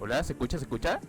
Hola, ¿se escucha? ¿Se escucha?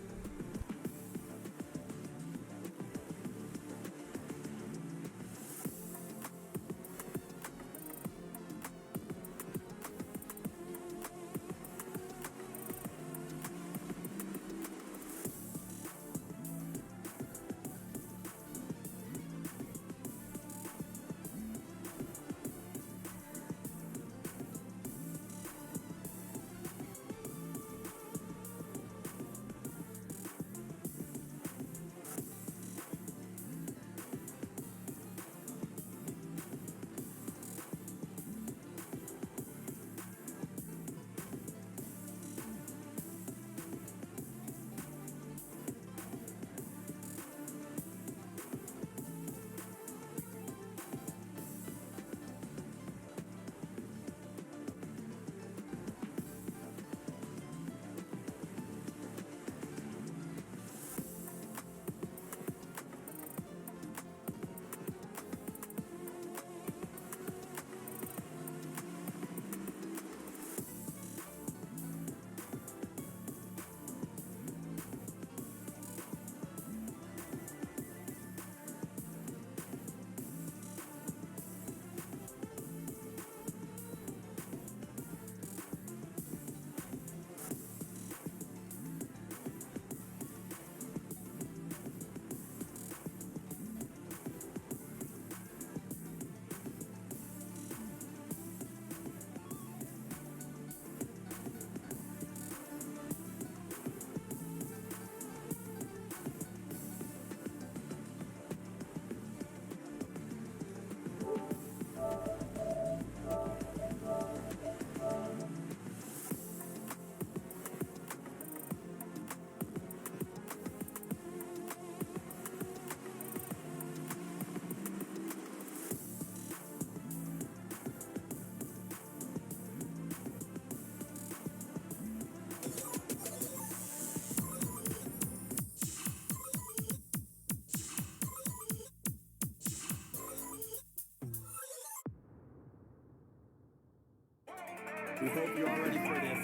We hope you're all ready for this.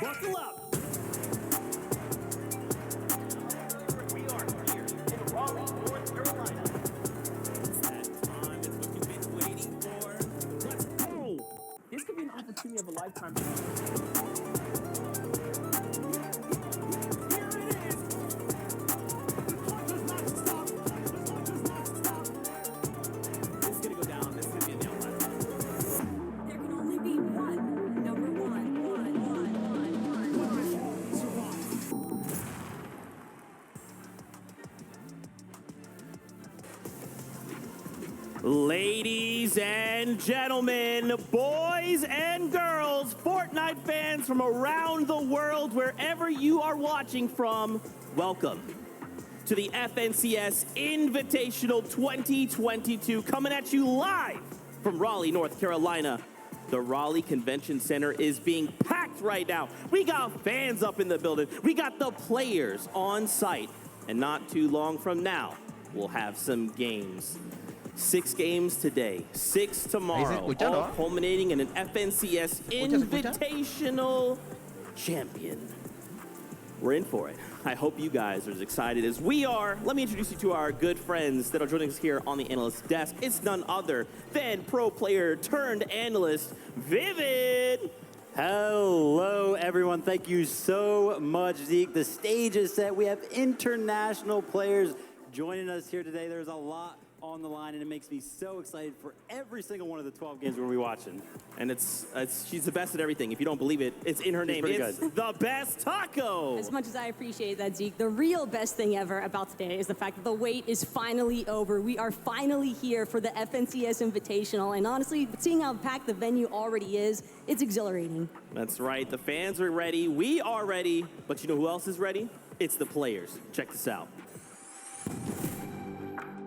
Buckle up! We are here in Raleigh, North Carolina. It's that time. It's what you've been waiting for. Let's go! This could be an opportunity of a lifetime. Here it is! The clock does not stop! The clock does not stop! This is gonna go down. This is gonna be a nail biter. There can only be one. Number one. Ladies and gentlemen, boys and girls, Fortnite fans from around the world, wherever you are watching from, welcome to the FNCS Invitational 2022, coming at you live from Raleigh, North Carolina. The Raleigh Convention Center is being packed right now. We got fans up in the building. We got the players on site. And not too long from now, we'll have some games. 6 games today, 6 tomorrow, all culminating in an FNCS Invitational Champion. We're in for it. I hope you guys are as excited as we are. Let me introduce you to our good friends that are joining us here on the analyst desk. It's none other than pro player turned analyst, Vivid. Hello, everyone. Thank you so much, Zeke. The stage is set. We have international players joining us here today. There's a lot on the line, and it makes me so excited for every single one of the 12 games we're going to be watching. And she's the best at everything. If you don't believe it, it's in her name. It's the best taco. As much as I appreciate that, Zeke, the real best thing ever about today is the fact that the wait is finally over. We are finally here for the FNCS Invitational, and honestly, seeing how packed the venue already is, it's exhilarating. That's right. The fans are ready. We are ready. But you know who else is ready? It's the players. Check this out.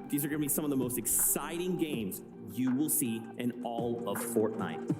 These are going to be some of the most exciting games you will see in all of Fortnite.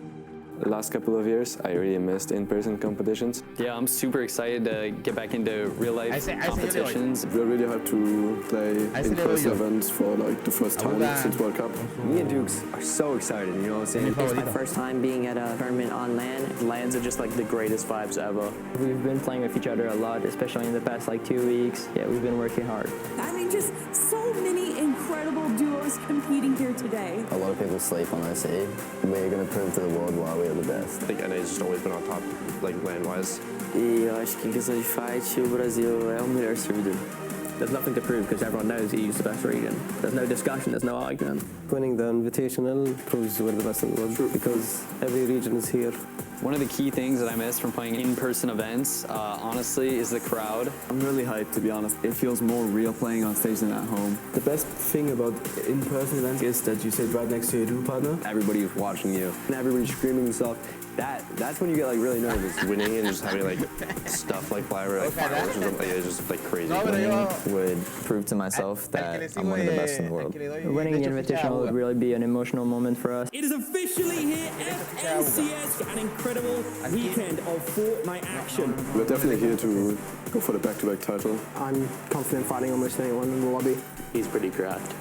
The last couple of years, I really missed in-person competitions. Yeah, I'm super excited to get back into real-life competitions. We're really hyped to play in-person events for like the first time since World Cup. Me and Dukes are so excited, you know what I'm saying? It's my first time being at a tournament on LAN. Lands are just like the greatest vibes ever. We've been playing with each other a lot, especially in the past like 2 weeks. Yeah, we've been working hard. I mean, just so many incredible duos competing here today. A lot of people sleep on us, We're going to prove to the world why we are the best. I think NA's just always been on top, like land-wise. E eu acho que em questão de fight, o Brasil é o melhor servidor. There's nothing to prove because everyone knows EU's the best region. There's no discussion, there's no argument. Winning the Invitational proves we're the best in the world because every region is here. One of the key things that I miss from playing in-person events, honestly, is the crowd. I'm really hyped, to be honest. It feels more real playing on stage than at home. The best thing about in-person events is that you sit right next to your duo partner. Everybody is watching you, and everybody's screaming and stuff. That's when you get like really nervous. Winning and just having like stuff like fly like fireworks or something, it's just like crazy. Would prove to myself that I'm one of the best in the world. Winning the Invitational would really be an emotional moment for us. It is officially here, FNCS, an incredible weekend of Fortnite action. We're definitely here to go for the back-to-back title. I'm confident fighting almost anyone in the lobby. He's pretty cracked.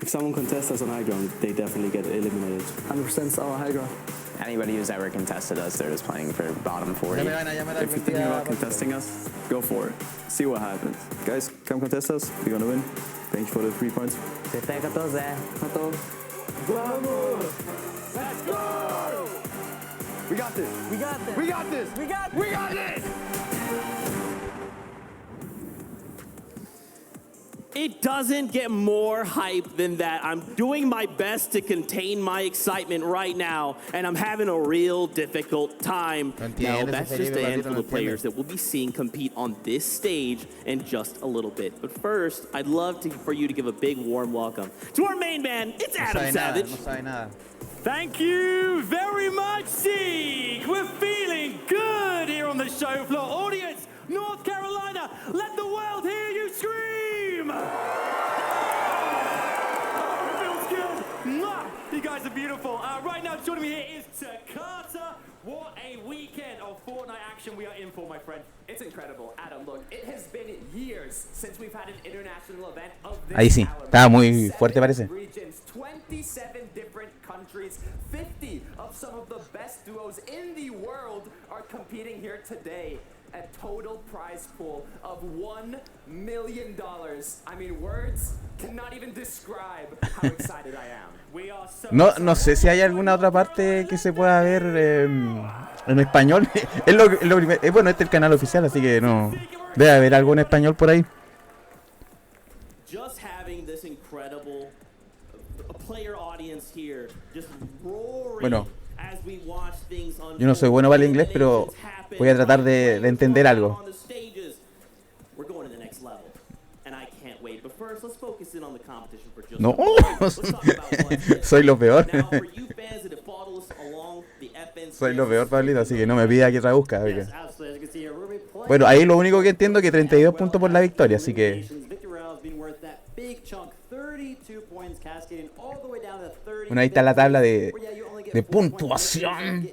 If someone contests us on high ground, they definitely get eliminated. 100% our high ground. Anybody who's ever contested us, they're just playing for bottom 40. If you're thinking about contesting us, go for it. See what happens. Guys, come contest us. We're gonna win. Thank you for the 3 points. Você pega todos, é. Vamos! Let's go! We got this. We got this! We got this. We got this! We got this. It doesn't get more hype than that. I'm doing my best to contain my excitement right now, and I'm having a real difficult time. Now, that's just a handful of players that we'll be seeing compete on this stage in just a little bit. But first, I'd love for you to give a big warm welcome to our main man. It's Adam Savage. Thank you very much, Zeke. We're feeling good here on the show floor. Audience, North Carolina, let the world hear you scream. Oh, it feels good. Mwah! You guys are beautiful. Right now, joining me here is Takata. What a weekend of Fortnite action we are in for, my friend. It's incredible. Adam, look, it has been years since we've had an international event of this Ahí sí, estaba muy fuerte parece. Regions, 27 different countries, 50 of some of the best duos in the world are competing here today. A total prize pool of $1 million. I mean, words cannot even describe how excited I am. We are so No sé si hay alguna otra parte que se pueda ver en español. Es lo primero. Bueno, este es el canal oficial, así que no debe haber algo en español por ahí. Just having this incredible player audience here, just roaring. Bueno, as we watch things unfold. yo no soy bueno para el inglés, pero voy a tratar de entender algo. We're going to the next level, and I can't wait. But first, let's focus in on the competition for just No, a moment. Let's talk about what's soy lo peor. Now, for you fans that have followed us along the FNCS, Soy lo peor, Pablito, así que no me pida que traduzca. Porque... yes, absolutely. As you can see here, we're gonna be playing. Bueno, ahí lo único que entiendo es que 32 puntos por la victoria, así que... Bueno, ahí está la tabla de puntuación.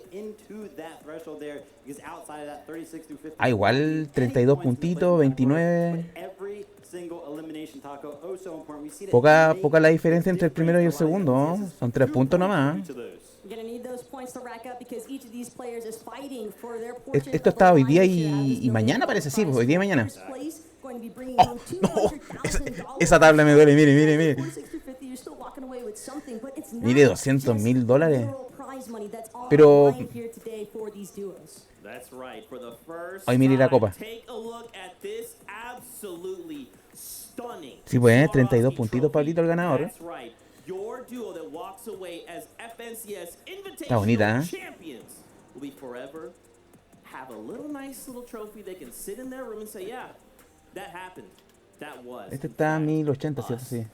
Ah, igual 32 puntitos, 29. Poca la diferencia entre el primero y el segundo, ¿no? Son 3 puntos nomás. Esto está hoy día y mañana, parece, sí, hoy día y mañana. Oh, no, esa tabla me duele, mire. Mire, $200,000. Pero... Ay, mire la copa. Sí, pues, 32 puntitos, Pablito, el ganador. Está bonita, ¿eh? Este está a 1080, ¿cierto? Sí.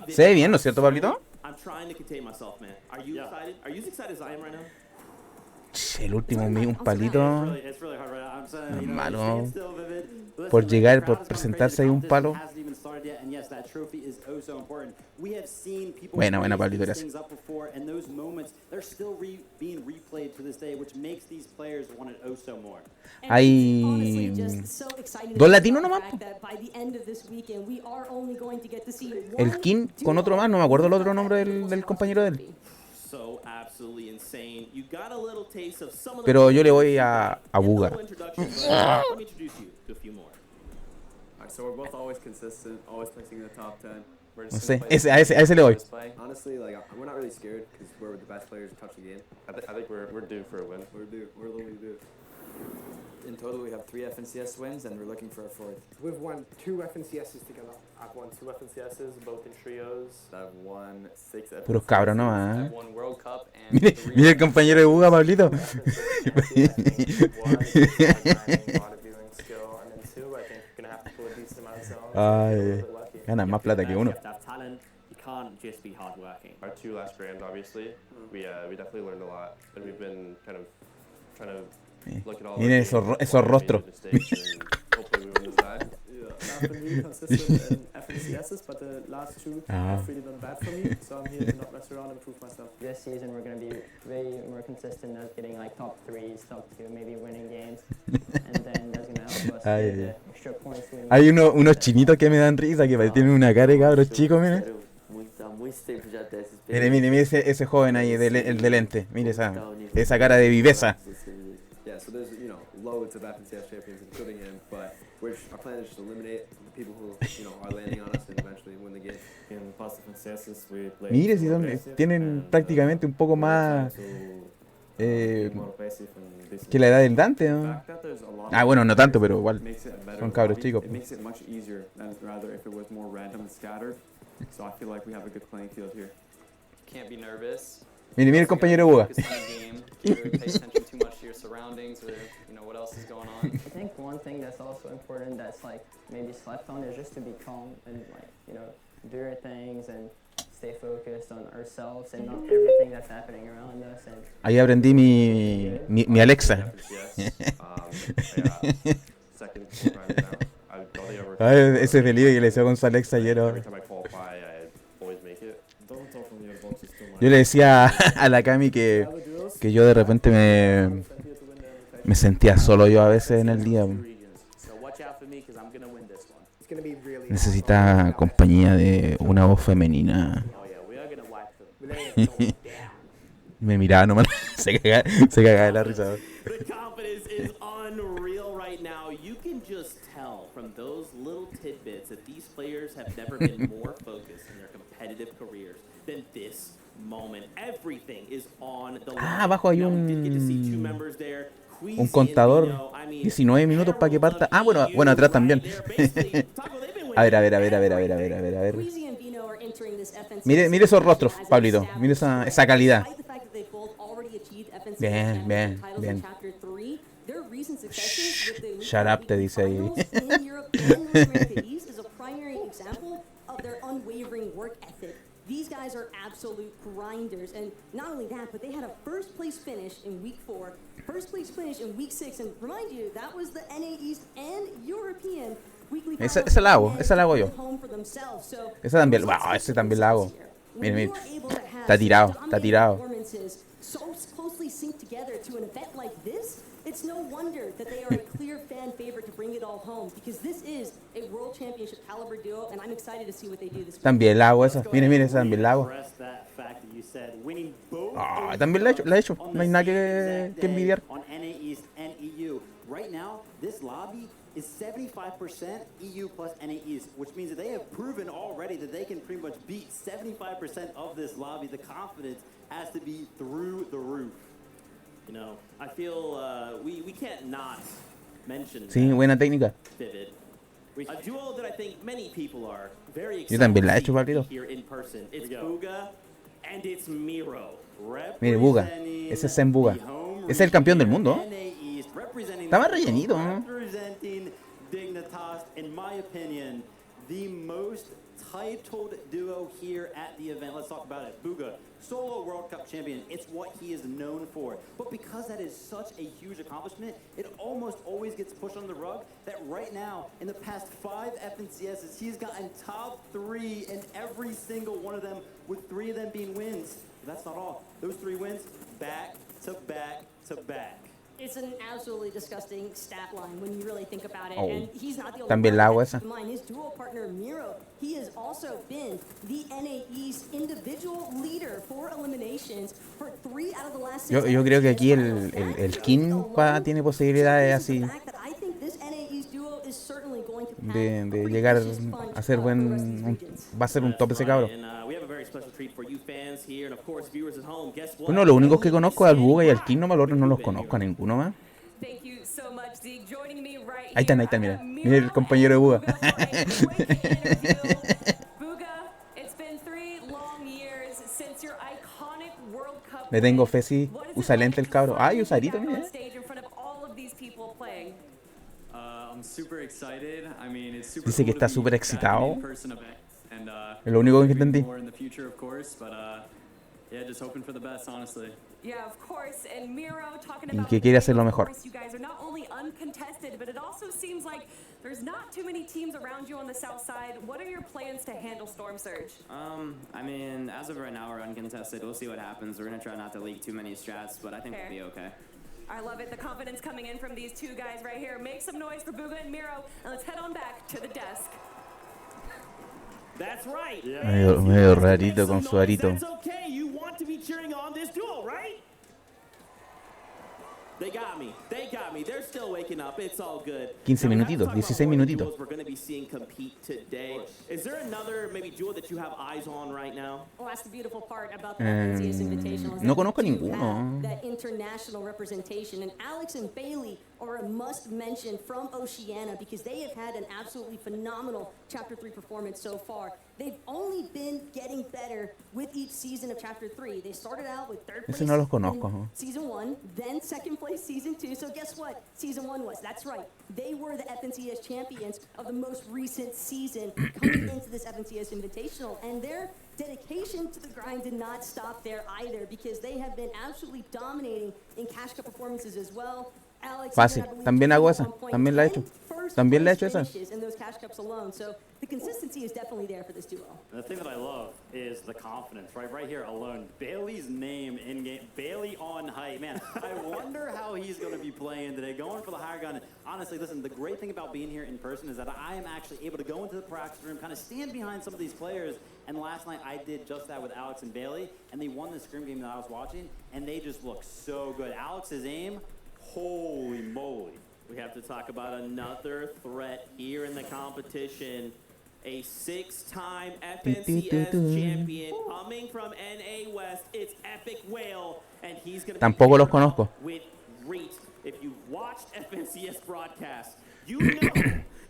Se ve bien, ¿no es cierto, Pablito? El último, un palito. Malo. Por llegar, por presentarse ahí un palo. so important. We have seen people Buena, raise Pablito, these gracias. things up before, and those moments, they're still being replayed to this day, which makes these players want it oh so more. Hay dos latinos nomás. El King con otro más, no me acuerdo el otro nombre del compañero de él. So absolutely insane. You got a little taste of some of the Pero yo le voy a Buga. Let me introduce you to a few more. Alright, so we're both always consistent, always placing in the top 10. We're No just sé, gonna play a ese le doy. Honestly, like we're not really scared because we're the best players to touch the game. I think we're due for a win. We're literally due. In total, we have 3 FNCS wins, and we're looking for a 4th. We've won 2 FNCSs together. I've won 2 FNCSs, both in trios. I've won 6 FNCS. Puros cabros nomás. I've won World Cup and Mire, mire el compañero de Buga, Pablito. Ay, ganan más plata que uno. You can't just be hardworking. Our 2 last grands, obviously, we definitely learned a lot, and we've been kind of trying to look at all. Miren esos rostros. Hopefully we win this time. Yeah, I've been really consistent in FNCSs, but the last 2 have really done bad for me, so I'm here to not mess around and prove myself. This season we're going to be way more consistent at getting like top 3s, top 2, maybe winning games, and then that's going to help us get the extra points we need. Hay unos chinitos que me dan risa, que tienen una cara de cabros chicos, miren. Mire ese joven ahí, el de lente. Mire esa cara de viveza. Yeah, so there's loads of FNCS champions, including him, but our plan is just to eliminate people who are landing on us and eventually win the game. Mire si tienen prácticamente un poco más que la edad del Dante, ¿no? Ah, bueno, no tanto, pero igual son cabros chicos. So I feel like we have a good playing field here. Can't be nervous. Mire el compañero Buga. Pay attention too much to your surroundings or what else is going on. I think one thing that's also important that's like maybe slept on is just to be calm and do your things and stay focused on ourselves and not everything that's happening around us. And ahí aprendí mi Alexa. Ese Felipe que le decía con su Alexa ayer. Yo le decía a la Cami que yo de repente me sentía solo yo a veces en el día. Necesita compañía de una voz femenina. Me miraba nomás, se cagaba de la risa. The confidence is unreal right now. You can just tell from those little tidbits that these players have never been more focused in their competitive careers than this moment. Everything is on the line. Ah, abajo hay un contador, 19 minutos para que parta. Ah, bueno, atrás también. A ver. Mire esos rostros, Pablito. Mire esa calidad. Bien. Shut up, te dice ahí. These guys are absolute grinders, and not only that, but they had a first place finish in week 4, first place finish in week 6, and remind you, that was the NA East and European weekly finals. Esa la hago yo. Esa también, ese también la hago. Mire. Está tirado. So closely synced together to an event like this, it's no wonder that they are a clear fan favorite to bring it all home, because this is a World Championship caliber duo, and I'm excited to see what they do this week. También la hago esa. Mire, esa también la hago. También la he hecho. No hay nada que envidiar. On NA East and EU. Right now, this lobby is 75% EU plus NA East, which means that they have proven already that they can pretty much beat 75% of this lobby. The confidence has to be through the roof. I feel we can't not mention Sí, buena técnica. Vivid. A duo that I think many people are very excited Yo también la he hecho, to Pablito. see here in person. It's Buga and it's Miro. Mire, Buga. Ese es Zen Buga. Ese es el campeón del mundo. Está más rellenito, ¿no? Representing Dignitas, in my opinion, the most titled duo here at the event. Let's talk about it. Bugha, solo World Cup champion. It's what he is known for. But because that is such a huge accomplishment, it almost always gets pushed under the rug that right now, in the past 5 FNCSs, he's gotten top 3 in every single one of them, with 3 of them being wins. But that's not all. Those 3 wins, back to back to back. It's an absolutely disgusting stat line when you really think about it. Oh. And he's not the only También one. la hago esa. Keep in mind, his dual partner Miro, he has also been the NAE's individual leader for eliminations for 3 out of the last 6. Yo creo que aquí el King tiene posibilidades así de llegar a ser va a ser un top ese cabro. Bueno, los únicos que conozco es al Bugha y al King, los otros no los conozco a ninguno más. Ahí están, mira. Mira el compañero de Bugha. Le tengo fe, sí. Usa lente el cabro. Ay, usa arito, mira. Dice que está súper excitado. Es lo único que entendí. Y que quiere hacer lo mejor. There's not too many teams around you on the south side. What are your plans to handle Storm Surge? I mean, as of right now, we're uncontested. We'll see what happens. We're going to try not to leak too many strats, but I think we'll be okay. I love it. The confidence coming in from these 2 guys right here. Make some noise for Bugha and Miro, and let's head on back to the desk. That's right. Medio rarito con su arito. That's okay. You want to be cheering on this duel, right? They got me. They're still waking up. It's all good. 15 minutitos, 16 minutitos. We're going to be seeing compete today. Is there another maybe duel that you have eyes on right now? Well, that's the beautiful part about the FNCS Invitational. No conozco ninguno. That international representation, and Alex and Bailey are a must mention from Oceania because they have had an absolutely phenomenal Chapter 3 performance so far. They've only been getting better with each season of Chapter 3. They started out with 3rd place no los conozco, in Season 1, then 2nd place Season 2. So guess what? Season 1 was. That's right. They were the FNCS champions of the most recent season coming into this FNCS Invitational. And their dedication to the grind did not stop there either because they have been absolutely dominating in Cash Cup performances as well. Fácil. También hago esa. También la he hecho. También la he hecho esa. The consistency is definitely there for this duo. The thing that I love is the confidence, right here alone. Bailey's name in game, Bailey on height. Man, I wonder how he's going to be playing today, going for the higher gun. Honestly, listen, the great thing about being here in person is that I am actually able to go into the practice room, kind of stand behind some of these players. And last night I did just that with Alex and Bailey, and they won the scrim game that I was watching, and they just look so good. Alex's aim, holy moly. We have to talk about another threat here in the competition. A 6-time FNCS champion coming from NA West. It's Epic Whale, and he's going to Tampoco los conozco. With Reet. If you've watched FNCS broadcasts, you know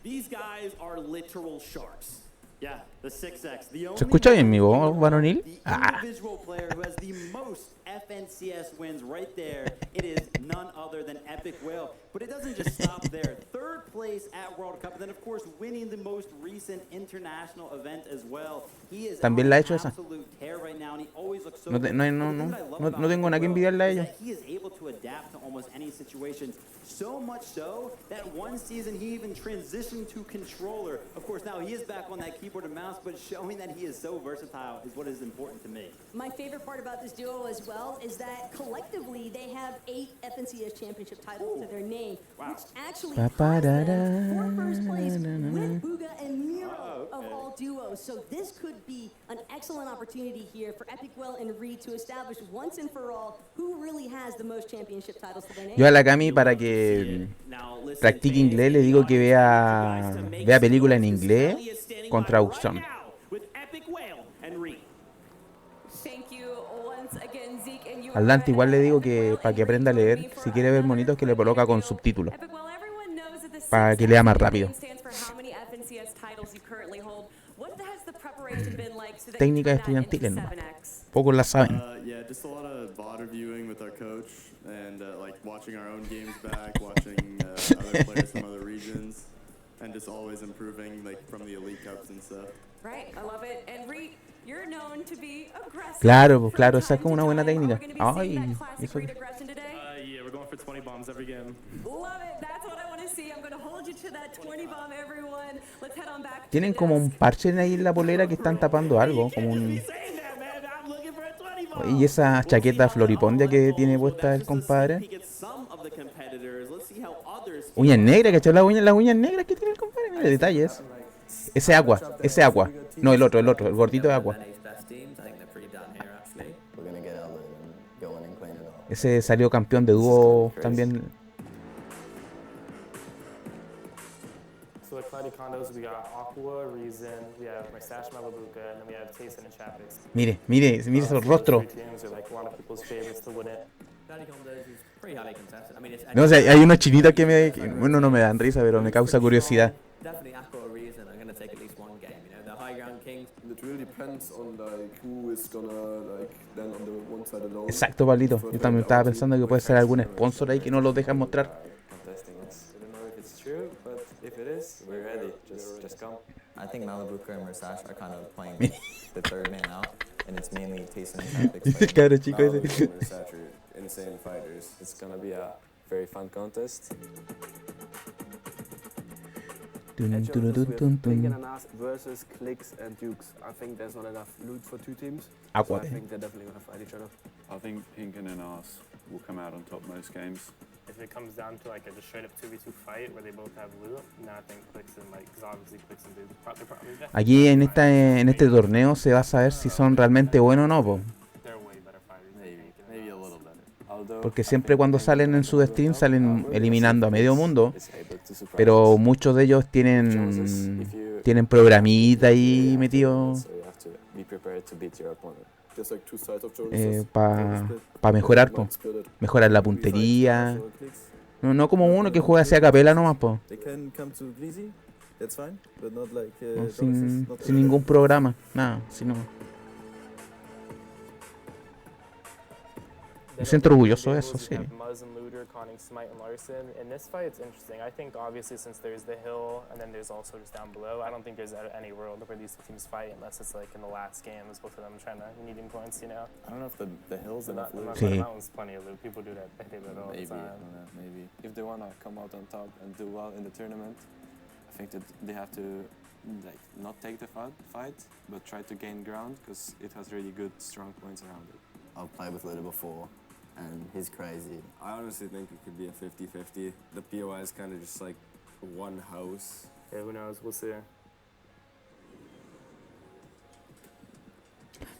these guys are literal sharks. Yeah, the 6X. ¿Se escucha bien mi voz, varonil? The individual player who has the most FNCS wins right there. It is none other than Epic Whale. But it doesn't just stop there. 3rd place at World Cup, and then of course winning the most recent international event as well. He is También la he hecho esa. absolute tear right now, and he always looks so No tengo nada que envidiarle a ella. he is able to adapt to almost any situation. So much so that one season he even transitioned to controller. Of course, now he is back on that keyboard and mouse, but showing that he is so versatile is what is important to me. My favorite part about this duo as well is that collectively they have 8 FNCS championship titles to their name, which actually ties them for first place with Bugha and Miro of all duos. So this could be an excellent opportunity here for Epic Whale and Reed to establish once and for all who really has the most championship titles to their name. Yo a la Cami para que practique inglés le digo que vea película en inglés con traducción. Al Dante igual le digo que para que aprenda a leer, si quiere ver monitos que le coloca con subtítulos para que lea más rápido. Técnicas estudiantiles, ¿no? Pocos las saben. Yeah, just a lot of VOD reviewing with our coach and like watching our own games back, watching other players from other regions, and just always improving, like from the Elite Cups and stuff. Right, I love it. And Reed, you're known to be aggressive. Claro, pues claro, esa es como una buena técnica. Ay, eso. Yeah, we're going for 20 bombs every game. Love it. That's what I want to see. I'm going to hold you to that 20 bomb, everyone. Let's head on back. Tienen como un parche ahí en la polera que están tapando algo, como un... Y esa chaqueta floripondia que tiene puesta el compadre. Uñas negras, ¿cachai? Las uñas negras que tiene el compadre. Mira, detalles. Ese agua. No, el otro, el gordito de agua. Ese salió campeón de dúo también. So the Cloudy Condos, we got Aqua, Reason, we have Mustache, Malabuka, and then we have Tayson and Chapix. Mire esos rostros. No, o sea, hay unos chinitos que bueno, no me dan risa, pero me causa curiosidad. Exacto, Pablito. Yo también estaba pensando que puede ser algún sponsor ahí que no los dejan mostrar. I think Malabuka and Mustache are kind of playing the third man out, and it's mainly Tayson and Chapix. Claro, chico ese. Malabuka and Mustache are insane fighters. It's gonna be a very fun contest. Versus Clicks and Dukes. I think there's not enough loot for two teams. Aqua. So I think they're definitely gonna fight each other. I think Pink and Anas will come out on top most games. If it comes down to like a just straight up 2v2 fight where they both have loot, then I think Clicks and like, because obviously Clicks and Dukes probably Aquí en este torneo se va a saber si son realmente buenos o no, po. Maybe a little better. Porque siempre cuando salen en su stream salen eliminando a medio mundo, pero muchos de ellos tienen programita ahí metido para mejorar, po. Mejorar la puntería. No como uno que juega así a capela nomás, po. No, sin ningún programa, nada, sino. Me siento orgulloso de eso, sí. Smite and Larson. In this fight, it's interesting. I think obviously since there's the hill and then there's also just down below, I don't think there's any world where these teams fight unless it's like in the last game, as both of them trying to needing points, you know. I don't know if the hill's enough loot. The mountain's plenty of loot. People do that. They do that all the time. Maybe if they wanna come out on top and do well in the tournament, I think that they have to like not take the fight, but try to gain ground because it has really good strong points around it. I've played with Luda before, and he's crazy. I honestly think it could be a 50-50. The POI is kind of just like one house. Yeah, who knows? We'll see.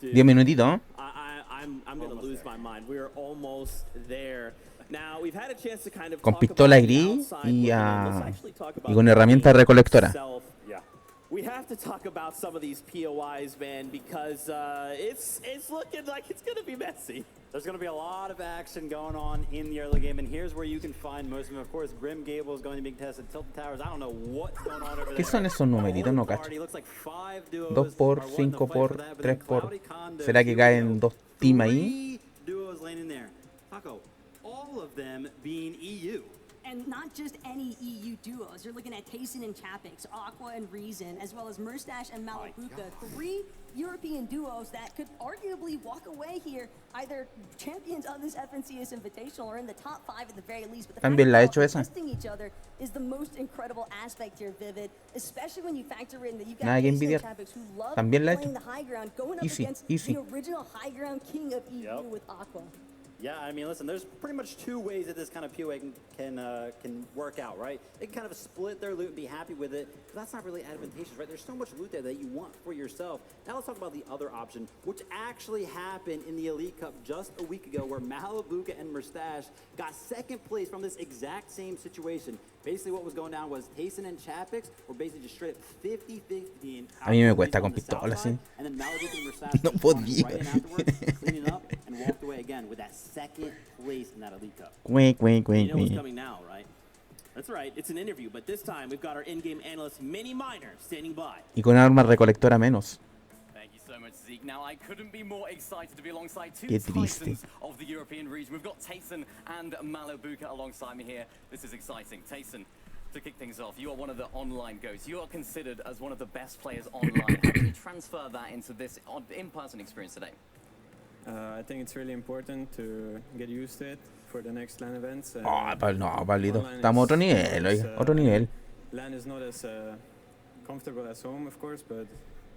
10 minutitos. I'm going to lose my mind. We're almost there. Now, we've had a chance to kind of Con pistola gris y con herramienta recolectora. We have to talk about some of these POIs, man, because it's looking like it's going to be messy. There's going to be a lot of action going on in the early game, and here's where you can find most of them. Of course, Grim Gable is going to be tested. Tilted Towers, I don't know what's going on over there. ¿Qué son esos numeritos? No cacho. 2 por, 5 por, 3 por. ¿Será que caen 2 team ahí? Duos laying in there. Taco, all of them being EU. And not just any EU duos. You're looking at Tayson and Chapix, Aqua and Reason, as well as Mustache and Malabuka. 3 European duos that could arguably walk away here, either champions of this FNCS Invitational or in the top 5 at the very least. But the También la he hecho esa. testing each other is the most incredible aspect here, Vivid, especially when you factor in that you got Nada que Tayson envidiar. and Chapix who love También la he playing hecho. the high ground, going up Easy, against easy. the original high ground king of EU with Aqua. Yeah, I mean, listen, there's pretty much 2 ways that this kind of POA can work out, right? They can kind of split their loot and be happy with it, but that's not really advantageous, right? There's so much loot there that you want for yourself. Now let's talk about the other option, which actually happened in the Elite Cup just a week ago, where Malabuka and Mustache got 2nd place from this exact same situation. Basically what was going down was Tayson and Chapix were basically just straight up 50-50. A mí me cuesta con pistola, sí. And then Malabuka and Mustache No podía. right in afterwards, cleaning up, and walked away again with that 2nd place in that Elite Cup. Cuí, cuí, cuí, You know what's cuí. coming now, right? That's right, it's an interview, but this time we've got our in-game analyst, Mini Miner, standing by. Y con arma recolectora menos. Thank you so much, Zeke. Now, I couldn't be more excited to be alongside 2 Qué triste. titans of the European region. We've got Tayson and Malabuka alongside me here. This is exciting. Tayson, To kick things off, you are one of the online GOATs. You are considered as one of the best players online. How can you transfer that into this in-person experience today? I think it's really important to get used to it for the next LAN events. No, Pablito. Estamos a otro nivel, oiga. Otro nivel. LAN is not as comfortable as home, of course, but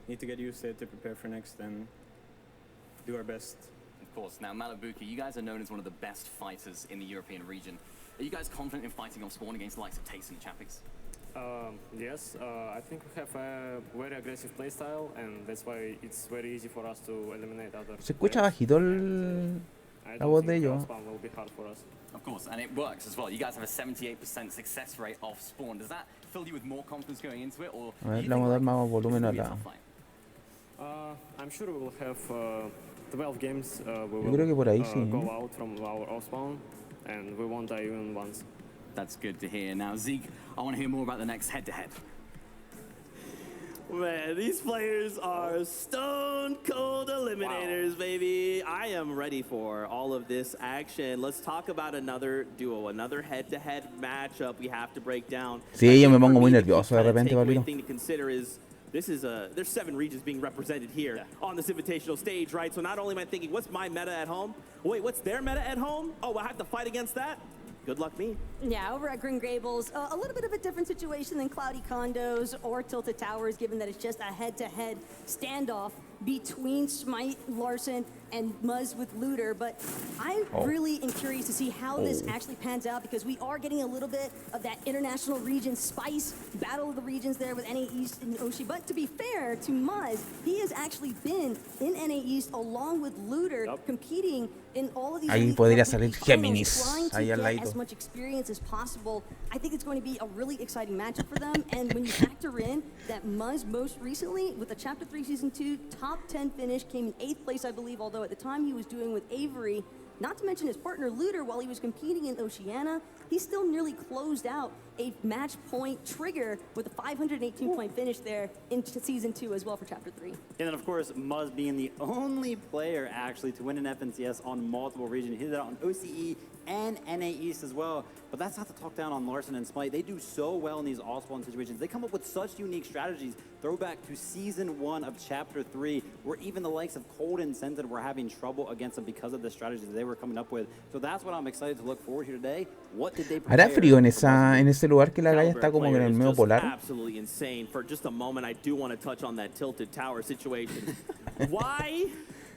need to get used to it to prepare for next and do our best. Of course. Now, Malabuka, you guys are known as one of the best fighters in the European region. Are you guys confident in fighting off spawn against the likes of Tayson and Chapix? Yes, I think we have a very aggressive playstyle, and that's why it's very easy for us to eliminate other. Se escucha bajito la voz de ellos. Spawn will be hard for us. Of course, and it works as well. You guys have a 78% success rate off spawn. Does that fill you with more confidence going into it, or? A ver, le vamos a dar más volumen a la. I'm sure we will have 12 games. We Yo creo que por ahí sí. Go out from our off spawn, and we won't die even once. That's good to hear. Now, Zeke, I want to hear more about the next head-to-head. Man, these players are stone cold eliminators, baby. I am ready for all of this action. Let's talk about another duo, another head-to-head matchup we have to break down. Sí, yo me pongo muy nervioso de repente, The Pablito. thing to consider is there's 7 regions being represented here on this invitational stage, right? So not only am I thinking, what's my meta at home? Wait, what's their meta at home? Oh, I have to fight against that? Good luck me. Yeah, over at Green Gables, a little bit of a different situation than Cloudy Condos or Tilted Towers, given that it's just a head-to-head standoff between Smite, Larson, and Muzz with Looter. But I really am curious to see how this actually pans out, because we are getting a little bit of that international region spice, battle of the regions there with NA East and Oshi. But to be fair to Muzz, he has actually been in NA East along with Looter, competing in all of these. Ahí podría salir Géminis, trying to ahí al get ladito. as much experience as possible. I think it's going to be a really exciting matchup for them. And when you factor in that Muzz most recently, with the Chapter 3 Season 2 top 10 finish, came in 8th place, I believe, although at the time he was doing with Avery, not to mention his partner Looter while he was competing in Oceania, he still nearly closed out a match point trigger with a 518-point finish there in Season 2 as well for Chapter 3. And then, of course, Muzz being the only player actually to win an FNCS on multiple regions. He did it on OCE and NA East as well. But that's not to talk down on Larson and Smite. They do so well in these all-spawn situations. They come up with such unique strategies. Throwback to Season 1 of Chapter 3, where even the likes of Cold and Scented were having trouble against them because of the strategies they were coming up with. So that's what I'm excited to look forward to today. What did they prepare? ¿Hará frío en ese lugar que la galla está como en el medio polar? Absolutely insane. For just a moment, I do want to touch on that Tilted Tower situation. Why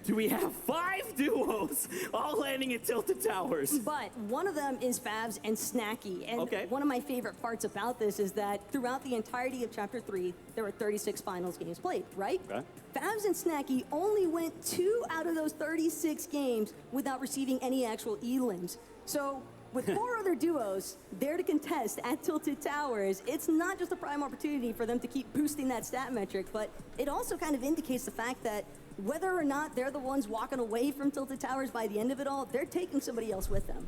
do we have 5 duos all landing at Tilted Towers? But one of them is Fabs and Snacky. And one of my favorite parts about this is that throughout the entirety of Chapter 3, there were 36 finals games played, right? Okay. Fabs and Snacky only went 2 out of those 36 games without receiving any actual elims. So with 4 other duos there to contest at Tilted Towers, it's not just a prime opportunity for them to keep boosting that stat metric, but it also kind of indicates the fact that whether or not they're the ones walking away from Tilted Towers by the end of it all, they're taking somebody else with them.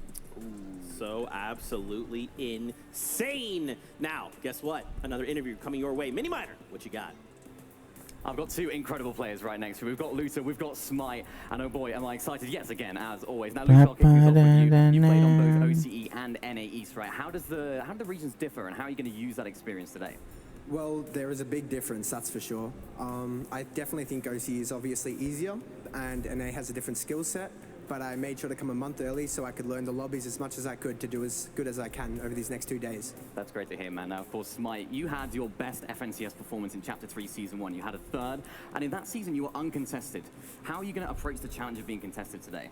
So absolutely insane. Now, guess what? Another interview coming your way. Mini Miner, what you got? I've got 2 incredible players right next to me. We've got Luther, we've got Smite, and oh boy, am I excited yet again, as always. Now, Luther, I'll kick things off with you. You played on both OCE and NA East, right? How do the regions differ, and how are you going to use that experience today? Well, there is a big difference, that's for sure. I definitely think OC is obviously easier, and NA has a different skill set, but I made sure to come a month early so I could learn the lobbies as much as I could to do as good as I can over these next 2 days. That's great to hear, man. Now, of course, Smite, you had your best FNCS performance in Chapter 3 Season 1. You had a 3rd, and in that season, you were uncontested. How are you going to approach the challenge of being contested today?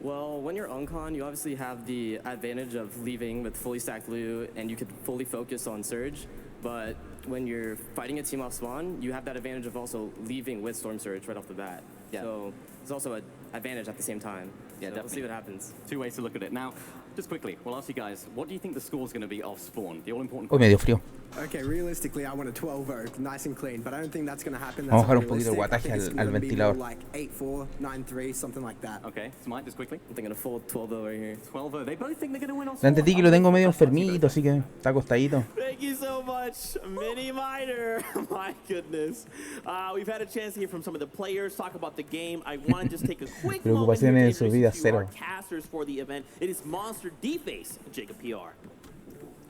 Well, when you're uncon, you obviously have the advantage of leaving with fully stacked loot, and you could fully focus on Surge. But when you're fighting a team off spawn, you have that advantage of also leaving with Storm Surge right off the bat. Yeah. So it's also an advantage at the same time. Yeah, so definitely. We'll see what happens. 2 ways to look at it. Now, just quickly, we'll ask you guys, what do you think the score's going to be off spawn? The all-important... Hoy medio frío. Okay, realistically, I want a 12-0, nice and clean, but I don't think that's going to happen. Vamos a bajar un poquito el guataje al ventilador. Like 8-4, 9-3, something like that. Okay, Smite, just quickly. I'm thinking a full 12-0 right here. 12-0. They both think they're going to win off Dante spawn. Tiki lo tengo medio enfermito, así que está acostadito. Thank you so much, Mini Miner. My goodness. We've had a chance to hear from some of the players, talk about the game. I want to just take a quick moment here to Preocupaciones en su vida, introduce you to our cero. casters for the event. It is Monster D-Face, Jacob PR.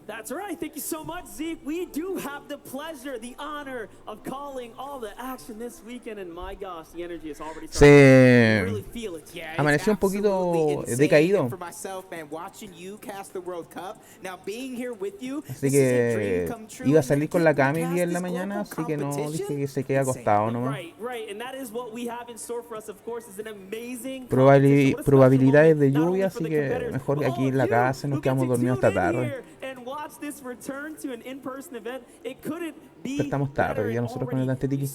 That's right. Thank you so much, Zeke. We do have the pleasure, the honor of calling all the action this weekend, and my gosh, the energy is already starting. Really feel it. Yeah, amaneció un poquito decaído. For myself, man, watching you cast the World Cup, now being here with you, Así que iba a salir con la Cami en la mañana, así que no, dije que se quede acostado nomás. Probabilidades de lluvia, así que mejor que aquí en la casa nos quedamos dormidos hasta tarde. Pero estamos tarde, ya nosotros con el Antetiki.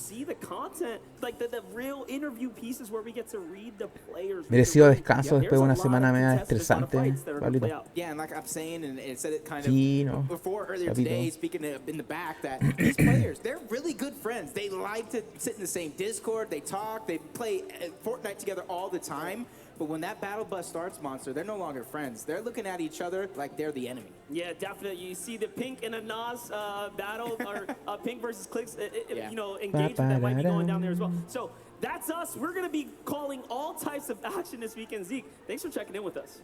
Merecido descanso después de una semana media estresante, Pablito. Yeah, and like I'm saying, and it said it kind of Sí, no. before earlier today, speaking in the back, that these players, they're really good friends. They like to sit in the same Discord, they talk, they play Fortnite together all the time. But when that battle bus starts, Monster, they're no longer friends. They're looking at each other like they're the enemy. Yeah, definitely. You see the Pink and a Nas battle, or Pink versus Clicks, you know, engagement that might be going down there as well. So that's us. We're going to be calling all types of action this weekend. Zeke, thanks for checking in with us.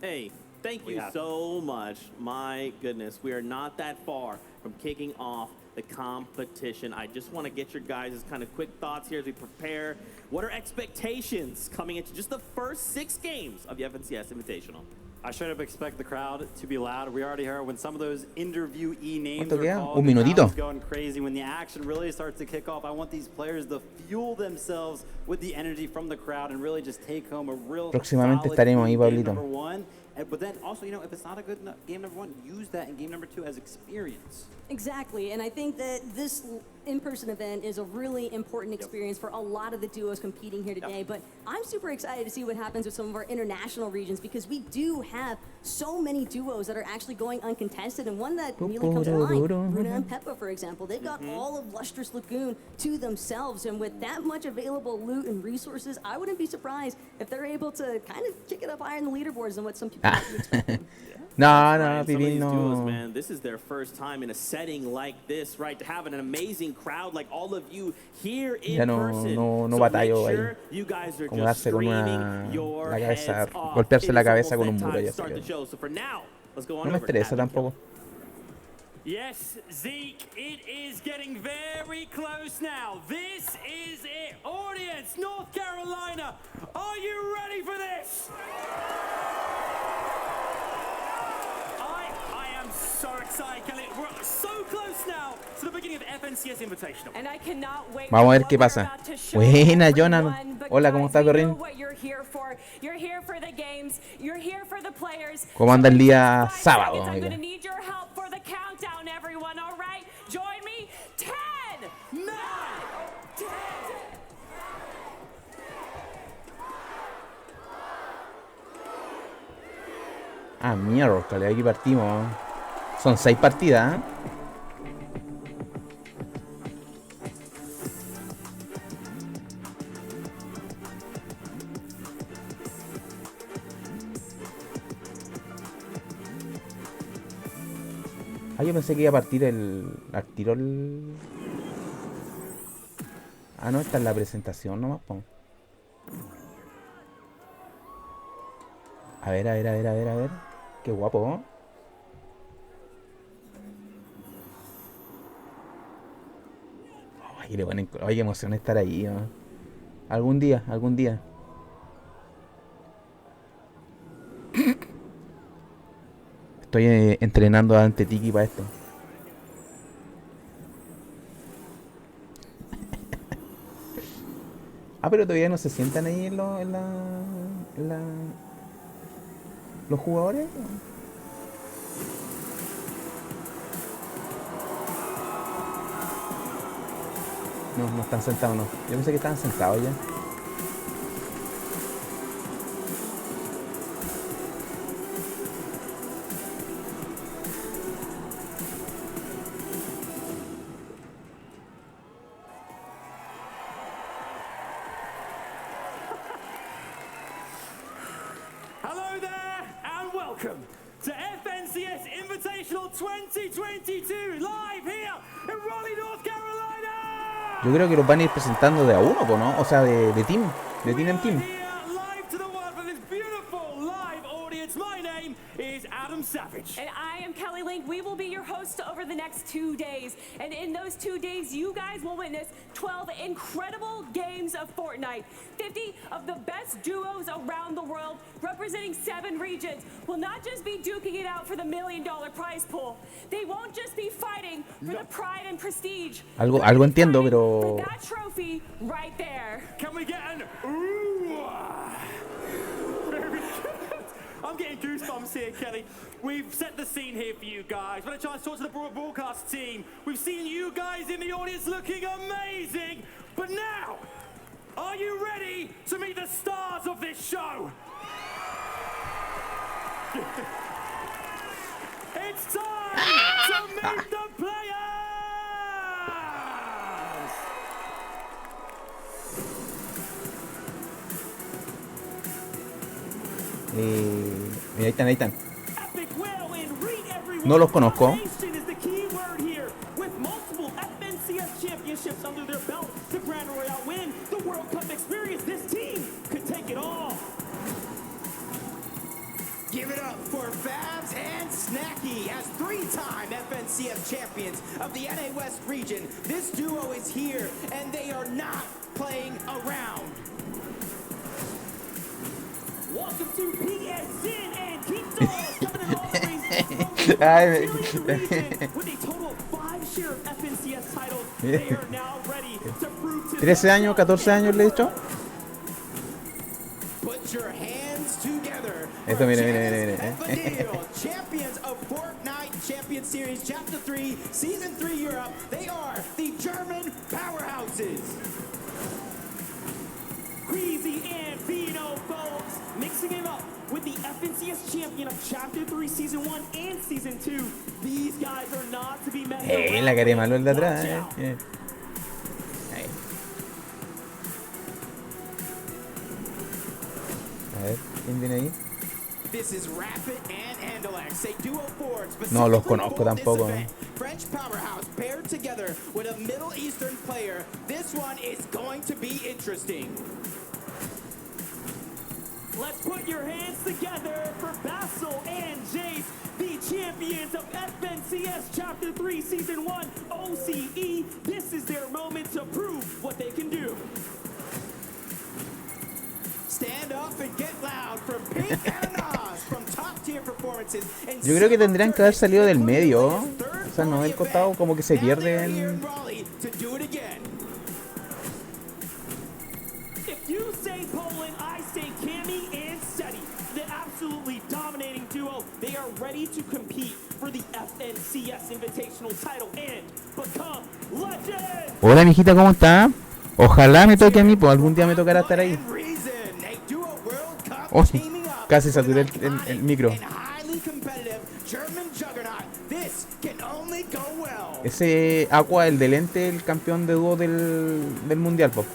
Hey, thank you so much. My goodness, we are not that far from kicking off the competition. I just want to get your guys' kind of quick thoughts here as we prepare. What are expectations coming into just the first 6 games of the FNCS Invitational? I straight up expect the crowd to be loud. We already heard when some of those interviewee names ¿Cuánto are queda? called, Un the minutito. crowd's going crazy. When the action really starts to kick off, I want these players to fuel themselves with the energy from the crowd and really just take home a real Próximamente solid estaremos ahí, game Pablito. number 1. But then also, you know, if it's not a good game number 1, use that in game number 2 as experience. Exactly, and I think that this in-person event is a really important experience for a lot of the duos competing here today, but I'm super excited to see what happens with some of our international regions because we do have so many duos that are actually going uncontested, and one that immediately comes to mind, Bruna and Peppa, for example. They've got all of Lustrous Lagoon to themselves, and with that much available loot and resources, I wouldn't be surprised if they're able to kind of kick it up higher in the leaderboards than what some people might be expecting. No, Pipín, no. duos, man, this is their first time in a setting like this, right? To have an amazing crowd like all of you here in Ya no person. batallo ahí. Como darse con la cabeza, golpearse la cabeza con un muro. Ya sé no me estresa tampoco. Yes, Zeke, it is getting very close now. This is it. Audience, North Carolina, are you ready for this? So excited, Kelly. We're so close now to the beginning of the FNCS Invitational. And I cannot wait. Vamos a ver qué pasa. Buena, Jonan. Hola, ¿cómo estás, Corrin? You're here for the games. You're here for the players. ¿Cómo anda el día sábado? I'm going to need your help for the countdown, everyone. All right? Join me. 10, 9, 10. Ah, mierda, aquí partimos. Son 6 partidas, ¿eh? Ah, yo pensé que iba a partir al tiro el... Ah, no, esta es la presentación nomás, po. A ver. Qué guapo, ¿no? Ay, qué emoción estar ahí, ¿no? Algún día. Estoy entrenando a Antetiki para esto. Ah, pero todavía no se sientan ahí los jugadores. No están sentados, no. Yo pensé que estaban sentados ya. Hello there and welcome to FNCS Invitational 2022 live here in Raleigh, North Carolina. Yo creo que los van a ir presentando de a uno, ¿no? O sea, de team en team. Live to the world for this beautiful live audience. My name is Adam Savage. And I am Kelly over the next 2 days. And in those 2 days, you guys will witness 12 incredible games of Fortnite. 50 of the best duos around the world, representing 7 regions, will not just be duking it out for the $1 million prize pool. They won't just be fighting for the pride and prestige. Algo entiendo, pero That trophy right there. Can we get an ooh? Very good. I'm getting goosebumps here, Kelly. We've set the scene here for you guys. We've had a chance to talk to the broadcast team. We've seen you guys in the audience looking amazing. But now, are you ready to meet the stars of this show? It's time to meet the players! Mira, ahí están. No los conozco. Is the key word here. With multiple FNCS championships under their belt, the Grand Royale win, the World Cup experience, this team could take it all. Give it up for Fabs and Snacky as 3-time FNCS champions of the NA West region. This duo is here, and they are not playing around. Welcome to PSN and Keep Dogs coming in all the with a total of 5 share of FNCS titles. They are now ready to prove to 13 años, 14 años le he dicho. Put your hands together. Esto, mire. Champions of Fortnite Champion Series Chapter 3, Season 3 Europe. They are the German powerhouses. Queasy and Vino, folks, mixing it up with the FNCS champion of Chapter 3, Season 1 and Season 2. These guys are not to be messed around. La cara de malo el de atrás. Ahí. A ver, ¿quién viene ahí? No los conozco tampoco. French powerhouse paired together with a Middle Eastern player. This one is going to be interesting. Let's put your hands together for Basil and Jace, the champions of FNCS Chapter 3 Season 1 OCE. This is their moment to prove what they can do. Stand up and get loud for Pink and Nas from top tier performances. Yo creo que tendrían que haber salido del medio. O sea, no del costado, como que se pierden. If you say Poland, I say Cammy and Seti. The absolutely dominating duo. They are ready to compete for the FNCS Invitational title and become legends. Hola, mijita, ¿cómo está? Ojalá me toque a mí, pues algún día me tocará estar ahí. Oh, casi saturé el micro. Ese Aqua, el de lente, el campeón de dúo del mundial, pues.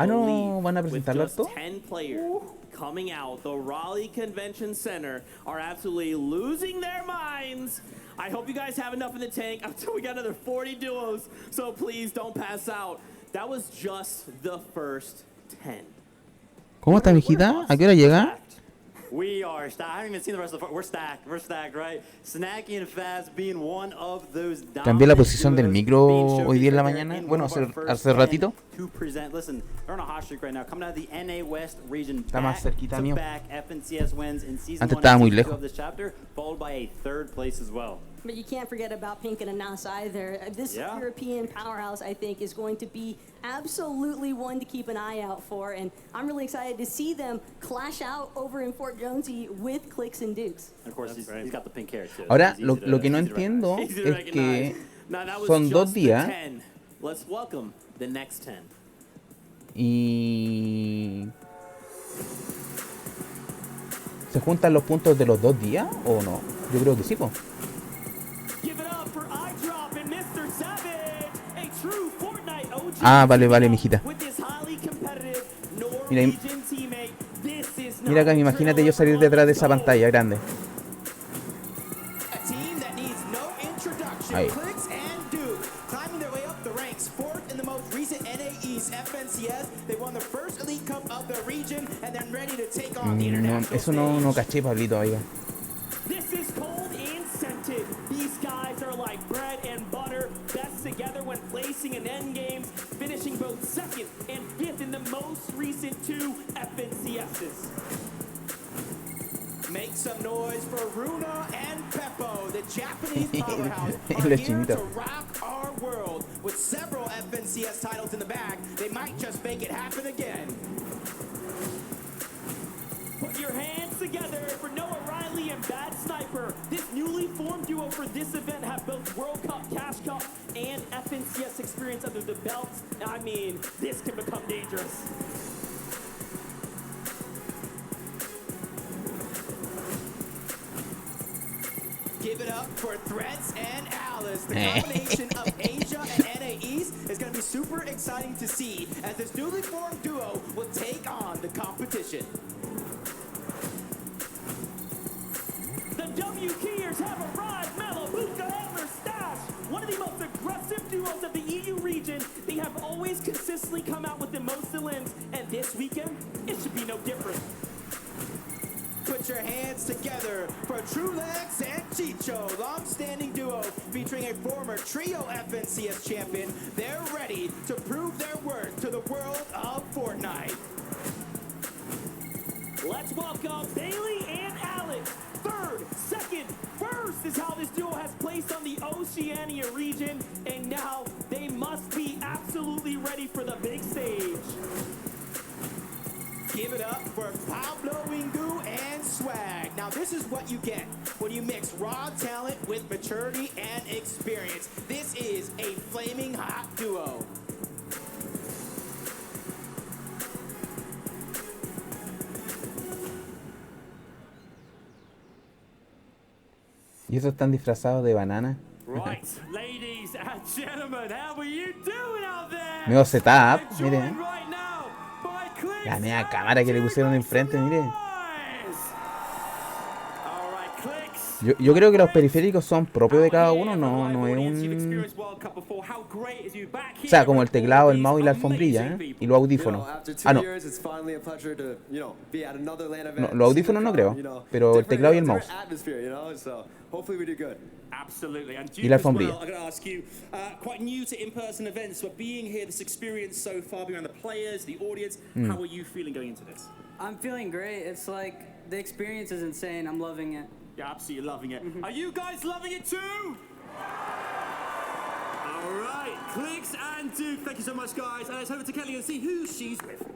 No, van a presentarlo esto. 10 players coming out, the Raleigh Convention Center are absolutely losing their minds. I hope you guys have enough in the tank until we got another 40 duos, so please don't pass out. That was just the first 10. ¿Cómo está, mijita? ¿A qué hora llega? We are stacked. I haven't even seen the rest of the. We're stacked, right? Snacky and Faz being one of those. Cambié la posición del micro hoy día en la mañana. Bueno, hace ratito. To present, listen, they're on a hot streak right now. Coming out of the NA West region. Está más cerquita mío. FNCS wins in season Antes estaba muy lejos. of this chapter, followed by a 3rd place as well. But you can't forget about Pink and Anas either. This European powerhouse, I think, is going to be absolutely one to keep an eye out for. And I'm really excited to see them clash out over in Fort Jonesy with Clicks and Dukes. And of course, he's got the pink hair too. Ahora, lo que no entiendo es que son 2 días. Let's welcome the next 10. Y... ¿se juntan los puntos de los 2 días o no? Yo creo que sí, po. Ah, vale, mijita. Mira acá, imagínate yo salir detrás de esa pantalla grande. Ahí. FNCS, they won the first Elite Cup of the region and then ready to take No, eso no caché, Pablito, oiga. This is cold and scented. These guys are like bread and butter, best together when placing in end games, finishing both second and fifth in the most recent 2 FNCSs. Make some noise for Runa and Peppo, the Japanese powerhouse, Los are here chinitos. to rock our world. With several FNCS titles in the bag, they might just make it happen again. Put your hands together for Noah Riley and Bad Sniper. This newly formed duo for this event have both World Cup, Cash Cup, and FNCS experience under the belts. I mean, this can become dangerous. Give it up for Threats and Alice. The combination of Asia and NA East is going to be super exciting to see as this newly formed duo will take on the competition. The W Keyers have arrived. Malabuka and Merstash, one of the most aggressive duos of the EU region. They have always consistently come out with the most limbs, and this weekend, it should be no different. Put your hands together for Trulex and Chicho, long-standing duo featuring a former trio FNCS champion. They're ready to prove their worth to the world of Fortnite. Let's welcome Bailey and Alex. Third, second, first is how this duo has placed on the Oceania region, and now they must be absolutely ready for the big stage. Give it up for Pablo Ingu and Swag. Now this is what you get when you mix raw talent with maturity and experience. This is a flaming hot duo. ¿Y esos están disfrazados de banana? Right, ladies and gentlemen, how are you doing out there? Medio setup, mire. Right now by Click. La media cámara que le pusieron enfrente, mire. Yo creo que los periféricos son propios de cada uno, no es un... O sea, como el teclado, el mouse y la alfombrilla, ¿eh? Y los audífonos. Ah, no. No, los audífonos no creo, pero el teclado y el mouse. Absolutely. And Y la alfombrilla. I'm going to ask you, quite new to in-person events, but being here, this experience so far, being around the players, the audience, how are you feeling going into this? I'm feeling great. It's like the experience is insane. I'm loving it. You're absolutely loving it. Are you guys loving it too? All right, Clicks and Duke, thank you so much, guys. And let's over to Kelly and see who she's with.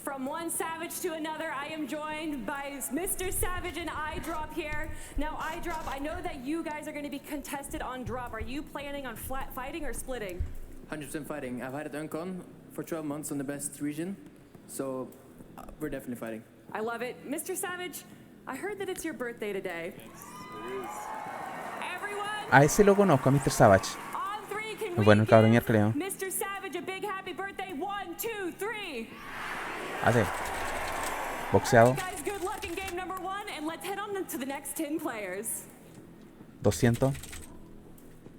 From one Savage to another, I am joined by Mr. Savage and iDrop here. Now, iDrop, I know that you guys are going to be contested on drop. Are you planning on flat fighting or splitting? 100% fighting. I've had it Uncon for 12 months on the best region, so we're definitely fighting. I love it. Mr. Savage, I heard that it's your birthday today. Everyone, A ese lo conozco, a Mr. Savage. on three, can Muy we bueno el cabrón give creo. Mr. Savage a big happy birthday? 1, 2, 3. Hace. Boxeado. Guys, good luck in game number 1, and let's head on to the next 10 players. 200.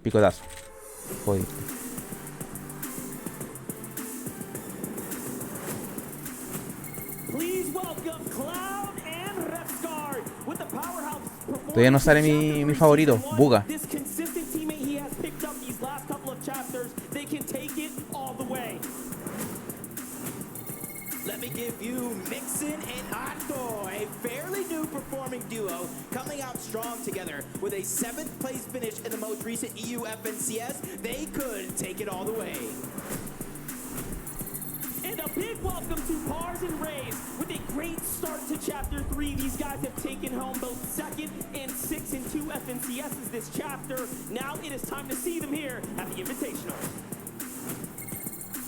Picotazo. Jodido. Please welcome Cloud and Repscar with the powerhouse Todavía no sale mi favorito, Buga. This consistent teammate he has picked up these last couple of chapters, they can take it all the way. Let me give you Mixin and Otto, a fairly new performing duo coming out strong together with a 7th place finish in the most recent EU FNCS. They could take it all the way. And a big welcome to Pars and Rays with a great start to Chapter 3. These guys have taken home both 2nd and 6th in 2 FNCSs this chapter. Now it is time to see them here at the Invitational.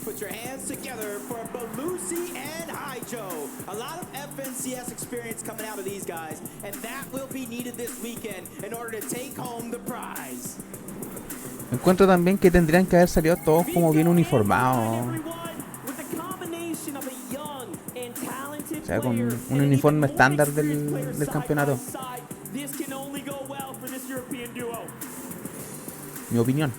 Put your hands together for Belusi and Hijo. A lot of FNCS experience coming out of these guys, and that will be needed this weekend in order to take home the prize. Encuentro también que tendrían que haber salido todos como bien uniformados. O sea, con un uniforme estándar del campeonato. Mi opinión.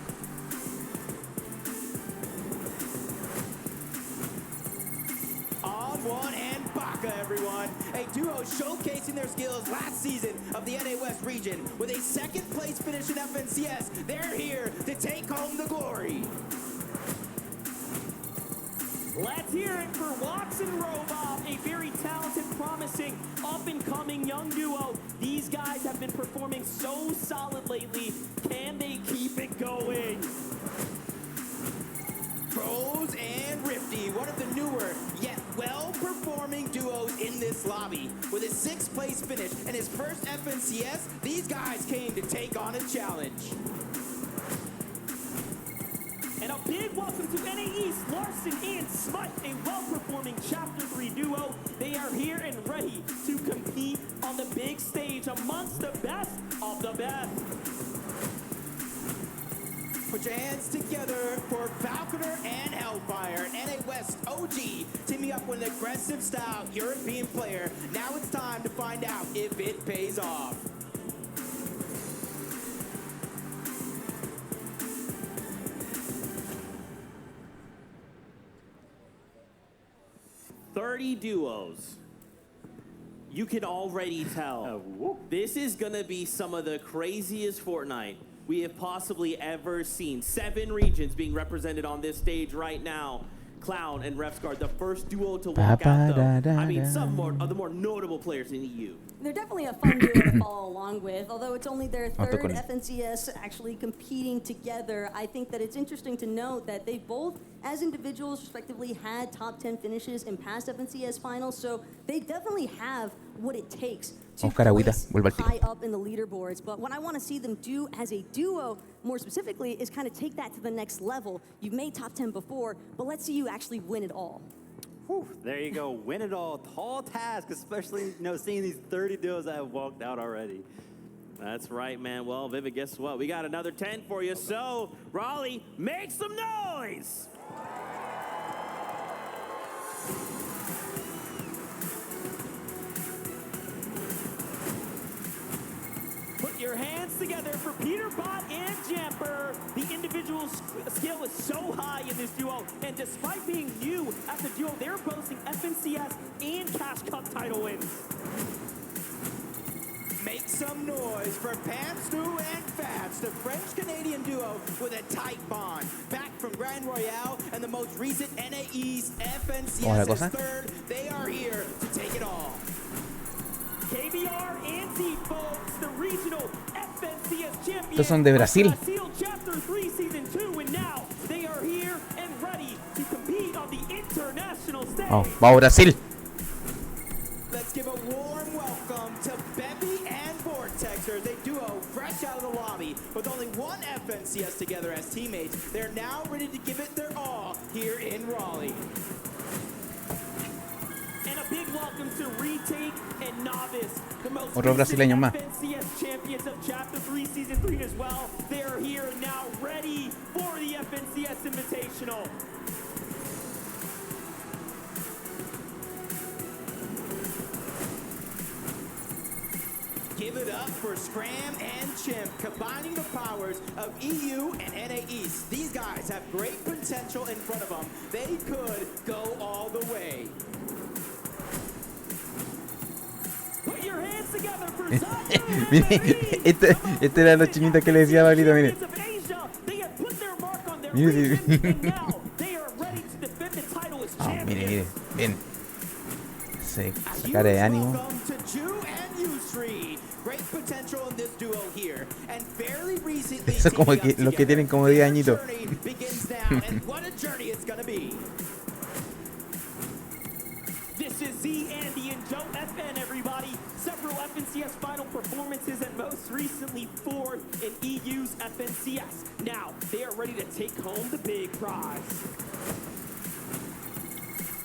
Nebraska, everyone. A duo showcasing their skills last season of the NA West region. With a second place finish in FNCS, they're here to take home the glory. Let's hear it for Watson Roboff, a very talented, promising, up-and-coming young duo. These guys have been performing so solid lately. Can they keep it going? Pros and Rifty, one of the newer yet well-performing duos in this lobby. With his 6th place finish and his first FNCS, these guys came to take on a challenge. And a big welcome to NA East, Larson and Smut, a well-performing Chapter 3 duo. They are here and ready to compete on the big stage amongst the best of the best. Put your hands together for Falconer and Hellfire, NA West OG, teaming up with an aggressive style European player. Now it's time to find out if it pays off. "30 duos. You can already tell this is gonna be some of the craziest Fortnite we have possibly ever seen. 7 regions being represented on this stage right now. Clown and Refsguard, the first duo to walk out, though. I mean, some of the more notable players in EU. They're definitely a fun duo to follow along with, although it's only their 3rd FNCS actually competing together. I think that it's interesting to note that they both, as individuals, respectively, had top 10 finishes in past FNCS finals, so they definitely have what it takes to place high up in the leaderboards. But what I want to see them do as a duo, more specifically, is kind of take that to the next level. You've made top 10 before, but let's see you actually win it all. Whew, there you go, win it all. Tall task, especially seeing these 30 duos that have walked out already. That's right, man. Well, Vivid, guess what? We got another 10 for you. So, Raleigh, make some noise! Put your hands together for Peter Bot and Jamper. The individual skill is so high in this duo, and despite being new as a duo, they're boasting FNCS and Cash Cup title wins. Make some noise for Pam, Stu, and Fats, the French-Canadian duo with a tight bond. Back from Grand Royale and the most recent NA East FNCS is 3rd. They are here to take it all. KBR and Z-Folks, the regional FNCS champions. Estos son de Brasil. Chapter 3 Season 2, and now they are here and ready to compete on the international stage. Oh, vamos Brasil. Let's give a warm welcome to Bevy and Vortexers, a duo fresh out of the lobby. With only one FNCS together as teammates, they're now ready to give it their all here in Raleigh. And a big welcome to Retake and Novice, the most Otro brasileño más. FNCS champions of Chapter 3 Season 3 as well. They are here and now ready for the FNCS Invitational. Give it up for Scram and Chimp, combining the powers of EU and NA East. These guys have great potential in front of them. They could go all the way. Put your hands together for Mire, este era los chinitos que le decía a Pablito, mire. Mire, oh, mire, bien. Esa cara de ánimo. Eso es como que los que tienen como 10 añitos. This is Z, Andy, and Joe FN, everybody. Several FNCS final performances and most recently 4th in EU's FNCS. Now, they are ready to take home the big prize.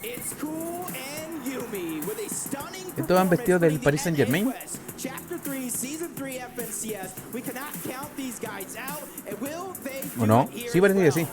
It's Cool and Yumi with a stunning Estos van vestidos del Paris Saint-Germain. Chapter 3, Season 3 FNCS. We cannot count these guys out. And will they ¿O no? Sí, parece que sí.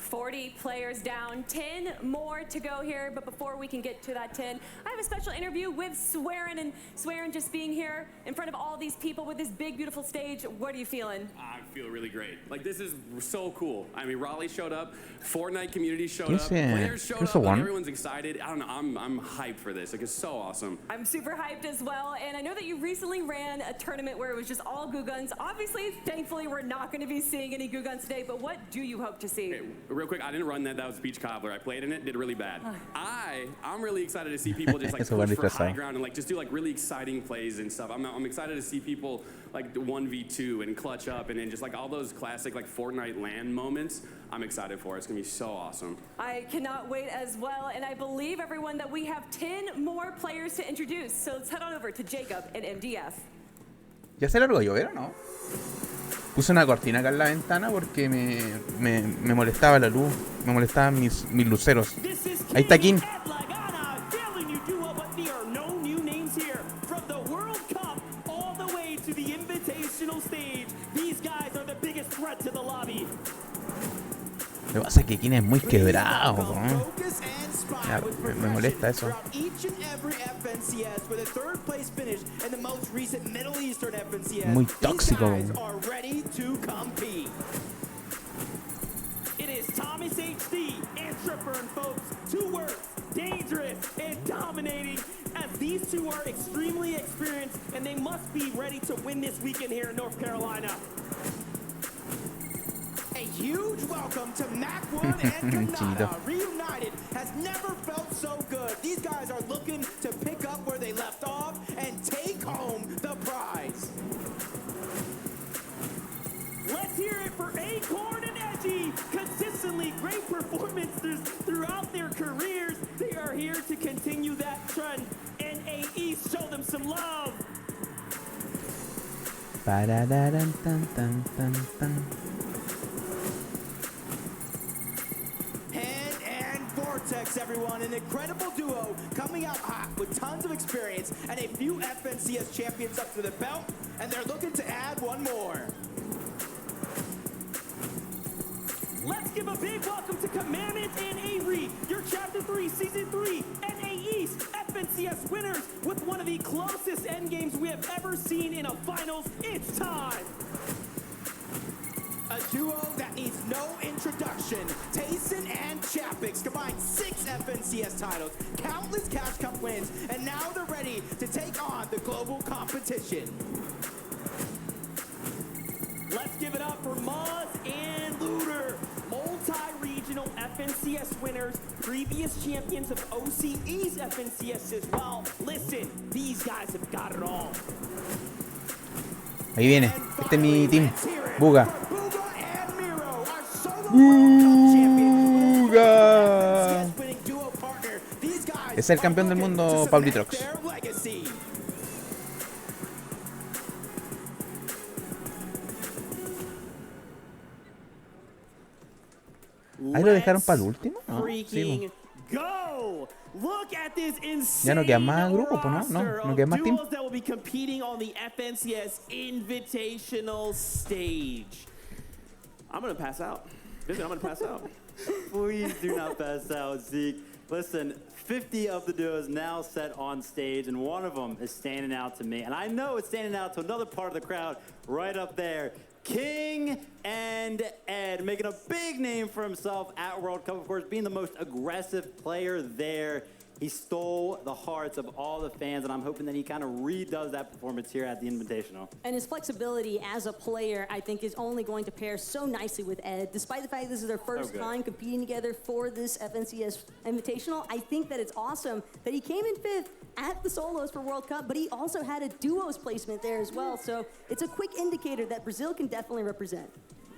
40 players down, 10 more to go here. But before we can get to that 10, I have a special interview with Swearin. And Swearin, just being here in front of all these people with this big, beautiful stage, what are you feeling? I feel really great. Like, this is so cool. I mean, Raleigh showed up, Fortnite community showed up, players showed up, like, everyone's excited. I don't know, I'm hyped for this. Like, it's so awesome. I'm super hyped as well, and I know that you recently ran a tournament where it was just all Goo Guns. Obviously, thankfully, we're not going to be seeing any Goo Guns today, but what do you hope to see? Hey, real quick, I didn't run that. That was Beach Cobbler. I played in it, did really bad. I'm really excited to see people just like push for high ground and like just do like really exciting plays and stuff. I'm excited to see people like 1v2 and clutch up and then just like all those classic like Fortnite LAN moments. I'm excited for it. It's gonna be so awesome. I cannot wait as well, and I believe, everyone, that we have 10 more players to introduce. So let's head on over to Jacob and MDF. ¿Ya se largó a llover o no? Puse una cortina acá en la ventana porque me molestaba la luz, me molestaban mis luceros. Ahí está King. To the Invitational stage. These guys are the biggest threat to the lobby. Lo que pasa es que King es muy quebrado, ¿no? Ya, me molesta eso. Muy tóxico. It is Thomas HD and Tripburn, folks. Two words: dangerous and dominating. As these two are extremely experienced, and they must be ready to win this weekend here in North Carolina. A huge welcome to Mac1 and Kanata. Reunited has never felt so good. These guys are looking to pick up where they left off and take home the prize. Let's hear it for Acorn and Edgy. Consistently great performances throughout their careers. They are here to continue that trend. NA East, show them some love. Vortex, everyone, an incredible duo coming out hot with tons of experience and a few FNCS champions up to the belt, and they're looking to add one more. Let's give a big welcome to Commandment and Avery, your Chapter 3, Season 3, NA East FNCS winners with one of the closest endgames we have ever seen in a finals. It's time! A duo that needs no introduction. Tayson and Chapix combined 6 FNCS titles, countless Cash Cup wins, and now they're ready to take on the global competition. Let's give it up for Moz and Looter, multi-regional FNCS winners, previous champions of OCE's FNCS as well. Listen, these guys have got it all. Ahí viene, este es mi team, Buga. Buga. Es el campeón del mundo, Pablitrox. Ahí lo dejaron para el último, ¿no? Sí, Look at this insane ya no queda más grupo, no queda más team. That will be competing on the FNCS Invitational stage. I'm gonna pass out. Listen, I'm gonna pass out. Please do not pass out, Zeke. Listen, 50 of the duos now set on stage, and one of them is standing out to me. And I know it's standing out to another part of the crowd right up there. King and Ed, making a big name for himself at World Cup, of course, being the most aggressive player there. He stole the hearts of all the fans, and I'm hoping that he kind of redoes that performance here at the Invitational. And his flexibility as a player, I think, is only going to pair so nicely with Ed. Despite the fact this is their first time competing together for this FNCS Invitational, I think that it's awesome that he came in 5th at the solos for World Cup, but he also had a duos placement there as well. So it's a quick indicator that Brazil can definitely represent.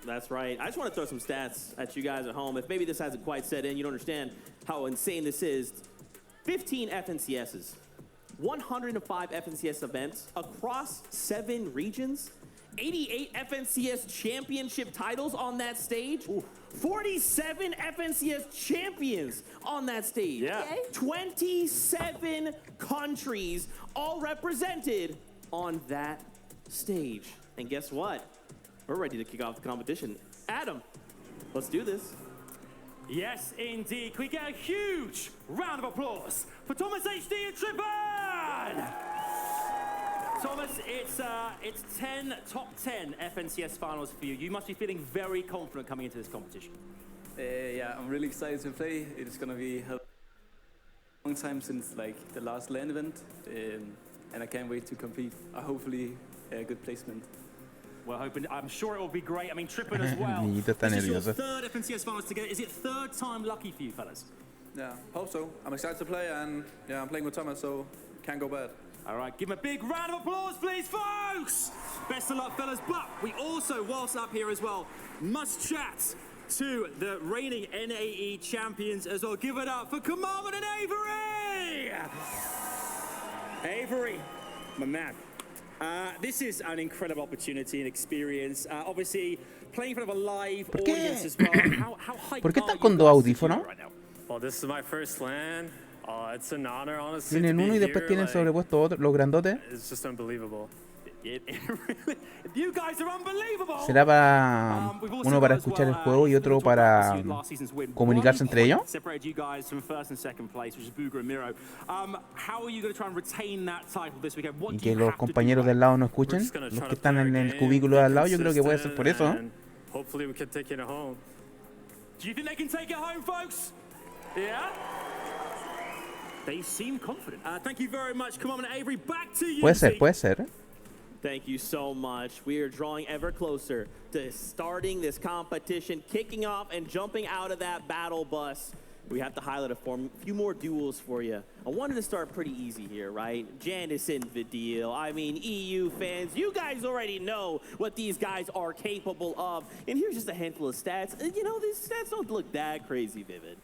That's right. I just want to throw some stats at you guys at home. If maybe this hasn't quite set in, you don't understand how insane this is. 15 FNCSs, 105 FNCS events across 7 regions, 88 FNCS championship titles on that stage, 47 FNCS champions on that stage, 27 countries all represented on that stage. And guess what? We're ready to kick off the competition. Adam, let's do this. Yes, indeed. Can we get a huge round of applause for Thomas HD and Trippin? Thomas, it's 10 top 10 FNCS finals for you. You must be feeling very confident coming into this competition. Yeah, I'm really excited to play. It's gonna be a long time since like the last LAN event, and I can't wait to compete. Hopefully, a good placement. Well, I'm sure it will be great. I mean, Trippin as well. Niñito está This is your nervioso. third FNCS finals together. Is it third time lucky for you, fellas? Yeah, hope so. I'm excited to play, and yeah, I'm playing with Thomas, so can't go bad. All right, give him a big round of applause, please, folks! Best of luck, fellas. But we also, whilst up here as well, must chat to the reigning NAE champions as well. Give it up for Commandment and Avery! Avery, my man. This is an incredible opportunity and experience. Obviously, playing in front of a live audience as well. How hyped ¿Por qué are están you con dos guys to audífonos? do right now? Well, this is my first LAN. It's an honor, honestly. Tienen to be uno y después here. tienen Like, sobrepuesto otro, los grandotes. it's just unbelievable. You guys are unbelievable. ¿Será para uno para escuchar el juego y otro para comunicarse entre ellos? Separated you guys from first and second place, which is Booger and Miro. How are you going to try and retain that title this weekend? What Y do que you los have to do compañeros del lado no escuchen. We're just gonna Los try que to están play en our el game, cubículo de al lado, yo creo que puede ser por eso. and hopefully we can take it home. Do you think they can take it home, folks? Yeah? They seem confident. Thank you very much. Come on, Avery, back to you. Puede ser, puede ser. Thank you so much. We are drawing ever closer to starting this competition, kicking off and jumping out of that battle bus. We have to highlight a few more duels for you. I wanted to start pretty easy here, right? Janice and Vidil. I mean, EU fans, you guys already know what these guys are capable of. And here's just a handful of stats. You know, these stats don't look that crazy vivid.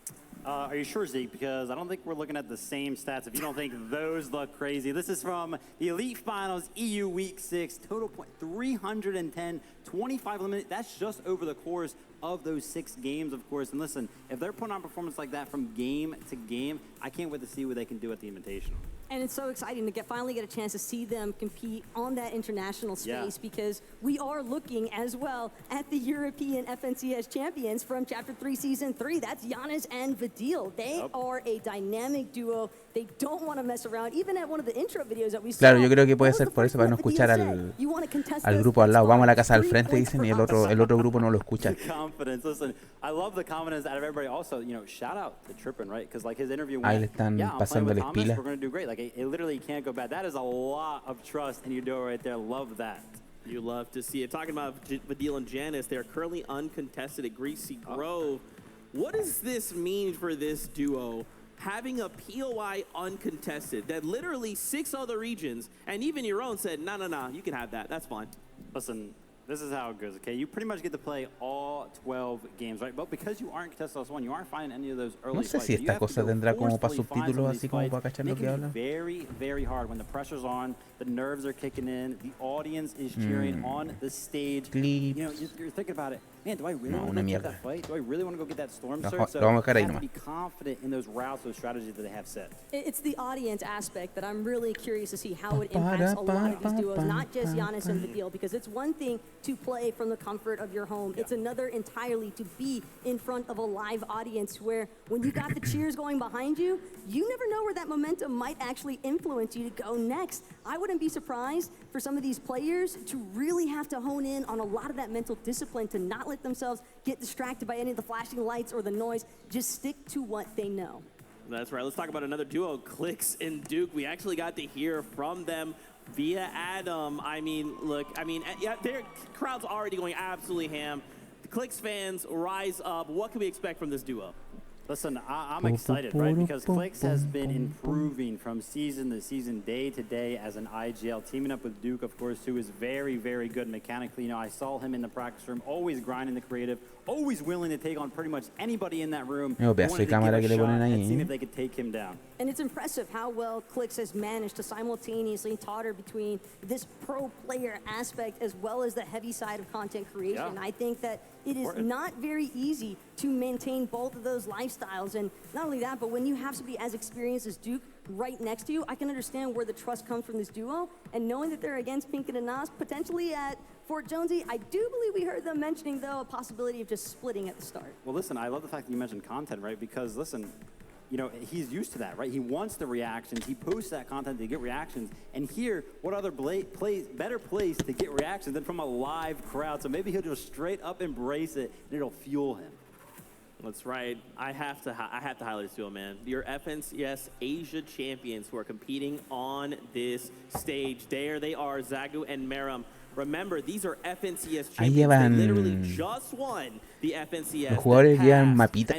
Are you sure, Zeke? Because I don't think we're looking at the same stats if you don't think those look crazy. This is from the Elite Finals EU Week 6. Total point 310, 25 eliminated. That's just over the course of those 6 games, of course. And listen, if they're putting on performance like that from game to game, I can't wait to see what they can do at the Invitational. And it's so exciting to finally get a chance to see them compete on that international space because we are looking as well at the European FNCS champions from Chapter 3 Season 3. That's Giannis and Vidil. They are a dynamic duo. They don't want to mess around. Even at one of the intro videos that we saw. Claro, yo creo que puede ser por eso, para no escuchar al grupo al lado. Vamos a la casa al frente, dicen, y el otro grupo no lo escucha. Confidence. Listen, I love the confidence out of everybody. Also, you know, shout out to Trippin, right? Because like his interview Ahí went, le están yeah, I'm playing pasando with las Thomas, pilas. we're going to do great. Like it literally can't go bad. That is a lot of trust in your duo right there. Love that. You love to see it. Talking about Vidil and Janice, they're currently uncontested at Greasy Grove. What does this mean for this duo? Having a POI uncontested that literally 6 other regions and even your own said, no, you can have that. That's fine. Listen, this is how it goes, okay? You pretty much get to play all 12 games, right? But because you aren't contested as one, you aren't finding any of those early No sé fights. si You esta have to cosa go tendrá como para forcefully find some subtítulos, of these así como fights. para cachar lo Making que it hablan. very, very hard when the pressure's on, the nerves are kicking in, the audience is cheering on the stage. You know, you're thinking about it. Man, do I really want to go get that fight? Do I really want to go get that storm surge? So lo vamos a dejar ahí you have to nomás. be confident in those routes, those strategies that they have set. It's the audience aspect that I'm really curious to see how it impacts a lot of these duos, not just Giannis and Vidil, because it's one thing to play from the comfort of your home. It's another entirely to be in front of a live audience where when you got the cheers going behind you, you never know where that momentum might actually influence you to go next. I wouldn't be surprised for some of these players to really have to hone in on a lot of that mental discipline to not let themselves get distracted by any of the flashing lights or the noise. Just stick to what they know. That's right. Let's talk about another duo, Clicks and Duke. We actually got to hear from them via Adam. I mean, look, yeah, their crowd's already going absolutely ham. The Clicks fans rise up. What can we expect from this duo? Listen, I'm excited, right? Because Clicks has been improving from season to season, day to day as an IGL, teaming up with Duke, of course, who is very, very good mechanically. You know, I saw him in the practice room, always grinding the creative, always willing to take on pretty much anybody in that room. Yo, pedazo de cámara que le ponen ahí. Seeing if they could take him down. And it's impressive how well Clicks has managed to simultaneously totter between this pro player aspect as well as the heavy side of content creation. Yeah. I think that it is not very easy to maintain both of those lifestyles. And not only that, but when you have somebody as experienced as Duke right next to you, I can understand where the trust comes from this duo. And knowing that they're against Pink and Anas, potentially at Fort Jonesy, I do believe we heard them mentioning, though, a possibility of just splitting at the start. Well, listen, I love the fact that you mentioned content, right? Because, listen, you know, he's used to that, right? He wants the reactions. He posts that content to get reactions. And here, what other better place to get reactions than from a live crowd? So maybe he'll just straight up embrace it, and it'll fuel him. That's right. I have to highlight this duo, man. Your FNCS Asia champions who are competing on this stage. There they are, Zagu and Meram. Remember, these are FNCS Ahí champions. They llevan literally just won the FNCS. los jugadores llevan mapita.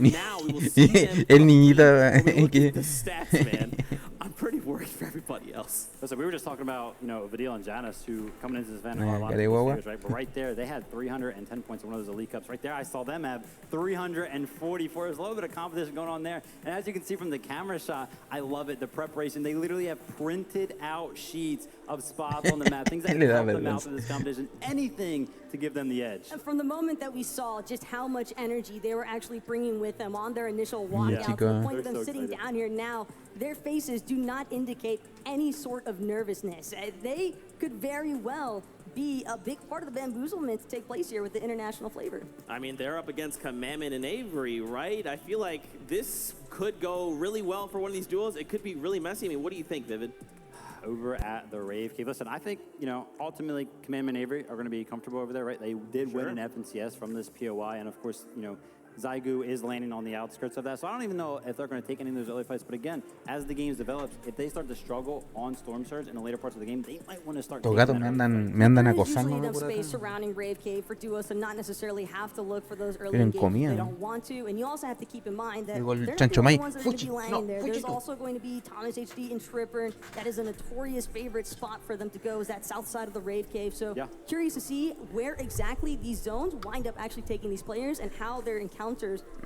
El niñito. The stats, man. I'm pretty worried for everybody else. Listen, we were just talking about, you know, Vadil and Janice, who coming into this event are a lot of players, right? But right there, they had 310 points in one of those Elite Cups. Right there, I saw them have 344. There's a little bit of competition going on there. And as you can see from the camera shot, I love it. The preparation, they literally have printed out sheets of spots on the map, things that can help them out for this competition, anything to give them the edge. And from the moment that we saw just how much energy they were actually bringing with them on their initial walkout, to the point of them sitting down here now, their faces do not indicate any sort of nervousness. They could very well be a big part of the bamboozlement to take place here with the international flavor. I mean, they're up against Commandment and Avery, right? I feel like this could go really well for one of these duels. It could be really messy. I mean, what do you think, Vivid? Over at the Rave Cave. Listen, I think, you know, ultimately Commandment and Avery are going to be comfortable over there, right? They did win an FNCS from this POI, and of course, you know, Zygu is landing on the outskirts of that. So I don't even know if they're going to take any of those early fights. But again, as the games develop, if they start to struggle on Storm Surge in the later parts of the game, they might want to start taking me andan acosando. There's usually enough space surrounding Rave Cave for duos to not necessarily have to look for those early engagements if they don't want to. And you also have to keep in mind that they're not the only ones that are going to be landing there. There's also going to be Thomas HD and Tripper. That is a notorious favorite spot for them to go, is that south side of the Rave Cave. So curious to see where exactly these zones wind up actually taking these players and how their encounters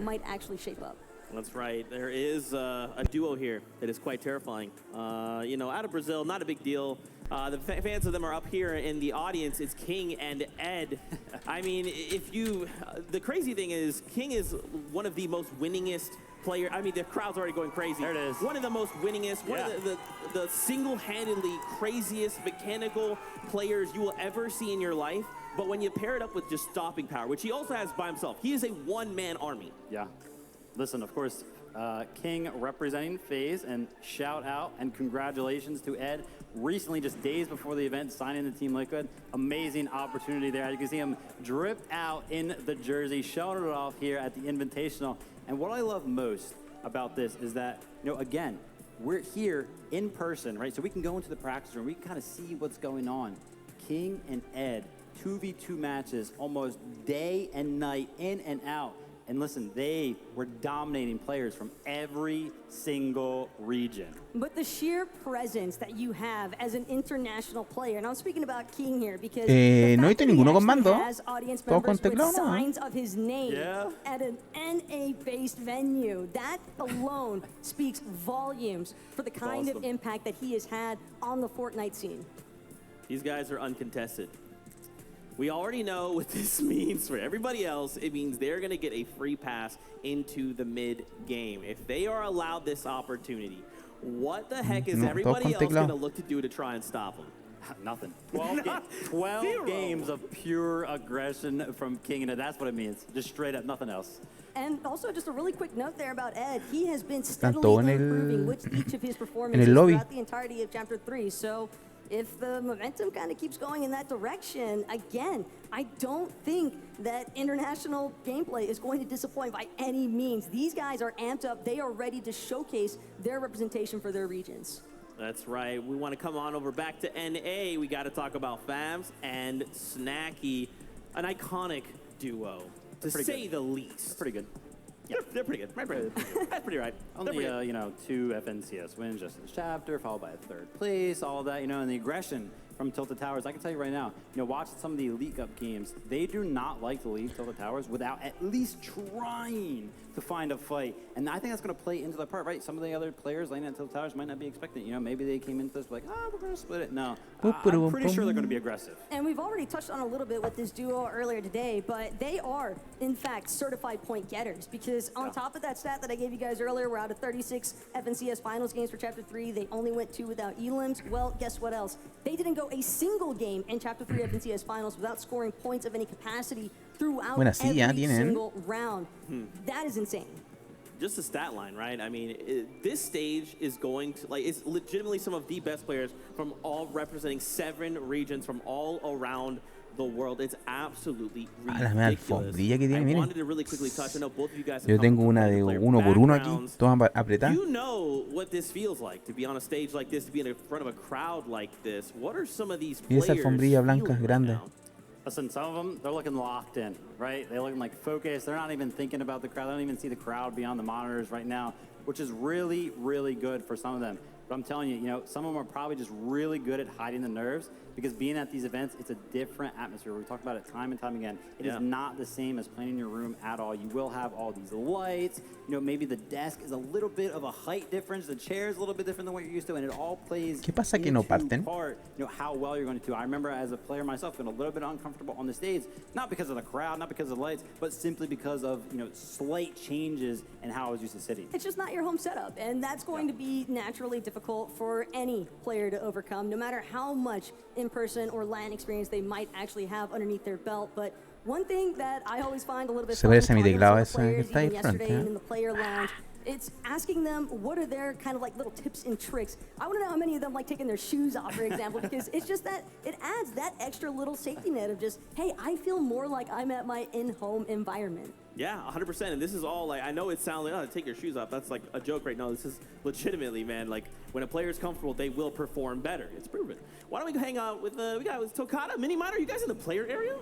might actually shape up. That's right. There is a duo here that is quite terrifying. You know, out of Brazil, not a big deal. The fans of them are up here in the audience. It's King and Ed. I mean, if you... the crazy thing is, King is one of the most winningest player. I mean, the crowd's already going crazy. There it is. One of the most winningest, one of the single-handedly craziest mechanical players you will ever see in your life. But when you pair it up with just stopping power, which he also has by himself, he is a one-man army. Yeah. Listen, of course, King representing FaZe, and shout out and congratulations to Ed. Recently, just days before the event, signing the Team Liquid. Amazing opportunity there. You can see him drip out in the jersey, showing it off here at the Invitational. And what I love most about this is that, you know, again, we're here in person, right? So we can go into the practice room. We can kind of see what's going on. King and Ed, 2v2 matches almost day and night, in and out. And listen, they were dominating players from every single region. But the sheer presence that you have as an international player, and I'm speaking about King here because no he ninguno con mando. has audience members with signs of his name at an NA-based venue. That alone speaks volumes for the kind of impact that he has had on the Fortnite scene. These guys are uncontested. We already know what this means for everybody else. It means they're going to get a free pass into the mid-game. If they are allowed this opportunity, what the heck is everybody else going to look to do to try and stop them? Nothing. 12 games of pure aggression from King, and that's what it means. Just straight up, nothing else. And also, just a really quick note there about Ed. He has been steadily improving with each of his performances throughout the entirety of Chapter 3. So if the momentum kind of keeps going in that direction, again, I don't think that international gameplay is going to disappoint by any means. These guys are amped up. They are ready to showcase their representation for their regions. That's right. We want to come on over back to NA. We got to talk about Fams and Snacky, an iconic duo, to say the least. Pretty good. Yeah, they're pretty good. That's pretty right. Only, you know, 2 FNCS wins just in this chapter, followed by a 3rd place, all that, you know, and the aggression from Tilted Towers. I can tell you right now, you know, watching some of the Elite Cup games, they do not like to leave Tilted Towers without at least trying to find a fight. And I think that's going to play into the part, right? Some of the other players landing at Tilted Towers might not be expecting, you know, maybe they came into this like, we're going to split it. No, I'm pretty sure they're going to be aggressive. And we've already touched on a little bit with this duo earlier today, but they are, in fact, certified point getters, because on top of that stat that I gave you guys earlier, we're out of 36 FNCS finals games for Chapter 3. They only went 2 without elims. Well, guess what else? They didn't go a single game in Chapter 3 FNCS Finals without scoring points of any capacity throughout Bueno, sí, ya every tienen. single round. That is insane. Just a stat line, right? I mean, this stage is going to, like, it's legitimately some of the best players from all representing 7 regions from all around the world. It's absolutely la mea alfombrilla que tiene, I miren. wanted to really quickly touch. I know both of you guys have Yo come tengo from una de player uno por uno aquí, backgrounds. toda apretada. You know what this feels like to be on a stage like this, to be in front of a crowd like this. What are some of these Y esa players alfombrilla blanca feeling grande. now? Listen, some of them, they're looking locked in, right? They're looking like focused. They're not even thinking about the crowd. They don't even see the crowd beyond the monitors right now, which is really, really good for some of them. But I'm telling you, you know, some of them are probably just really good at hiding the nerves because being at these events, it's a different atmosphere. We talk about it time and time again. It is not the same as playing in your room at all. You will have all these lights. You know, maybe the desk is a little bit of a height difference. The chair is a little bit different than what you're used to, and it all plays ¿Qué pasa que no parten? part, you know, how well you're going to do. I remember as a player myself feeling a little bit uncomfortable on the stage, not because of the crowd, not because of the lights, but simply because of, you know, slight changes in how I was used to sitting. It's just not your home setup, and that's going to be naturally difficult for any player to overcome, no matter how much in-person or LAN experience they might actually have underneath their belt. But one thing that I always find a little bit Se parece a mi talking to teclado some ese que players está ahí even frente, yesterday ¿eh? in the player lounge, it's asking them what are their kind of like little tips and tricks. I want to know how many of them like taking their shoes off, for example, because it's just that it adds that extra little safety net of just, hey, I feel more like I'm at my in-home environment. Yeah, 100%. And this is all like, I know it sounds like, oh, take your shoes off. That's like a joke right now. This is legitimately, man. Like, when a player is comfortable, they will perform better. It's proven. Why don't we go hang out with, we got with Tokata, Mini Miner. Are you guys in the player area?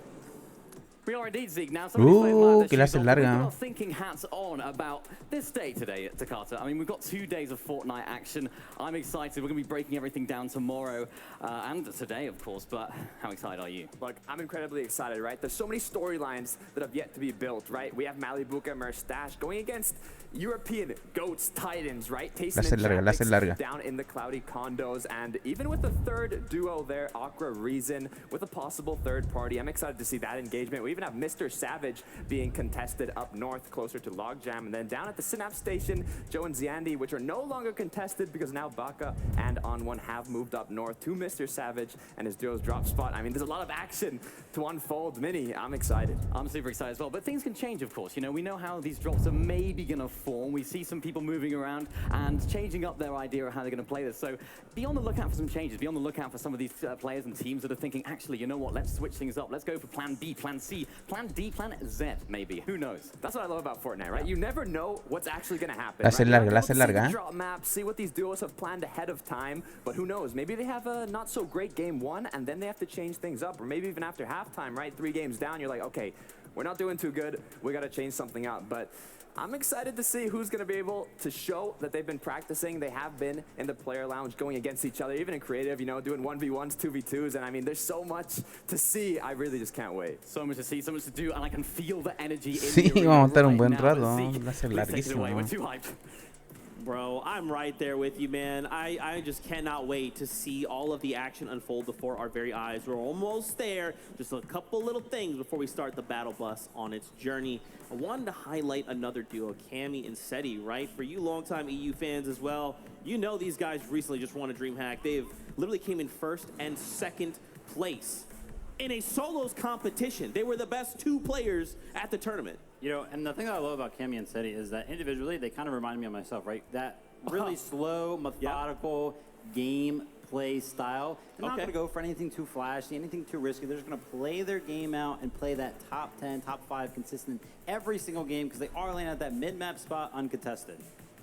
We are indeed, Zeke. Now, somebody's playing que la hace larga. We've got our thinking hats on about this day today at Takata. I mean, we've got 2 days of Fortnite action. I'm excited. We're going to be breaking everything down tomorrow and today, of course. But how excited are you? Look, I'm incredibly excited, right? There's so many storylines that have yet to be built, right? We have Malibuca and Merstash going against European GOATs, Titans, right? Tayson and Chapix down in the cloudy condos. And even with the third duo there, Aqua Reason, with a possible third party, I'm excited to see that engagement. We even have Mr. Savage being contested up north, closer to Logjam. And then down at the Synapse Station, Joe and Ziandi, which are no longer contested because now Baka and On1 have moved up north to Mr. Savage and his duo's drop spot. I mean, there's a lot of action to unfold. Mini, I'm excited. I'm super excited as well. But things can change, of course. You know, we know how these drops are maybe going to form. We see some people moving around and changing up their idea of how they're going to play this. So be on the lookout for some changes. Be on the lookout for some of these players and teams that are thinking, actually, you know what, let's switch things up. Let's go for plan B, plan C, plan D, plan Z, maybe. Who knows? That's what I love about Fortnite, right? You never know what's actually going to happen. La hace larga, la hace See larga. the drop map, see what these duos have planned ahead of time, but who knows? Maybe they have a not so great game 1 and then they have to change things up, or maybe even after halftime, right? 3 games down, you're like, okay, we're not doing too good. We got to change something up. But I'm excited to see who's going to be able to show that they've been practicing. They have been in the player lounge going against each other, even in creative, you know, doing 1v1s, 2v2s. And I mean, there's so much to see. I really just can't wait. So much to see, so much to do, and I can feel the energy in Sí, the vamos a estar un right buen now. rato. But Zeke, Va a ser please take it away. larguísimo. We're too hyped. Bro, I'm right there with you, man. I just cannot wait to see all of the action unfold before our very eyes. We're almost there. Just a couple little things before we start the battle bus on its journey. I wanted to highlight another duo, Cammy and Seti, right? For you longtime EU fans as well, you know these guys recently just won a DreamHack. They've literally came in 1st and 2nd place in a solos competition. They were the best 2 players at the tournament. You know, and the thing that I love about Cammy and Seti is that individually, they kind of remind me of myself, right? That really slow, methodical game play style. They're not going to go for anything too flashy, anything too risky. They're just going to play their game out and play that top 10, top 5 consistent every single game because they are laying at that mid-map spot uncontested.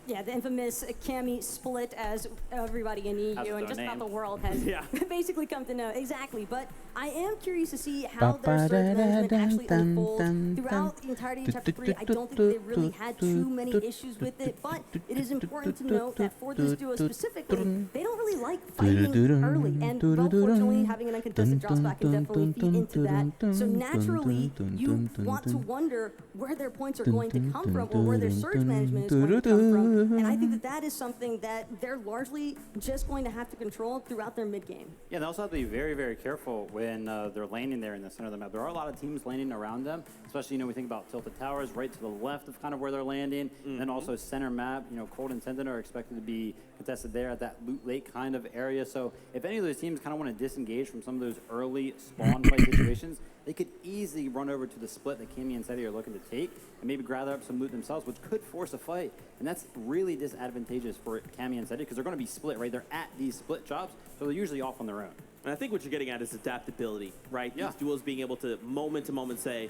Yeah, the infamous Cammy split, as everybody in EU and just about the world has basically come to know. Exactly, but I am curious to see how their surge management actually unfolds throughout the entirety of Chapter 3. I don't think they really had too many issues with it, but it is important to note that for this duo specifically, they don't really like fighting early, and well, fortunately, having an uncontested drop spot can definitely feed into that. So naturally, you want to wonder where their points are going to come from or where their surge management is going to come from. And I think that that is something that they're largely just going to have to control throughout their mid-game. Yeah, they also have to be very, very careful with when they're landing there in the center of the map. There are a lot of teams landing around them, especially, we think about Tilted Towers right to the left of kind of where they're landing. And then also center map, Cold and Tendon are expected to be contested there at that Loot Lake kind of area. So if any of those teams kind of want to disengage from some of those early spawn fight situations, they could easily run over to the split that Cammy and Seti are looking to take and maybe gather up some loot themselves, which could force a fight. And that's really disadvantageous for Cammy and Seti because they're going to be split, right? They're at these split jobs, so they're usually off on their own. And I think what you're getting at is adaptability, right? Yeah. These duos being able to moment say,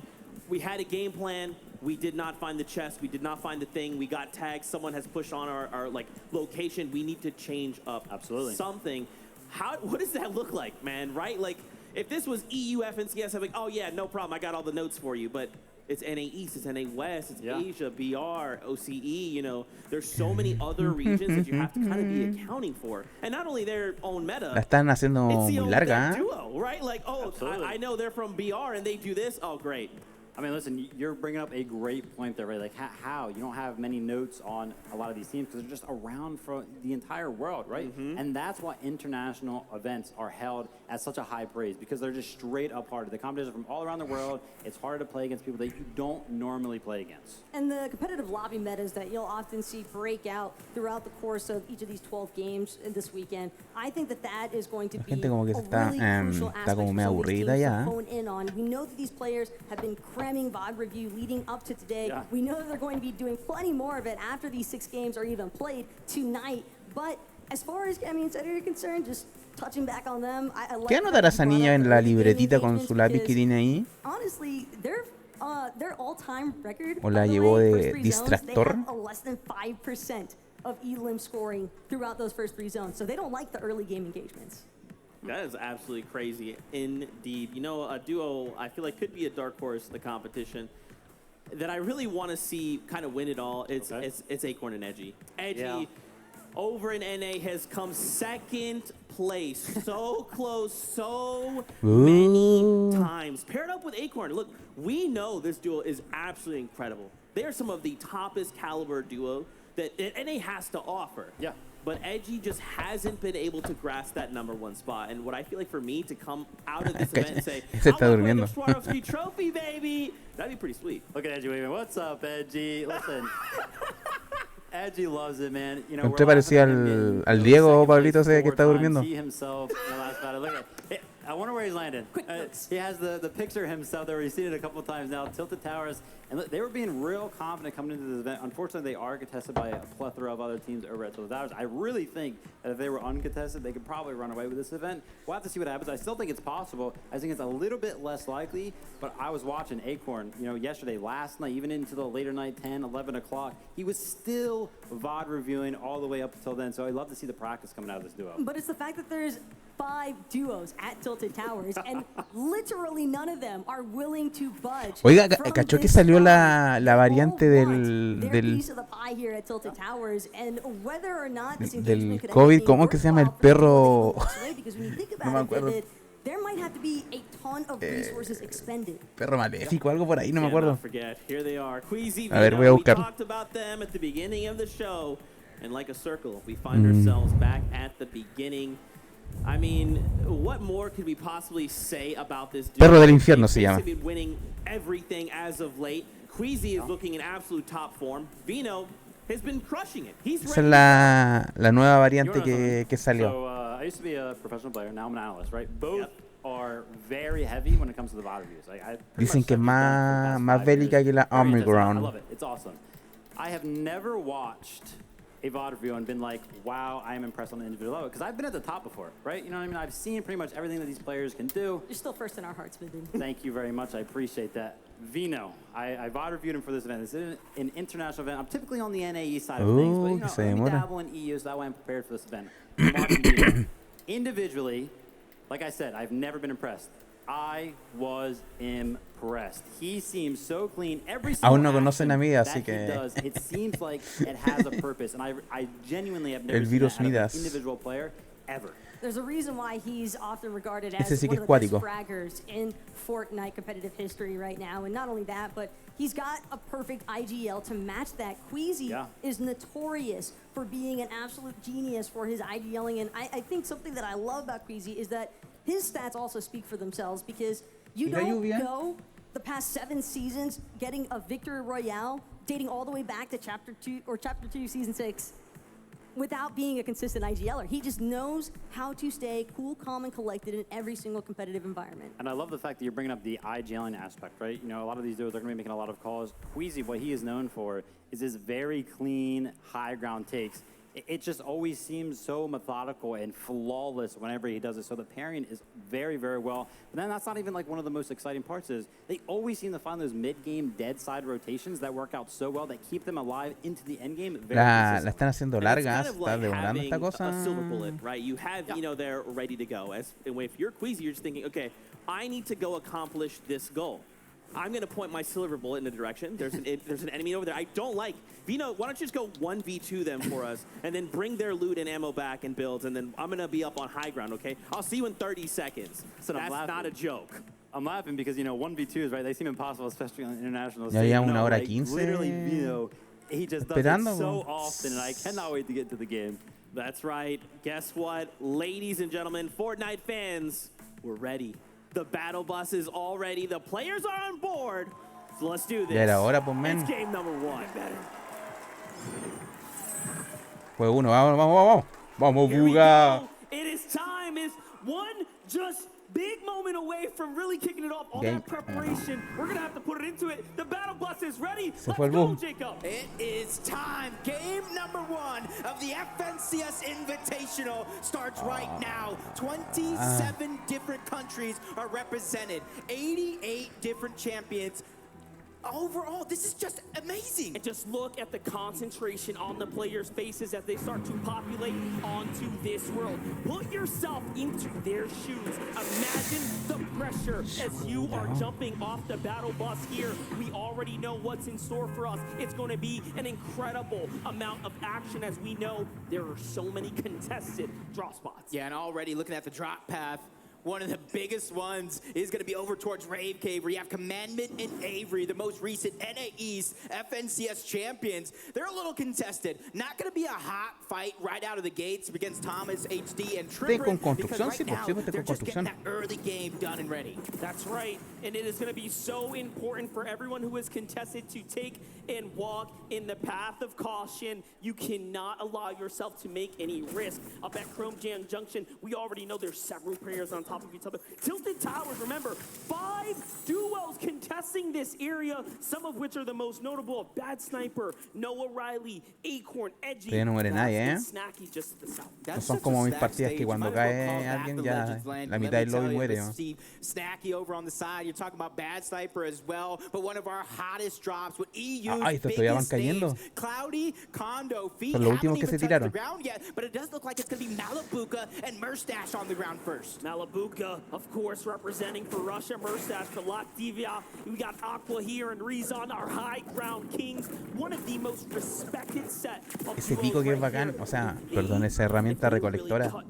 we had a game plan, we did not find the chest, we did not find the thing, we got tagged, someone has pushed on our location, we need to change up something. What does that look like, man, right? Like, if this was EU FNCS, I'm like, oh yeah, no problem, I got all the notes for you, but it's NA East, it's NA West, it's Asia, BR, OCE, there's so many other regions that you have to kind of be accounting for. And not only their own meta, La están haciendo it's the muy own larga, duo, right? Like, I know they're from BR and they do this, oh great. I mean, listen, you're bringing up a great point there, right? Like, how? You don't have many notes on a lot of these teams because they're just around for the entire world, right? And that's why international events are held at such a high praise because they're just straight up hard. The competition from all around the world, it's hard to play against people that you don't normally play against. And the competitive lobby metas that you'll often see break out throughout the course of each of these 12 games this weekend, I think that is going to be gente como que a está, really crucial está aspect como for medio some of these aburrida teams ya. to hone in on. We know that these players have been cramming VOD review leading up to today. We know that they're going to be doing plenty more of it after these 6 games are even played tonight. But as far as Cammy and Seti are concerned, just touching back on them, I like ¿Qué anotará esa niña en la libretita con su lápiz que tiene ahí? honestly, their all-time record, ¿O la by the llevó way, de first 3 zones, they distractor? have a less than 5% of elim scoring throughout those first 3 zones. So they don't like the early game engagements. That is absolutely crazy indeed. A duo I feel like could be a dark horse in the competition that I really want to see kind of win it all. It's Acorn and Edgy. Edgy over in NA has come second place. So close, so many times. Paired up with Acorn. Look, we know this duo is absolutely incredible. They are some of the toppest caliber duo that NA has to offer. Yeah. But Edgy just hasn't been able to grasp that #1 spot. And what I feel like for me to come out of this event and say, Se está durmiendo. Swarovski trophy, baby, that'd be pretty sweet. Look at Edgy waving. What's up, Edgy? Listen. Edgy loves it, man. ¿Usted parecía al Diego Pablito ese que está durmiendo? He himself, last battle. Look at I wonder where he's landed. He has the picture of himself there. We've seen it a couple of times now. Tilted Towers. And look, they were being real confident coming into this event. Unfortunately, they are contested by a plethora of other teams over at Tilted Towers. I really think that if they were uncontested, they could probably run away with this event. We'll have to see what happens. I still think it's possible. I think it's a little bit less likely. But I was watching Acorn, yesterday, last night, even into the later night, 10, 11 o'clock. He was still VOD reviewing all the way up until then. So I'd love to see the practice coming out of this duo. But it's the fact that there's 5 duos at Tilted Towers, and literally none of them are willing to budge. Oiga, ¿cachó que salió la variante del COVID? ¿Cómo es que se llama el perro? No me acuerdo. Perro maléfico, algo por ahí, no me acuerdo. A ver, voy a buscar. And like a circle, we find ourselves back at the beginning. I mean, what more could we possibly say about this dude? Perro del infierno se llama. Been winning everything as of late. Queasy is looking in absolute top form. Vino has been crushing it. He's Esa es la nueva variante que salió. So, I used to be a professional player. Now I'm an analyst, right? Both are very heavy when it comes to the VOD reviews. Dicen que es más bélica que la Underground. I love it. It's awesome. I have never watched a VOD review and been like, wow, I am impressed on the individual level. Because I've been at the top before, right? You know what I mean? I've seen pretty much everything that these players can do. You're still first in our hearts, Vivian. Thank you very much. I appreciate that. Vino, I VOD reviewed him for this event. This is an international event. I'm typically on the NAE side of things, but let me dabble in EU, so that way I'm prepared for this event. Individually, like I said, I've never been impressed. I was impressed. He seems so clean. Every Aún no conocen a mí, así que he does, it seems like it has a purpose, and I genuinely have never seen that out of an individual player ever. There's a reason why he's often regarded as sí one of the best fraggers in Fortnite competitive history right now. And not only that, but he's got a perfect IGL to match that. Queasy is notorious for being an absolute genius for his IGLing. And I think something that I love about Queasy is that his stats also speak for themselves because you Mira don't lluvia. go the past 7 seasons getting a victory royale dating all the way back to Chapter 2, Season 6 without being a consistent IGLer. He just knows how to stay cool, calm, and collected in every single competitive environment. And I love the fact that you're bringing up the IGLing aspect, right? You know, a lot of these dudes are going to be making a lot of calls. Queasy, what he is known for is his very clean, high ground takes. It just always seems so methodical and flawless whenever he does it. So the pairing is very, very well. But then that's not even like one of the most exciting parts is they always seem to find those mid-game dead side rotations that work out so well that keep them alive into the end game. La están haciendo And it's largas, kind of está like demorando esta having cosa. a silver bullet, right? You have, you know, they're ready to go. And if you're Queasy, you're just thinking, okay, I need to go accomplish this goal. I'm going to point my silver bullet in a direction. There's an enemy over there I don't like. Vino, why don't you just go 1v2 them for us, and then bring their loot and ammo back and builds, and then I'm going to be up on high ground, okay? I'll see you in 30 seconds. So that's not a joke. I'm laughing because, you know, 1v2s, right? They seem impossible, especially on the international Ya stage. llevamos You know, 1 hora like, 15. Literally, you know, he just does Esperando, it so bro. often, and I cannot wait to get to the game. That's right. Guess what? Ladies and gentlemen, Fortnite fans, we're ready. The battle bus is all ready. The players are on board. So let's do this. Ya era hora, pues, men. It's game number 1. Pues uno, vamos, vamos, vamos. Vamos, Here we Buga. go. It is time. Is one just big moment away from really kicking it off. All Game. that preparation, we're going to have to put it into it. The battle bus is ready. Se Let's fue el go, boom. Jacob. It is time. Game number 1 of the FNCS Invitational starts right now. 27 different countries are represented. 88 different champions. Overall, this is just amazing. And just look at the concentration on the players' faces as they start to populate onto this world. Put yourself into their shoes. Imagine the pressure as you are jumping off the battle bus here. We already know what's in store for us. It's going to be an incredible amount of action as we know there are so many contested drop spots. Yeah, and already looking at the drop path, one of the biggest ones is going to be over towards Rave Cave, where you have Commandment and Avery, the most recent NA East FNCS champions. They're a little contested. Not going to be a hot fight right out of the gates against Thomas, HD, and Tripper, because right now they're just getting that early game done and ready. That's right, and it is going to be so important for everyone who is contested to take and walk in the path of caution. You cannot allow yourself to make any risk. Up at Chrome Jam Junction, we already know there's several players on top of each other. Tilted Towers, remember, 5 duos contesting this area, some of which are the most notable: Bad Sniper, Noah Riley, Acorn, Edgy, Todavía no muere nadie, ¿eh? Snacky just to the south. No son como mis partidas que cuando cae alguien ya la mitad del lobby muere, ¿no? Snacky over on the side. You're talking about Bad Sniper as well, but one of our hottest drops with EU's estos todavía van biggest names, cayendo. Cloudy, Condo, Feet, Son los haven't últimos que even se touched the tiraron. ground yet, but it does look like it's going to be Malibuka and Merstash on the ground first. Malibuka, of course, representing for Russia, Merstash for Latvia. We got Aqua here and Rezon, our high ground kings. One of the most respected set of Ese pico que es bacán, o sea, perdón, esa herramienta recolectora.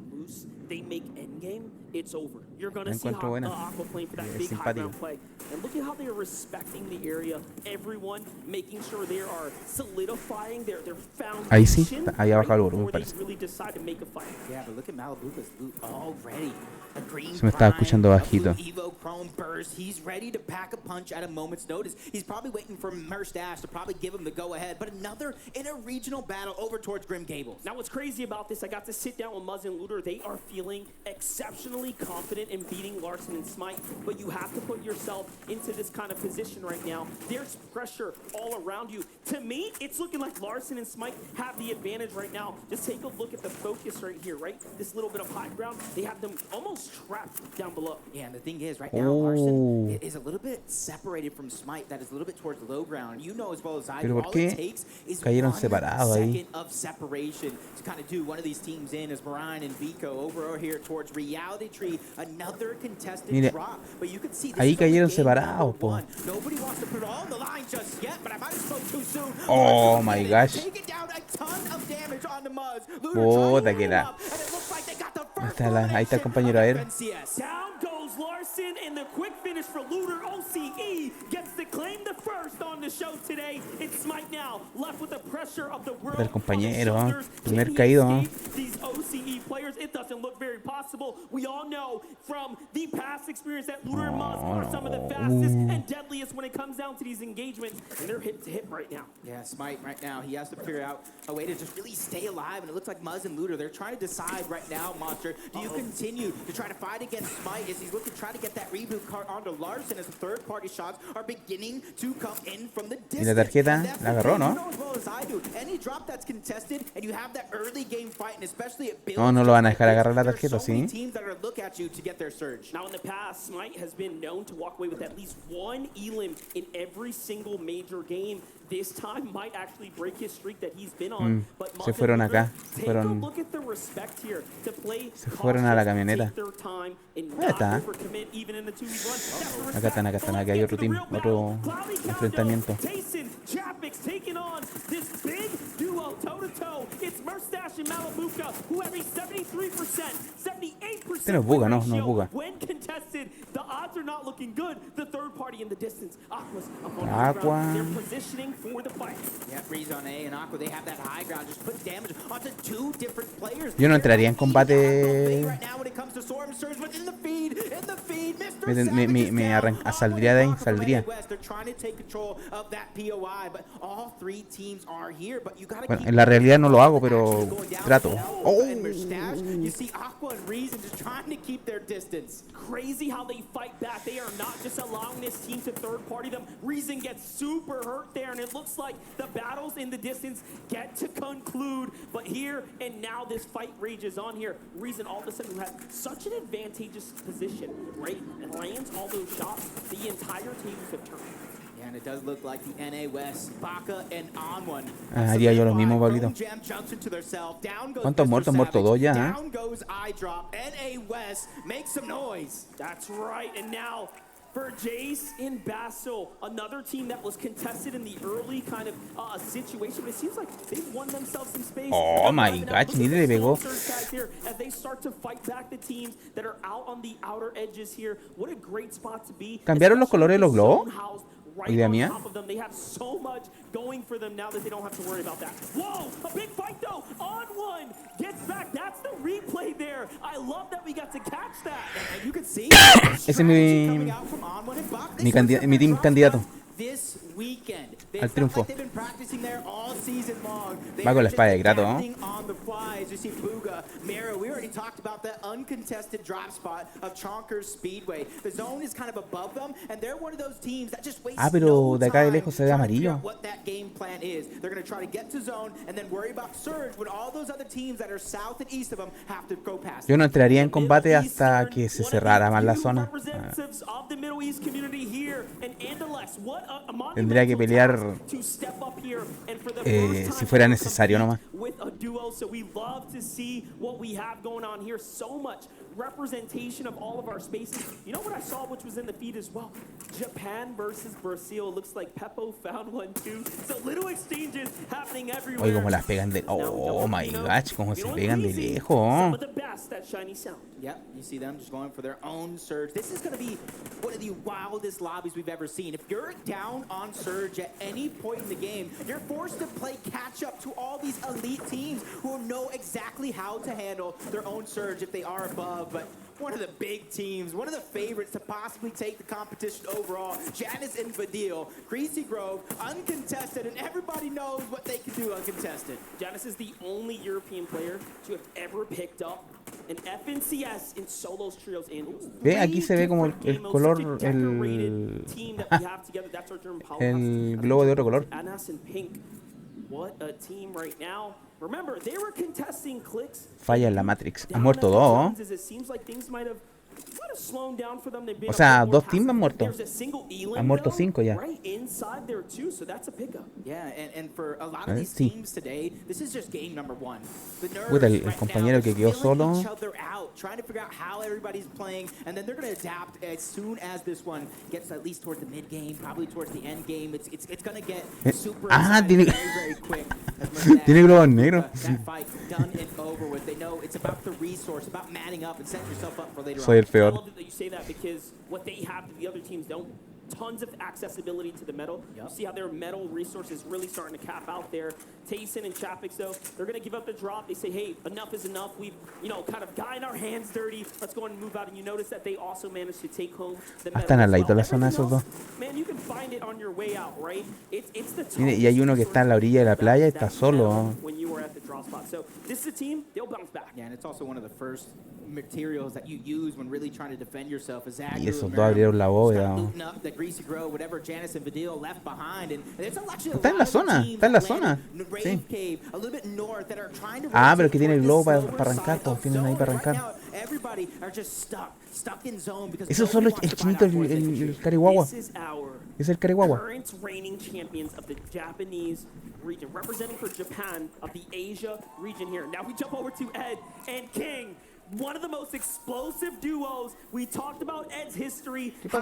They make endgame, it's over. You're going to La see encuentro how buena. Aqua playing for that Es big high ground simpático. play. And look at how they are respecting the area. Everyone making sure they are solidifying their foundation. Ahí sí, ahí ha bajado el volumen, before they parece. really decide to make a fight. Yeah, but look at Malibuka's loot already. A green Se me estaba prime, escuchando a bajito. blue Evo Chrome Burst. He's ready to pack a punch at a moment's notice. He's probably waiting for Merstash to probably give him the go-ahead. But another inter-regional battle over towards Grim Gables. Now, what's crazy about this, I got to sit down with Muzz and Looter. They are feeling exceptionally confident in beating Larson and Smite, but you have to put yourself into this kind of position right now. There's pressure all around you. To me, it's looking like Larson and Smite have the advantage right now. Just take a look at the focus right here, right? This little bit of high ground, they have them almost trapped down below. Yeah, and the thing is, right now, Larson is a little bit separated from Smite. That is a little bit towards low ground. You know as well as I do, Pero ¿por all qué it takes is cayeron 1 separados ahí? second of separation to kind of do one of these teams in as Marine and Vico over here towards Reality Tree. Another contested Mire, drop. But you can see this ahí is only cayeron game number separados, po. 1. Nobody wants to put it all on the line just yet, but I might have spoke too soon. Oh my gosh. Taking down a ton of damage on the Muzz. Puta que la. Ahí está el compañero a ver. Down goes Larson, and the quick finish for Looter. OCE gets to claim the first Del compañero, primer caído. These OCE players, it doesn't look very possible. We all know from the past experience that Looter and Muzz are some of the fastest and deadliest when it comes down to these engagements, and they're hip to hip right now. Yeah, Smite right now, he has to figure out a way to just really stay alive, and it looks like Muzz and Looter, they're trying to decide right now, Monster, do you continue to try to fight against Smite as he's looking to try to get that reboot card onto Larson as the third-party shots are beginning to come in from the distance. Y la tarjeta la agarró, ¿no? No, no lo van a dejar agarrar la tarjeta, ¿sí? Now in the past, Smite has been known to walk away with at least one elim in every single major game. This time might actually break his streak that he's been on. But Se fueron acá. take a look at the respect here to play Se fueron a la camioneta. their time and Ahí está. not overcommit even in the 2v1. Acá están, acá están. Aquí hay otro team, otro enfrentamiento. Tyson, Chapix taking on this big duo toe-to-toe. It's Merstash and Malabuka, who have a 73%, 78% Este no es buga, no, no es buga. when contested. The odds are not looking good. The third party in the distance. Aqua's up on Aqua. the ground. They're positioning for the fight. Yeah, Breeze on A and Aqua, they have that high ground, just put damage onto two different players. Yo no entraría en combate. Right now when it comes to Storm Surge, but in the feed, Saldría de ahí, saldría. They're trying to take control of that POI, but all three teams are here, but you gotta Bueno, en la realidad no lo hago, pero trato. You see Aqua and Reason just trying to keep their distance. Crazy how they fight back. They are not just allowing this team to third party them. Reason gets super hurt there, and it looks like the battles in the distance get to conclude. But here and now this fight rages on here. Reason all of a sudden has such an advantageous position, right? And lands all those shots. The entire tables have turned. And it does look like the NA West, Baka and On1. Haría yo lo mismo, Pablito. ¿Cuántos muertos? Muertos dos ya, ¿eh? Down goes iDrop. NA West makes some noise. That's right. And now for Jace in Basil, another team that was contested in the early kind of situation. But it seems like they've won themselves some space. Oh my gosh, ni le pegó. As they start to fight back the teams that are out on the outer edges here. What a great spot to be. ¿Cambiaron los colores de los globos? Right ¿Idea on mía? top of them. They have so much going for them now that they don't have to worry about that. Whoa, a big fight though. On one gets back. That's the replay there. I love that we got to catch that. And you can see Ese es mi team candidato this weekend. al triunfo. They've been practicing there all season long. Va con la espada de Grato, ¿no? On the fly, as you see Booga, Mara, we already talked about that uncontested drop spot of Chonkers Speedway. The zone is kind of above them, and they're one of those teams that just waste Pero de acá de lejos se ve amarillo. what that game plan is. They're going to try to get to zone and then worry about surge when all those other teams that are south and east of them have to go past. Yo no entraría en combate hasta que se cerrara más la zona. Tendría que pelear si fuera necesario nomás. Representation of all of our spaces. You know what I saw, which was in the feed as well? Japan versus Brazil. Looks like Peppo found one too. So little exchanges happening everywhere. Oye, como las pegan de... Oh my gosh, como se pegan de lejos. Some of the best at Shiny Sound. Yep, you see them just going for their own surge. This is going to be one of the wildest lobbies we've ever seen. If you're down on surge at any point in the game, you're forced to play catch up to all these elite teams who know exactly how to handle their own surge if they are above. But one of the big teams, one of the favorites to possibly take the competition overall, Janice and Vadil, Greasy Grove, uncontested, and everybody knows what they can do uncontested. Janice is the only European player to have ever picked up an FNCS in solos, trios, and duos. Ve, aquí se ve como el color, el globo de otro color. Anas and Pink. What a team right now. Remember, they were contesting clicks. Falla en la Matrix. Han muerto dos. It seems like things might have slowed down for them. O sea, dos teams han muerto. Han muerto 5 ya. Right inside there too, so that's a pickup. Yeah, and for a lot of these teams today, this is just game number one. Puta, el compañero que quedó solo. Trying to figure out how everybody's playing, and then they're going to adapt as soon as this one gets at least towards the mid game, probably towards the end game. It's going to get super tiene very quick. Tiene globos negros. That fight done and over with. They know it's about the resource, about manning up and setting yourself up for later on. Soy el peor. I love that you say that because what they have that the other teams don't. tons of accessibility to the metal. You see how their metal resources really starting to cap out there. Tayson and Chapix, though, they're going to give up the drop. They say, hey, enough is enough. We've, kind of gotten our hands dirty. Let's go and move out. And you notice that they also managed to take home the metal. Están al ladito la zona esos dos. Man, you can find it on your way out, right? It's the Mire, y hay uno que está en la orilla de la playa y está solo. when you were at the drop spot. So this is a team, they'll bounce back. Yeah, and it's also one of the first materials that you use when really trying to defend yourself. Y esos dos abrieron la bóveda. The Greasy Grove, whatever Janice and Vidil left behind, and there's actually Está en la zona, está en la zona. Sí. Cave, a little bit north that are trying to Pero que tiene el globo para arrancar, todos tienen ahí para arrancar. Everybody are just stuck in zone because Eso solo el chinito, el carihuahua. Es el carihuahua. Current reigning champions of the Japanese region, representing for Japan of the Asia region here. Now we jump over to Ed and King. One of the most explosive duos. We talked about Ed's history. How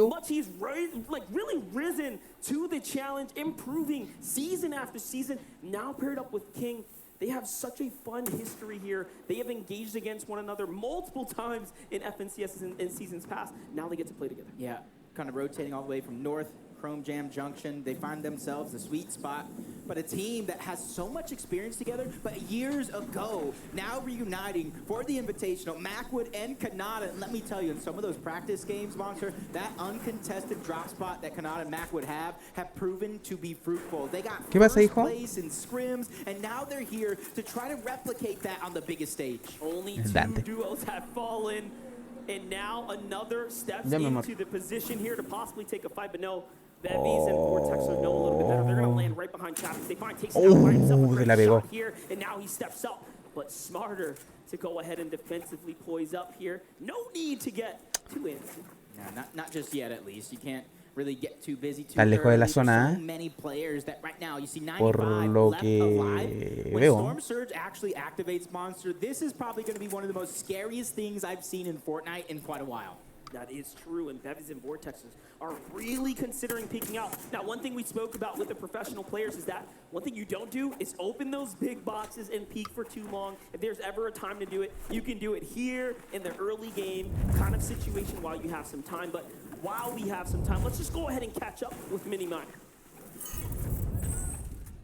much he's really risen to the challenge, improving season after season. Now paired up with King. They have such a fun history here. They have engaged against one another multiple times in FNCS in seasons past. Now they get to play together. Yeah, kind of rotating all the way from north. Chrome Jam Junction, they find themselves a sweet spot, but a team that has so much experience together, but years ago, now reuniting for the Invitational, Macwood and Kanata, and let me tell you, in some of those practice games, Monster, that uncontested drop spot that Kanata and Macwood have proven to be fruitful. They got first place in scrims, and now they're here to try to replicate that on the biggest stage. Only two duos have fallen, and now another steps into the position here to possibly take a fight, but no, Bevies and Vortex are know a little bit better. They're going to land right behind Chapix. They find Tayson out by himself a great shot here, and now he steps up, but smarter to go ahead and defensively poise up here. No need to get too antsy. No, not just yet, at least. You can't really get too busy too Está lejos de la zona, so many players that right now you see 95 por lo left que alive. When veo. Storm Surge actually activates Monster, this is probably going to be one of the most scariest things I've seen in Fortnite in quite a while. That is true, and Bevies and Vortexes are really considering peeking out. Now, one thing we spoke about with the professional players is that one thing you don't do is open those big boxes and peek for too long. If there's ever a time to do it, you can do it here in the early game kind of situation while you have some time. But while we have some time, let's just go ahead and catch up with Mini Mine.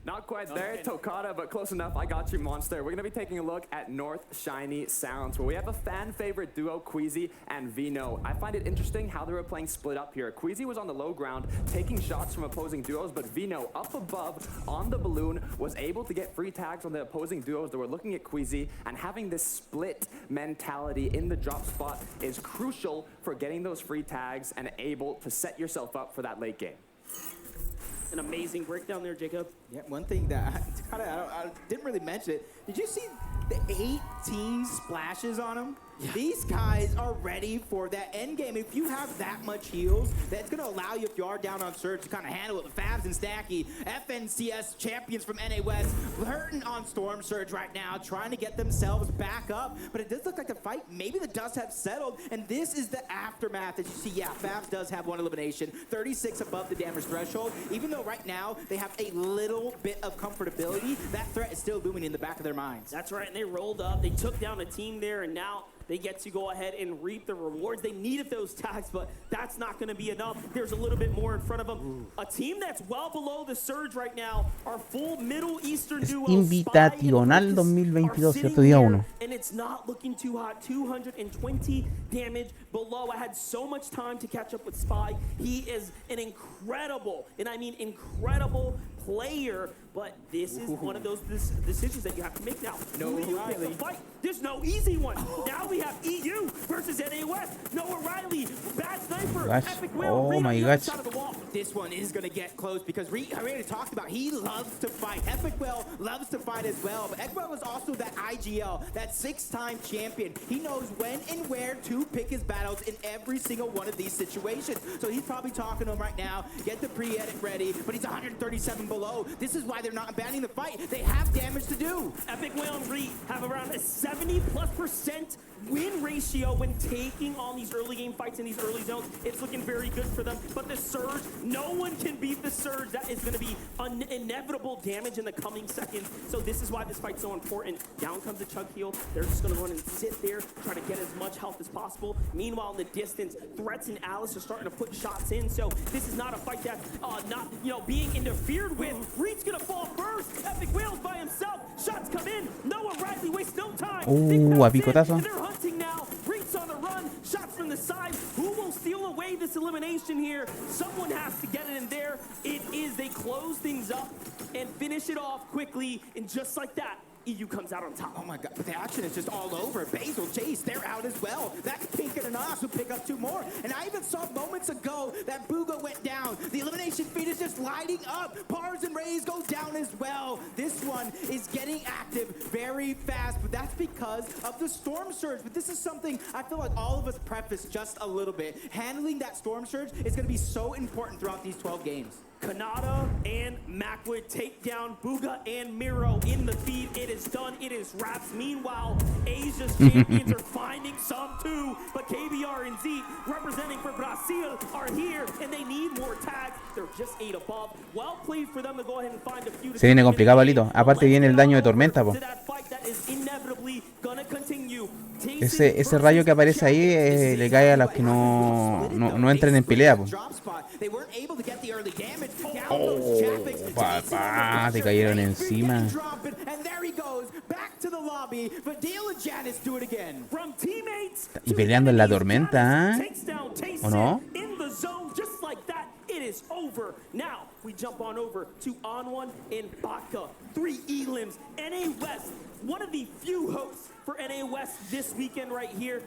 Not quite there, Tokata, but close enough. I got you, Monster. We're going to be taking a look at North Shiny Sounds, where we have a fan-favorite duo, Queasy and Vino. I find it interesting how they were playing split up here. Queasy was on the low ground, taking shots from opposing duos, but Vino, up above on the balloon, was able to get free tags on the opposing duos that were looking at Queasy, and having this split mentality in the drop spot is crucial for getting those free tags and able to set yourself up for that late game. An amazing breakdown there, Jacob. Yeah, one thing that I didn't really mention it. Did you see the 18 splashes on them? Yeah. These guys are ready for that end game. If you have that much heals, that's going to allow you, if you are down on Surge, to kind of handle it with Fabs and Stacky. FNCS champions from NA West hurting on Storm Surge right now, trying to get themselves back up. But it does look like the fight, maybe the dust have settled, and this is the aftermath. As you see, yeah, Fabs does have one elimination, 36 above the damage threshold. Even though right now they have a little bit of comfortability, that threat is still looming in the back of their minds. That's right, and they rolled up, they took down a team there, and now they get to go ahead and reap the rewards. They needed those tags, but that's not going to be enough. There's a little bit more in front of them. A team that's well below the Surge right now, our full Middle Eastern duo, Invitational 2022, ¿cierto? Día 1. And it's not looking too hot. 220 damage below. I had so much time to catch up with Spy. He is an incredible, and I mean incredible player, but this is one of those decisions that you have to make now. No, Who do you pick to fight? There's no easy one. Now we have EU versus NA West. Noah Riley, bad sniper, Epic Will. Oh my gosh. This one is going to get close because I already talked about he loves to fight. Epic Will loves to fight as well, but Epic Will is also that IGL, that 6-time champion. He knows when and where to pick his battles in every single one of these situations. So he's probably talking to him right now, get the pre-edit ready, but he's 137 below. This is why they're not abandoning the fight. They have damage to do. Epic Will and Reed have around a 70+% win ratio when taking on these early game fights in these early zones, it's looking very good for them. But the Surge, no one can beat the Surge. That is going to be inevitable damage in the coming seconds. So this is why this fight's so important. Down comes the Chug Heal. They're just going to run and sit there, try to get as much health as possible. Meanwhile, in the distance, Threats and Alice are starting to put shots in. So this is not a fight that's not, being interfered with. Reed's going to fall first. Epic Whales by himself. Shots come in. Noah Riley wastes no time. A picotazo. They're hunting now. Reed's on the run. Shots from the side. Who will steal away this elimination here? Someone has to get it in there. It is. They close things up and finish it off quickly. And just like that, EU comes out on top. Oh my god, but the action is just all over. Basil, Chase, they're out as well. That Pinket and Oz will pick up 2 more. And I even saw moments ago that Booga went down. The elimination feed is just lighting up. Pars and Rays go down as well. This one is getting active very fast, but that's because of the Storm Surge. But this is something I feel like all of us preface just a little bit. Handling that Storm Surge is going to be so important throughout these 12 games. Kanata and Macwood take down Booga and Miro in the feed. It is done. It is wraps. Meanwhile, Asia's champions are finding some too. But KBR and Zeke, representing for Brazil, are here, and they need more tags. They're just 8 above. Well played for them to go ahead and find a few. Se viene complicado, Alito. Aparte viene el daño de tormenta, po. Ese rayo que aparece ahí le cae a los que no entren en pelea, po. Papá, te cayeron encima. Y peleando en la tormenta, ¿eh? ¿O no? It is over. Now we jump on over to On1 and Baka. 3 elims. NA West, one of the few hopes for NA West this weekend right here.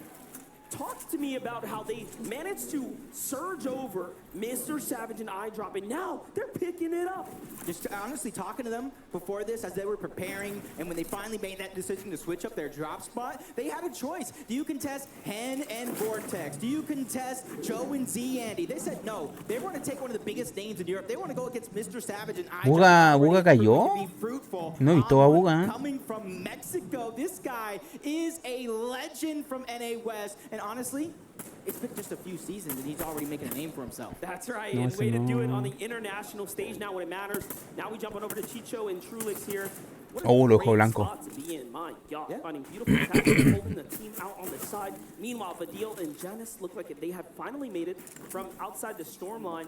Talk to me about how they managed to surge over Mr. Savage and iDrop, and now they're picking it up. Just honestly talking to them before this as they were preparing, and when they finally made that decision to switch up their drop spot, they had a choice. Do you contest Hen and Vortex? Do you contest Joe and Z Andy? They said no. They want to take one of the biggest names in Europe. They want to go against Mr. Savage and iDrop. ¿Buga cayó? No he visto a Buga. Coming from Mexico, this guy is a legend from NA West, and honestly, it's been just a few seasons and he's already making a name for himself. That's right, and way to do it on the international stage now when it matters. Now we jump on over to Chicho and Trulix here. Oh, el ojo blanco. My God, finding beautiful attacks, holding the team out on the side. Meanwhile, Vadil and Janice look like they have finally made it from outside the storm line.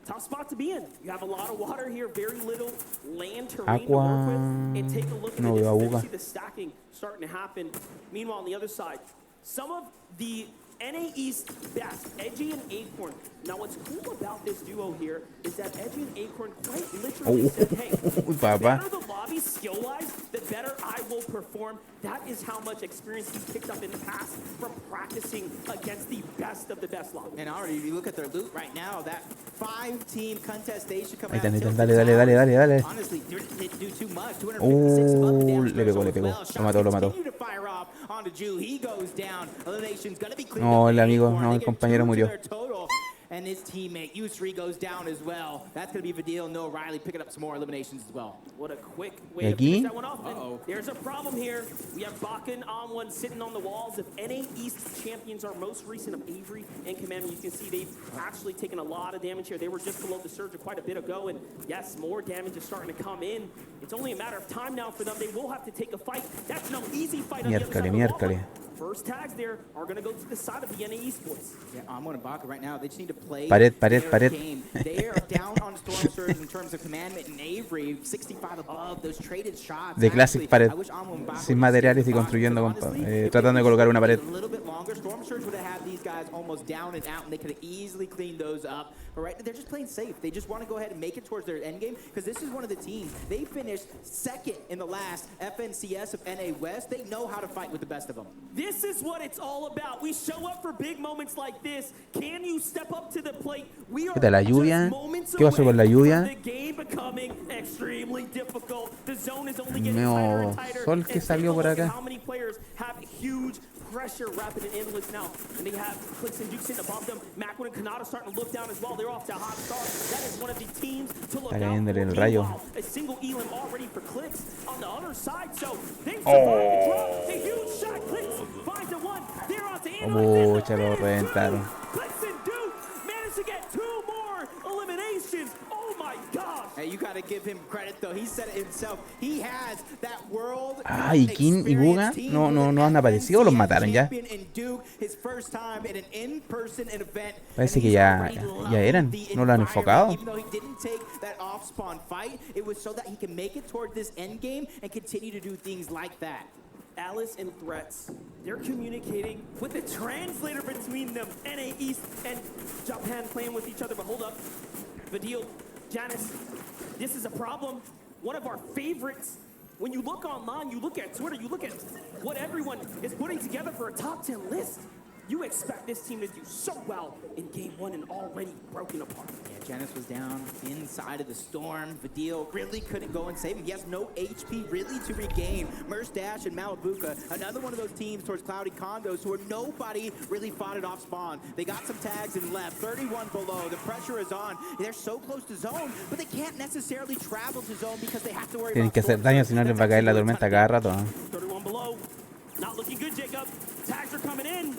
Tough spot to be in. You have a lot of water here, very little land terrain to work with. And take a look at the see the stacking starting to happen. Meanwhile, on the other side, some of the NA East best, Edgy and Acorn. Now, what's cool about this duo here is that Edgy and Acorn quite literally said, hey, the better the lobby skill-wise, the better I will perform. That is how much experience he's picked up in the past from practicing against the best of the best lobby. And already, if you look at their loot right now, that 5-team contest station coming out. Dale. Honestly, didn't do too much. 256 above the damage. Le pegó. Lo mató. Continue to fire off onto Jew. He goes down. Elimination's gonna be clean. No, el compañero murió. And his teammate, U3, goes down as well. That's going to be Vadil. No, Riley picking up some more eliminations as well. What a quick way to finish that one off. There's a problem here. We have Baka and On1 sitting on the walls. If NA East champions are most recent of Avery and Commander, you can see they've actually taken a lot of damage here. They were just below the Surge quite a bit ago. And yes, more damage is starting to come in. It's only a matter of time now for them. They will have to take a fight. That's no easy fight on the other side of the wall. First tags there are going to go to the side of the NA East boys. Yeah, On1 and Baka right now, they just need to play pared. game. They are down on Storm Surge in terms of commandment and Avery, 65 above, those traded shots. De Classic pared, sin materiales y construyendo, tratando de colocar una pared. A little bit longer, Storm Surge would have had these guys almost down and out, and they could have easily cleaned those up. But right now, they're just playing safe. They just want to go ahead and make it towards their end game, because this is one of the teams. They finished second in the last FNCS of NA West. They know how to fight with the best of them. This is what it's all about. We show up for big moments like this. Can you step up to the plate? We are ¿Qué tal la lluvia? ¿Qué pasó con la lluvia? The game becoming extremely difficult. The zone is only getting No, sol que salió por acá. How many players have huge pressure, rapid and endless now, and they have Clicks and Dukes sitting above them. Macwood and Kanata starting to look down as well. They're off to a hot start. That is one of the teams to look out for. A single Elam already for Clicks on the other side, so they survived the drop. A huge shot. Clicks finds a one. They're on to Mucha, lo reventaron. Blitz and Duke managed to get 2 more eliminations. Oh my gosh. Hey, you got to give him credit though. He said it himself. He has that world. Ah, y King y Buga no han aparecido, los mataron ya. Parece que ya eran, no lo han enfocado. Even though he didn't take that off-spawn fight, it was so that he can make it toward this end game and continue to do things like that. Alice and Threats, they're communicating with the translator between them. NA East and Japan playing with each other, but hold up. Vadil, Janice, this is a problem. One of our favorites. When you look online, you look at Twitter, you look at what everyone is putting together for a top 10 list. You expect this team to do so well in game 1 and already broken apart. Yeah, Janice was down inside of the storm. Vadil really couldn't go and save him. He has no HP really to regain. Merstash and Malabuka, another one of those teams towards Cloudy Condos who are nobody really fought it off spawn. They got some tags and left. 31 below. The pressure is on. They're so close to zone, but they can't necessarily travel to zone because they have to worry Tienen about que hacer daño, si no les va a caer la tormenta cada rato. 31 below. Not looking good, Jacob. Tags are coming in.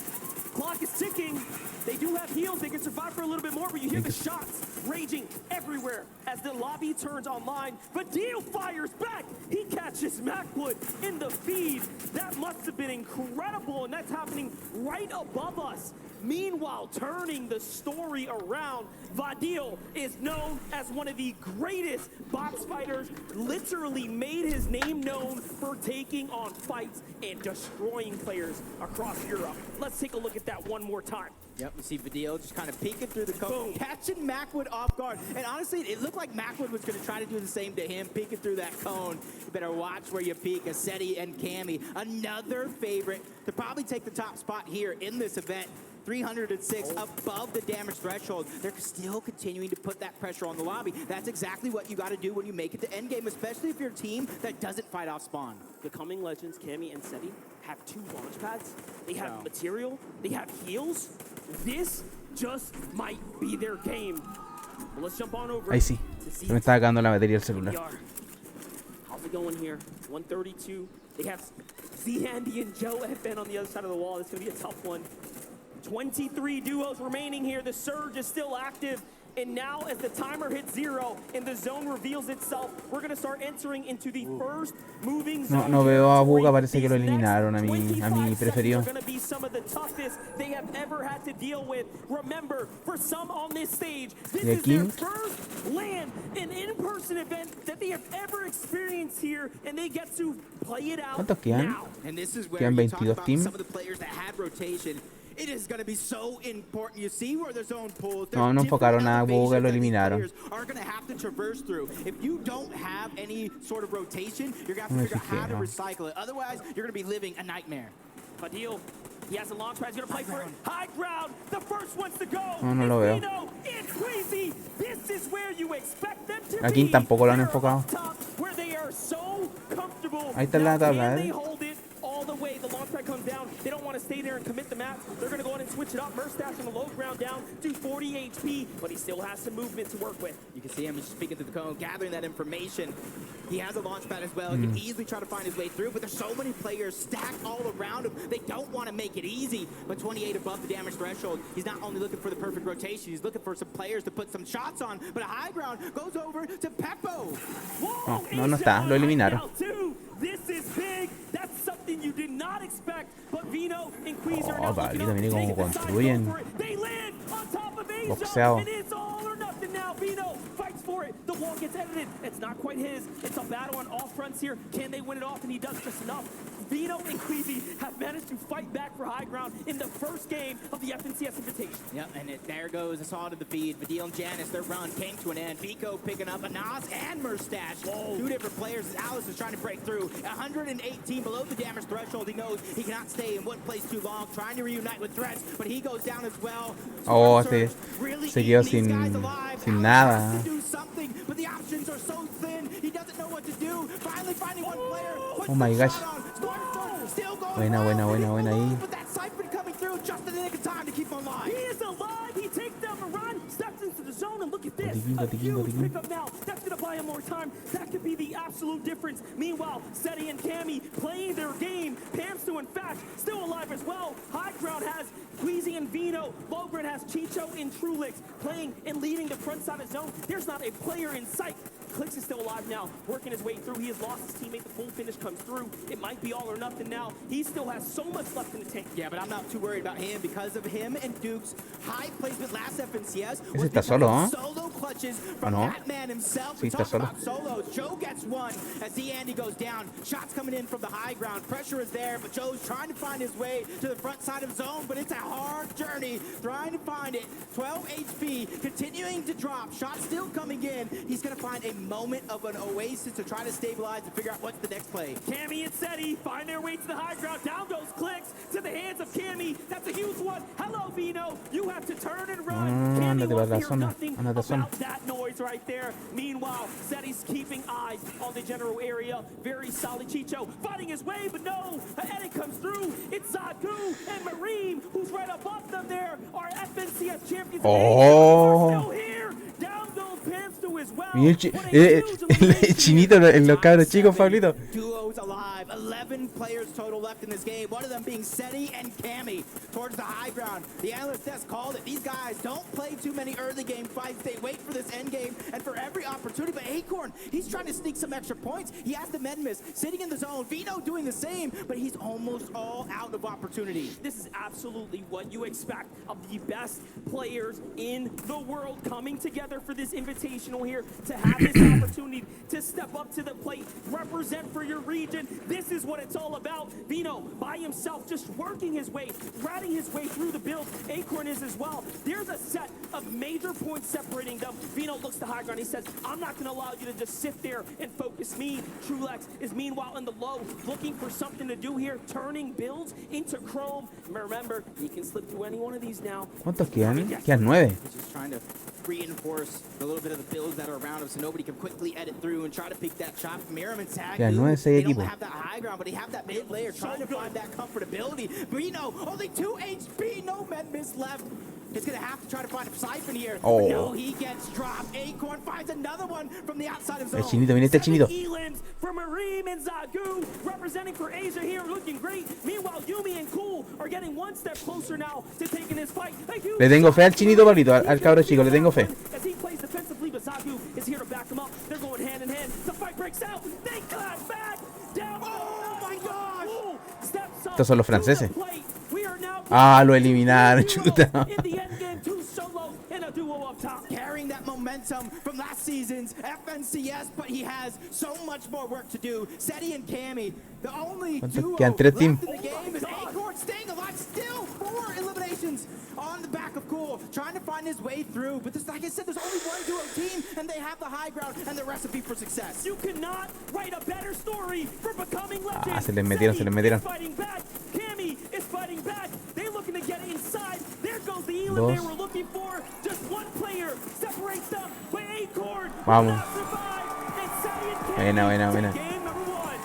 Clock is ticking. They do have heals. They can survive for a little bit more, but you hear the shots raging everywhere as the lobby turns online. But Dio fires back. He catches Macwood in the feed. That must have been incredible, and that's happening right above us. Meanwhile, turning the story around, Vadil is known as one of the greatest box fighters, literally made his name known for taking on fights and destroying players across Europe. Let's take a look at that one more time. Yep, you see Vadil just kind of peeking through the cone, catching Macwood off guard. And honestly, it looked like Macwood was going to try to do the same to him, peeking through that cone. You better watch where you peek. Aseti and Cammy, another favorite to probably take the top spot here in this event. 306 above the damage threshold. They're still continuing to put that pressure on the lobby. That's exactly what you got to do when you make it to endgame, especially if you're a team that doesn't fight off spawn. The coming legends, Cammy and Seti, have 2 launch pads. They have material. They have heals. This just might be their game. Well, let's jump on over. Ahí sí. Se me está acabando la batería del celular. How's it going here? 132. They have Z Andy and Joe have been on the other side of the wall. It's going to be a tough one. 23 duos remaining here. The surge is still active. And now as the timer hits 0 and the zone reveals itself, we're going to start entering into the first moving zone. No veo a Buga, parece que lo eliminaron a mi preferido. Going to be some of the toughest they have ever had to deal with. Remember, for some on this stage, this is their first LAN, an in-person event that they have ever experienced here, and they get to play it out now. And this is where Quedan you talk 22 about teams. some of the players that had rotation. It is going to be so important. You see where the zone pulls. No enfocaron a Buga, lo eliminaron. Are going to have to traverse through. If you don't have any sort of rotation, you're going to have to figure out how to recycle it. Otherwise, you're going to be living a nightmare. Fadil, he has a launch pad. He's going to play for it. High ground. The first ones to go. No lo veo. It's crazy. This is where you expect them to Aquí tampoco lo han enfocado. Where they are so comfortable. Ahí está la tabla, They hold it all the way. The launch pad comes down. They don't want to stay there and commit the map. They're going to go ahead and switch it up. Merstash on the low ground down to 40 HP, but he still has some movement to work with. You can see him just speaking through the cone, gathering that information. He has a launch pad as well. He can easily try to find his way through, but there's so many players stacked all around him. They don't want to make it easy, but 28 above the damage threshold. He's not only looking for the perfect rotation, he's looking for some players to put some shots on, but a high ground goes over to Peppo. No está, lo eliminaron. This is big. That's something you did not expect, but Vino and Queezer Oh, Valida, mire cómo construyen. Boxeado. and it's all or nothing now. Vino fights for it. The wall gets edited. It's not quite his. It's a battle on all fronts here. Can they win it off? And he does just enough. Vino and Queasy have managed to fight back for high ground in the first game of the FNCS Invitation. Yep, and there goes. I saw it in the feed. Vadil and Janice, their run came to an end. Vico picking up Anas and Merstash. 2 different players. Alice is trying to break through. 118 below the damage threshold. He knows he cannot stay in one place too long. Trying to reunite with Threats, but he goes down as well. Oh, se quedó sin nada. But the options are so thin. He doesn't know what to do. Finally finding one player. Oh my gosh. Still going Buena ahí. But that Siphon coming through just in the nick of time to keep him alive. He is alive. He takes down Moran, steps into the zone, and look at this. A huge pickup now. That's going to buy him more time. That could be the absolute difference. Meanwhile, Seti and Cammy playing their game. Pamstu, in fact, still alive as well. High ground has Queasy and Vino. Low ground has Chicho and Trulix playing and leading the front side of zone. There's not a player in sight. Clicks is still alive now, working his way through. He has lost his teammate. The full finish comes through. It might be all or nothing now. He still has so much left in the tank. Yeah, but I'm not too worried about him because of him and Duke's high placement last FNCS. Ese está solo, ¿eh? Solo clutches from no? that man himself. Sí, We está talk solo. about solos. Joe gets one as Andy goes down. Shots coming in from the high ground. Pressure is there, but Joe's trying to find his way to the front side of zone, but it's a hard journey trying to find it. 12 HP, continuing to drop. Shots still coming in. He's going to find a moment of an oasis to try to stabilize and figure out what's the next play. Cammy and Seti find their way to the high ground. Down goes Clicks to the hands of Cammy. That's a huge one. Hello, Vino. You have to turn and run. Cammy wants to hear nothing about that noise right there. Meanwhile, Seti's keeping eyes on the general area. Very solid. Chicho fighting his way, but no. An edit comes through. It's Zagu and Mareem, who's right above them there. Our FNCS champions. Oh. Still here. Down goes Pamstu as well. El chinito en los cabros chicos, Pablito. Duos alive. 11 players total left in this game. One of them being Seti and Cammy towards the high ground. The analyst has called it. These guys don't play too many early game fights. They wait for this end game and for every opportunity. But Acorn, he's trying to sneak some extra points. He has the med miss sitting in the zone. Vino doing the same, but he's almost all out of opportunity. This is absolutely what you expect of the best players in the world coming together for this invitational here, to have this opportunity to step up to the plate, represent for your region. This is what it's all about. Vino by himself, just working his way, ratting his way through the build. Acorn is as well. There's a set of major points separating them. Vino looks to high ground. He says, I'm not going to allow you to just sit there and focus me. Trulex is meanwhile in the low, looking for something to do here, turning builds into Chrome. Remember, he can slip through any one of these now. ¿Cuántos quedan? Quedan 9. He's just trying to reinforce a little bit of the builds that are around him so nobody can quickly edit through and try to pick that shot from Merriman Tag. Quedan 9, 6 They don't equipos. have that high ground, but they have that mid layer trying to find that comfortability. Vino, only 2 HP, no med miss left. He's going to have to try to find a siphon here. Oh. No, he gets dropped. Acorn finds another one from the outside of zone. El chinito, viene este chinito. Elims for Mareem and Zagu, representing for Asia here, looking great. Meanwhile, Yumi and Cool are getting one step closer now to taking this fight. Le tengo fe al chinito, Pablito, al cabro chico, le tengo fe. As he plays defensively, but Zagu is here to back him up. They're going hand in hand. The fight breaks out. They clap back. Down. Oh my gosh. Steps up. Estos son los franceses. To the plate. We are now Ah, lo eliminaron, chuta. in the end game, 2 solos and a duo up top. Carrying that momentum from last season's FNCS, but he has so much more work to do. Seti and Cammy, the only duo Quedan 3 left teams. in the game is Acorn staying alive. Still 4 eliminations on the back of Cool, trying to find his way through. But there's, like I said, there's only one duo team, and they have the high ground and the recipe for success. You cannot write a better story for becoming legend. Ah, se les metieron, se les metieron. Is fighting back. Cammy is fighting back. They're looking to get inside. There goes the Elam Dos. they were looking for. Just one player separates them. But Acorn Vamos. will not survive. And Seti and Cammy Buena, buena, buena. game number 1.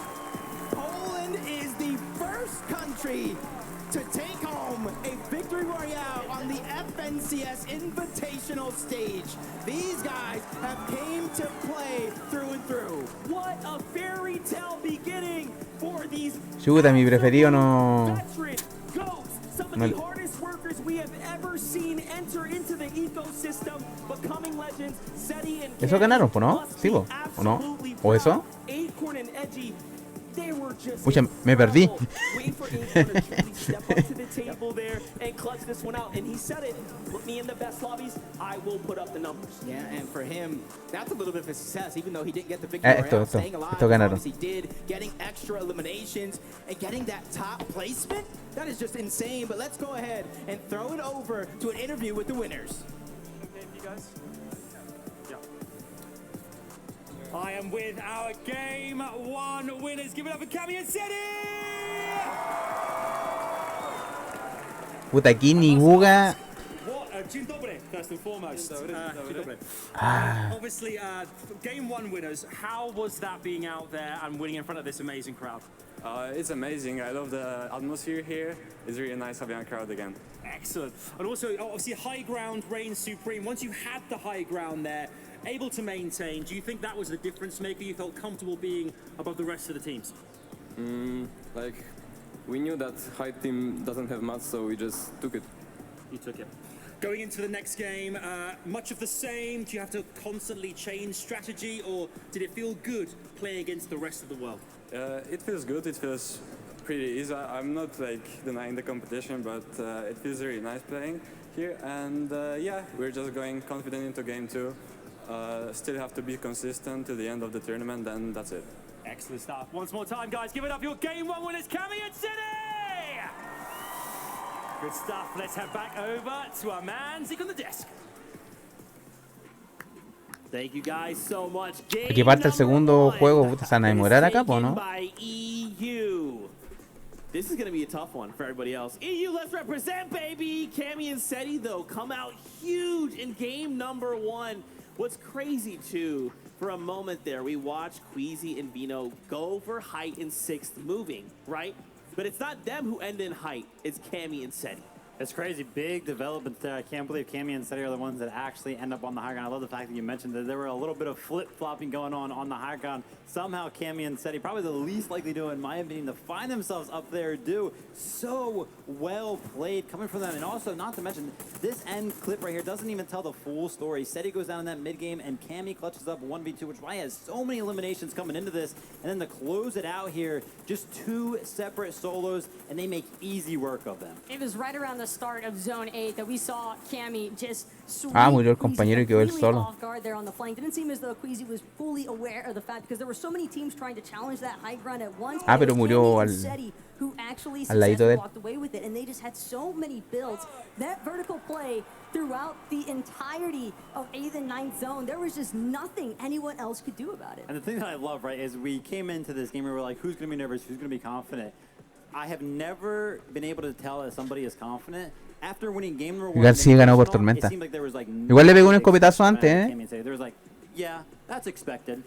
Poland is the first country to take home a victory royale on the FNCS Invitational stage. These guys have came to play through and through. What a fairy tale beginning for these Chuta, mi preferido no. veteran goats. Some of No. the hardest workers we have ever seen enter into the ecosystem, becoming legends. Seti and Eso ganaron, ¿po no? Sí, po. ¿O no? ¿O eso? Acorn and Edgy, they were just Pucha, me perdí. waiting for Acorn to truly step up to the table there and clutch this one out. And he said it, put me in the best lobbies, I will put up the numbers. Yeah, and for him, that's a little bit of a success, even though he didn't get the victory royale, staying alive. Esto ganaron. He did, getting extra eliminations and getting that top placement. That is just insane. But let's go ahead and throw it over to an interview with the winners. Okay, you guys? I am with our Game 1 winners. Give it up for Cammy and Seti! Puta, aquí ni Buga. What a Dzień dobry, first and foremost. Obviously, game one winners. How was that being out there and winning in front of this amazing crowd? It's amazing. I love the atmosphere here. It's really nice having a crowd again. Excellent. And also, obviously, high ground reigns supreme. Once you had the high ground there, able to maintain, do you think that was the difference maker? You felt comfortable being above the rest of the teams? Like, we knew that high team doesn't have much, so we just took it. You took it. Going into the next game, much of the same? Do you have to constantly change strategy, or did it feel good playing against the rest of the world? It feels good. It feels pretty easy. I'm not like denying the competition, but it feels really nice playing here. And yeah, we're just going confident into game two. Still have to be consistent to the end of the tournament, then that's it. Excellent stuff. Once more time, guys, give it up. Your game one winners, Cami and City! Good stuff. Let's head back over to our man Zeke on the desk. Thank you guys so much. Aquí parte el segundo juego. ¿Se van a demorar acá, po, no? This is going to be a tough one for everybody else. EU, let's represent, baby! Cami and Seti, though, come out huge in game number one. What's crazy, too, for a moment there, we watched Queasy and Vino go for height in sixth moving, right? But it's not them who end in height. It's Cami and Seti. It's crazy. Big developments there. I can't believe Cami and Seti are the ones that actually end up on the high ground. I love the fact that you mentioned that there were a little bit of flip-flopping going on the high ground. Somehow Cami and Seti, probably the least likely duo in my opinion to find themselves up there, do so well played coming from them. And also, not to mention, this end clip right here doesn't even tell the full story. Seti goes down in that mid game and Cami clutches up 1v2, which is why he has so many eliminations coming into this. And then to close it out here, just two separate solos, and they make easy work of them. It was right around the start of Zone 8 that we saw Cami just murió el compañero y quedó él solo. off guard there on the flank. Didn't seem as though Queasy was fully aware of the fact because there were so many teams trying to challenge that high ground at once. Pero murió al who actually ladito de él. walked away with it, and they just had so many builds. That vertical play throughout the entirety of 8th and 9th zone, there was just nothing anyone else could do about it. And the thing that I love, right, is we came into this game and we were like, who's going to be nervous, who's going to be confident? I have never been able to tell if somebody is confident. After winning game number one, García ganó por Tormenta. Igual le pegó un escopetazo antes, There was like, yeah, that's expected.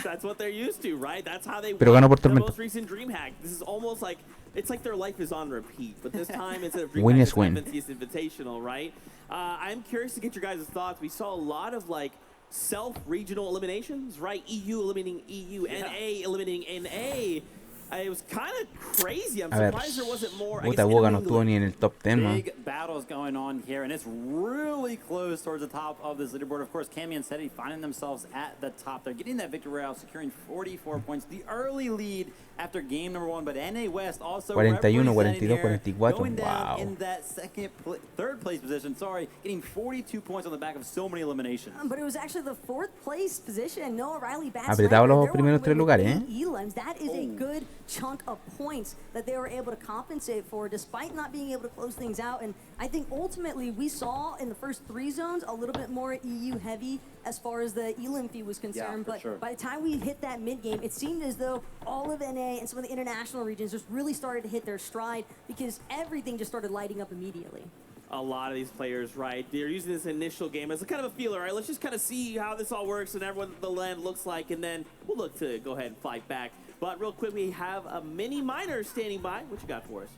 That's what they're used to, right? That's how they Pero ganó por their Tormenta. most recent dream hack. This is almost like, it's like their life is on repeat, but this time it's a Win is win. Invitational, right? I'm curious to get your guys' thoughts. We saw a lot of like self-regional eliminations, right? EU eliminating EU, NA eliminating NA. It was kind of crazy. I'm surprised there wasn't more. Puta, Boga no estuvo ni en el top 10, man. Big battles going on here, and it's really close towards the top of this leaderboard. Of course, Cami and Seti finding themselves at the top. They're getting that victory royale, securing 44 points. The early lead after game number one, but NA West also 41, 42, 44. going down Wow. in that third place position. Sorry, getting 42 points on the back of so many eliminations. But it was actually the fourth place position. Noah Riley bats Apretado los primeros tres lugares, Elims. That is a good chunk of points that they were able to compensate for despite not being able to close things out. And I think ultimately we saw in the first three zones a little bit more EU heavy as far as the Elim fee was concerned. But by the time we hit that mid game, it seemed as though all of NA and some of the international regions just really started to hit their stride because everything just started lighting up immediately. A lot of these players, right? They're using this initial game as a kind of a feeler, right? Let's just kind of see how this all works and everyone the land looks like, and then we'll look to go ahead and fight back. But real quick, we have a mini miner standing by. What you got for us?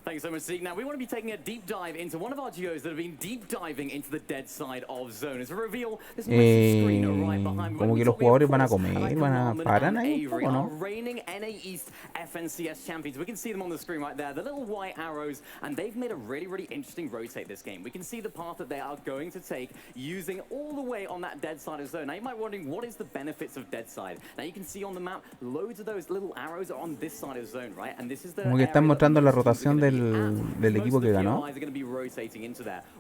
Thank you so much, Zeke. Now, we want to be taking a deep dive into one of our duos that have been deep diving into the dead side of zone. As a reveal, this massive screen right behind como que los jugadores van a comer, van a parar ahí un poco, ¿no? Reigning NA East FNCS champions. We can see them on the screen right there, the little white arrows, and they've made a really, really interesting rotate this game. We can see the path that they are going to take using all the way on that dead side of zone. Now, you might be wondering, what is the benefits of dead side? Now, you can see on the map, loads of those little arrows are on this side of zone, right? And this is the Como que están mostrando la rotación del equipo que ganó.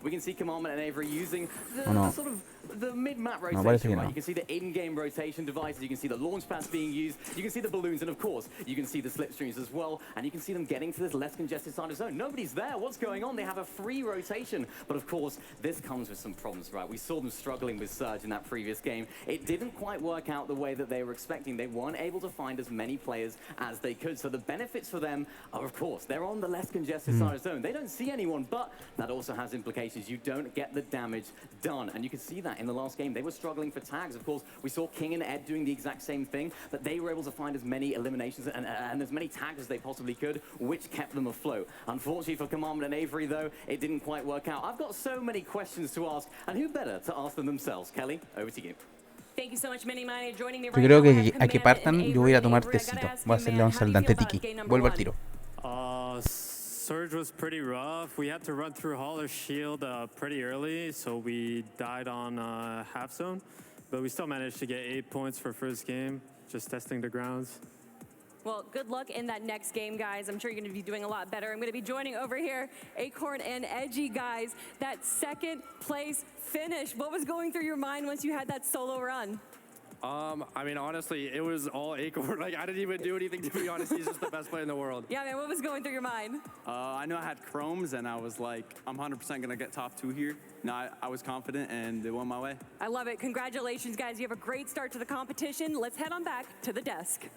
We can see Commandment and Avery using ¿O no? sort of the mid-map parece rotation, que right? no. You can see the in-game rotation devices, you can see the launch pads being used, you can see the balloons, and of course, you can see the slipstreams as well, and you can see them getting to this less congested side of the zone. Nobody's there. What's going on? They have a free rotation. But of course, this comes with some problems, right? We saw them struggling with Surge in that previous game. It didn't quite work out the way that they were expecting. They weren't able to find as many players as they could. So the benefits for them are, of course, they're on the less congested side of the zone. They don't see anyone, but that also has implications. You don't get the damage done. And you can see that in the last game. They were struggling for tags. Of course, we saw King and Ed doing the exact same thing, but they were able to find as many eliminations and as many tags as they possibly could, which kept them afloat. Unfortunately for Commandment and Avery, though, it didn't quite work out. I've got so many questions to ask, and who better to ask them themselves? Kelly, over to you. Thank you so much, Mini Mine, joining me Yo right creo now. que a que partan yo voy a ir a tomar tecito. Voy a hacerle un saldante tiki. Vuelvo al tiro. Surge was pretty rough. We had to run through Haller's shield pretty early, so we died on half zone. But we still managed to get 8 points for first game, just testing the grounds. Well, good luck in that next game, guys. I'm sure you're going to be doing a lot better. I'm going to be joining over here Acorn and Edgy, guys. That second place finish, what was going through your mind once you had that solo run? I mean, honestly, it was all Acorn. Like, I didn't even do anything, to be honest. He's just the best player in the world. Yeah, man, what was going through your mind? I know I had chromes, and I was like, I'm 100% going to get top 2 here. No, I was confident, and it went my way. I love it. Congratulations, guys. You have a great start to the competition. Let's head on back to the desk.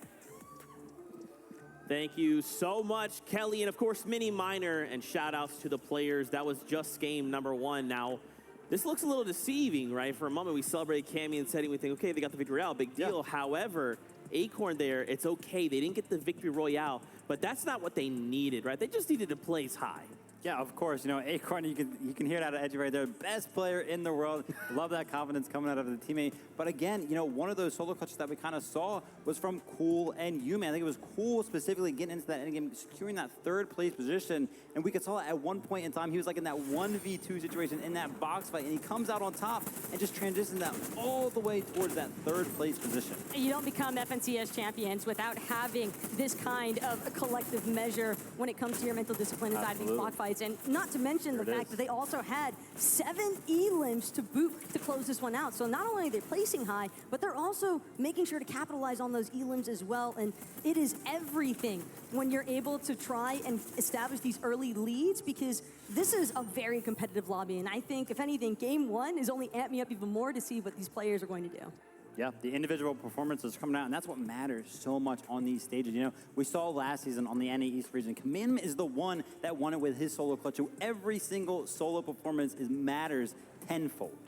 Thank you so much, Kelly, and of course, Mini Miner, and shout outs to the players. That was just game number 1. Now, this looks a little deceiving, right? For a moment, we celebrate Cammy and Teddy. We think, okay, they got the victory royale, big deal. Yeah. However, Acorn there, it's okay. They didn't get the victory royale, but that's not what they needed, right? They just needed to place high. Yeah, of course. You know, Acorn, you can hear it out of Edgy right there. Best player in the world. Love that confidence coming out of the teammate. But again, you know, one of those solo clutches that we kind of saw was from Cool and Yuman. I think it was Cool specifically getting into that endgame, securing that 3rd place position. And we could saw at one point in time, he was like in that 1v2 situation in that box fight. And he comes out on top and just transitions that all the way towards that 3rd place position. You don't become FNCS champions without having this kind of a collective measure when it comes to your mental discipline inside these block fights. And not to mention the fact that they also had 7 elims to boot to close this one out. So not only are they placing high, but they're also making sure to capitalize on those elims as well. And it is everything when you're able to try and establish these early leads, because this is a very competitive lobby. And I think, if anything, game 1 is only amped me up even more to see what these players are going to do. Yeah, the individual performances coming out, and that's what matters so much on these stages. You know, we saw last season on the NA East region, Commandment is the one that won it with his solo clutch. So every single solo performance matters tenfold.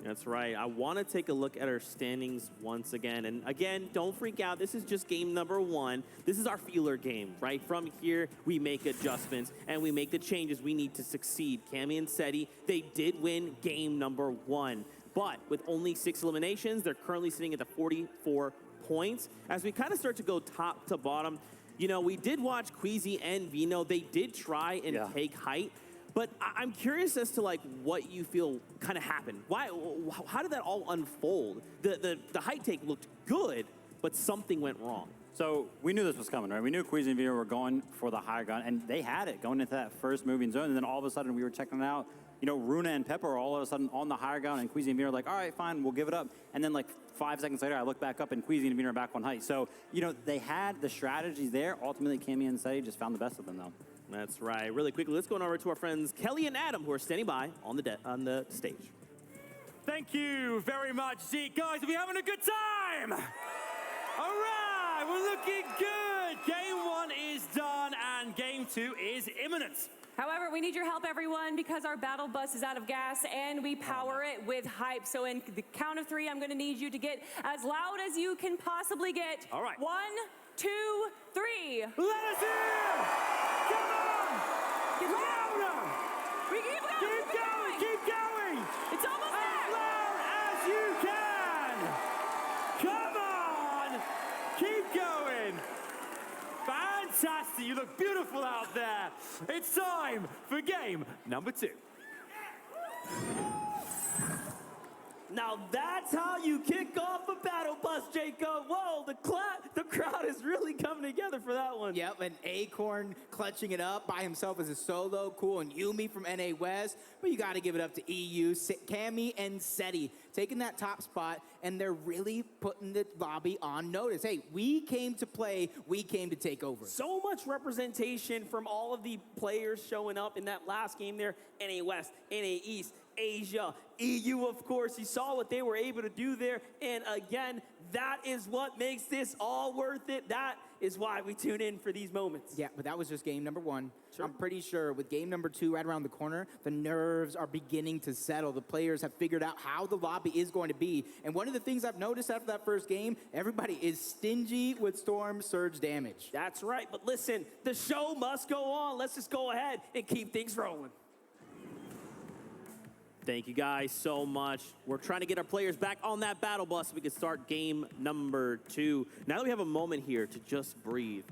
That's right. I want to take a look at our standings once again. And again, don't freak out. This is just game number 1. This is our feeler game, right? From here, we make adjustments and we make the changes we need to succeed. Cammy and Seti, they did win game number 1. But with only 6 eliminations, they're currently sitting at the 44 points. As we kind of start to go top to bottom, you know, we did watch Queasy and Vino. They did try and take height. But I'm curious as to, like, what you feel kind of happened. How did that all unfold? The height take looked good, but something went wrong. So we knew this was coming, right? We knew Queasy and Vino were going for the higher gun, and they had it going into that first moving zone. And then all of a sudden, we were checking it out. You know, Runa and Pepper are all of a sudden on the higher ground, and Queasy and Vino are like, all right, fine, we'll give it up. And then, like, 5 seconds later, I look back up, and Queasy and Vino are back on height. So, you know, they had the strategies there. Ultimately, Cammy and Seti just found the best of them, though. That's right. Really quickly, let's go on over to our friends Kelly and Adam, who are standing by on the stage. Thank you very much, Zeke. Guys, are we having a good time? All right, we're looking good. Game 1 is done, and game 2 is imminent. However, we need your help, everyone, because our battle bus is out of gas and we power it with hype. So in the count of 3, I'm going to need you to get as loud as you can possibly get. All right. 1, 2, 3. Let us hear! Come on! Get louder! We keep going! Keep going! Keep going! It's almost there! As loud as you can! Come on! Keep going! Fantastic! You look beautiful out there. It's time for game number 2. Now that's how you kick off a battle bus, Jacob. Whoa, the crowd is really coming together for that one. Yep, and Acorn clutching it up by himself as a solo. Cool, and Yumi from NA West. But you got to give it up to EU, Cammy, and Seti taking that top spot, and they're really putting the lobby on notice. Hey, we came to play, we came to take over. So much representation from all of the players showing up in that last game there. NA West, NA East, Asia, EU, of course. You saw what they were able to do there. And again, that is what makes this all worth it. That is why we tune in for these moments. Yeah, but that was just game number 1. Sure. I'm pretty sure with game number 2 right around the corner, the nerves are beginning to settle. The players have figured out how the lobby is going to be. And one of the things I've noticed after that first game, everybody is stingy with Storm Surge damage. That's right. But listen, the show must go on. Let's just go ahead and keep things rolling. Thank you guys so much. We're trying to get our players back on that battle bus so we can start game number 2. Now that we have a moment here to just breathe,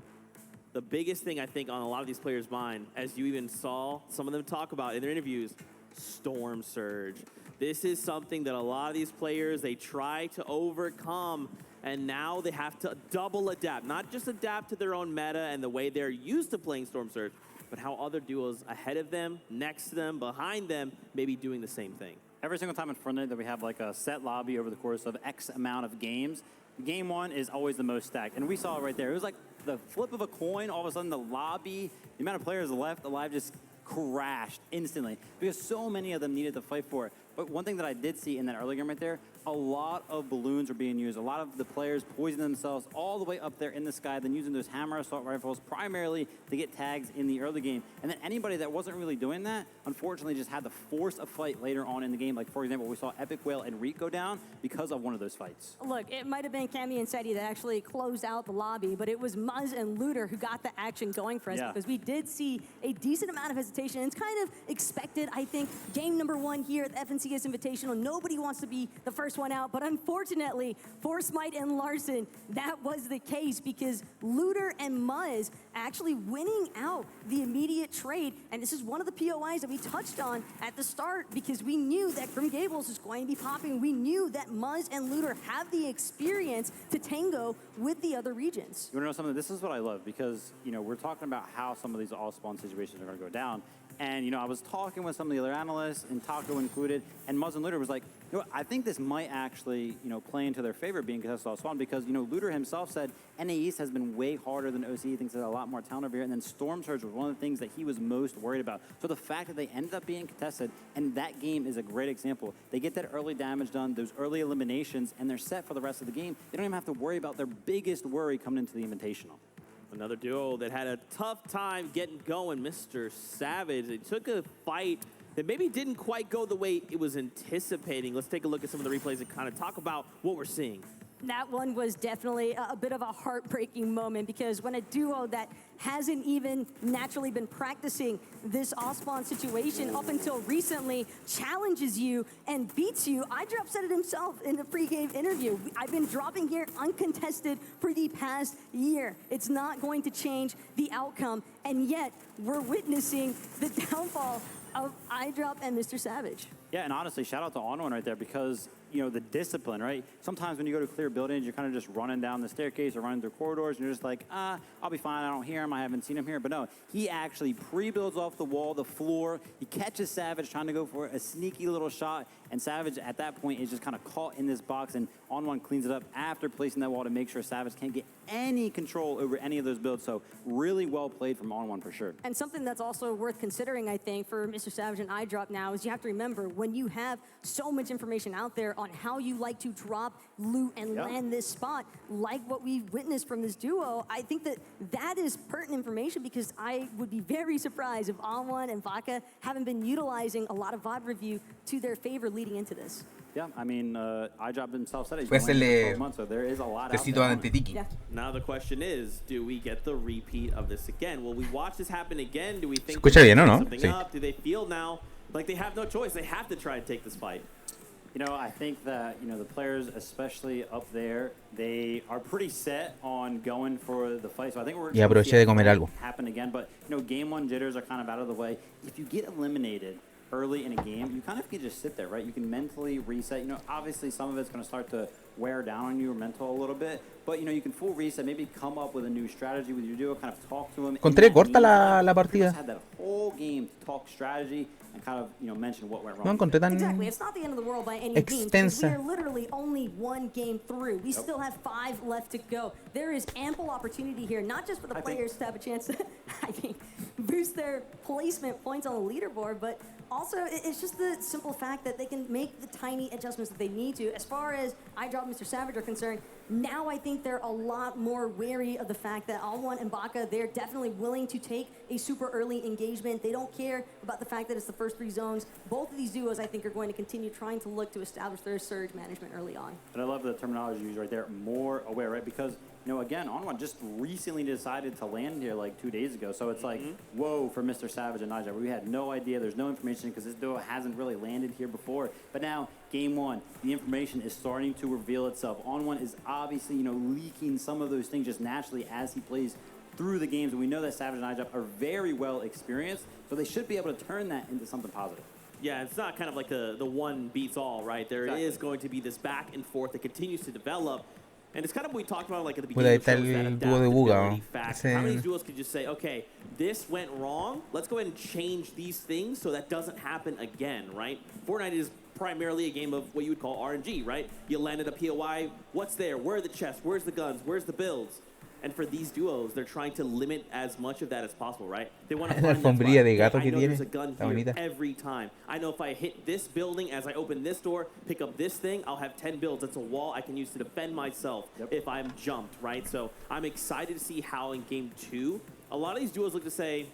the biggest thing I think on a lot of these players' mind, as you even saw some of them talk about in their interviews, Storm Surge. This is something that a lot of these players, they try to overcome, and now they have to double adapt. Not just adapt to their own meta and the way they're used to playing Storm Surge, but how other duos ahead of them, next to them, behind them, may be doing the same thing. Every single time in Fortnite that we have like a set lobby over the course of X amount of games, game 1 is always the most stacked. And we saw it right there. It was like the flip of a coin. All of a sudden, the lobby, the amount of players left alive just crashed instantly because so many of them needed to fight for it. But one thing that I did see in that early game right there, a lot of balloons were being used. A lot of the players poisoning themselves all the way up there in the sky, then using those hammer assault rifles primarily to get tags in the early game. And then anybody that wasn't really doing that, unfortunately, just had to force a fight later on in the game. Like, for example, we saw Epic Whale and Reek go down because of one of those fights. Look, it might have been Cammy and Seti that actually closed out the lobby, but it was Muzz and Looter who got the action going for us because we did see a decent amount of hesitation. It's kind of expected, I think. Game number 1 here at the FNCS Invitational, nobody wants to be the first one out, but unfortunately for Smite and Larson, that was the case because Looter and Muzz actually winning out the immediate trade, and this is one of the POIs that we touched on at the start because we knew that Grim Gables is going to be popping. We knew that Muzz and Looter have the experience to tango with the other regions. You want to know something? This is what I love because, you know, we're talking about how some of these all-spawn situations are going to go down. And, you know, I was talking with some of the other analysts, and Taco included, and Muzz and Looter was like, you know, I think this might actually, you know, play into their favor being contested all spawn because, you know, Looter himself said NA East has been way harder than OCE. He thinks there's a lot more talent over here. And then Storm Surge was one of the things that he was most worried about. So the fact that they ended up being contested, and that game is a great example. They get that early damage done, those early eliminations, and they're set for the rest of the game. They don't even have to worry about their biggest worry coming into the Invitational. Another duo that had a tough time getting going, Mr. Savage. They took a fight that maybe didn't quite go the way it was anticipating. Let's take a look at some of the replays and kind of talk about what we're seeing. That one was definitely a bit of a heartbreaking moment because when a duo that hasn't even naturally been practicing this off-spawn situation up until recently challenges you and beats you. iDrop said it himself in the pre-game interview. I've been dropping here uncontested for the past year. It's not going to change the outcome, and yet we're witnessing the downfall of iDrop and Mr. Savage. Yeah, and honestly, shout out to On1 right there because, you know, the discipline, right? Sometimes when you go to clear buildings, you're kind of just running down the staircase or running through corridors, and you're just like, I'll be fine. I don't hear him. I haven't seen him here. But no, he actually pre-builds off the wall, the floor. He catches Savage trying to go for a sneaky little shot, and Savage at that point is just kind of caught in this box, and On1 cleans it up after placing that wall to make sure Savage can't get any control over any of those builds. So really well played from On1 for sure. And something that's also worth considering, I think, for Mr. Savage and iDrop now is you have to remember when you have so much information out there on how you like to drop, loot, and land this spot, like what we witnessed from this duo, I think that that is pertinent information because I would be very surprised if On1 and Vaca haven't been utilizing a lot of VOD review to their favor leading into this. Yeah, I mean, iDrop himself said he's Pues been playing el for 12 months, so there is a lot out tecito there. ante Tiki. Now the question is, do we get the repeat of this again? Will we watch this happen again? Do we think Escucha bien, ¿o no? something Sí. up? Do they feel now like they have no choice? They have to try and take this fight. You know, I think that, you know, the players, especially up there, they are pretty set on going for the fight. So I think we're Y aproveché de comer algo. happen again. But, you know, game 1 jitters are kind of out of the way. If you get eliminated early in a game, you kind of can just sit there, right? You can mentally reset. You know, obviously some of it's going to start to wear down on your mental a little bit, but you know, you can full reset, maybe come up with a new strategy with your duo, kind of talk to them. Encontré corta la partida. Had that whole game to talk strategy and kind of, you know, mention what went wrong. No encontré tan Exactly. It's not the end of the world by any means. Because we are literally only one game through. We still have 5 left to go. There is ample opportunity here, not just for the players to have a chance to, boost their placement points on the leaderboard, but also it's just the simple fact that they can make the tiny adjustments that they need to. As far as iDrop and Mr. Savage are concerned, now I think they're a lot more wary of the fact that All1 and Baka, they're definitely willing to take a super early engagement. They don't care about the fact that it's the first 3 zones. Both of these duos, I think, are going to continue trying to look to establish their surge management early on. And I love the terminology used right there, more aware, right? Because, you know, again, All1 just recently decided to land here like 2 days ago. So it's like, whoa, for Mr. Savage and Nija. We had no idea. There's no information because this duo hasn't really landed here before. But now, game 1, the information is starting to reveal itself. On1 is obviously, you know, leaking some of those things just naturally as he plays through the games. And we know that Savage and Nija are very well experienced, so they should be able to turn that into something positive. Yeah, it's not kind of like the one beats all, right? There is going to be this back and forth that continues to develop. And it's kind of what we talked about like at the beginning of the show, that adaptability factor. How many duos could just say, okay, this went wrong, let's go ahead and change these things so that doesn't happen again, right? Fortnite is primarily a game of what you would call RNG, right? You landed a POI, what's there? Where are the chests? Where's the guns? Where's the builds? And for these duos, they're trying to limit as much of that as possible, right? They want to find that spot. I know there's a gun here every time. I know if I hit this building as I open this door, pick up this thing, I'll have 10 builds. It's a wall I can use to defend myself if I'm jumped, right? So I'm excited to see how in game 2, a lot of these duos look to say,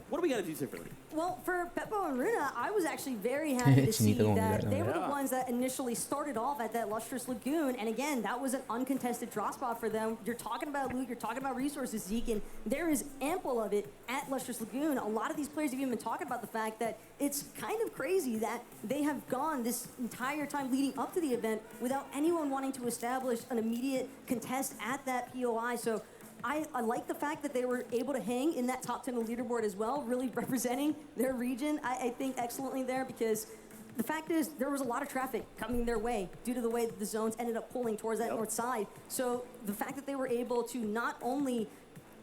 what do we got to do differently? Well, for Beppo and Runa, I was actually very happy to see that they were the ones that initially started off at that Lustrous Lagoon. And again, that was an uncontested draw spot for them. You're talking about loot, you're talking about resources, Zeke, and there is ample of it at Lustrous Lagoon. A lot of these players have even been talking about the fact that it's kind of crazy that they have gone this entire time leading up to the event without anyone wanting to establish an immediate contest at that POI. So I like the fact that they were able to hang in that top 10 of the leaderboard as well, really representing their region, I think, excellently there, because the fact is there was a lot of traffic coming their way due to the way that the zones ended up pulling towards that north side. So the fact that they were able to not only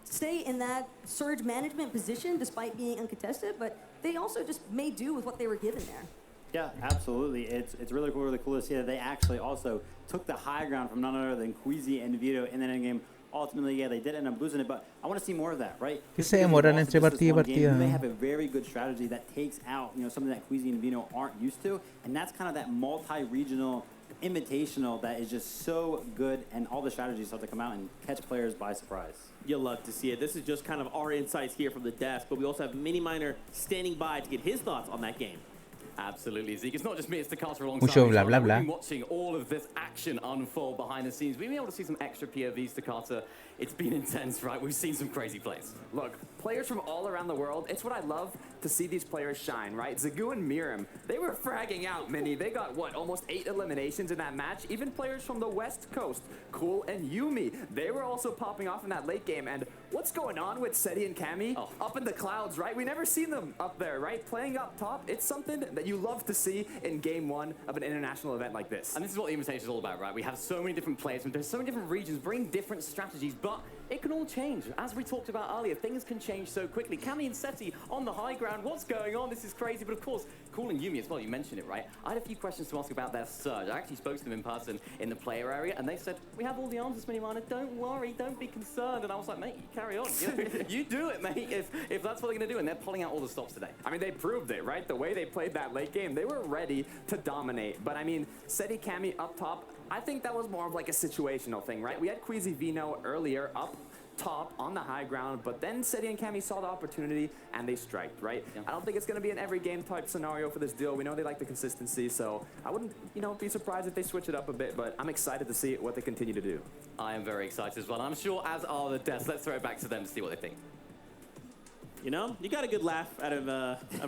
stay in that surge management position despite being uncontested, but they also just made do with what they were given there. Yeah, absolutely. It's really cool to see that they actually also took the high ground from none other than Queasy and Vito in that endgame. Ultimately, yeah, they did end up losing it, but I want to see more of that, right? Que se demoran entre partida y partida. They have a very good strategy that takes out, you know, something that Queasy and Vino aren't used to, and that's kind of that multi-regional invitational that is just so good, and all the strategies start to come out and catch players by surprise. You'll love to see it. This is just kind of our insights here from the desk, but we also have Mini Miner standing by to get his thoughts on that game. Absolutely, Zeke. It's not just me, it's the Carter alongside Mucho me. bla, bla, We've bla. been watching all of this action unfold behind the scenes. We've been able to see some extra POVs to Carter. It's been intense, right? We've seen some crazy plays. Look, players from all around the world, it's what I love to see these players shine, right? Zagu and Miram, they were fragging out, Minnie. They got, what, almost 8 eliminations in that match? Even players from the West Coast, Cool and Yumi, they were also popping off in that late game. And what's going on with Seti and Cammy? Up in the clouds, right? We never seen them up there, right? Playing up top, it's something that you love to see in game 1 of an international event like this. And this is what the invitation is all about, right? We have so many different players, there's so many different regions, bring different strategies, but it can all change. As we talked about earlier, things can change so quickly. Cammy and Seti on the high ground, what's going on? This is crazy, but of course, Cool and Yumi as well, you mentioned it, right? I had a few questions to ask about their surge. I actually spoke to them in person in the player area, and they said, we have all the answers, Mini Miner, don't worry, don't be concerned. And I was like, mate, you carry on. You do it, mate, if that's what they're gonna do, and they're pulling out all the stops today. I mean, they proved it, right? The way they played that late game, they were ready to dominate. But I mean, Seti, Cammy up top, I think that was more of like a situational thing, right? We had Queasy Vino earlier up top on the high ground, but then Seti and Cammy saw the opportunity and they striked, right? Yeah. I don't think it's going to be an every game type scenario for this deal. We know they like the consistency, so I wouldn't, be surprised if they switch it up a bit, but I'm excited to see what they continue to do. I am very excited as well. I'm sure as are the devs. Let's throw it back to them to see what they think. You know, you got a good laugh out of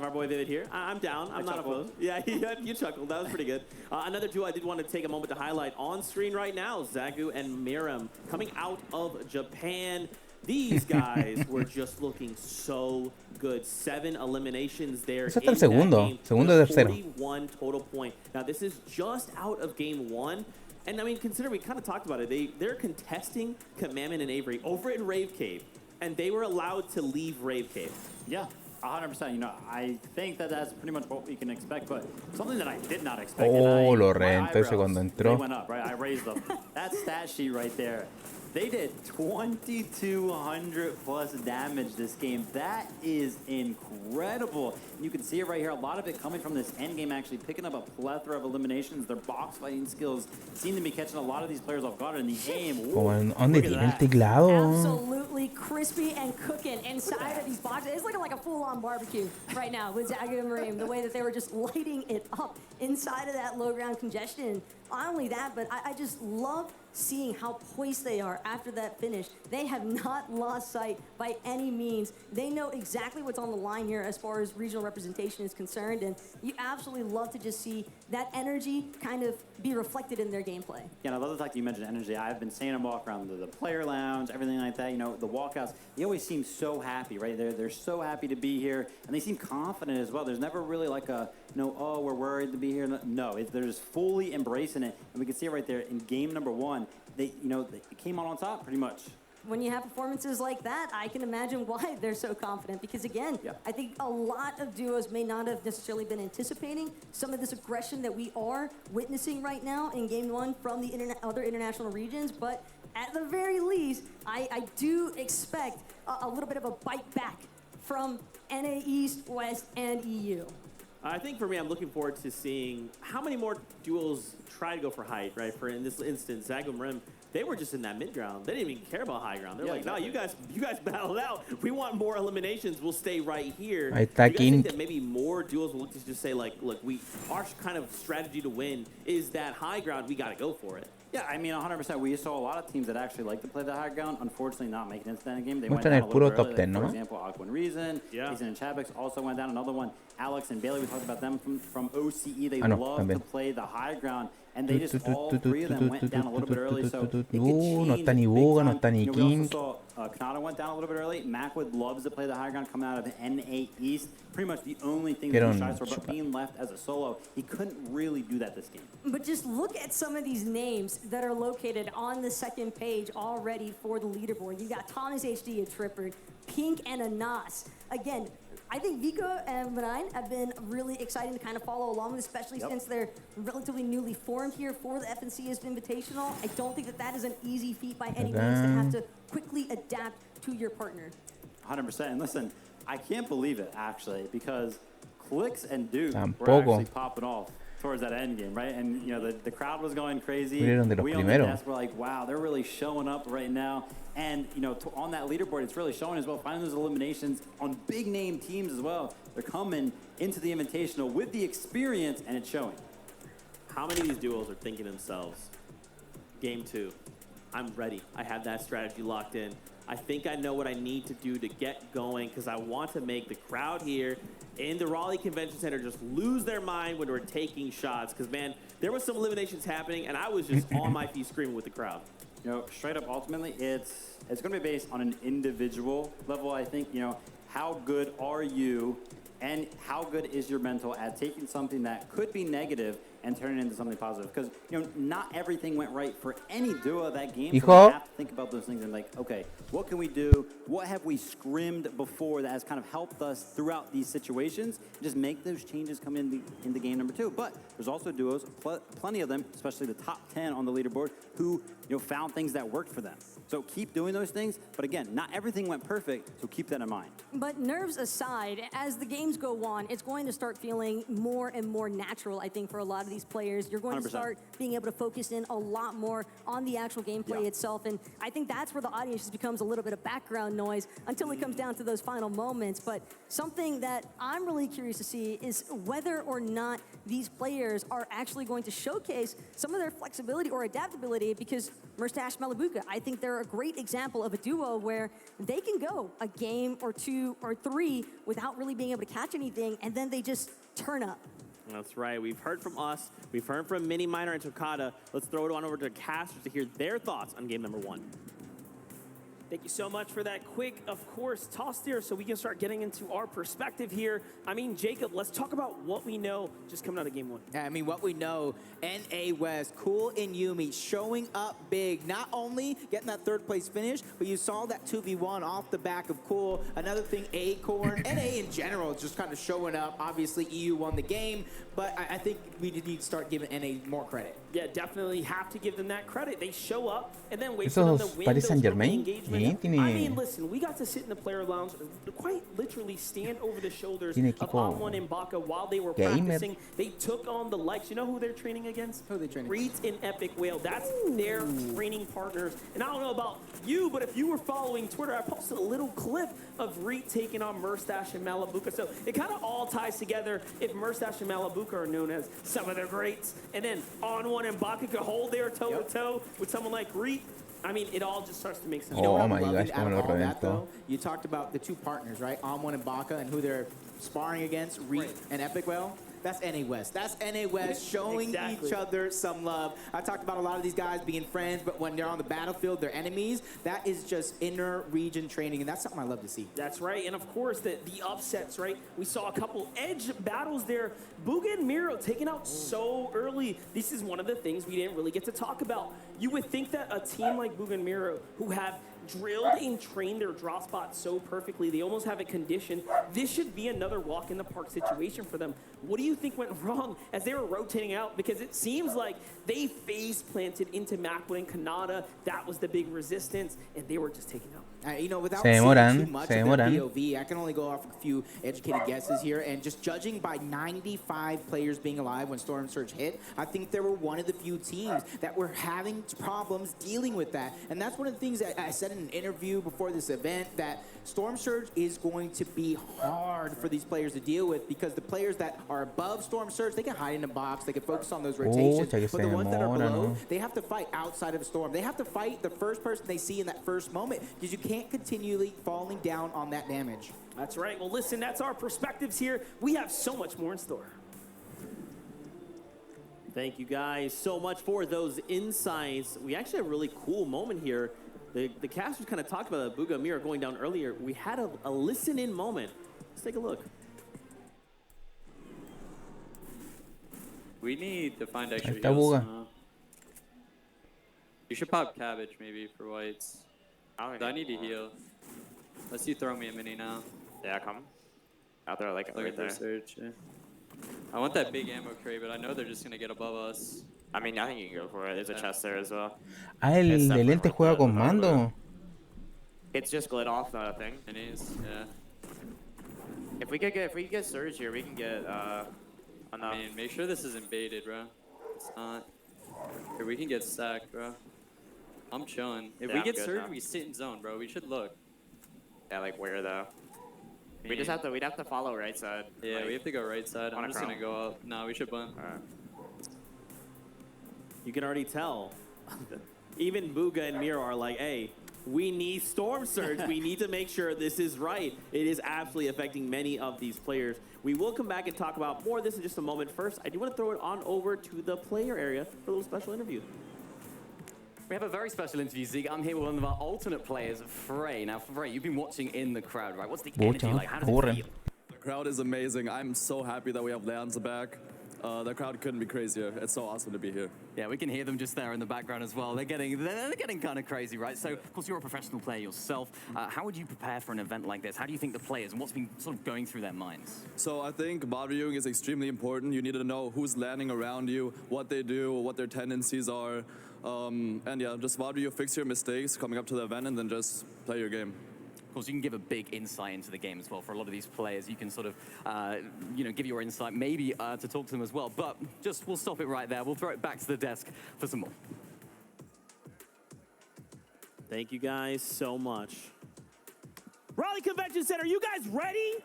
our boy Vivid here. I'm down. I'm not opposed. Yeah, you chuckled. That was pretty good. Another duo I did want to take a moment to highlight on screen right now, Zagu and Miram, coming out of Japan. These guys were just looking so good. 7 eliminations there. Eso está el segundo. Segundo y tercero. 41 total point. Now, this is just out of game 1. And, I mean, consider we kind of talked about it. They're contesting Commandment and Avery over in Rave Cave. And they were allowed to leave Rave Cave. Yeah. 100%. You know, I think that that's pretty much what we can expect, but something that I did not expect. Oh, lo reventó ese cuando They entró. went up, right? I raised them. That stat sheet right there. They did 2,200 plus damage this game. That is incredible. You can see it right here. A lot of it coming from this end game, actually picking up a plethora of eliminations. Their box fighting skills seem to be catching a lot of these players off guard in the game. ¿Dónde tiene el teclado? Absolutely crispy and cooking inside of these boxes. It's looking like a full-on barbecue right now with Zaga and Marim, the way that they were just lighting it up inside of that low ground congestion. Not only that, but I just love seeing how poised they are after that finish. They have not lost sight by any means. They know exactly what's on the line here as far as regional representation is concerned, and you absolutely love to just see that energy kind of be reflected in their gameplay. Yeah, and I love the fact that you mentioned energy. I've been seeing them walk around the player lounge, everything like that. You know, the walkouts, they always seem so happy, right? They're so happy to be here, and they seem confident as well. There's never really like a, you know, oh, we're worried to be here. No, they're just fully embracing it, and we can see it right there in game number 1. They came on top pretty much. When you have performances like that, I can imagine why they're so confident. Because again, I think a lot of duos may not have necessarily been anticipating some of this aggression that we are witnessing right now in Game 1 from the other international regions. But at the very least, I do expect a little bit of a bite back from NA East, West, and EU. I think for me, I'm looking forward to seeing how many more duels try to go for height, right? For in this instance, Zagum Rim, they were just in that mid ground. They didn't even care about high ground. They're like, no, you guys battle it out. We want more eliminations. We'll stay right here. Ahí Do está you guys think that maybe more duels will look to just say like, look, our kind of strategy to win is that high ground. We got to go for it. Yeah, I mean, 100%. We saw a lot of teams that actually like to play the high ground. Unfortunately, not making it into that game. They went down a little bit early. Like, for example, Aqua and Reason, Jason and Chabix also went down. Another one, Alex and Bailey. We talked about them from OCE. They love to play the high ground, and they just all 3 of them went down a little bit early. So it could change no está ni Buga, no está ni we King. also saw Kanata went down a little bit early. Macwood loves to play the high ground coming out of NA East. Pretty much the only thing that he shies for, but being left as a solo, he couldn't really do that this game. But just look at some of these names that are located on the second page already for the leaderboard. You got Thomas HD and Tripper, Pink and Anas. Again, I think Vico and Marine have been really exciting to kind of follow along with, especially since they're relatively newly formed here for the FNCS Invitational. I don't think that is an easy feat by any means to have to quickly adapt to your partner. 100%. And listen, I can't believe it, actually, because Clicks and Duke were Tampoco. actually popping off towards that end game, right? And, you know, the crowd was going crazy. Fueron de los We on the primeros. desk were like, wow, they're really showing up right now. And, you know, on that leaderboard, it's really showing as well, finding those eliminations on big-name teams as well. They're coming into the Invitational with the experience, and it's showing. How many of these duos are thinking to themselves, Game 2, I'm ready. I have that strategy locked in. I think I know what I need to do to get going because I want to make the crowd here in the Raleigh Convention Center just lose their mind when we're taking shots. Because, man, there was some eliminations happening, and I was just on my feet screaming with the crowd. You know, straight up, ultimately, it's going to be based on an individual level, I think. You know, how good are you and how good is your mental at taking something that could be negative and turning it into something positive? Because, you know, not everything went right for any duo of that game. So we have to think about those things and like, okay, what can we do? What have we scrimmed before that has kind of helped us throughout these situations? Just make those changes come in the game number 2. But there's also duos, plenty of them, especially the top 10 on the leaderboard, who, you know, found things that worked for them. So keep doing those things. But again, not everything went perfect, so keep that in mind. But nerves aside, as the games go on, it's going to start feeling more and more natural, I think, for a lot of these players. You're going 100%. to start being able to focus in a lot more on the actual gameplay itself. And I think that's where the audience just becomes a little bit of background noise until it comes down to those final moments. But something that I'm really curious to see is whether or not these players are actually going to showcase some of their flexibility or adaptability, because Merstash Malibuka, I think they're a great example of a duo where they can go a game or 2 or 3 without really being able to catch anything, and then they just turn up. That's right. We've heard from us. We've heard from Mini Miner and Tokata. Let's throw it on over to casters to hear their thoughts on game number 1. Thank you so much for that quick, of course, toss there so we can start getting into our perspective here. I mean, Jacob, let's talk about what we know just coming out of game one. Yeah, I mean, what we know, NA West, Cool and Yumi showing up big. Not only getting that third place finish, but you saw that 2v1 off the back of Cool. Another thing, Acorn, NA in general, just kind of showing up. Obviously, EU won the game, but I think we need to start giving NA more credit. Yeah, definitely have to give them that credit. They show up and then wait for them to win Paris those Saint-Germain, engagement. I mean, listen, we got to sit in the player lounge, quite literally stand over the shoulders of On1 and Baka while they were practicing. They took on the likes. You know who they're training against? Who are they training? Reeds and Epic Whale. That's their training partners. And I don't know about you, but if you were following Twitter, I posted a little clip of Reed taking on Murstache and Malabuka. So it kind of all ties together if Murstache and Malabuka are known as some of their greats. And then On1 and Baka could hold their toe-to-toe with someone like Reed. I mean, it all just starts to make sense. Oh my gosh, como lo reventó. You talked about the two partners, right? On1 and Baka, and who they're sparring against, Reed and Epic Whale. That's NA West. That's NA West showing each other some love. I talked about a lot of these guys being friends, but when they're on the battlefield, they're enemies. That is just inter-region training, and that's something I love to see. That's right, and of course, the upsets, right? We saw a couple edge battles there. Booga and Miro taken out so early. This is one of the things we didn't really get to talk about. You would think that a team like Booga and Miro, who have drilled and trained their drop spot so perfectly, they almost have it conditioned. This should be another walk in the park situation for them. What do you think went wrong as they were rotating out? Because it seems like they face planted into Macwood and Kanata. That was the big resistance, and they were just taken out. You know, without seeing too much of their POV, I can only go off a few educated guesses here. And just judging by 95 players being alive when Storm Surge hit, I think they were one of the few teams that were having problems dealing with that. And that's one of the things that I said in an interview before this event, that Storm Surge is going to be hard for these players to deal with, because the players that are above Storm Surge, they can hide in a box, they can focus on those rotations. But the ones that are below, they have to fight outside of Storm. They have to fight the first person they see in that first moment, because you can't continually falling down on that damage. That's right. Well, listen, that's our perspectives here. We have so much more in store. Thank you guys so much for those insights. We actually have a really cool moment here. The casters kind of talked about Booga and Mira going down earlier. We had a listen-in moment. Let's take a look. We need to find extra heals. You should pop cabbage maybe for whites. I need to heal. Unless you throw me a mini now. Yeah, come. Out there, like Look right at their there. search. Yeah. I want that big ammo crate, but I know they're just gonna get above us. I mean, I think you can go for it. There's a chest there as well. Ah, el de lente juega con mando. It's just glid off the thing. It is, yeah. If we get Surge here, we can get enough. I mean, make sure this isn't baited, bro. It's not. Here, we can get stacked, bro. I'm chilling. If Yeah, we I'm get good Surge, now. we sit in zone, bro. We should look. Yeah, like where though? We'd have to follow right side. Yeah, like, we have to go right side. I'm just gonna go up. No, we should bunt. You can already tell. Even Booga and Miro are like, hey, we need Storm Surge. We need to make sure this is right. It is absolutely affecting many of these players. We will come back and talk about more of this in just a moment. First, I do want to throw it on over to the player area for a little special interview. We have a very special interview, Zeke. I'm here with one of our alternate players, Frey. Now, Frey, you've been watching in the crowd, right? What's the energy like? How does it feel? The crowd is amazing. I'm so happy that we have Leanza back. The crowd couldn't be crazier. It's so awesome to be here. Yeah, we can hear them just there in the background as well. They're getting kind of crazy, right? So, of course, you're a professional player yourself. How would you prepare for an event like this? How do you think the players and what's been sort of going through their minds? So I think bot viewing is extremely important. You need to know who's landing around you, what they do, what their tendencies are. And yeah, just bot view, fix your mistakes coming up to the event, and then just play your game. Of course, you can give a big insight into the game as well. For a lot of these players, you can sort of, give your insight, maybe to talk to them as well. But we'll stop it right there. We'll throw it back to the desk for some more. Thank you guys so much. Raleigh Convention Center, you guys ready?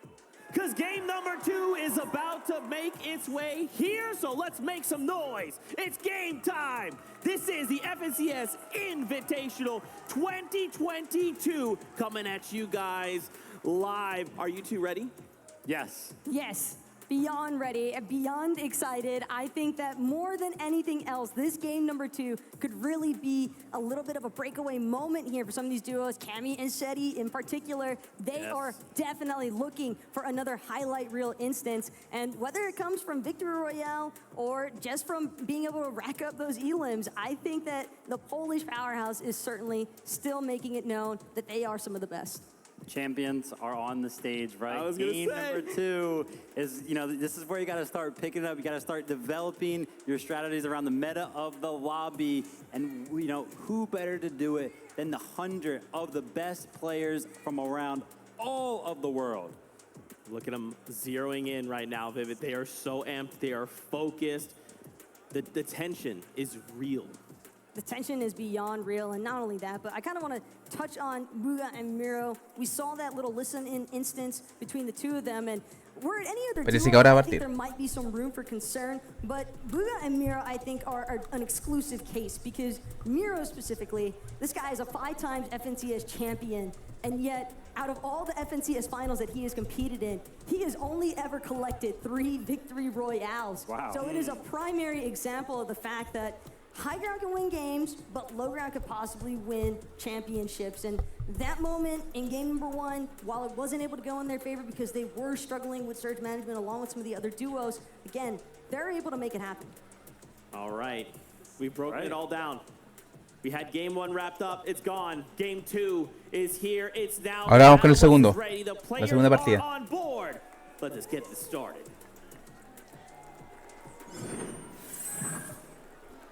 Because game number 2 is about to make its way here, so let's make some noise. It's game time. This is the FNCS Invitational 2022 coming at you guys live. Are you two ready? Yes. Yes. Beyond ready, beyond excited. I think that more than anything else, this game number 2 could really be a little bit of a breakaway moment here for some of these duos. Cammy and Shetty in particular, they are definitely looking for another highlight reel instance. And whether it comes from Victory Royale or just from being able to rack up those elims, I think that the Polish powerhouse is certainly still making it known that they are some of the best. Champions are on the stage, right? I was gonna Game say. number 2 is, this is where you got to start picking it up. You got to start developing your strategies around the meta of the lobby. And, who better to do it than the 100 of the best players from around all of the world? Look at them zeroing in right now, Vivid. They are so amped. They are focused. The tension is real. The tension is beyond real, and not only that, but I kind of want to touch on Buga and Miro. We saw that little listen-in instance between the two of them, and were it any other duo, I think there might be some room for concern, but Buga and Miro, I think, are an exclusive case, because Miro specifically, this guy is a 5-time FNCS champion, and yet, out of all the FNCS finals that he has competed in, he has only ever collected 3 victory royales. Wow. So it is a primary example of the fact that high ground can win games, but low ground could possibly win championships. And that moment in game number 1, while it wasn't able to go in their favor because they were struggling with surge management along with some of the other duos, again, they're able to make it happen. All right. We've broken it all down. We had game 1 wrapped up. It's gone. Game 2 is here. It's now. Ahora vamos con el segundo. Ready. The La segunda partida. are on board. Let's just get this started.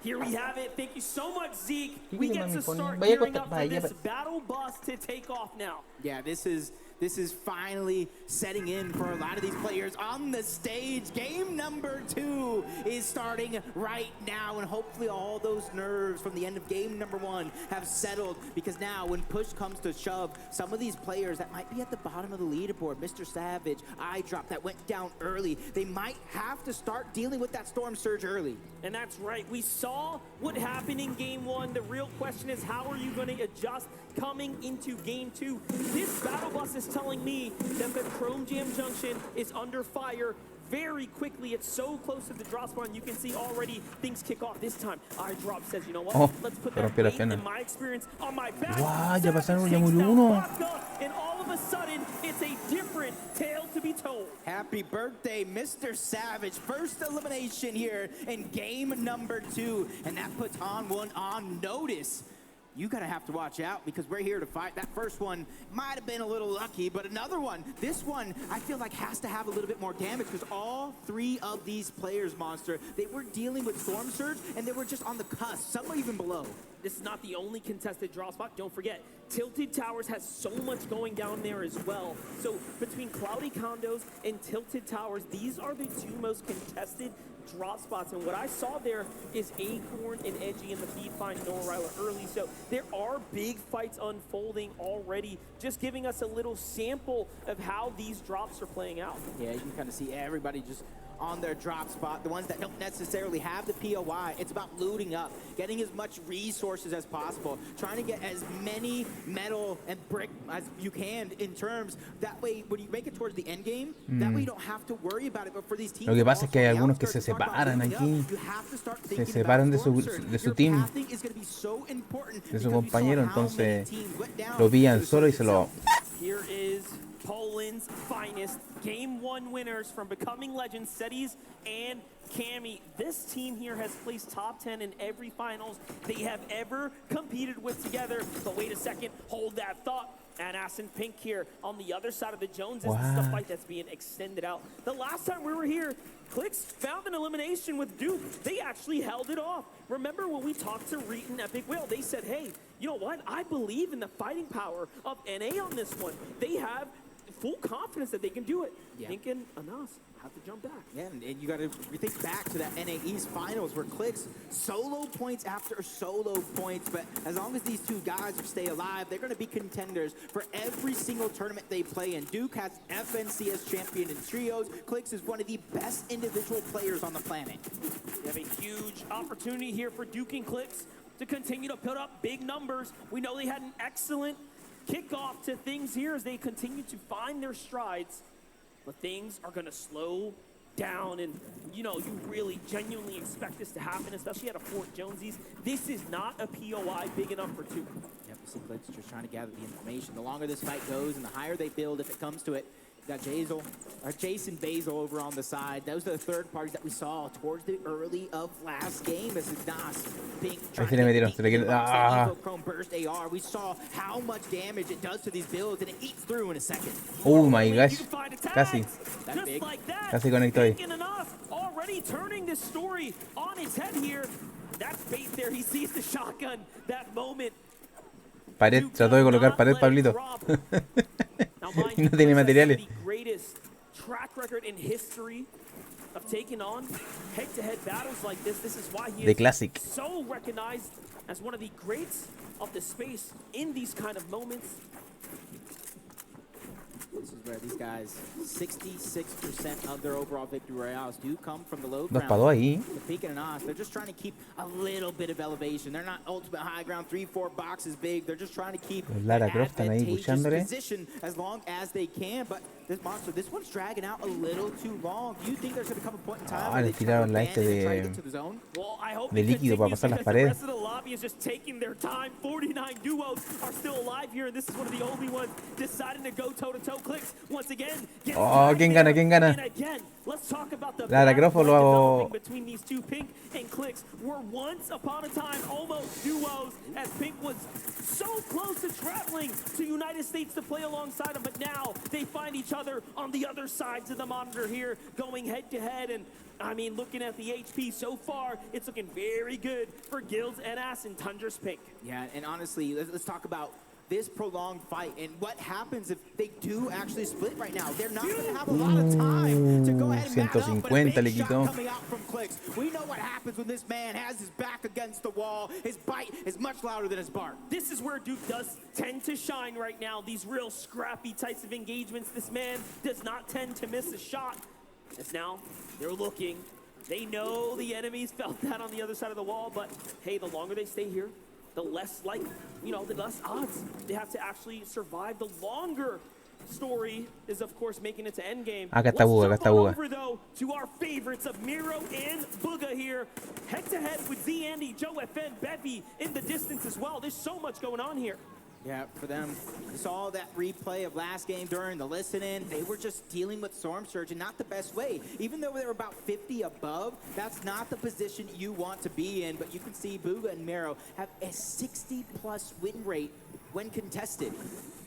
Here we have it. Thank you so much, Zeke. We get to start gearing up for this battle bus to take off now. Yeah, this is finally setting in for a lot of these players on the stage. Game number 2 is starting right now, and hopefully all those nerves from the end of game number 1 have settled, because now when push comes to shove, some of these players that might be at the bottom of the leaderboard, Mr. Savage, iDrop, that went down early, they might have to start dealing with that storm surge early. And that's right. We saw what happened in game 1. The real question is, how are you going to adjust coming into game 2? This battle bus is telling me that the Chrome Jam Junction is under fire very quickly. It's so close to the drop spawn. You can see already things kick off. This time, iDrop says, you know what? Let's put that weight in my experience on my back. Wow, ya pasaron, ya murió uno. And all of a sudden, it's a different tale to be told. Happy birthday, Mr. Savage. First elimination here in game number 2, and that puts On1 on notice. You gotta have to watch out, because we're here to fight. That first one might have been a little lucky, but another one, this one, I feel like has to have a little bit more damage, because all 3 of these players, Monster, they were dealing with Storm Surge, and they were just on the cusp. Some were even below. This is not the only contested draw spot. Don't forget, Tilted Towers has so much going down there as well. So between Cloudy Condos and Tilted Towers, these are the 2 most contested drop spots, and what I saw there is Acorn and Edgy in the feed find Noah Ryler early, so there are big fights unfolding already, just giving us a little sample of how these drops are playing out. Yeah, you can kind of see everybody just on their drop spot. The ones that don't necessarily have the POI, it's about looting up, getting as much resources as possible, trying to get as many metal and brick as you can in terms, that way when you make it towards the end game, that way you don't have to worry about it. But for these teams, Lo que pasa es que hay algunos que se separan aquí, se separan de su team, de su compañero, entonces lo pillan solo y se lo... Here is Poland's finest game 1 winners from Becoming Legends, Cetis and Cammy. This team here has placed top 10 in every finals they have ever competed with together. But wait a second, hold that thought. And Aston Pink here on the other side of the Joneses. This is the fight that's being extended out. The last time we were here, Clix found an elimination with Duke. They actually held it off. Remember when we talked to Reet and Epic Whale, they said, hey, you know what? I believe in the fighting power of NA on this one. They have full confidence that they can do it. Yeah. Thinking, Anas, have to jump back. Yeah, and you got to think back to that NA East Finals where Clix solo points after solo points, but as long as these 2 guys stay alive, they're going to be contenders for every single tournament they play in. Duke has FNCS champion in trios. Clix is one of the best individual players on the planet. We have a huge opportunity here for Duke and Clix to continue to put up big numbers. We know they had an excellent kickoff to things here as they continue to find their strides, but things are going to slow down and, you know, you really genuinely expect this to happen, especially at a Fort Jonesy's. This is not a POI big enough for two. Yep, you see Clicks just trying to gather the information. The longer this fight goes and the higher they build, if it comes to it, you got Jason Basil over on the side. Those are the third parties that we saw towards the early of last game. As Nas, Pink, Ahí se le metieron, se le quiere... ¡Ah! Chrome Burst AR. We saw how much damage it does to these builds, and it eats through in a second. Oh my gosh. Casi. Casi conectó ahí. Already turning this story on its head here. That's bait there. He sees the shotgun. That moment. Pared, trató de colocar pared, Pablito. Y no tiene materiales. Track record in history of taking on head-to-head battles like this. This is why he The is classic. so recognized as one of the greats of the space in these kind of moments. This is where these guys, 66% of their overall victory royales do come from the low Dos ground. pa' dos ahí. The Peak and Nos, they're just trying to keep a little bit of elevation. They're not ultimate high ground, 3-4 boxes big. They're just trying to keep Los Lara Croft están ahí puchándole. position as long as they can. But this monster, this one's dragging out a little too long. Do you think there's going to come a point in time Ah, where le they try to tiraron la abandon and try to get de to the zone? Well, I hope de líquido para pasar las paredes. The rest of the lobby is just taking their time. 49 duos are still alive here, and this is one of the only ones deciding to go toe-to-toe. Clicks once again. Oh, ¿quién gana? ¿Quién gana? And again, let's talk about the Lara Croft o lo... between these two, Pink and Clicks, were once upon a time almost duos, as Pink was so close to traveling to United States to play alongside him, but now they find each other on the other sides of the monitor here, going head-to-head, and I mean, looking at the HP so far, it's looking very good for Guilds and Ass and Tundra's Pink. Yeah, and honestly, let's talk about this prolonged fight and what happens if they do actually split right now. They're not going to have a lot of time to go ahead and map up, but a big shot coming out from Clicks. We know what happens when this man has his back against the wall. His bite is much louder than his bark. This is where Duke does tend to shine right now. These real scrappy types of engagements. This man does not tend to miss a shot. As now, they're looking. They know the enemies felt that on the other side of the wall, but hey, the longer they stay here, the less the less odds they have to actually survive. The longer story is, of course, making it to endgame. Acá está Buga, acá está Buga. Over, though, to our favorites of Miro and Booga here. Head-to-head with Z Andy, Joe FN, Bevy in the distance as well. There's so much going on here. Yeah, for them, you saw that replay of last game during the listen-in. They were just dealing with Storm Surge in not the best way. Even though they were about 50 above, that's not the position you want to be in. But you can see Booga and Mero have a 60-plus win rate when contested.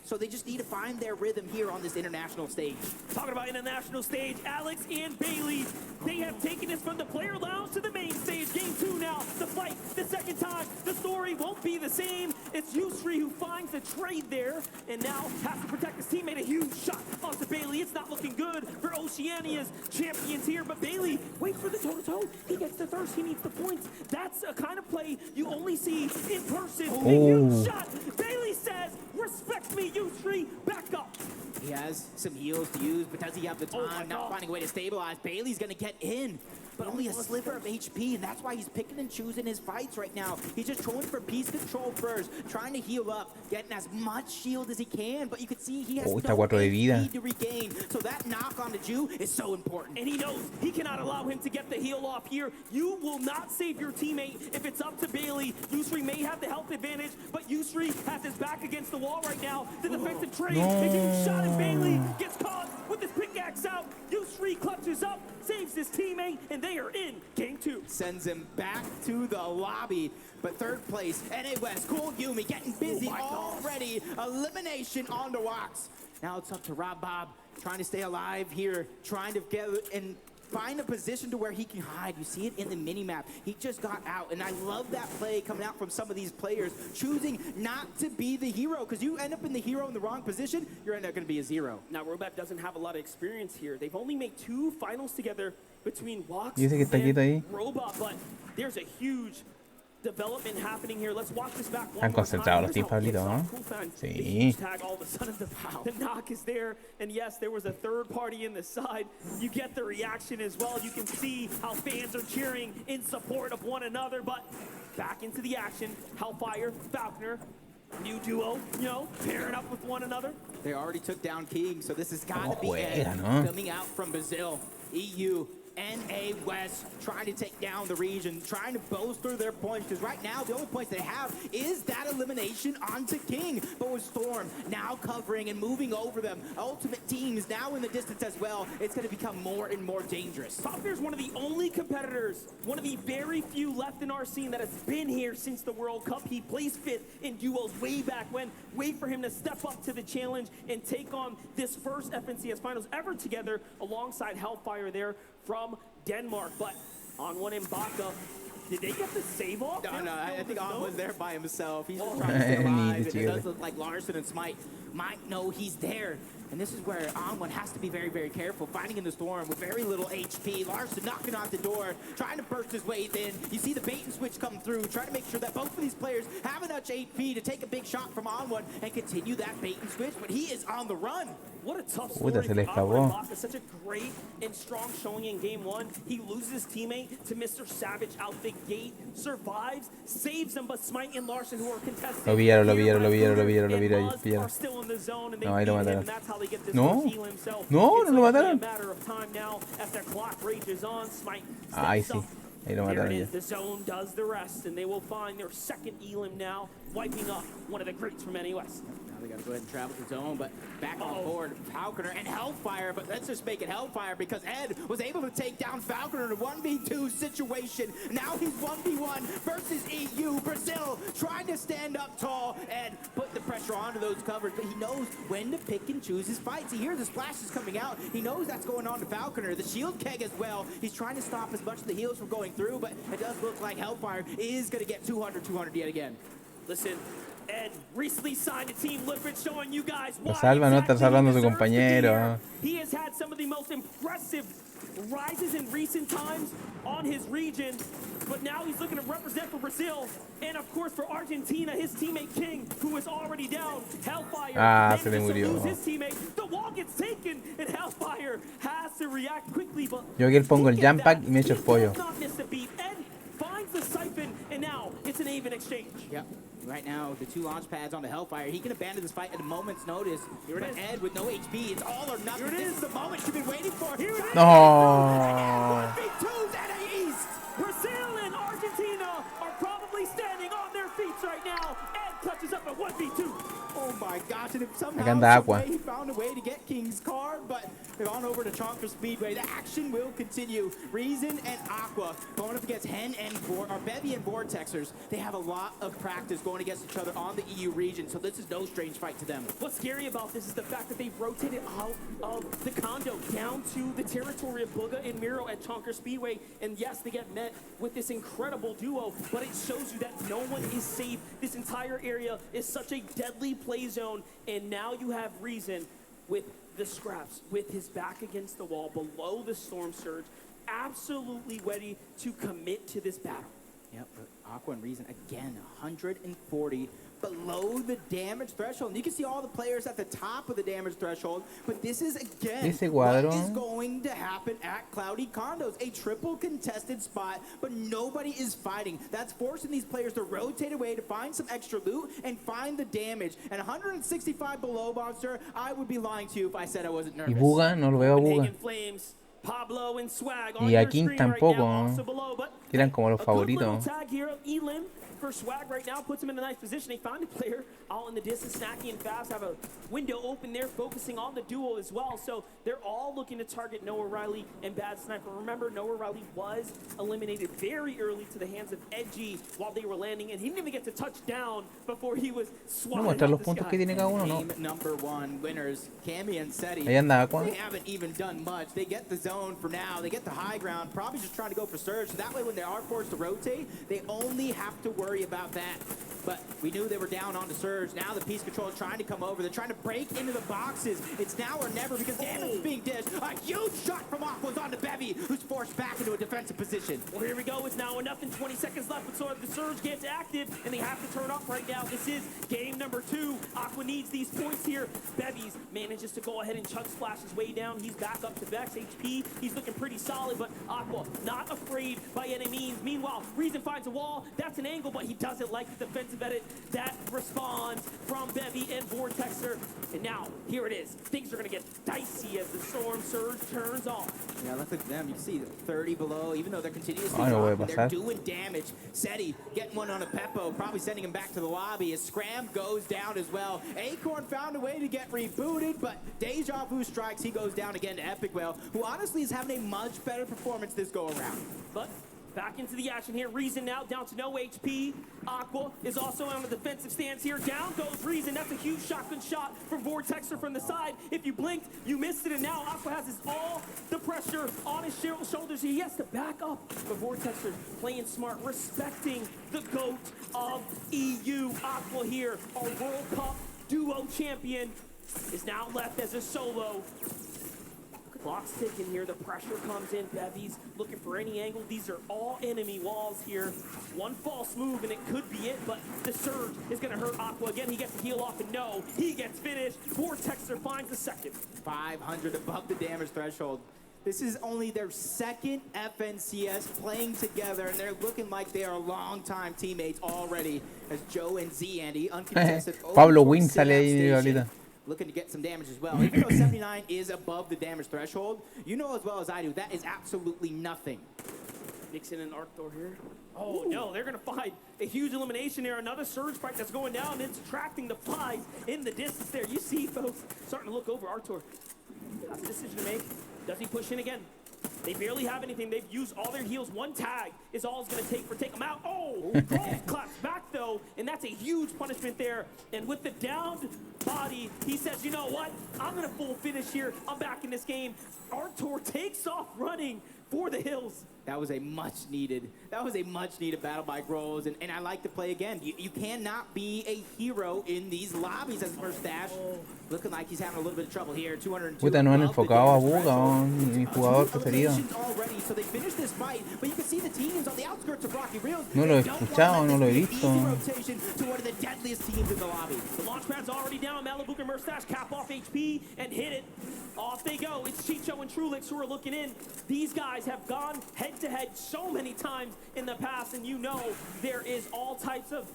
So they just need to find their rhythm here on this international stage. Talking about international stage, Alex and Bailey, they have taken us from the player lounge to the main stage. Game 2 now, the fight, the second time. The story won't be the same. It's Yusri who finds the trade there and now has to protect his teammate. A huge shot onto Bailey. It's not looking good for Oceania's champions here, but Bailey waits for the toe-to-toe. He gets the thirst, he needs the points. That's a kind of play you only see in person. A huge shot. Bailey says, respect me, Yusri, back up. He has some heals to use, but does he have the time? Not finding a way to stabilize. Bailey's going to get in, but only a sliver of HP, and that's why he's picking and choosing his fights right now. He's just going for piece control first, trying to heal up, getting as much shield as he can, but you can see he has no HP to regain. So that knock on the Jew is so important. And he knows he cannot allow him to get the heal off here. You will not save your teammate if it's up to Bailey. Yusri may have the health advantage, but Yusri has his back against the wall right now. The defensive trade, a huge shot, and Bailey gets caught with his pickaxe out. Yusri clutches up, saves his teammate, and they are in game 2. Sends him back to the lobby. But third place, NA West, Cool Yumi getting busy already. Elimination on the Wax. Now it's up to Rob Bob, trying to stay alive here, trying to get and find a position to where he can hide. You see it in the mini-map. He just got out, and I love that play coming out from some of these players, choosing not to be the hero, because you end up in the hero in the wrong position, you're end up going to be a zero. Now, Robot doesn't have a lot of experience here. They've only made 2 finals together between Wax and Robot, but there's a huge development happening here. Let's watch this back one Han more concentrado time. los team, Pablito, ¿no? Sí. Tag, all of a sudden the knock is there, and yes, there was a third party in the side. You get the reaction as well. You can see how fans are cheering in support of one another, but back into the action. Hellfire, Falconer, new duo, pairing up with one another. They already took down King, so this has got to be juega, Ed ¿no? coming out from Brazil. EU NA West trying to take down the region, trying to bolster their points, because right now the only points they have is that elimination onto King. But with Storm now covering and moving over them, Ultimate Team is now in the distance as well. It's going to become more and more dangerous. Top Tier is one of the only competitors, one of the very few left in our scene that has been here since the World Cup. He placed 5th in duos way back when. Wait for him to step up to the challenge and take on this first FNCS Finals ever together alongside Hellfire there from Denmark. But on one Mbaka, did they get the save off? No, I think On was there by himself. He's just trying to stay alive, and it does look like Larson and Smite might know he's there. And this is where On1 has to be very, very careful. Fighting in the storm with very little HP. Larson knocking on the door, trying to burst his way in. You see the bait and switch come through, trying to make sure that both of these players have enough HP to take a big shot from On1 and continue that bait and switch, but he is on the run. What a tough story se le for escapó. Mbaka. Such a great and strong showing in game 1. He loses his teammate to Mr. Savage out the gate, survives, saves him, but Smite and Larson, who are contesting, Lo pillaron ahí. are still in the zone, and they No, ahí lo beat him, mataron. and that's how they get this No. first heal himself. No, It's no lo only mataron. a matter of time now as their clock rages on. Smite Ahí steps sí. up. Ahí lo There mataron it ya. is. The zone does the rest, and they will find their second elim now, wiping up one of the greats from NAS. Now they got to go ahead and travel to zone, but back on board, Falconer and Hellfire, but let's just make it Hellfire because Ed was able to take down Falconer in a 1v2 situation. Now he's 1v1 versus EU. Brazil trying to stand up tall and put the pressure onto those covers, but he knows when to pick and choose his fights. He hears the splashes coming out. He knows that's going on to Falconer. The shield keg as well. He's trying to stop as much of the heals from going through, but it does look like Hellfire is going to get 200 yet again. Listen, Ed recently signed a team Liquid, showing you guys why Lo salva, no está salvando a su compañero. he has had some of the most impressive rises in recent times on his region, but now he's looking to represent for Brazil and of course for Argentina. His teammate King, who is already down. Hellfire se le manages to murió. lose his teammate. The wall gets taken and Hellfire has to react quickly, but Yo aquí pongo el jump pack y me echo el pollo. not miss a beat. Ed finds the siphon, and now it's an even exchange. Yep. Right now, the 2 launch pads on the Hellfire. He can abandon this fight at a moment's notice. Here it but is. Ed with no HP, it's all or nothing. Here it This is. is the moment you've been waiting for. Here it is. No. 1v2's NA East. Brazil and Argentina are probably standing on their feet right now. Ed touches up a 1v2. Oh my gosh, and if somehow Acá anda Aqua. he found a way to get King's card, but they've gone over to Chonker Speedway. The action will continue. Reason and Aqua going up against Hen and Bevy and Vortexers. They have a lot of practice going against each other on the EU region, so this is no strange fight to them. What's scary about this is the fact that they've rotated out of the condo down to the territory of Booga and Miro at Chonker Speedway. And yes, they get met with this incredible duo, but it shows you that no one is safe. This entire area is such a deadly play zone, and now you have Reason with the scraps, with his back against the wall, below the Storm Surge, absolutely ready to commit to this battle. Yep, but Aqua and Reason again, 140 below the damage threshold. And you can see all the players at the top of the damage threshold, but this is again Ese what cuadro. is going to happen at Cloudy Condos. A triple contested spot, but nobody is fighting. That's forcing these players to rotate away to find some extra loot and find the damage. And 165 below, Monster, I would be lying to you if I said I wasn't Y nervous. Buga, no lo veo a Buga. Flames, Pablo and Swag Y a King tampoco, ¿no? Eran como los favoritos. Tag here of Elim for Swag right now puts him in a nice position. They found a player out in the distance, Snacky and Fast have a window open there, focusing on the duo as well. So they're all looking to target Noah Riley and Bad Sniper. Remember, Noah Riley was eliminated very early to the hands of Edgy while they were landing, and he didn't even get to touch down before he was swatted. No muestra los puntos que tiene cada uno, ¿no? Game number 1 winners, Cammy and Seti. Ahí anda Aqua. They haven't even done much. They get the zone for now. They get the high ground, probably just trying to go for Surge. So that way when they are forced to rotate, they only have to worry about that. But we knew they were down on the Surge. Now the Peace Control is trying to come over. They're trying to break into the boxes. It's now or never because damage is being dished. A huge shot from Aqua's on the Bevy, who's forced back into a defensive position. Well, here we go. It's now enough in 20 seconds left, but so the Surge gets active, and they have to turn up right now. This is game number 2. Aqua needs these points here. Bevies manages to go ahead and chug splash his way down. He's back up to Vex HP. He's looking pretty solid, but Aqua not afraid by any means. Meanwhile, Reason finds a wall. That's an angle, but he doesn't like the defensive edit that responds from Bevy and Vortexer. And now, here it is. Things are going to get dicey as the Storm Surge turns on. Yeah, look at them. You can see 30 below, even though they're continuously no puede dropping, they're pasar. doing damage. Seti getting one on a Peppo, probably sending him back to the lobby. His Scram goes down as well. Acorn found a way to get rebooted, but Deja Vu strikes. He goes down again to Epic Whale, who honestly is having a much better performance this go around. But back into the action here. Reason now down to no HP. Aqua is also on the defensive stance here. Down goes Reason. That's a huge shotgun shot from Vortexer from the side. If you blinked, you missed it, and now Aqua has all the pressure on his shoulders. He has to back up. But Vortexer playing smart, respecting the GOAT of EU. Aqua here, our World Cup duo champion, is now left as a solo. Clock's ticking here, the pressure comes in. Bevy's looking for any angle. These are all enemy walls here. One false move and it could be it, but the surge is gonna hurt Aqua again. He gets the heal off and no, he gets finished. Vortexer finds the second. 500 above the damage threshold. This is only their second FNCS playing together, and they're looking like they are longtime teammates already, as Joe and Z, Andy, uncontested. Pablo Win sale ahí ahorita. Looking to get some damage as well. Even though 79 is above the damage threshold, you know as well as I do, that is absolutely nothing. Nixon and Arctor here. Oh no, they're gonna find a huge elimination here. Another surge fight that's going down. It's attracting the flies in the distance there. You see folks starting to look over. Arctor has a decision to make. Does he push in again? They barely have anything. They've used all their heals. One tag is all it's going to take for take them out. Oh, Grove claps back, though, and that's a huge punishment there. And with the downed body, he says, you know what? I'm going to full finish here. I'm back in this game. Arctor takes off running for the hills. That was a much needed battle by Groves, and I like to play again. You cannot be a hero in these lobbies as Mustache. Looking like he's having a little bit of trouble here. 202. Puta, no han enfocado a Buga, mi jugador preferido. Already, so they finished this fight, but you can see the teams on the outskirts of Rocky Reels. No lo he escuchado, no lo he visto. Rotation to one of the deadliest teams in the lobby. The launch pad's already down. Malibu and Mustache cap off HP and hit it. Off they go. It's Chicho and Trulix who are looking in. These guys have gone head-to-head so many times in the past, and you know there is all types of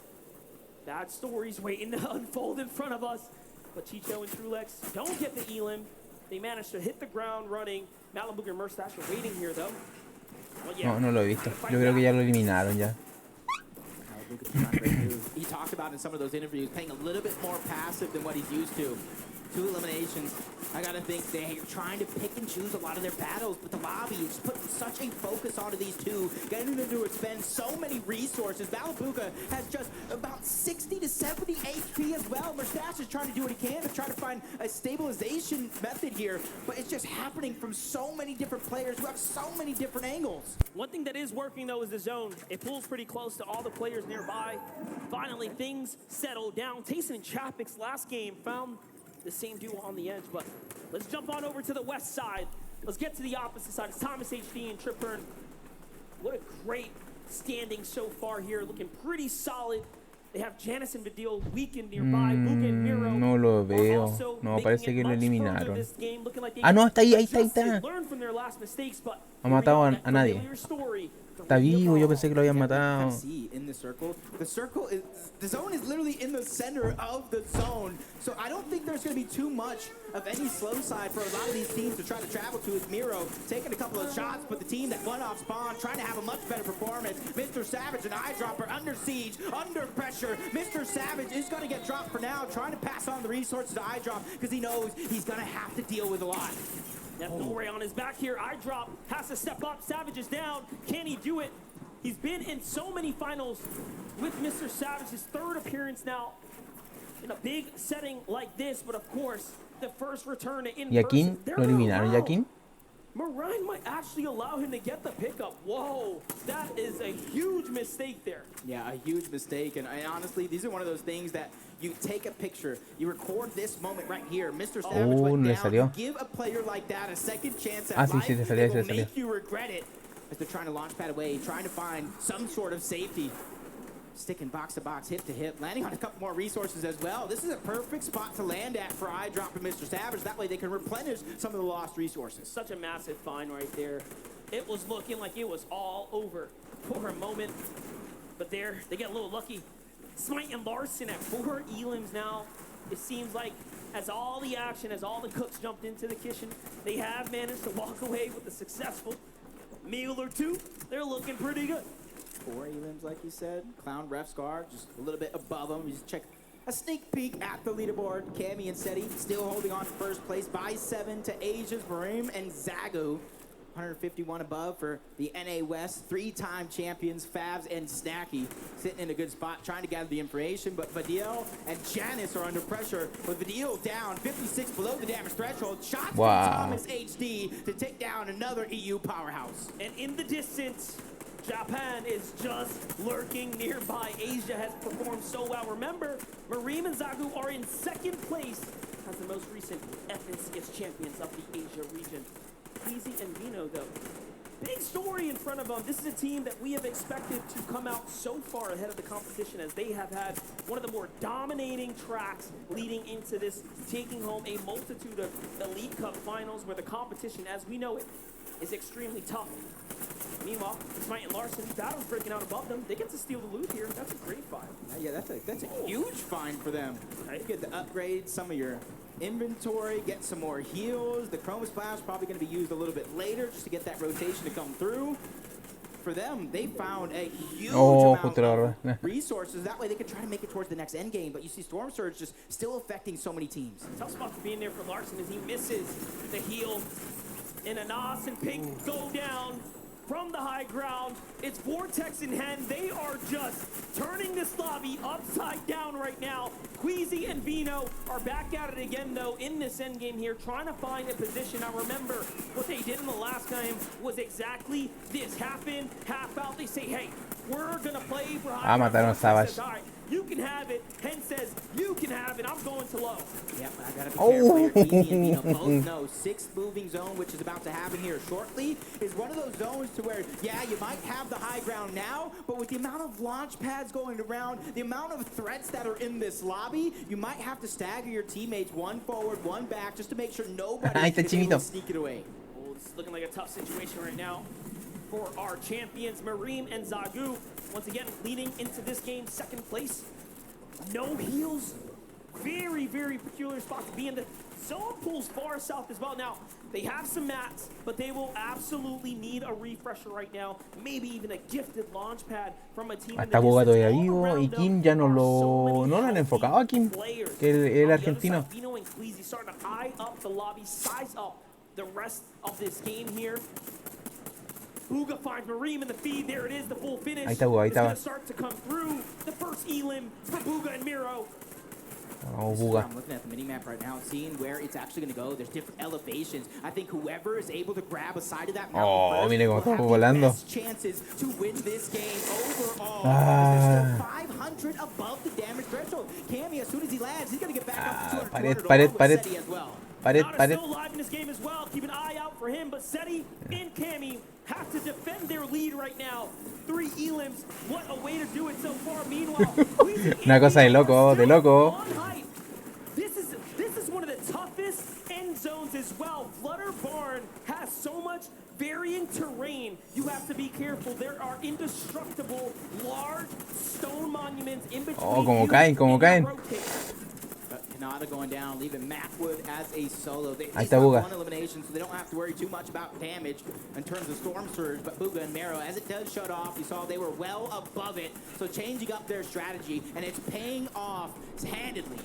bad stories waiting to unfold in front of us. But Chicho and Trulix don't get the elim. They managed to hit the ground running. Malibu and Mustache are waiting here, though. Well, yeah, no lo he visto. Yo creo que ya lo eliminaron ya. He talked about in some of those interviews playing a little bit more passive than what he's used to. 2 eliminations. I gotta think they're trying to pick and choose a lot of their battles, but the lobby is putting such a focus onto these two, getting them to expend so many resources. Malabuka has just about 60 to 70 HP as well. Mustache is trying to do what he can to try to find a stabilization method here, but it's just happening from so many different players who have so many different angles. One thing that is working, though, is the zone. It pulls pretty close to all the players nearby. Finally, things settle down. Tayson and Chapik's last game found the same duo on the edge, but let's jump on over to the west side. Let's get to the opposite side. It's Thomas HD and Trip Hearn. What a great standing so far here, looking pretty solid. They have Janice and Vidil weakened nearby. Buga and Miro no lo veo. No, parece que lo eliminaron. Ah, no, está ahí, ahí está. No ha matado a nadie. Está vivo, yo pensé que lo habían matado. In the circle. The zone is literally in the center of the zone. So I don't think there's going to be too much of any slow side for a lot of these teams to try to travel to. Is Miro taking a couple of shots, but the team that won off spawn trying to have a much better performance. Mr. Savage and Eyedropper under siege, under pressure. Mr. Savage is going to get dropped for now, trying to pass on the resources to Eyedrop because he knows he's going to have to deal with a lot. Nore on his back here. Eyedrop has to step up. Savage is down. Can he do it? He's been in so many finals with Mr. Savage. His 3rd appearance now in a big setting like this. But of course, the first return to ¿Yakin? ¿Lo eliminaron Yakin? Marine might actually allow him to get the pickup. Whoa, that is a huge mistake there. Yeah, a huge mistake. And honestly, these are one of those things that you take a picture, you record this moment right here. Mr. Savage went down. You give a player like that a second chance at life. It will make you regret it. As they're trying to launch pad away, trying to find some sort of safety. Sticking box to box, hip to hip, landing on a couple more resources as well. This is a perfect spot to land at for Eyedrop and Mr. Savage. That way they can replenish some of the lost resources. Such a massive find right there. It was looking like it was all over for a moment. But there, they get a little lucky. Smite and Larson at 4 elims now. It seems like as all the action, as all the cooks jumped into the kitchen, they have managed to walk away with a successful meal or two. They're looking pretty good. 4 elims, like you said. Clown Ref Scar just a little bit above them. You just check a sneak peek at the leaderboard. Cammy and Seti still holding on to first place by 7 to Asia's Barim and Zagu. 151 above for the NA West. 3-time champions, Favs and Snacky, sitting in a good spot, trying to gather the information. But Vadiel and Janice are under pressure, with Vadiel down 56 below the damage threshold. Shots from Thomas HD to take down another EU powerhouse. And in the distance, Japan is just lurking nearby. Asia has performed so well. Remember, Mareem and Zagu are in second place as the most recent FNCS champions of the Asia region. Easy and Vino, though. Big story in front of them. This is a team that we have expected to come out so far ahead of the competition, as they have had one of the more dominating tracks leading into this, taking home a multitude of Elite Cup finals where the competition, as we know it, is extremely tough. Meanwhile, Smite and Larson, battle's breaking out above them. They get to steal the loot here. That's a great find. Yeah, that's a huge find for them. Right? You get to upgrade some of your inventory, get some more heals. The Chroma Splash probably going to be used a little bit later just to get that rotation to come through. For them, they found a huge amount of resources. That way they could try to make it towards the next end game. But you see Storm Surge just still affecting so many teams. Tough spot to be in there for Larson as he misses the heal. And Anas and Pink go down from the high ground. It's Vortex in hand. They are just turning this lobby upside down right now. Queasy and Vino are back at it again, though, in this end game here, trying to find a position. Now remember, what they did in the last game was exactly this. Half in, half out. They say, hey, we're gonna play for high ground. Mataron Savage. You can have it. Hen says, you can have it. I'm going to low. Yep, I gotta be careful here. Queasy and Vino both know 6th moving zone, which is about to happen here shortly, is one of those zones to where, yeah, you might have the high ground now, but with the amount of launch pads going around, the amount of threats that are in this lobby, you might have to stagger your teammates, one forward, one back, just to make sure nobody is able to sneak it away. Well, this is looking like a tough situation right now for our champions, Mareem and Zagu. Once again, leading into this game, second place. No heals. Very, very peculiar spot to be in. The zone pulls far south as well. Now, they have some mats, but they will absolutely need a refresher right now. Maybe even a gifted launch pad from a team. Hasta Boga todavía vivo y Kim ya no lo han enfocado a Kim, que el argentino. Vino and Queasy starting to eye up the lobby, size up the rest of this game here. Booga finds Mareem in the feed. There it is, the full finish. Ahí está Booga, ahí it's está. going to start to come through. The first elim for Booga and Miro. Oh, Booga. I'm looking at the mini-map right now, seeing where it's actually going to go. There's different elevations. I think whoever is able to grab a side of that mountain mire cómo está volando. best chances to win this game overall. There's still 500 above the damage threshold. Cammy, as soon as he lands, he's going to get back up to 200 pared. Still alive in this game as well. Keep an eye out for him, but Seti and Cammy have to defend their lead right now. 3 elims. What a way to do it so far. Meanwhile, Una cosa de loco, de loco. This is one of the toughest end zones as well. Flutter Barn has so much varying terrain. You have to be careful. There are indestructible, large stone monuments in between. Oh, como caen. Canada going down, leaving Macwood as a solo. They Ahí está have Booga. one elimination, so they don't have to worry too much about damage in terms of Storm Surge. But Booga and Mero, as it does shut off, you saw they were well above it. So changing up their strategy, and it's paying off handedly.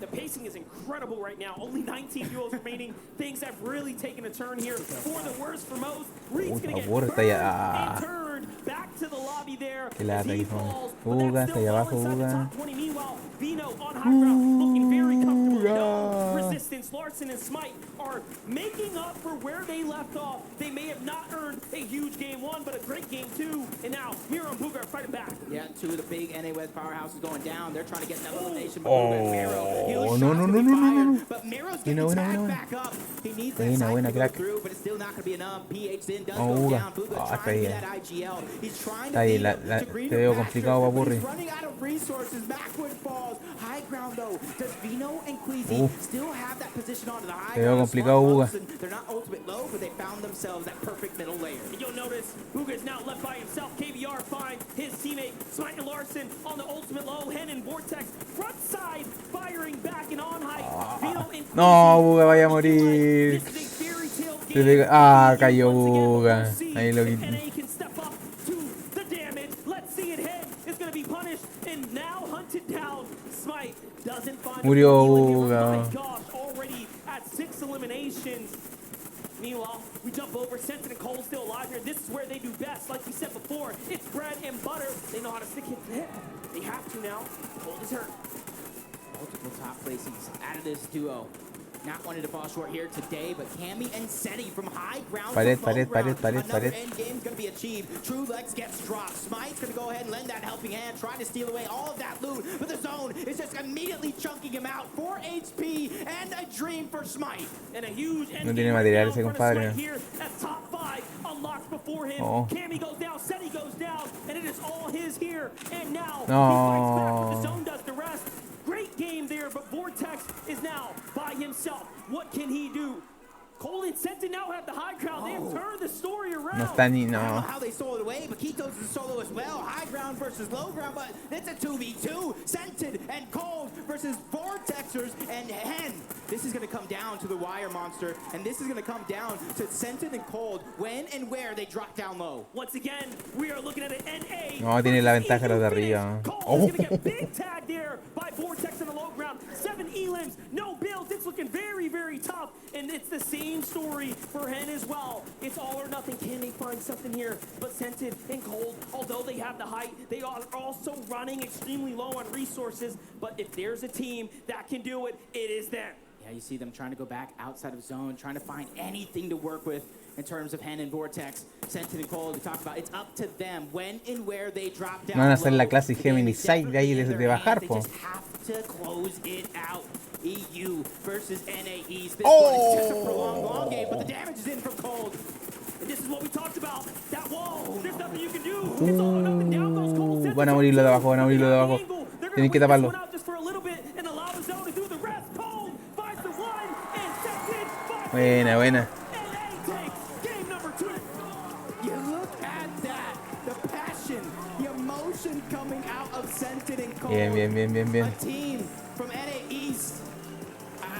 The pacing is incredible right now. Only 19 duels remaining. Things have really taken a turn here for the worst for most. Reed's going to get burned and turned back to the lobby there. Que lata He que pone. falls, but Booga, that's está still ahí well abajo, inside the Booga. top 20. Meanwhile, Vino on high ground, looking very comfortable. No resistance. Larson and Smite are making up for where they left off. They may have not earned a huge game 1, but a great game 2. And now Miro and Booga are fighting back. Yeah, 2 of the big NA West powerhouses going down. They're trying to get an elimination. But Booga and Mero, Oh, no. but Mero's getting tagged back up. He needs that side to go through, but it's still not going to be enough. PH then does go down. Booga trying to get that IGL. He's trying to beat him to green him back. He's running out of resources. Macwood falls. High ground, though. Does Vino and Queasy still have that position onto the high Veo ground. complicado Buga. They're not ultimate low, but they found themselves that perfect middle layer. And you'll notice Buga is now left by himself. KVR finds his teammate Smite and Larson on the ultimate low. Hen and Vortex front side firing back and on height. Vino and No, Buga vaya a morir. Cayó Buga. Ahí lo quité. NA can step up to the damage. Let's see it. Hen is going to be punished and now hunted down. Smite doesn't find Murió Oh Buga. my gosh, already at 6 eliminations. Meanwhile, we jump over. Sensen and Cole still alive here. This is where they do best. Like we said before, it's bread and butter. They know how to stick it to the hip. They have to now. Cole is hurt. Multiple top placings out of this duo. Not wanting to fall short here today, but Cammy and Seti from high ground Pared, to low pared, ground. pared, pared, Another pared. end game's going to be achieved. True Lex gets dropped. Smite's going to go ahead and lend that helping hand, try to steal away all of that loot, but the zone is just immediately chunking him out. 4 HP and a dream for Smite. And a huge end No game tiene right material now ese in front of compadre. Smite here at top 5. Unlocks before him. Oh. Cammy goes down. Seti goes down. And it is all his here. And now No. he fights back, but the zone does the rest. Great game there, but Vortex is now by himself. What can he do? Cole and Sentin now have the high ground. They have turned the story around. No está ni, I don't know no. how they sold it away, but Kito's is solo as well. High ground versus low ground, but it's a 2v2. Scented and Cold versus Vortexers and Hen. This is going to come down to the wire monster, and this is going to come down to Scented and Cold when and where they drop down low. Once again, we are looking at an NA. No, tiene la ventaja los de arriba. Oh. He's going to get big tag there by Vortex in the low ground. 7 elims, no builds. It's looking very, very tough. And it's the same story for Hen as well. It's all or nothing. Can they find something here? But Scented and Cold, although they have the height, they are also running extremely low on resources. But if there's a team that can do it, it is them. Yeah, you see them trying to go back outside of zone, trying to find anything to work with in terms of Hen and Vortex. Scented and Cold, we talked about, it's up to them when and where they drop down. No van a hacer la low. clase Gemini Side de ahí de bajar, They po. just have to close it out. EU versus NAEs. This Oh! one is just a prolonged long game, but the damage is in from Cold. And this is what we talked about. That wall. There's nothing you can do. It's all or nothing. Down goes Cole. Van a morir lo de abajo, van a morir lo de abajo. Tienen que taparlo. Just for a little bit and allow the zone to do the rest. Cole finds the one and Scented finds Buena, buena. NA takes game number 2. You look at that, the passion, the emotion coming out of Scented and Cold. Bien, bien, bien, bien, bien. A team from NA East.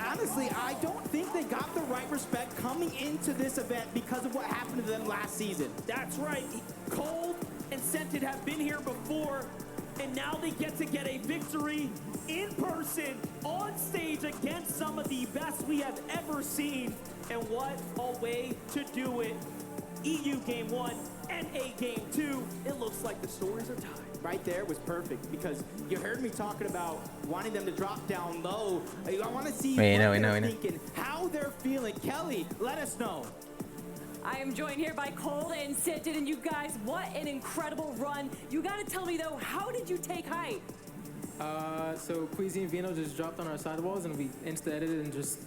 Honestly, I don't think they got the right respect coming into this event because of what happened to them last season. That's right. Cold and Scented have been here before, and now they get a victory in person, on stage against some of the best we have ever seen. And what a way to do it. EU Game 1, NA Game 2. It looks like the stories are tied. Right there was perfect because you heard me talking about wanting them to drop down low. I want to see what they're thinking, how they're feeling. Kelly, let us know. I am joined here by Cole and Scented, and you guys, what an incredible run. You got to tell me, though, how did you take height? So Queasy and Vino just dropped on our sidewalls, and we insta-edited and just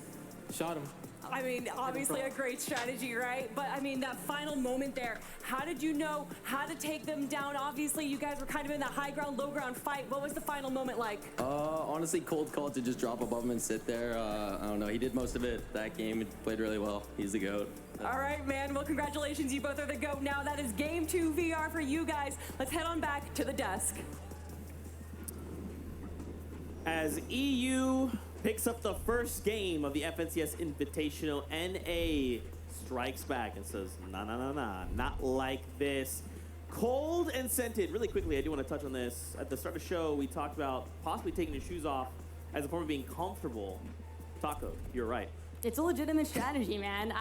shot them. I mean, obviously a great strategy, right? But I mean, that final moment there, how did you know how to take them down? Obviously, you guys were kind of in that high ground, low ground fight. What was the final moment like? Honestly, Cold called to just drop above him and sit there. I don't know. He did most of it that game. He played really well. He's the GOAT. All right, man. Well, congratulations. You both are the GOAT now. That is Game 2 VR for you guys. Let's head on back to the desk. As EU picks up the first game of the FNCS Invitational, NA strikes back and says, nah, not like this. Cold and Scented, really quickly, I do want to touch on this. At the start of the show, we talked about possibly taking your shoes off as a form of being comfortable. Taco, you're right. It's a legitimate strategy, man.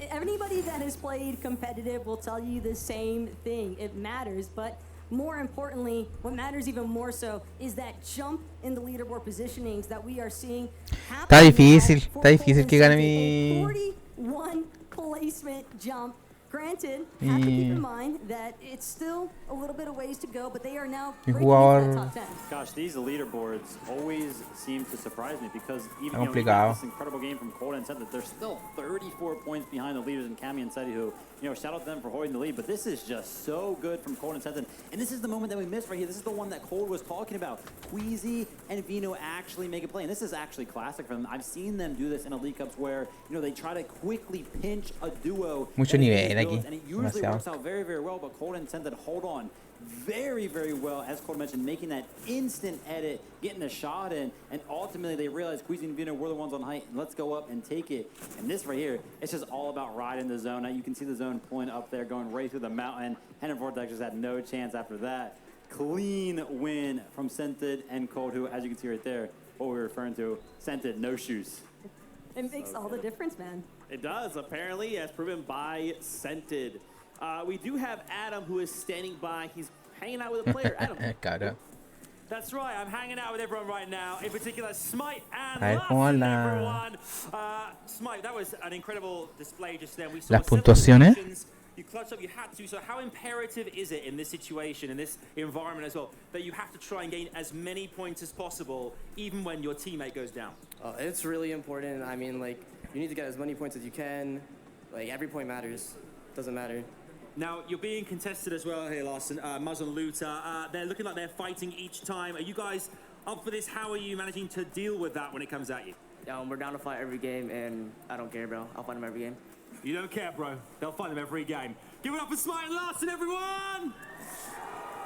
Anybody that has played competitive will tell you the same thing. It matters, but more importantly, what matters even more so is that jump in the leaderboard positionings that we are seeing happen. Está difícil que gane mi... 41 placement jump. Granted, have to keep in mind that it's still a little bit of ways to go, but they are now Y breaking into the jugador top 10. Gosh, these leaderboards always seem to surprise me because even Es we got complicado. this incredible game from Cold and said that they're still 34 points behind the leaders in Cami and Seti, who, shout out to them for holding the lead. But this is just so good from Cold and Senton. And this is the moment that we missed right here. This is the one that Cold was talking about. Queasy and Vino actually make a play. And this is actually classic for them. I've seen them do this in Elite Cups where, they try to quickly pinch a duo. Mucho nivel aquí. And it usually Demasiado. works out very, very well. But Cold and Senton hold on very, very well, as Cole mentioned, making that instant edit, getting a shot in, and ultimately they realized Queasy and Vino were the ones on height, and let's go up and take it. And this right here, it's just all about riding the zone. Now you can see the zone pulling up there, going right through the mountain. Henry Vortex just had no chance after that. Clean win from Scented and Cold, who, as you can see right there, what we're referring to, Scented, no shoes. It makes all the difference, man. It does, apparently, as proven by Scented. We do have Adam, who is standing by. He's hanging out with a player. Adam. Cara. That's right, I'm hanging out with everyone right now, in particular Smite and Ay, Larson, hola. everyone. Smite, that was an incredible display just then. We saw Las several puntuaciones. positions. You clutched up, you had to. So how imperative is it in this situation, in this environment as well, that you have to try and gain as many points as possible, even when your teammate goes down? It's really important. I mean, you need to get as many points as you can. Every point matters. Doesn't matter. Now, you're being contested as well here, Larson. Muzz and Luta, they're looking like they're fighting each time. Are you guys up for this? How are you managing to deal with that when it comes at you? We're down to fight every game, and I don't care, bro. I'll fight them every game. You don't care, bro. They'll fight them every game. Give it up for Smite and Larson, everyone!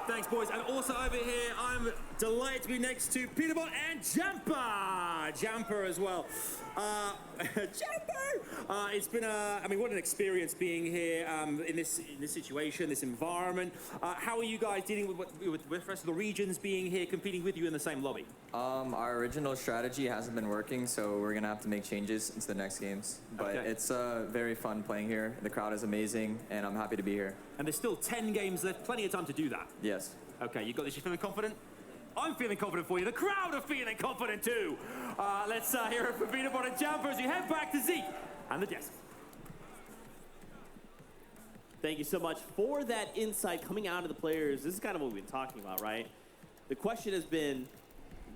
Thanks, boys. And also over here, I'm delighted to be next to Peterbot and Jamper. Jamper as well. Jamper! It's been what an experience being here in this situation, this environment. How are you guys dealing with the rest of the regions being here, competing with you in the same lobby? Our original strategy hasn't been working, so we're gonna have to make changes into the next games. But it's very fun playing here. The crowd is amazing, and I'm happy to be here. And there's still 10 games left, plenty of time to do that. Yes. Okay, you got this. You feeling confident? I'm feeling confident for you. The crowd are feeling confident too. Let's hear it from Peterbot and Jamper as you head back to Zeke and the desk. Thank you so much for that insight coming out of the players. This is kind of what we've been talking about, right? The question has been,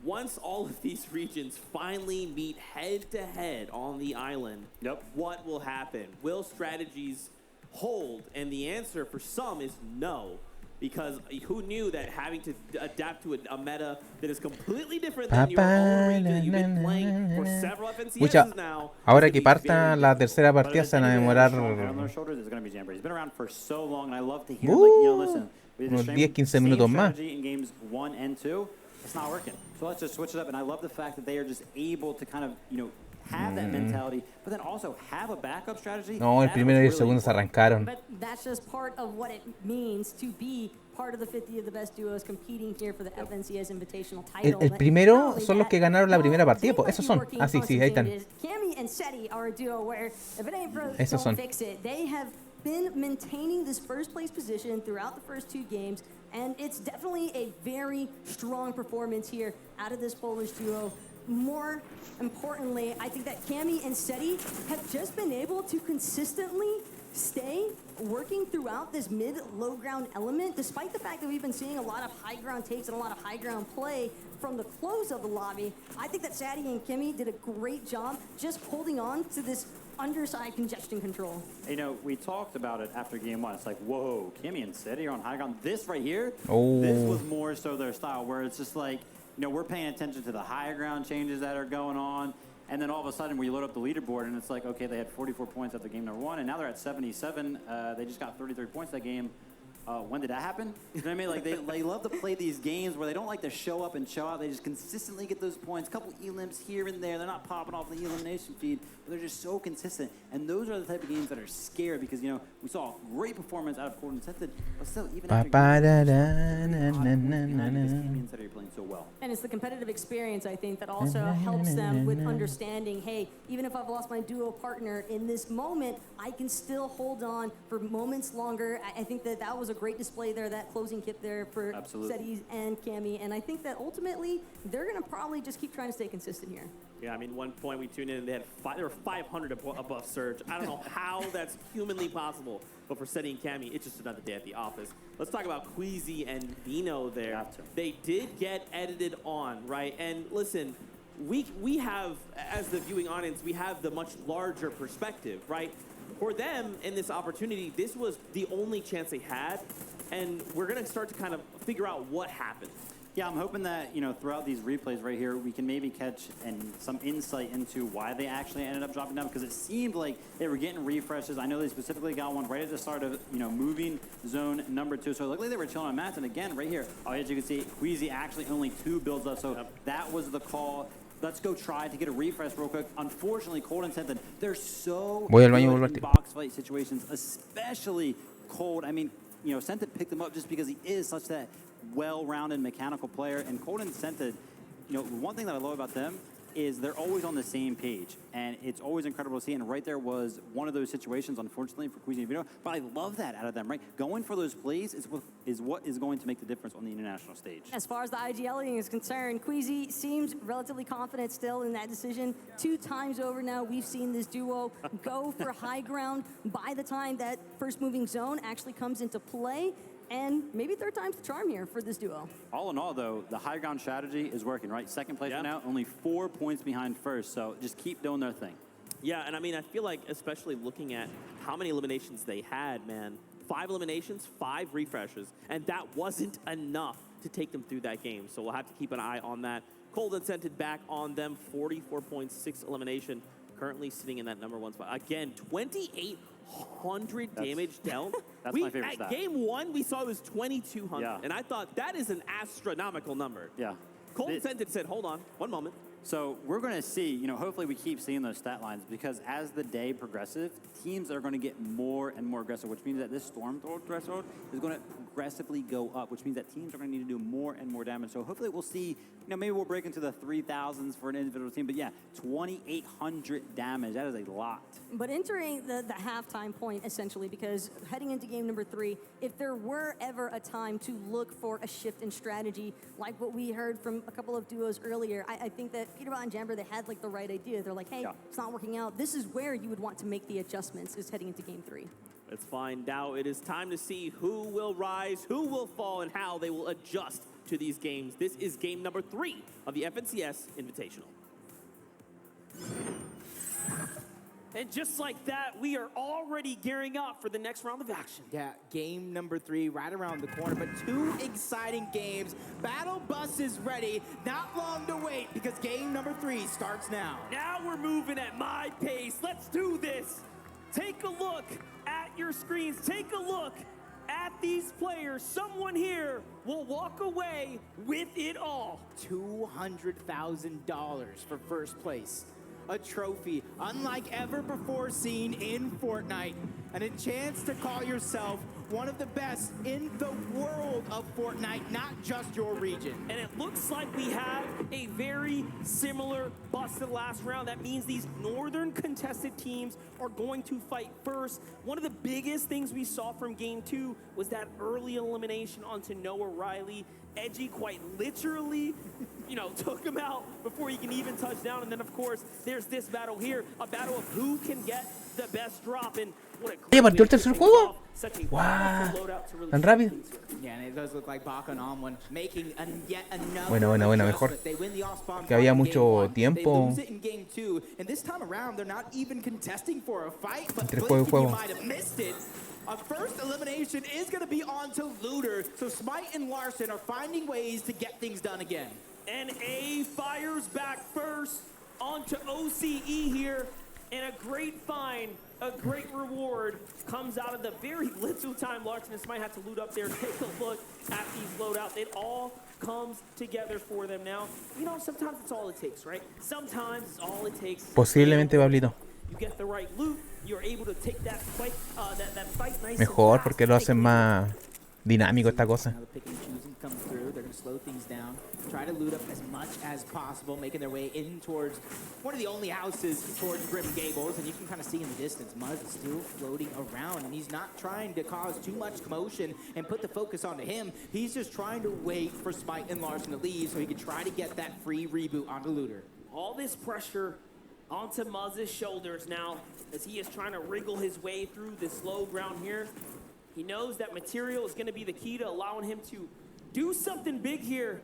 once all of these regions finally meet head-to-head on the island, what will happen? Will strategies hold? And the answer for some is no. Because who knew that having to adapt to a meta that is completely different than your own region that you've been playing for several FNCSs now. Ahora que parta la tercera partida se van a demorar On their shoulders is going to be Jamper. He's been around for so long, and I love to hear, listen, we did the unos same 10-15 minutos más. strategy in games 1 and 2. It's not working. So let's just switch it up. And I love the fact that they are just able to kind of, have that mentality, but then also have a backup strategy. No, el primero y el segundo se arrancaron. But that's just part of what it means to be part of the 50 of the best duos competing here for the FNCS Invitational title. El primero son los que ganaron la primera partida, pues esos son. Ah, sí, ahí están. Cami and Seti are a duo where if it ain't broke, Esos don't son. fix it. They have been maintaining this first place position throughout the first 2 games, and it's definitely a very strong performance here out of this Polish duo. More importantly, I think that Cami and Seti have just been able to consistently stay working throughout this mid-low ground element, despite the fact that we've been seeing a lot of high ground takes and a lot of high ground play from the close of the lobby. I think that Seti and Kimmy did a great job just holding on to this underside congestion control. We talked about it after game 1. It's like, whoa, Kimmy and Seti are on high ground. This right here, Oh. this was more so their style, where it's just like, we're paying attention to the higher ground changes that are going on. And then all of a sudden, we load up the leaderboard, and it's like, okay, they had 44 points after game number 1, and now they're at 77. They just got 33 points that game. When did that happen? You know what I mean? Like, they love to play these games where they don't like to show up and show out. They just consistently get those points. A couple elims here and there. They're not popping off the elimination feed, but they're just so consistent. And those are the type of games that are scary because, we saw a great performance out of Golden Scented, but still, even after you're playing so well. And it's the competitive experience, I think, that also helps them with understanding, hey, even if I've lost my duo partner in this moment, I can still hold on for moments longer. I think that was a great display there, that closing kit there for Seti and Cami. And I think that ultimately, they're going to probably just keep trying to stay consistent here. Yeah, I mean, one point we tuned in and they were 500 above Surge. I don't know how that's humanly possible, but for Setty and Cammy, it's just another day at the office. Let's talk about Queasy and Vino there. They did get edited on, right? And listen, we have, as the viewing audience, we have the much larger perspective, right? For them, in this opportunity, this was the only chance they had, and we're going to start to kind of figure out what happened. Yeah, I'm hoping that, throughout these replays right here, we can maybe catch some insight into why they actually ended up dropping down, because it seemed like they were getting refreshes. I know they specifically got one right at the start of, moving zone number 2. So it looked like they were chilling on mats. And again, right here, as you can see, Queasy actually only 2 builds up. So that was the call. Let's go try to get a refresh real quick. Unfortunately, Cold and Scented, they're so good in box fight situations, especially Cold. I mean, Scented picked him up just because he is such that well-rounded mechanical player. And Cold and Scented, one thing that I love about them is they're always on the same page, and it's always incredible to see. And right there was one of those situations, unfortunately, for Queasy and Vino. But I love that out of them, right? Going for those plays is what is going to make the difference on the international stage. As far as the IGLing is concerned, Queasy seems relatively confident still in that decision. 2 times over now, we've seen this duo go for high ground by the time that first moving zone actually comes into play. And maybe 3rd time's the charm here for this duo. All in all, though, the high ground strategy is working, right? Second place right now, only 4 points behind first. So just keep doing their thing. Yeah, and I mean, I feel like, especially looking at how many eliminations they had, man. 5 eliminations, 5 refreshes, and that wasn't enough to take them through that game. So we'll have to keep an eye on that. Cold and Scented back on them, 44.6 elimination, currently sitting in that number 1 spot. Again, 2,800 damage dealt. That's my favorite stat. At game 1, we saw it was 2,200, and I thought that is an astronomical number. Yeah. Cold and Scented said, hold on, one moment. So we're going to see, hopefully we keep seeing those stat lines, because as the day progresses, teams are going to get more and more aggressive, which means that this storm threshold is going to progressively go up, which means that teams are going to need to do more and more damage. So hopefully we'll see, maybe we'll break into the 3,000s for an individual team. But yeah, 2,800 damage. That is a lot. But entering the halftime point, essentially, because heading into game number 3, if there were ever a time to look for a shift in strategy, like what we heard from a couple of duos earlier, I think that Peterbot and Jamber, they had like the right idea. They're like, hey, it's not working out. This is where you would want to make the adjustments, is heading into game 3. Let's find out. It is time to see who will rise, who will fall, and how they will adjust to these games. This is game number 3 of the FNCS Invitational. And just like that, we are already gearing up for the next round of action. Yeah, game number 3 right around the corner, but 2 exciting games. Battle Bus is ready. Not long to wait, because game number 3 starts now. Now we're moving at my pace. Let's do this. Take a look at your screens. Take a look at these players. Someone here will walk away with it all. $200,000 for first place. A trophy unlike ever before seen in Fortnite, and a chance to call yourself one of the best in the world of Fortnite, not just your region. And it looks like we have a very similar bus to the last round. That means these northern contested teams are going to fight first. One of the biggest things we saw from game 2 was that early elimination onto Noah Riley. Edgy quite literally, took him out before he can even touch down. And then, of course, there's this battle here, a battle of who can get the best drop. And what a ¿Ya partió el tercer juego? ¡Wow! ¿Tan rápido? Yeah, and it does look like Baka and Omlin making yet another. Bueno, mejor. Que había mucho tiempo. They lose it in game 2, and this time around, they're not even contesting for a fight, but you might have missed it. A first elimination is going to be on to Looter, so Smite and Larson are finding ways to get things done again. And A fires back first onto OCE here, and a great find, a great reward comes out of the very little time Larson and Smite have to loot up there. Take a look at these loadouts. It all comes together for them now. Sometimes it's all it takes, right? Sometimes it's all it takes. Posiblemente, Pablito. You get the right loot, you're able to take that fight, that fight nice. Mejor, porque lo hacen más dinámico esta cosa. Now the picking and choosing come through. They're going to slow things down, try to loot up as much as possible, making their way in towards one of the only houses towards Grim Gables. And you can kind of see in the distance, Muzz is still floating around, and he's not trying to cause too much commotion and put the focus onto him. He's just trying to wait for Smite and Larson to leave so he can try to get that free reboot onto Looter. All this pressure onto Muzz's shoulders now as he is trying to wriggle his way through this low ground here. He knows that material is going to be the key to allowing him to do something big here.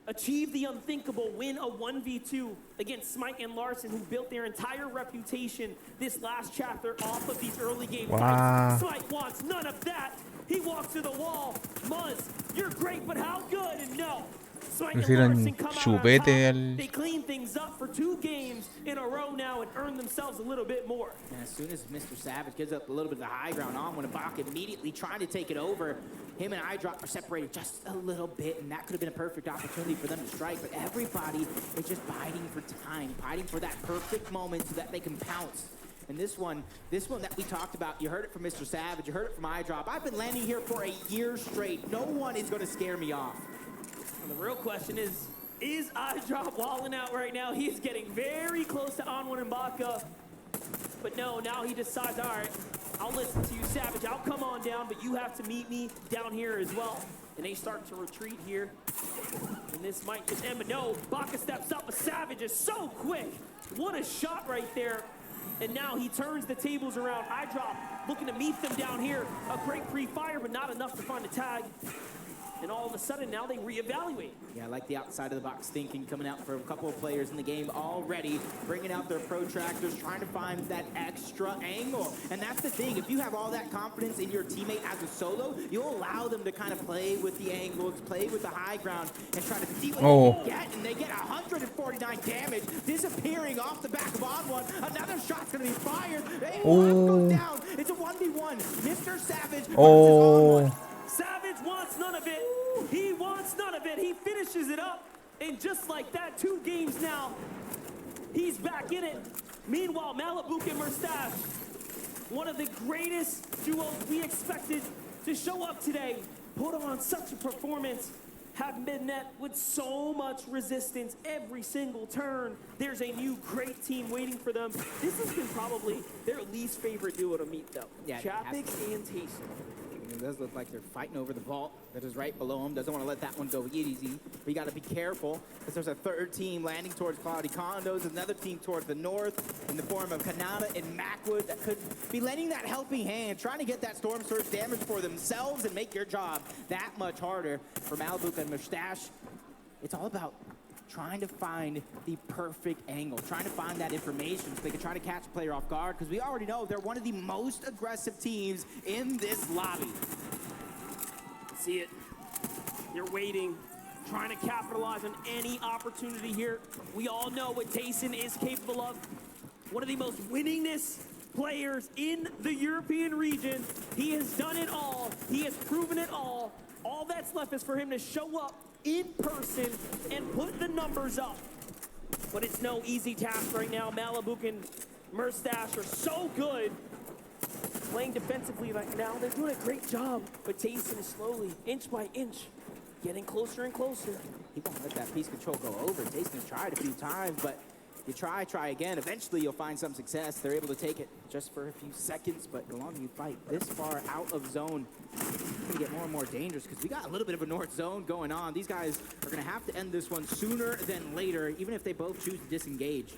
Achieve the unthinkable, win a 1v2 against Smite and Larson, who built their entire reputation this last chapter off of these early game fights. Smite wants none of that. He walks to the wall. Muzz, you're great, but how good? And no. Smite and Larson come out on top. They clean things up for 2 games in a row now and earn themselves a little bit more. And as soon as Mr. Savage gives up a little bit of the high ground on when Ibaka immediately trying to take it over, him and iDrop are separated just a little bit, and that could have been a perfect opportunity for them to strike, but everybody is just biding for time, biding for that perfect moment so that they can pounce. And this one that we talked about, you heard it from Mr. Savage, you heard it from iDrop. I've been landing here for a year straight. No one is going to scare me off. Well, the real question is iDrop walling out right now? He is getting very close to Onward and Ibaka. But no, now he decides, all right, I'll listen to you, Savage. I'll come on down, but you have to meet me down here as well. And they start to retreat here. And this might just end, but no, Ibaka steps up, but Savage is so quick. What a shot right there. And now he turns the tables around. iDrop looking to meet them down here. A great pre-fire, but not enough to find a tag. And all of a sudden, now they reevaluate. Yeah, I like the outside of the box thinking, coming out for a couple of players in the game already, bringing out their protractors, trying to find that extra angle. And that's the thing, if you have all that confidence in your teammate as a solo, you'll allow them to kind of play with the angles, play with the high ground, and try to see what they get. And they get 149 damage, disappearing off the back of On1. Another shot's gonna be fired. A1 goes down. It's a 1v1. Mr. Savage versus On1. Savage wants none of it. He wants none of it. He finishes it up. And just like that, 2 games now, he's back in it. Meanwhile, Malibuk and Mustache, one of the greatest duos we expected to show up today, put on such a performance, have been met with so much resistance every single turn. There's a new great team waiting for them. This has been probably their least favorite duo to meet, though. Yeah, Chapik and Tayson. It does look like they're fighting over the vault that is right below him. Doesn't want to let that one go easy. But you got to be careful because there's a 3rd team landing towards Cloudy Condos, another team towards the north in the form of Kanata and Macwood that could be lending that helping hand, trying to get that Storm Surge damage for themselves and make your job that much harder. For Malibuk and Mustache, it's all about trying to find the perfect angle, trying to find that information so they can try to catch a player off guard, because we already know they're one of the most aggressive teams in this lobby. See it. You're waiting, trying to capitalize on any opportunity here. We all know what Tayson is capable of. One of the most winningest players in the European region. He has done it all. He has proven it all. All that's left is for him to show up in person and put the numbers up. But it's no easy task right now. Malibuk and Mustache are so good playing defensively right now. They're doing a great job, but Tayson is slowly, inch by inch, getting closer and closer. He won't let that piece control go over. Tayson has tried a few times, but you try again. Eventually, you'll find some success. They're able to take it just for a few seconds, but the longer you fight this far out of zone, it's going to get more and more dangerous because we got a little bit of a north zone going on. These guys are going to have to end this one sooner than later, even if they both choose to disengage.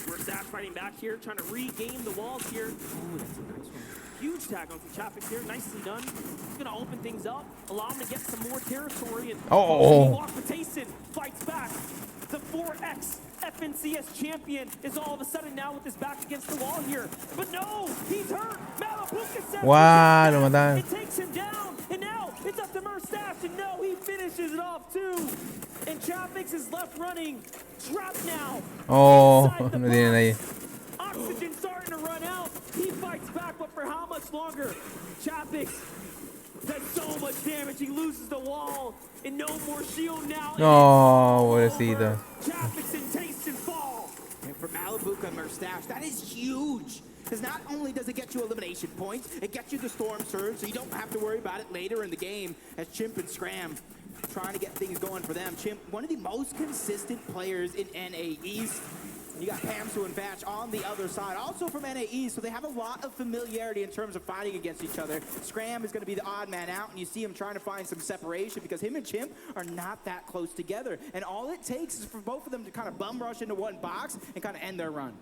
Mustache fighting back here, trying to regain the walls here. Ooh, that's a nice one. Huge tag on Chapik here, nicely done. He's gonna open things up, allow him to get some more territory, and Tayson fights back. The 4X FNCS champion is all of a sudden now with his back against the wall here. But no, he's hurt. Malibuk is set. Wow, lo mataron. It takes him down, and now it's up to Mustache, and no, he finishes it off too. And Chapik is left running, trapped now. Oh, no tiene nadie. Oxygen starting to run out. He fights back, but for how much longer? Chapik does so much damage. He loses the wall, and no more shield now. No, pobrecito. Chapik and Tayson fall. And for Malibuk and Mustache, that is huge. Because not only does it get you elimination points, it gets you the Storm Surge, so you don't have to worry about it later in the game as Chimp and Scram trying to get things going for them. Chimp, one of the most consistent players in NA East. And you got Hamsu and Batch on the other side, also from NAE, so they have a lot of familiarity in terms of fighting against each other. Scram is going to be the odd man out, and you see him trying to find some separation because him and Chimp are not that close together. And all it takes is for both of them to kind of bum rush into one box and kind of end their run.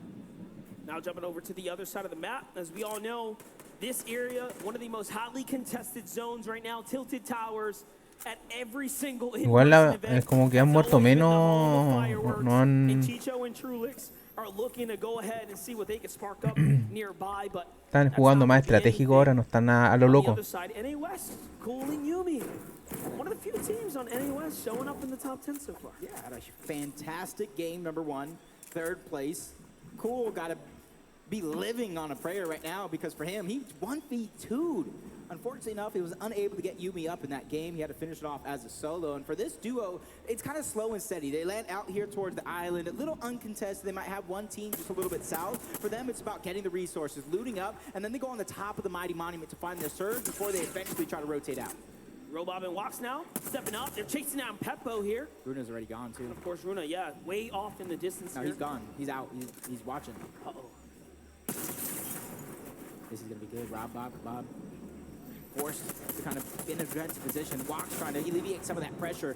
Now jumping over to the other side of the map, as we all know, this area, one of the most hotly contested zones right now, Tilted Towers. At every single Igual es como que han muerto menos, no han... Están jugando más estratégico ahora, no están a lo loco. One of the few teams on NA West showing up in the top 10 so far. Yeah, had a fantastic game, number 1, 3rd place. Cool, gotta be living on a prayer right now because for him, he 1v2'd. Unfortunately enough, he was unable to get Yumi up in that game. He had to finish it off as a solo. And for this duo, it's kind of slow and steady. They land out here towards the island, a little uncontested. They might have one team just a little bit south. For them, it's about getting the resources, looting up, and then they go on the top of the Mighty Monument to find their surge before they eventually try to rotate out. Robob and Walks now, stepping up. They're chasing down Peppo here. Runa's already gone, too. And of course, Runa, yeah, way off in the distance No, here. he's gone. He's out. He's watching. Uh-oh. This is going to be good. Bob. Forced to kind of in a defensive position. Walks trying to alleviate some of that pressure.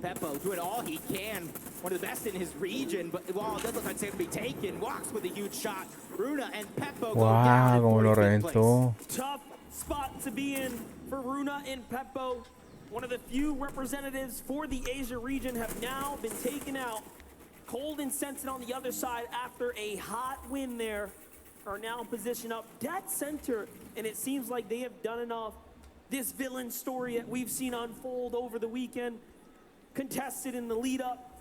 Peppo doing all he can. One of the best in his region, but well, it does look like it's going to be taken. Walks with a huge shot. Runa and Peppo go down. Wow, como lo reventó. Tough spot to be in for Runa and Peppo. One of the few representatives for the Asia region have now been taken out. Cold and Sensen on the other side after a hot win there are now in position up dead center, and it seems like they have done enough. This villain story that we've seen unfold over the weekend, contested in the lead up.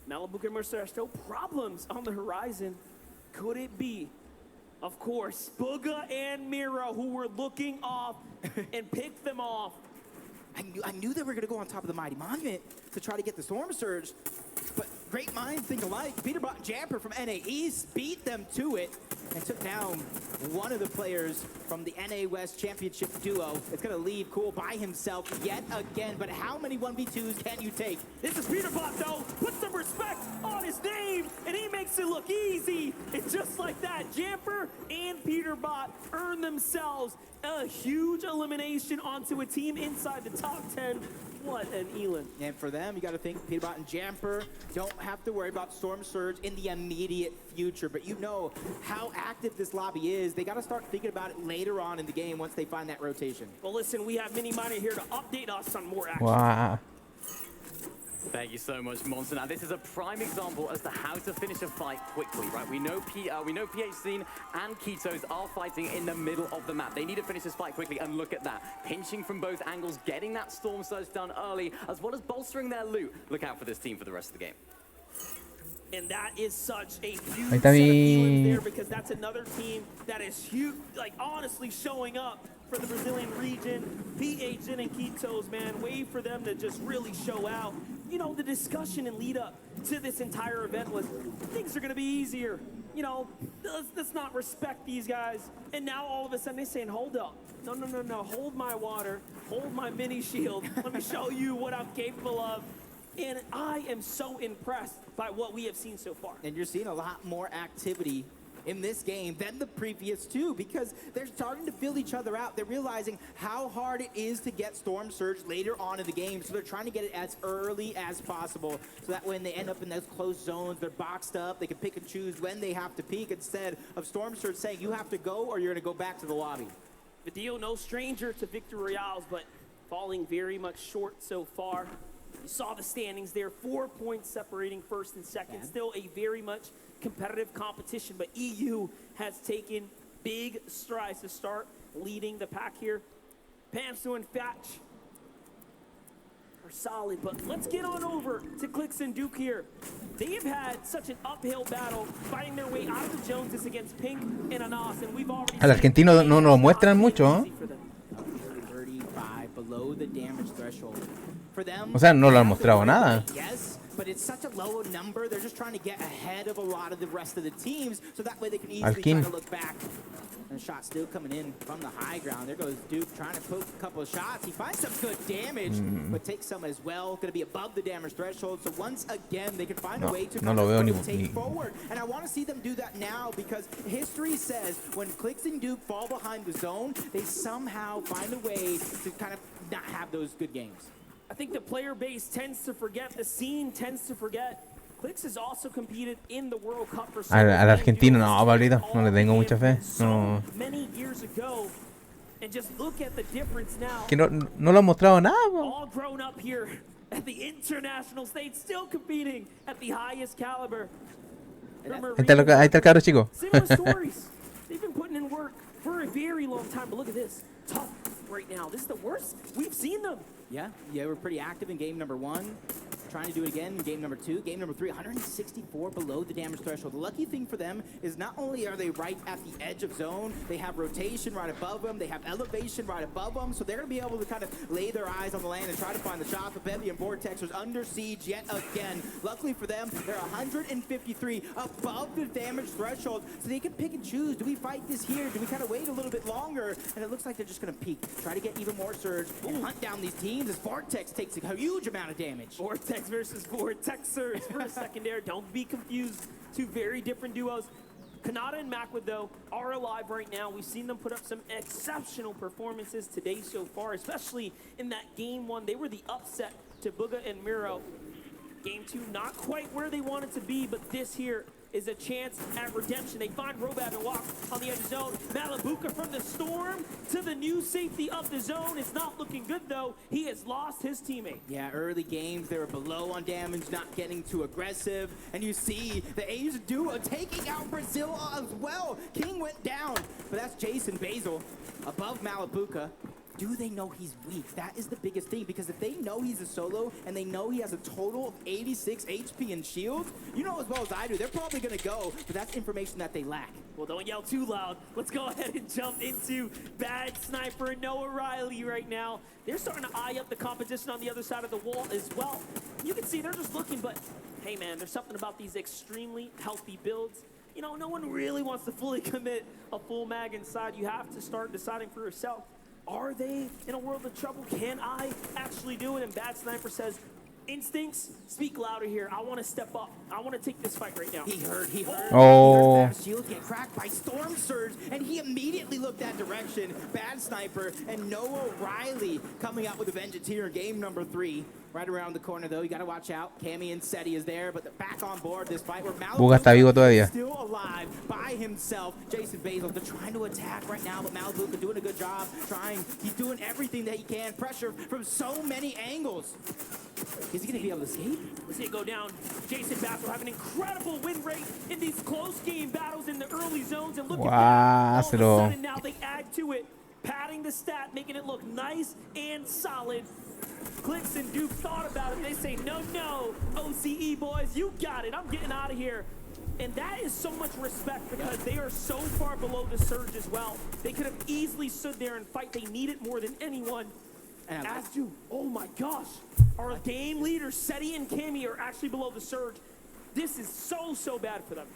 Malibu and Mercer are still problems on the horizon. Could it be, of course, Booga and Mira who were looking off and picked them off? I knew they were going to go on top of the Mighty Monument to try to get the Storm Surge, but great minds think alike. Peterbot and Jamper from NA East beat them to it and took down one of the players from the NA West Championship duo. It's going to leave Cool by himself yet again, but how many 1v2s can you take? This is Peterbot, though. Put some respect on his name, and he makes it look easy. And just like that, Jamper and Peterbot earn themselves a huge elimination onto a team inside the top 10. What an Elin. And for them, you got to think Peterbot and Jamper don't have to worry about Storm Surge in the immediate future. But you know how active this lobby is. They got to start thinking about it later on in the game once they find that rotation. Well, listen, we have Mini Miner here to update us on more action. Wow. Thank you so much, Monster. Now, this is a prime example as to how to finish a fight quickly, right? We know PH Scene and Ketos are fighting in the middle of the map. They need to finish this fight quickly, and look at that. Pinching from both angles, getting that Storm Surge done early, as well as bolstering their loot. Look out for this team for the rest of the game. And that is such a huge set of feelings there, because that's another team that is huge, like honestly showing up for the Brazilian region. PH and Ketos, man, wait for them to just really show out. You know, the discussion and lead up to this entire event was things are going to be easier. You know, let's not respect these guys. And now all of a sudden they're saying, hold up. No, hold my water, hold my mini shield. Let me show you what I'm capable of. And I am so impressed by what we have seen so far. And you're seeing a lot more activity in this game than the previous two, because they're starting to fill each other out. They're realizing how hard it is to get Storm Surge later on in the game, so they're trying to get it as early as possible, so that when they end up in those close zones, they're boxed up, they can pick and choose when they have to peek, instead of Storm Surge saying you have to go or you're going to go back to the lobby. Vidio, no stranger to victory royales, but falling very much short so far. You saw the standings there, 4 points separating first and second. Still a very much competitive competition, but EU has taken big strides to start leading the pack here. Pamsu and Fatch are solid, but let's get on over to Clix and Duke here. They've had such an uphill battle fighting their way out of the Joneses against Pink and Anas, and we've already Al argentino no lo muestran mucho, ¿eh? 35 below the damage threshold. For them, o sea, no lo han mostrado nada. yes, but it's such a low number. They're just trying to get ahead of a lot of the rest of the teams, so that way they can easily try to look back. And the shot still coming in from the high ground. There goes Duke trying to poke a couple of shots. He finds some good damage, but takes some as well. Going to be above the damage threshold. So once again, they can find a way to take forward. And I want to see them do that now because history says when Clix and Duke fall behind the zone, they somehow find a way to kind of not have those good games. I think the player base tends to forget, the scene tends to forget. Clix has also competed in the World Cup for Al argentino no, Pablito, no le tengo mucha fe. No. Many years ago, and just look at the difference now. Que no lo han mostrado nada. All grown up here at the international stage, still competing at the highest caliber. Ahí está el cabro chico. Similar stories. They've been putting in work for a very long time, but look at this. Tough right now. This is the worst we've seen them. Yeah, we're pretty active in game number 1. Trying to do it again in game number 2. Game number 3, 164 below the damage threshold. The lucky thing for them is not only are they right at the edge of zone, they have rotation right above them, they have elevation right above them, so they're going to be able to kind of lay their eyes on the land and try to find the shots. But Bevy and Vortex are under siege yet again. Luckily for them, they're 153 above the damage threshold, so they can pick and choose. Do we fight this here? Do we kind of wait a little bit longer? And it looks like they're just going to peek, try to get even more surge, and hunt down these teams as Vortex takes a huge amount of damage. Vortex versus Vortex surge for a secondary. Don't be confused. Two very different duos. Kanata and Macwood, though, are alive right now. We've seen them put up some exceptional performances today so far, especially in that game 1. They were the upset to Booga and Miro. Game 2, not quite where they wanted to be, but this here is a chance at redemption. They find Robab and walk on the edge of zone. Malabuka from the Storm to the new safety of the zone. It's not looking good, though. He has lost his teammate. Yeah, early games, they were below on damage, not getting too aggressive. And you see the Asia duo taking out Brazil as well. King went down, but that's Jason Basil above Malabuka. Do they know he's weak? That is the biggest thing, because if they know he's a solo and they know he has a total of 86 HP and shields, you know as well as I do, they're probably going to go, but that's information that they lack. Well, don't yell too loud. Let's go ahead and jump into Bad Sniper and Noah Riley right now. They're starting to eye up the competition on the other side of the wall as well. You can see they're just looking, but hey man, there's something about these extremely healthy builds. You know, no one really wants to fully commit a full mag inside. You have to start deciding for yourself. Are they in a world of trouble? Can I actually do it? And Bad Sniper says, instincts speak louder here. I want to step up. I want to take this fight right now. He heard. Oh. He heard shield get cracked by Storm Surge, and he immediately looked that direction. Bad Sniper and Noah Riley coming out with a vengeance here in game number 3. Right around the corner, though, you got to watch out. Cammy and Seti is there, but they're back on board this fight. Where Buga está vivo todavía. Still alive by himself. Jason Basil, they're trying to attack right now, but Malabuka doing a good job. He's doing everything that he can. Pressure from so many angles. Is he going to be able to escape? Let's see it go down. Jason Basil have an incredible win rate in these close game battles in the early zones. And look at that. All of a sudden now they add to it, padding the stat, making it look nice and solid. Clix and Duke thought about it. They say, no, OCE boys, you got it. I'm getting out of here. And that is so much respect because they are so far below the surge as well. They could have easily stood there and fight. They need it more than anyone. And as do, oh my gosh, our game leaders, Seti and Cammy, are actually below the surge. This is so bad for them.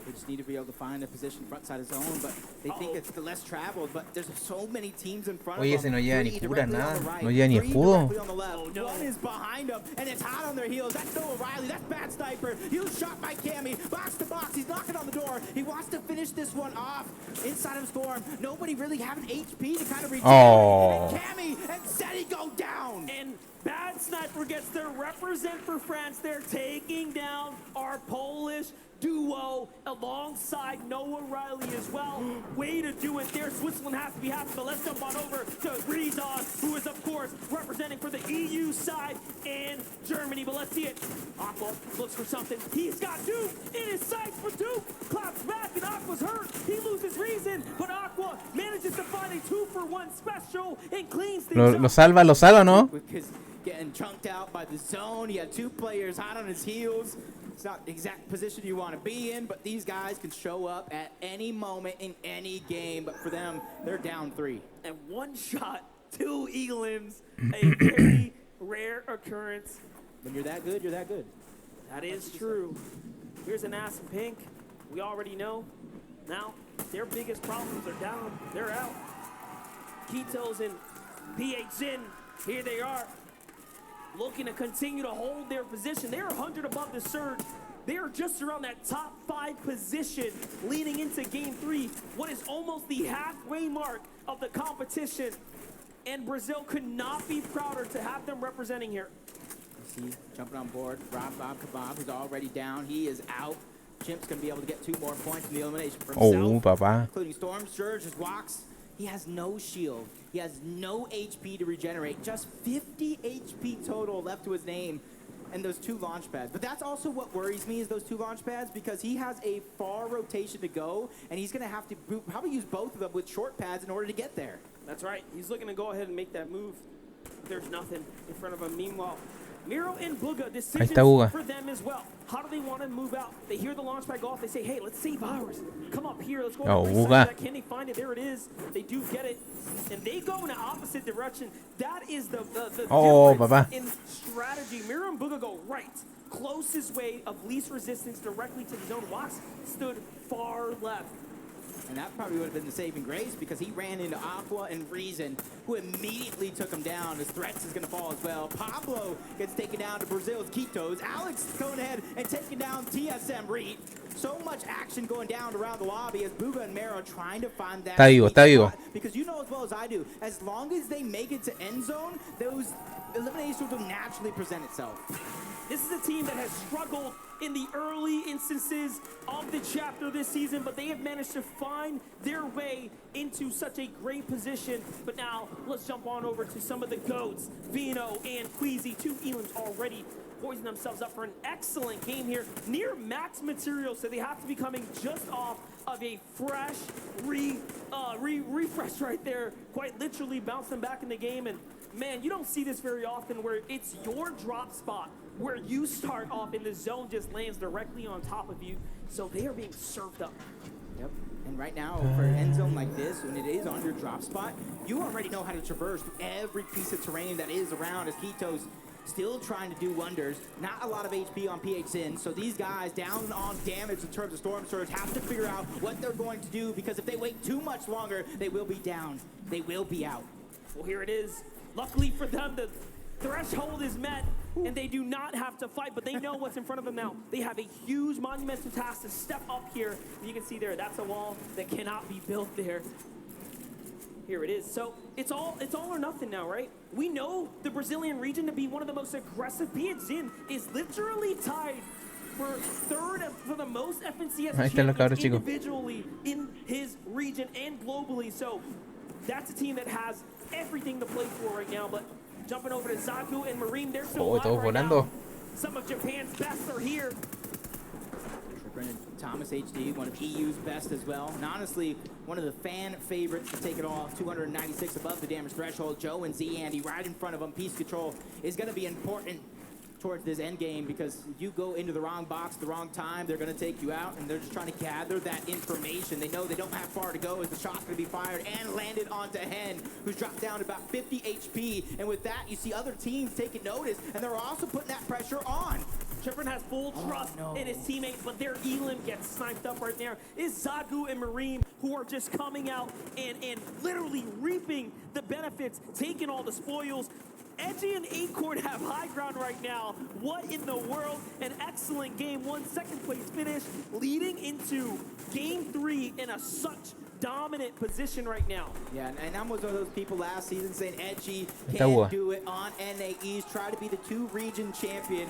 They just need to be able to find a position front side of zone, but they think it's the less traveled, but there's so many teams in front of them. Oye, ese no lleva ni cura, nada. No lleva ni escudo. One is behind them, and it's hot on their heels. That's Noah Riley. That's Bad Sniper. Huge shot by Cammy. Box to box. He's knocking on the door. He wants to finish this one off inside of Storm. Nobody really having HP to kind of reach. Oh. And Cammy and Seti go down. And Bad Sniper gets their represent for France. They're taking down our Polish duo alongside Noah Riley as well. Way to do it there. Switzerland has to be happy, but let's jump on over to Rizon, who is, of course, representing for the EU side in Germany. But let's see it. Aqua looks for something. He's got Duke in his sights for Duke. Claps back, and Aqua's hurt. He loses reason, but Aqua manages to find a 2-for-1 special and cleans things up. Lo salva, ¿no? Because getting chunked out by the zone. He had 2 players hot on his heels. It's not the exact position you want to be in, but these guys can show up at any moment in any game. But for them, they're down 3. And 1 shot, 2 elims, a very rare occurrence. When you're that good, you're that good. That is true. Here's an ass in pink. We already know. Now, Their biggest problems are down. They're out. Kitos and PHN, here they are, looking to continue to hold their position. They're 100 above the surge. They are just around that top 5 position leading into game 3, what is almost the halfway mark of the competition. And Brazil could not be prouder to have them representing here. See, jumping on board, Rob Bob Kebab, who's already down. He is out. Chimp's going to be able to get 2 more points in the elimination for himself, including Storm Surge, his walks. He has no shield. He has no HP to regenerate. Just 50 HP total left to his name. And those 2 launch pads. But that's also what worries me is those 2 launch pads, because he has a far rotation to go, and he's going to have to probably use both of them with short pads in order to get there. That's right. He's looking to go ahead and make that move. There's nothing in front of him. Meanwhile, Miro and Bugha, decisions for them as well. How do they want to move out? They hear the launch pad go off. They say, hey, let's save ours. Come up here. Let's go that. Can they find it? There it is. They do get it. And they go in the opposite direction. That is the difference in strategy. Miro and Bugha go right. Closest way of least resistance directly to the zone. Watts stood far left. And that probably would have been the saving grace, because he ran into Aqua and Reason, who immediately took him down. His threats is going to fall as well. Pablo gets taken down to Brazil's Kitos. Alex going ahead and taking down TSM Reed. So much action going down around the lobby as Bugha and Mero trying to find that spot. Because you know as well as I do, as long as they make it to end zone, those eliminations will naturally present itself. This is a team that has struggled in the early instances of the chapter this season, but they have managed to find their way into such a great position. But now let's jump on over to some of the GOATs, Vino and Queasy, 2 Elims already poising themselves up for an excellent game here. Near max material, so they have to be coming just off of a fresh refresh right there. Quite literally bouncing back in the game. And man, you don't see this very often where it's your drop spot where you start off and the zone just lands directly on top of you. So they are being served up. Yep. And right now, for an end zone like this, when it is on your drop spot, you already know how to traverse every piece of terrain that is around, as Kitos still trying to do wonders. Not a lot of HP on PHN, so these guys down on damage in terms of Storm Surge have to figure out what they're going to do, because if they wait too much longer, they will be down. They will be out. Well, here it is. Luckily for them, the threshold is met, and they do not have to fight, but they know what's in front of them now. They have a huge monumental task to step up here. You can see there, that's a wall that cannot be built there. Here it is. So it's all or nothing now, right? We know the Brazilian region to be one of the most aggressive. PHN is literally tied for 3rd for the most FNCS champions individually in his region and globally. So that's a team that has everything to play for right now. But jumping over to Zaku and Marine, they're still alive right now. Some of Japan's best are here. Thomas HD, one of EU's best as well. And honestly, one of the fan favorites to take it off. 296 above the damage threshold. Joe and Z Andy right in front of him. Piece control is going to be important towards this end game, because if you go into the wrong box at the wrong time, they're going to take you out, and they're just trying to gather that information. They know they don't have far to go as the shot's going to be fired and landed onto Hen, who's dropped down to about 50 HP. And with that, you see other teams taking notice, and they're also putting that pressure on. Trippin has full trust in his teammates, but their Elim gets sniped up right there. It's Zagu and Marine who are just coming out and literally reaping the benefits, taking all the spoils. Edgy and Acorn have high ground right now. What in the world? An excellent game. 1 second place finish, leading into game 3 in a such dominant position right now. Yeah, and I'm one of those people last season saying Edgy can't do it on NAEs. Try to be the 2 region champion.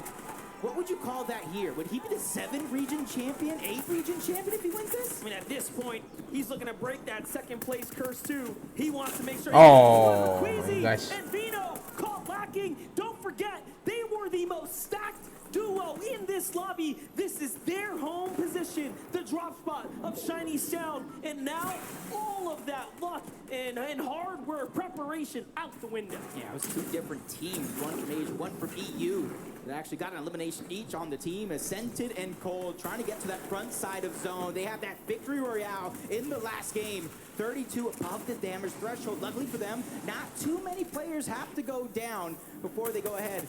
What would you call that here? Would he be the 7 region champion, 8 region champion if he wins this? I mean, at this point, he's looking to break that 2nd place curse too. He wants to make sure. Oh, Queasy gosh. and Vino caught lacking. Don't forget, they were the most stacked duo in this lobby. This is their home position, the drop spot of Shiny Sound, and now all of that luck and hard work, preparation out the window. Yeah, it was 2 different teams, one from Asia, one from EU. They actually got an elimination each on the team, as Scented and Cold trying to get to that front side of zone. They have that victory royale in the last game. 32 above the damage threshold. Luckily for them, not too many players have to go down before they go ahead.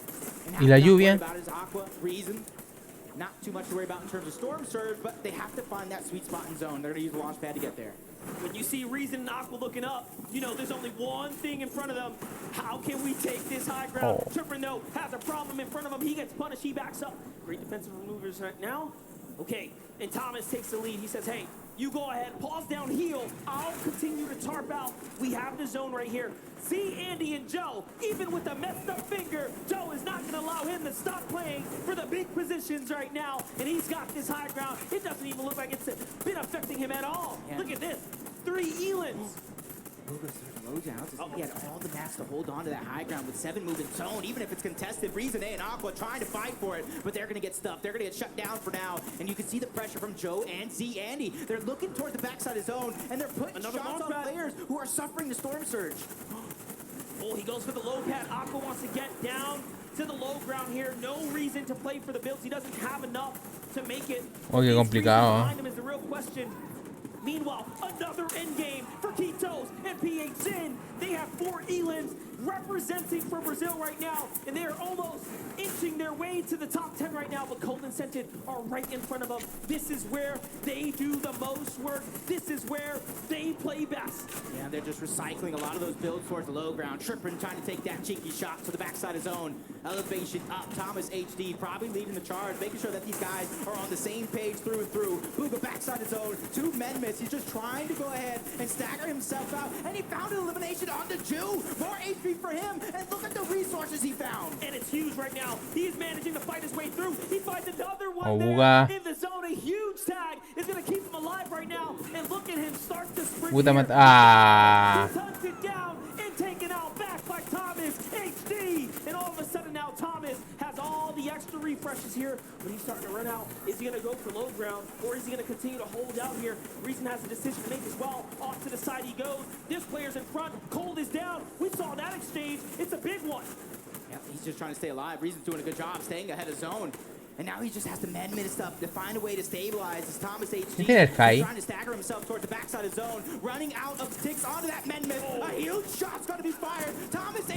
And ¿Y la lluvia? about his Aqua, Reason. not too much to worry about in terms of Storm Surge, but they have to find that sweet spot in zone. They're going to use the launch pad to get there. When you see Reason and Aqua looking up, you know there's only one thing in front of them. How can we take this high ground? Tripper, though, has a problem in front of him. He gets punished. He backs up. Great defensive maneuvers right now. Okay, and Thomas takes the lead. He says, hey, you go ahead, pause down, heal. I'll continue to tarp out. We have the zone right here. See Andy and Joe, even with a messed up finger, Joe is not gonna allow him to stop playing for the big positions right now. And he's got this high ground. It doesn't even look like it's been affecting him at all. Yeah. Look at this, 3 Elans. He had all the mats to hold on to that high ground with 7 moving zone, even if it's contested. Reason A and Aqua trying to fight for it, but they're going to get stuffed. They're going to get shut down for now, and you can see the pressure from Joe and Z Andy. They're looking towards the backside of zone, and they're putting shots on players who are suffering the Storm Surge. Oh, he goes for the low pad. Aqua wants to get down to the low ground here. No reason to play for the builds. He doesn't have enough to make it. Oh, qué complicado. Behind him is the real question. Meanwhile, another endgame for Kitos and PH Zin. They have 4 Elans representing for Brazil right now, and they are almost inching their way to the top 10 right now, but Cold and Scented are right in front of them. This is where they do the most work. This is where they play best. Yeah, they're just recycling a lot of those builds towards the low ground. Trippin trying to take that cheeky shot to the backside of zone. Elevation up. Thomas HD probably leading the charge, making sure that these guys are on the same page through and through. Booga backside of zone. 2 men miss. He's just trying to go ahead and stagger himself out, and he found an elimination on the Jew. More HP for him, and look at the resources he found. And it's huge right now. He's managing to fight his way through. He finds another one Buga. there in the zone. A huge tag is going to keep him alive right now. And look at him start to sprint. Puta here. He's hunted down and taken out back by Thomas HD. And all of a sudden now Thomas has all the extra refreshes here, but he's starting to run out. Is he going to go for low ground, or is he going to continue to hold out here? Reason has a decision to make as well. Off to the side he goes. This player's in front. Cold is down. We saw that exchange. It's a big one. Yeah, he's just trying to stay alive. Reason's doing a good job staying ahead of zone. And now he just has to man-minute stuff to find a way to stabilize. As Thomas HD trying to stagger himself towards the backside of zone, running out of ticks onto that man-miss. A huge shot's going to be fired. Thomas HD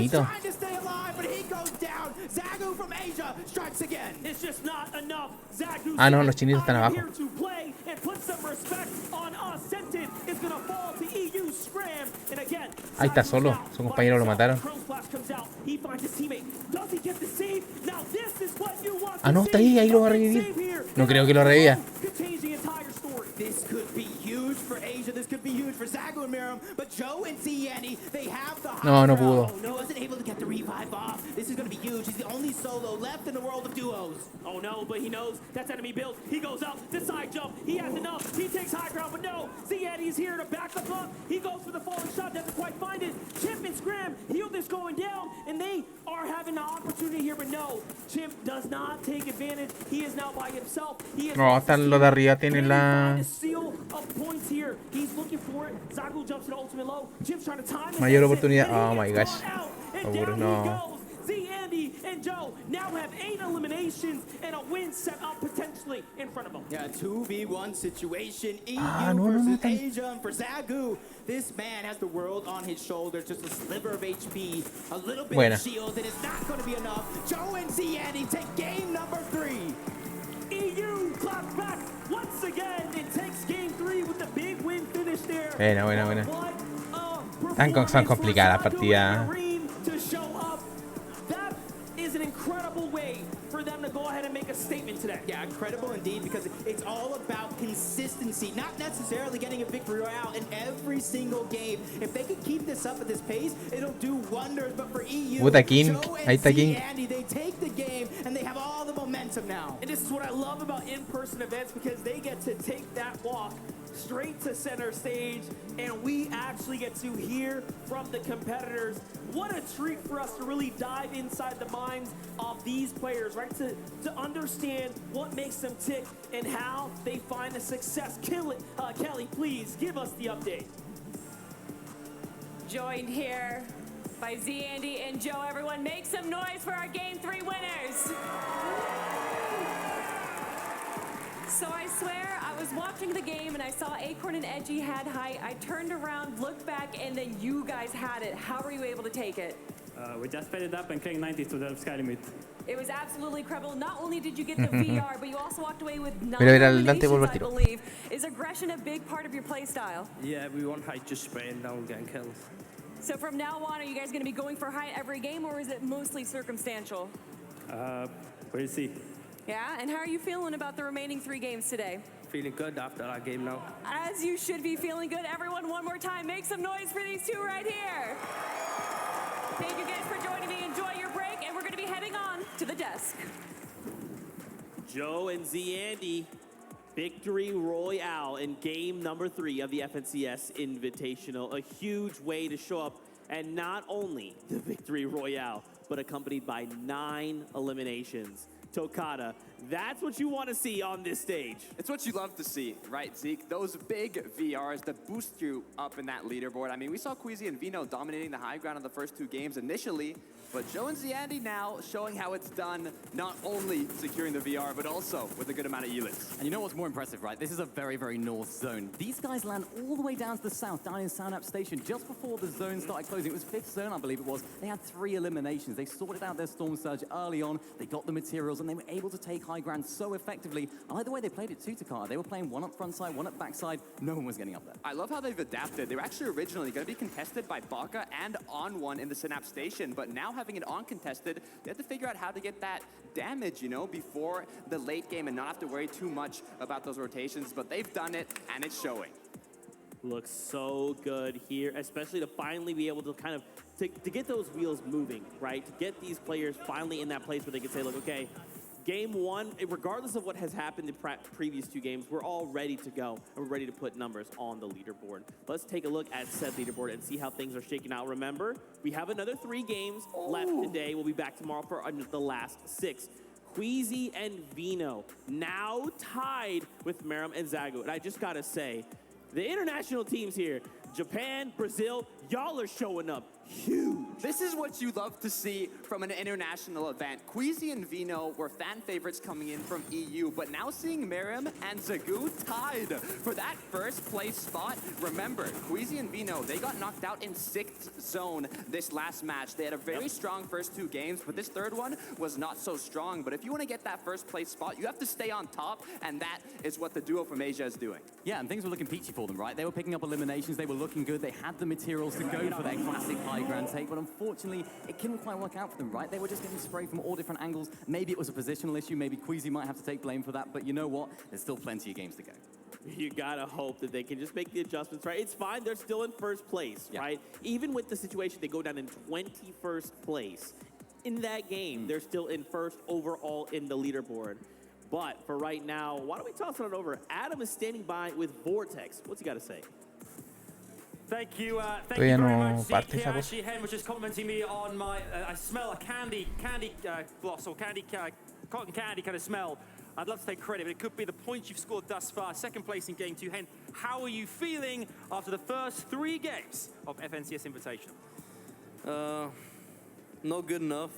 is trying to stay alive, but he goes down. Zagu from Asia strikes again. It's just not enough. Zagu's no, los chinitos están abajo. here to play and put some respect on us. Scented is going to fall to EU Scram. And again, ahí está solo. Su compañero lo mataron. Comes out. He finds his teammate. Does he get the save? Now this is what you want. No, está ahí lo va a revivir. No creo que lo reviva. This could be huge for Asia. This could be huge for Zagu and Miriam. But Joe and Ziani, they have the high no pudo. He wasn't able to get the revive off. This is going to be huge. He's the only solo left in the world of duos. Oh no, but he knows that's enemy build. He goes up, the side jump. He has enough. He takes high ground, but no. Ziani's here to back up up. He goes for the falling shot, doesn't quite find it. Chimp and Scram, Heal this going down, and they are having an opportunity here, but no. Chimp does not take advantage. He is now by himself. He is hasta lo de arriba tiene la mayor oportunidad. Oh my gosh. No. Andy and Joe now have 8 eliminations and a win set up potentially in front of them. Yeah, 2v1 situation. EU versus Asia. And for Zagu, this man has the world on his shoulders. Just a sliver of HP, a little bit of shield, and it's not going to be enough. Joe and Andy take game number 3. EU claps back once again and takes game 3 with the big win finish there. Buena. Tan complicada la partida. Is an incredible way for them to go ahead and make a statement today. Yeah, incredible indeed, because it's all about consistency, not necessarily getting a victory royale in every single game. If they can keep this up at this pace, it'll do wonders. But for EU, Joe and Andy, they take the game and they have all the momentum now. And this is what I love about in-person events, because they get to take that walk straight to center stage, and we actually get to hear from the competitors. What a treat for us to really dive inside the minds of these players, right? To understand what makes them tick and how they find the success. Kelly, please give us the update. Joined here by Z, Andy, and Joe. Everyone make some noise for our Game 3 winners. So I swear, I was watching the game and I saw Acorn and Edgy had height. I turned around, looked back, and then you guys had it. How were you able to take it? We just fed it up and cleared 90 to the sky limit. It was absolutely incredible. Not only did you get the VR, but you also walked away with 9 Mira, mira, adelante, vuelve al eliminations, I tiro. believe. Is aggression a big part of your play style? Yeah, everyone hate just spraying down and getting kills. So from now on, are you guys going to be going for height every game, or is it mostly circumstantial? We'll see. Yeah, and how are you feeling about the remaining 3 games today? Feeling good after that game now. As you should be feeling good. Everyone, one more time, make some noise for these 2 right here. Thank you guys for joining me. Enjoy your break, and we're going to be heading on to the desk. Joe and Z Andy, victory royale in game number 3 of the FNCS Invitational. A huge way to show up, and not only the victory royale, but accompanied by 9 eliminations. Tokata, that's what you want to see on this stage. It's what you love to see, right, Zeke? Those big VRs that boost you up in that leaderboard. I mean, we saw Queasy and Vino dominating the high ground in the first 2 games initially, but Joe and Ziandi now showing how it's done, not only securing the VR, but also with a good amount of elites. And you know what's more impressive, right? This is a very, very north zone. These guys land all the way down to the south, down in Sound Up Station, just before the zone started closing. It was 5th zone, I believe it was. They had 3 eliminations. They sorted out their Storm Surge early on. They got the materials, and they were able to take high ground so effectively. I like the way they played it too, Takara. They were playing one up front side, one up back side. No one was getting up there. I love how they've adapted. They were actually originally going to be contested by Baka and on one in the Synapse Station, but now having it on contested, they had to figure out how to get that damage, you know, before the late game and not have to worry too much about those rotations, but they've done it, and it's showing. Looks so good here, especially to finally be able to kind of, to get those wheels moving, right? To get these players finally in that place where they can say, look, okay, game 1, regardless of what has happened in previous 2 games, we're all ready to go, and we're ready to put numbers on the leaderboard. Let's take a look at said leaderboard and see how things are shaking out. Remember, we have another 3 games left today. We'll be back tomorrow for the last 6. Queasy and Vino now tied with Meram and Zagu. And I just gotta say, the international teams here, Japan, Brazil, y'all are showing up huge. This is what you love to see from an international event. Queasy and Vino were fan favorites coming in from EU, but now seeing Miriam and Zagu tied for that first place spot. Remember, Queasy and Vino, they got knocked out in 6th zone this last match. They had a very strong first 2 games, but this 3rd one was not so strong. But if you want to get that first place spot, you have to stay on top, and that is what the duo from Asia is doing. Yeah, and things were looking peachy for them, right? They were picking up eliminations. They were looking good. They had the materials to go for their classic high ground take, but unfortunately, it couldn't quite work out for them, right? They were just getting sprayed from all different angles. Maybe it was a positional issue. Maybe Queasy might have to take blame for that, but you know what? There's still plenty of games to go. You gotta hope that they can just make the adjustments, right? It's fine. They're still in first place, right? Even with the situation, they go down in 21st place. In that game, they're still in first overall in the leaderboard. But for right now, why don't we toss it over? Adam is standing by with Vortex. What's he got to say? Thank you very much. Zeke actually, Hen was just complimenting me on my, I smell a candy gloss or cotton candy kind of smell. I'd love to take credit, but it could be the points you've scored thus far. 2nd place in game 2. Hen, how are you feeling after the first 3 games of FNCS Invitational? Not good enough.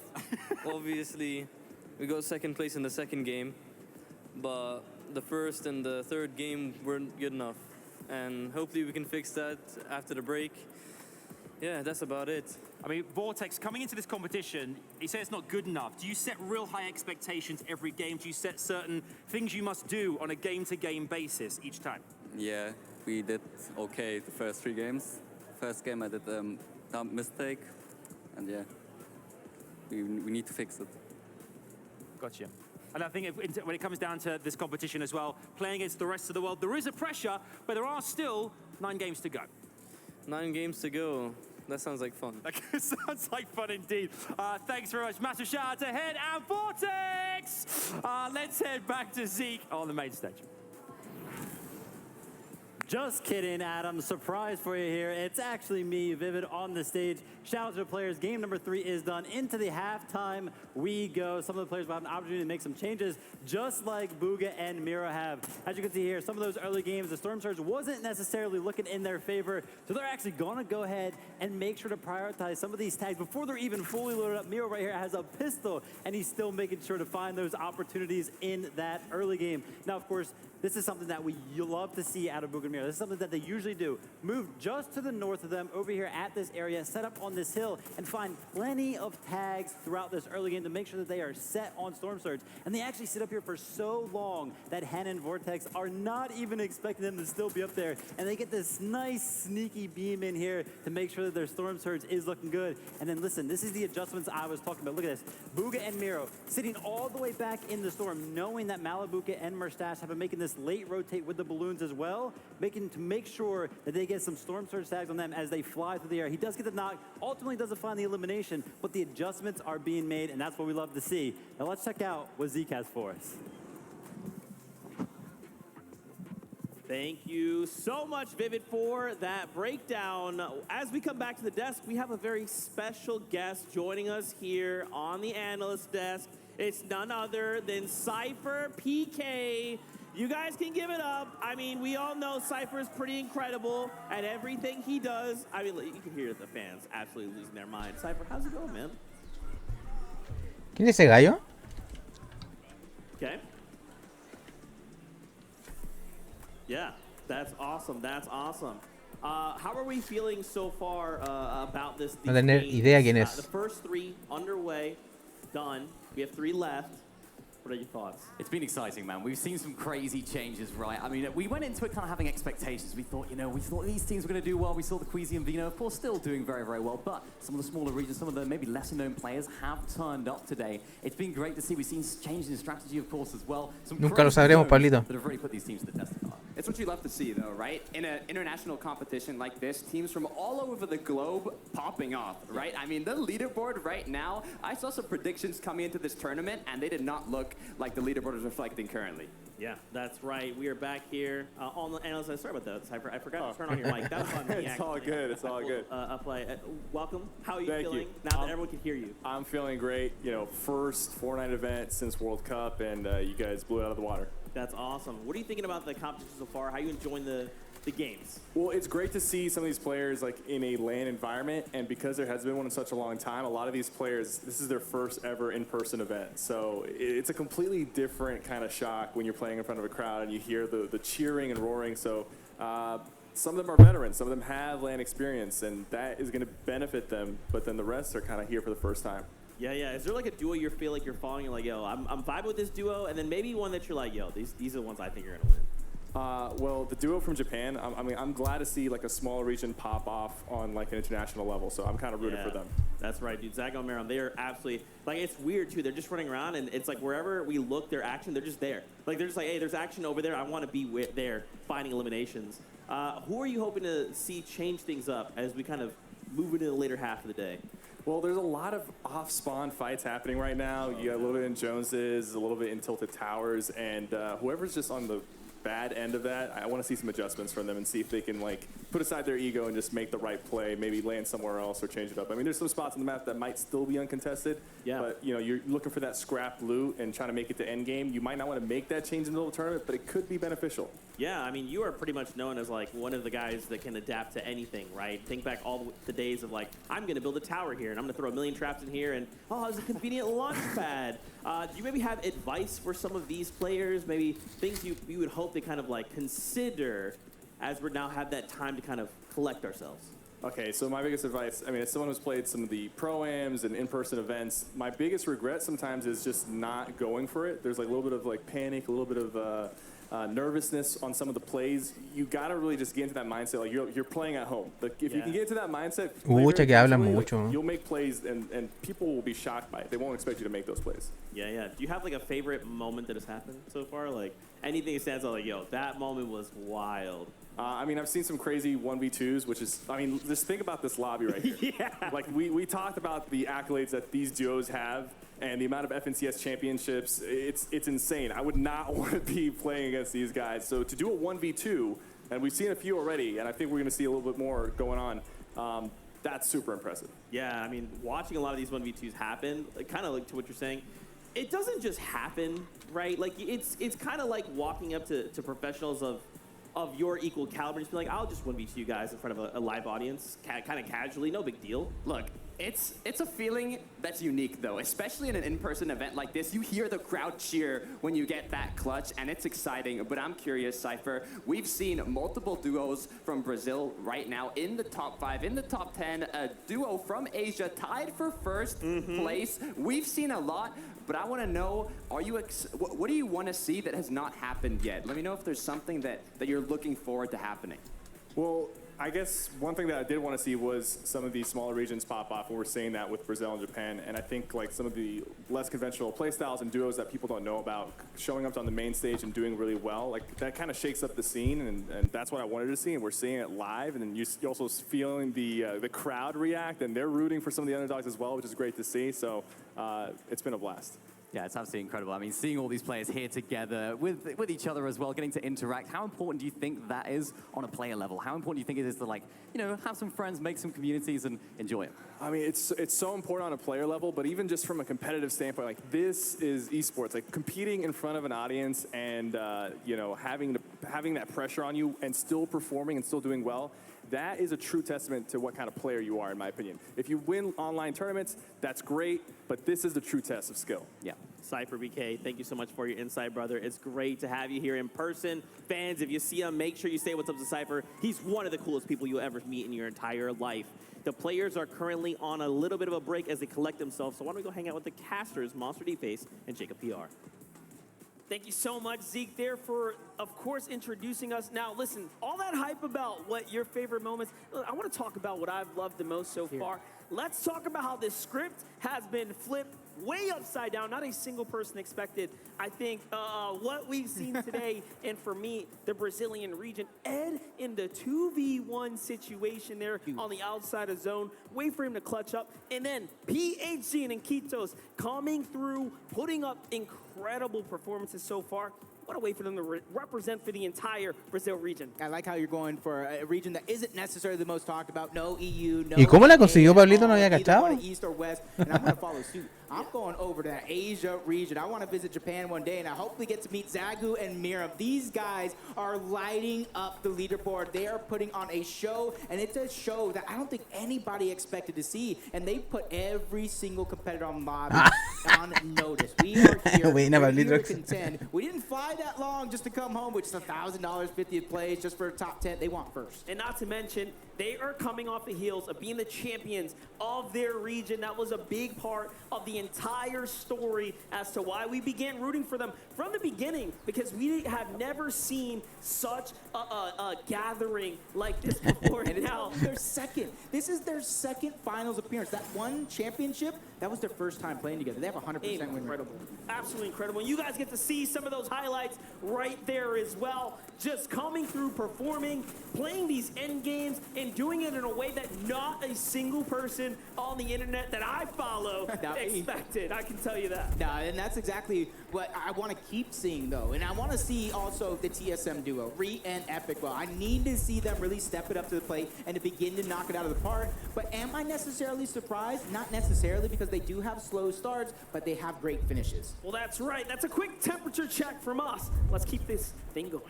Obviously, we got 2nd place in the 2nd game, but the 1st and the 3rd game weren't good enough. And hopefully we can fix that after the break. Yeah, that's about it. I mean, Vortex, coming into this competition, you say it's not good enough. Do you set real high expectations every game? Do you set certain things you must do on a game-to-game basis each time? Yeah, we did okay the first 3 games. First game I did a dumb mistake, and yeah, we need to fix it. Gotcha. And I think when it comes down to this competition as well, playing against the rest of the world, there is a pressure, but there are still 9 games to go. 9 games to go. That sounds like fun. That sounds like fun indeed. Thanks very much. Massive shout out to Head and Vortex. Let's head back to Zeke on the main stage. Just kidding, Adam. Surprise for you here. It's actually me, Vivid, on the stage. Shout out to the players. Game number 3 is done. Into the halftime we go. Some of the players will have an opportunity to make some changes, just like Booga and Mira have. As you can see here, some of those early games, the Storm Surge wasn't necessarily looking in their favor, so they're actually going to go ahead and make sure to prioritize some of these tags before they're even fully loaded up. Mira right here has a pistol, and he's still making sure to find those opportunities in that early game. Now, of course, this is something that you love to see out of Booga and Miro. This is something that they usually do. Move just to the north of them over here at this area, set up on this hill, and find plenty of tags throughout this early game to make sure that they are set on Storm Surge. And they actually sit up here for so long that Hen and Vortex are not even expecting them to still be up there. And they get this nice sneaky beam in here to make sure that their Storm Surge is looking good. And then listen, this is the adjustments I was talking about. Look at this. Booga and Miro sitting all the way back in the storm, knowing that Malibuca and Merstash have been making this late rotate with the balloons as well, to make sure that they get some Storm Surge tags on them as they fly through the air. He does get the knock, ultimately doesn't find the elimination, but the adjustments are being made, and that's what we love to see. Now let's check out what Zeke has for us. Thank you so much, Vivid, for that breakdown. As we come back to the desk, we have a very special guest joining us here on the analyst desk. It's none other than Cypher PK. You guys can give it up. I mean, we all know Cypher is pretty incredible at everything he does. I mean, you can hear the fans absolutely losing their mind. Cypher, how's it going, man? ¿Quién es ese gallo? Okay. Yeah, that's awesome. That's awesome. How are we feeling so far about this? No tener idea quién es. The first 3 underway, done. We have 3 left. What are your thoughts? It's been exciting, man. We've seen some crazy changes, right? I mean, we went into it kind of having expectations. We thought, we thought these teams were going to do well. We saw the Queasy and Vino, of course, still doing very, very well. But some of the smaller regions, some of the maybe lesser-known players have turned up today. It's been great to see. We've seen changes in strategy, of course, as well. Some Nunca lo sabremos, Pablito. That have really put these teams to the test. It's what you love to see, though, right? In an international competition like this, teams from all over the globe popping off, right? I mean, the leaderboard right now, I saw some predictions coming into this tournament, and they did not look like the leaderboard is reflecting currently. Yeah, that's right. We are back here on the analyst. Sorry about that, Cypher. I forgot to turn on your mic. That was on me. It's all good. It's all good. Welcome. How are you Thank feeling you. now that everyone can hear you? I'm feeling great. First Fortnite event since World Cup, and you guys blew it out of the water. That's awesome. What are you thinking about the competition so far? How are you enjoying the games? Well, it's great to see some of these players in a LAN environment, and because there has been one in such a long time, a lot of these players, this is their first ever in-person event. So it's a completely different kind of shock when you're playing in front of a crowd and you hear the cheering and roaring. So some of them are veterans, some of them have LAN experience, and that is going to benefit them, but then the rest are kind of here for the first time. Yeah, yeah. Is there a duo you feel like you're following? You're like, yo, I'm vibing with this duo, and then maybe one that you're like, yo, these are the ones I think are gonna win. Well, the duo from Japan, I'm glad to see a small region pop off on an international level. So I'm kind of rooting for them. That's right, dude. Zago and Maron, they are absolutely it's weird too. They're just running around, and it's wherever we look, their action, they're just there. They're just hey, there's action over there. I want to be there, finding eliminations. Who are you hoping to see change things up as we kind of move into the later half of the day? Well, there's a lot of off-spawn fights happening right now. You got a little bit in Joneses, a little bit in Tilted Towers, and whoever's just on the bad end of that, I want to see some adjustments from them and see if they can put aside their ego and just make the right play, maybe land somewhere else or change it up. I mean, there's some spots on the map that might still be uncontested, but you're looking for that scrap loot and trying to make it to end game. You might not want to make that change in the middle of the tournament, but it could be beneficial. Yeah, I mean, you are pretty much known as one of the guys that can adapt to anything, right? Think back all the days of I'm going to build a tower here and I'm going to throw a million traps in here and it's a convenient launch pad. Do you maybe have advice for some of these players? Maybe things you would hope they kind of consider as we now have that time to kind of collect ourselves? Okay, so my biggest advice, as someone who's played some of the pro-ams and in-person events, my biggest regret sometimes is just not going for it. There's a little bit of panic, a little bit of nervousness on some of the plays. You gotta really just get into that mindset. You're playing at home. If you can get into that mindset, que habla mucho. You'll make plays and people will be shocked by it. They won't expect you to make those plays. Yeah, yeah. Do you have a favorite moment that has happened so far? Anything that stands out yo, that moment was wild. I've seen some crazy 1v2s, which is, just think about this lobby right here. Yeah. We talked about the accolades that these duos have and the amount of FNCS championships. It's insane. I would not want to be playing against these guys. So to do a 1v2, and we've seen a few already, and I think we're going to see a little bit more going on, that's super impressive. Yeah, watching a lot of these 1v2s happen, kind of to what you're saying, it doesn't just happen, right? It's kind of like walking up to professionals of your equal caliber and just be I'll just 1v2 you guys in front of a live audience, kind of casually, no big deal. Look, It's a feeling that's unique, though, especially in an in-person event like this. You hear the crowd cheer when you get that clutch, and it's exciting. But I'm curious, Cypher, we've seen multiple duos from Brazil right now in the top 5, in the top 10, a duo from Asia tied for first place. We've seen a lot, but I want to know, what do you want to see that has not happened yet? Let me know if there's something that you're looking forward to happening. Well, I guess one thing that I did want to see was some of these smaller regions pop off, and we're seeing that with Brazil and Japan. And I think like some of the less conventional play styles and duos that people don't know about showing up on the main stage and doing really well, like that kind of shakes up the scene, and that's what I wanted to see. And we're seeing it live, and then you're also feeling the crowd react, and they're rooting for some of the underdogs as well, which is great to see. So it's been a blast. Yeah, it's absolutely incredible. I mean, seeing all these players here together with each other as well, getting to interact, how important do you think that is on a player level? How important do you think it is to, like, you know, have some friends, make some communities, and enjoy it? I mean, it's so important on a player level, but even just from a competitive standpoint, like this is esports, like competing in front of an audience and you know, having that pressure on you and still performing and still doing well. That is a true testament to what kind of player you are, in my opinion. If you win online tournaments, that's great, but this is the true test of skill. Yeah. Cypher BK, thank you so much for your insight, brother. It's great to have you here in person. Fans, if you see him, make sure you say what's up to Cypher. He's one of the coolest people you'll ever meet in your entire life. The players are currently on a little bit of a break as they collect themselves, so why don't we go hang out with the casters, Monster D-Face and Jacob PR. Thank you so much, Zeke, there for, of course, introducing us. Now, listen, all that hype about what your favorite moments, I want to talk about what I've loved the most so far. Let's talk about how this script has been flipped way upside down. Not a single person expected, I think, what we've seen today. And for me, the Brazilian region, Ed in the 2v1 situation there on the outside of zone. Wait for him to clutch up. And then PHC and Iquitos coming through, putting up incredible performances so far. What a way for them to represent for the entire Brazil region. I like how you're going for a region that isn't necessarily the most talked about. No EU, no. ¿Y cómo la consiguió Pablito? No había cachado. East or west, and I'm going to follow suit. I'm going over to that Asia region. I want to visit Japan one day, and I hopefully get to meet Zagu and Miriam. These guys are lighting up the leaderboard. They are putting on a show, and it's a show that I don't think anybody expected to see. And they put every single competitor on lobby on notice. We are here. We're here to contend. We didn't fly that long just to come home with just $1,000, 50th place, just for a top 10. They want first. And not to mention, they are coming off the heels of being the champions of their region. That was a big part of the entire story as to why we began rooting for them from the beginning, because we have never seen such a gathering like this before. And now their second. This is their second finals appearance. That one championship, that was their first time playing together. They have 100% win rate. Incredible. Absolutely incredible. And you guys get to see some of those highlights right there as well. Just coming through, performing, playing these end games, and doing it in a way that not a single person on the internet that I follow expected. I can tell you that. No, and that's exactly what I want to keep seeing, though. And I want to see also the TSM duo, Re and Epic. Well, I need to see them really step it up to the plate and to begin to knock it out of the park. But am I necessarily surprised? Not necessarily, because they do have slow starts, but they have great finishes. Well, that's right. That's a quick temperature check from us. Let's keep this thing going.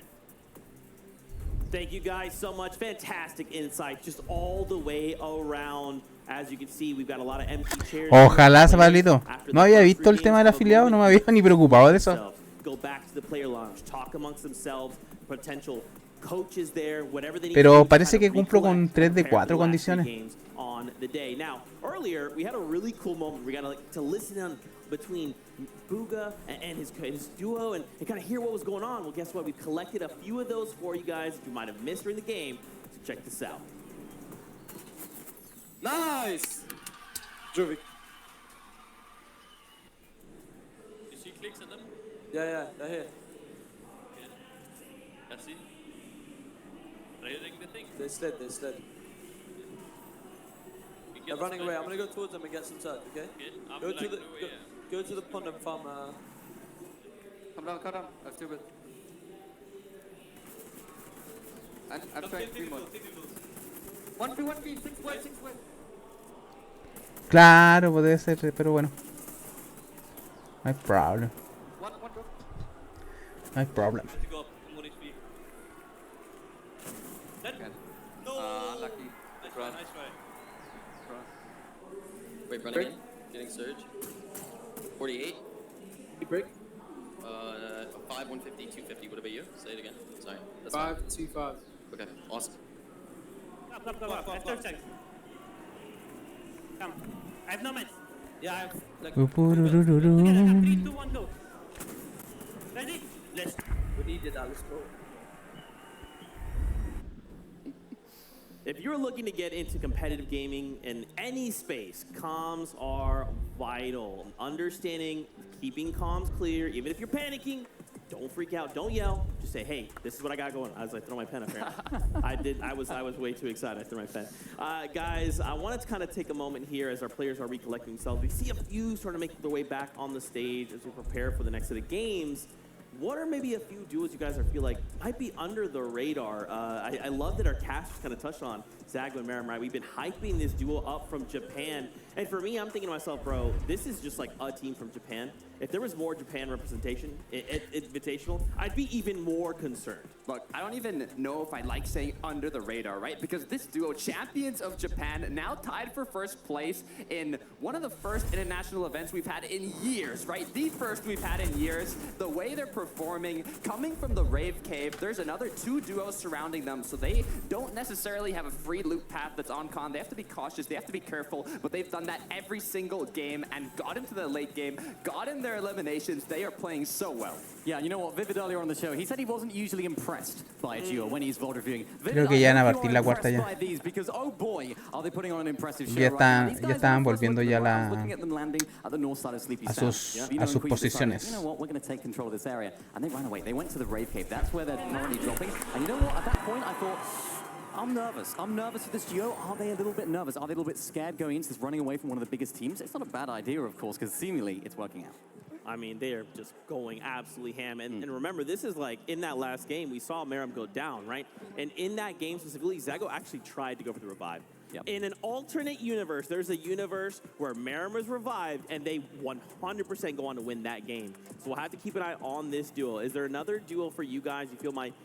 Thank you guys so much. Fantastic insight just all the way around. As you can see, we've got a lot of empty chairs. Ojalá, Pablito. No había visto el tema del afiliado, no me había ni preocupado de eso. Go back to the player lounge, talk amongst themselves, potential coaches there, whatever they need. Pero parece que cumplo con 3 de 4 condiciones. On the day. Now, earlier we had a really cool moment. We got to listen on between Booga and his duo and kind of hear what was going on. Well, guess what? We've collected a few of those for you guys that you might have missed during the game. So check this out. Nice! Jovic. You see clicks at them? Yeah, they're here. That's it. Raiding the thing. They slid. They're running away. I'm gonna go towards them and get some search, okay? Go to the pond and farm. Come down. I'm still good. I'm trying 3 more. 1v1v, 6 way. Claro, puede ser, pero bueno. No hay problem. One drop. No hay problem. No! Unlucky. Nice try. Wait, running in. Getting surge. 48. Break. 5, 150, 250. What about you? Say it again. Sorry. That's 5, 2, 5. Okay, awesome. Come. I have 30 seconds. Come. I have no minutes. Yeah, I have like. Okay, 3, 2, 1, go. Ready? Let's. We needed that. Let's go. If you're looking to get into competitive gaming in any space, comms are vital. Understanding, keeping comms clear, even if you're panicking, don't freak out, don't yell. Just say, hey, this is what I got going. I was like, throw my pen up here. I was way too excited. I threw my pen. Guys, I wanted to kind of take a moment here as our players are recollecting themselves. We see a few sort of making their way back on the stage as we prepare for the next set of games. What are maybe a few duos you guys feel like might be under the radar? I love that our cast kind of touched on Zago and Maram, right? We've been hyping this duo up from Japan. And for me, I'm thinking to myself, bro, this is just like a team from Japan. If there was more Japan representation at Invitational, I'd be even more concerned. Look, I don't even know if I like saying under the radar, right? Because this duo, champions of Japan, now tied for first place in one of the first international events we've had in years, right? The first we've had in years. The way they're performing, coming from the Rave Cave, there's another 2 duos surrounding them, so they don't necessarily have a free loop path that's on con. They have to be cautious, they have to be careful, but they've done that every single game and got into the late game, got in their eliminations. They are playing so well. Yeah, you know what, Vivid earlier on the show, he said he wasn't usually impressed by a duo when he's VOD reviewing. Creo que ya van a partir la cuarta ya. Because, oh boy, are they putting on an impressive show. Ya estaban volviendo ya a sus posiciones. You know what, we're going to take control of this area. And they ran away. They went to the Rave Cave. That's where they're currently dropping. And you know what, at that point I thought, I'm nervous. I'm nervous for this duo. Are they a little bit nervous? Are they a little bit scared going into this, running away from one of the biggest teams? It's not a bad idea, of course, because seemingly it's working out. I mean, they are just going absolutely ham. And remember, this is like, in that last game, we saw Maram go down, right? And in that game specifically, Zago actually tried to go for the revive. Yep. In an alternate universe, there's a universe where Maram was revived, and they 100% go on to win that game. So we'll have to keep an eye on this duo. Is there another duo for you guys you feel might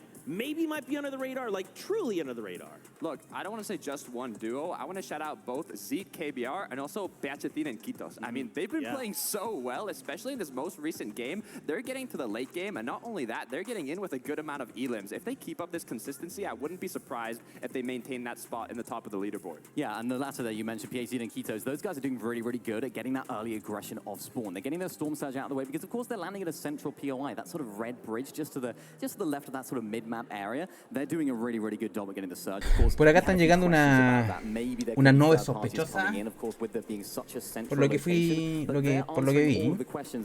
be under the radar, like truly under the radar? Look, I don't want to say just one duo. I want to shout out both Zeke KBR and also Bachatin and Kitos. I mean, they've been playing so well, especially in this most recent game. They're getting to the late game, and not only that, they're getting in with a good amount of elims. If they keep up this consistency, I wouldn't be surprised if they maintain that spot in the top of the leaderboard. Yeah, and the latter that you mentioned, Bachatin and Kitos, those guys are doing really, really good at getting that early aggression of spawn. They're getting their Storm Surge out of the way because, of course, they're landing at a central POI, that sort of red bridge just to the left of that sort of mid-map area. They're doing a really, really good job at getting the surge. Of course, por acá están llegando una nube sospechosa. Por lo que vi.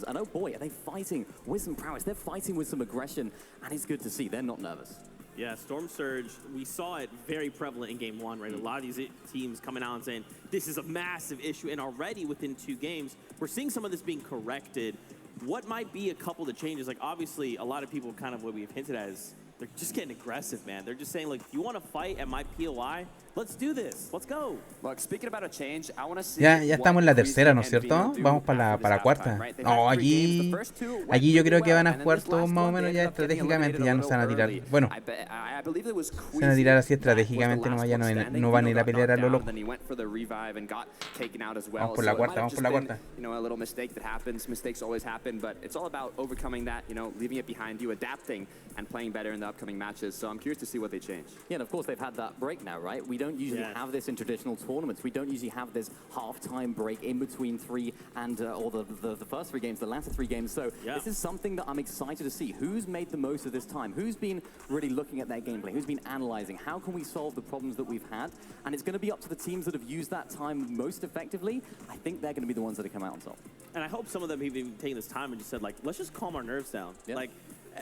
And oh boy, are they fighting with some prowess? They're fighting with some aggression, and it's good to see. They're not nervous. Yeah, Storm Surge, we saw it very prevalent in game 1, right? A lot of these teams coming out and saying, this is a massive issue, and already within 2 games, we're seeing some of this being corrected. What might be a couple of the changes? Like, obviously, a lot of people kind of what we've hinted at is they're just getting aggressive, man. They're just saying, like, if you want to fight at my POI, let's do this. Let's go. Look, speaking about a change, I want to see. Ya estamos en la tercera, ¿no es cierto? Vamos para la cuarta. No, allí yo creo que van a jugar todos más o menos ya estratégicamente, ya no se van a tirar. Bueno, se van a tirar así estratégicamente, no van a ir a pelear a lo loco. Vamos por la cuarta, vamos por la cuarta. You know, a little mistake that happens. Mistakes always happen, but it's all about overcoming that, you know, leaving it behind you, adapting, and playing better in the upcoming matches. So I'm curious to see what they change. Yeah, and of course they've had that break now, right? We don't usually have this in traditional tournaments. We don't usually have this half-time break in between 3 and or the first 3 games, the latter 3 games. So this is something that I'm excited to see. Who's made the most of this time? Who's been really looking at their gameplay? Who's been analyzing? How can we solve the problems that we've had? And it's going to be up to the teams that have used that time most effectively. I think they're going to be the ones that have come out on top. And I hope some of them have even taken this time and just said, like, let's just calm our nerves down. Like,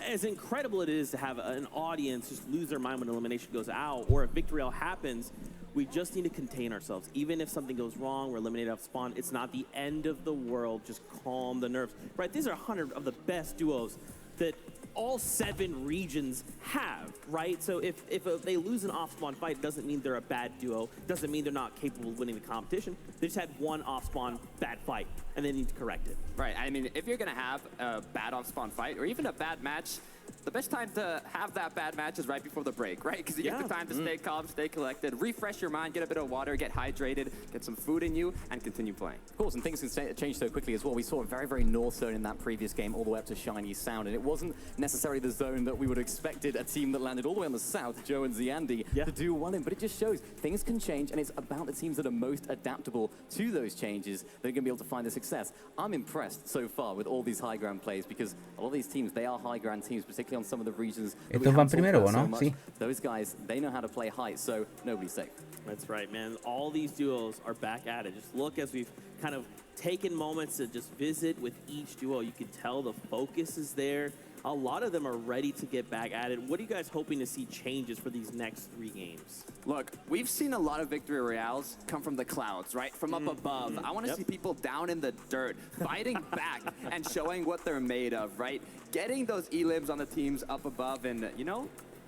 as incredible it is to have an audience just lose their mind when elimination goes out or a victory happens, we just need to contain ourselves. Even if something goes wrong, we're eliminated off spawn, it's not the end of the world. Just calm the nerves. Right, these are 100 of the best duos that all 7 regions have, right? So if they lose an off-spawn fight, it doesn't mean they're a bad duo. Doesn't mean they're not capable of winning the competition. They just had one off-spawn bad fight, and they need to correct it. Right, I mean, if you're going to have a bad off-spawn fight or even a bad match, the best time to have that bad match is right before the break, right? Because you get the time to stay calm, stay collected, refresh your mind, get a bit of water, get hydrated, get some food in you, and continue playing. Of course, and things can change so quickly as well. We saw a very, very north zone in that previous game, all the way up to Shiny Sound, and it wasn't necessarily the zone that we would have expected a team that landed all the way on the south, Joe and Ziandi, to do well in. But it just shows things can change, and it's about the teams that are most adaptable to those changes that are going to be able to find the success. I'm impressed so far with all these high ground plays because a lot of these teams, they are high ground teams, particularly on some of the regions. Estos van primero, ¿no? Sí. Those guys, they know how to play height, so nobody's safe. That's right, man. All these duos are back at it. Just look as we've kind of taken moments to just visit with each duo. You can tell the focus is there. A lot of them are ready to get back at it. What are you guys hoping to see changes for these next 3 games? Look, we've seen a lot of victory royales come from the clouds, right? From up above. I want to see people down in the dirt, fighting back and showing what they're made of, right? Getting those E-libs on the teams up above and, you know,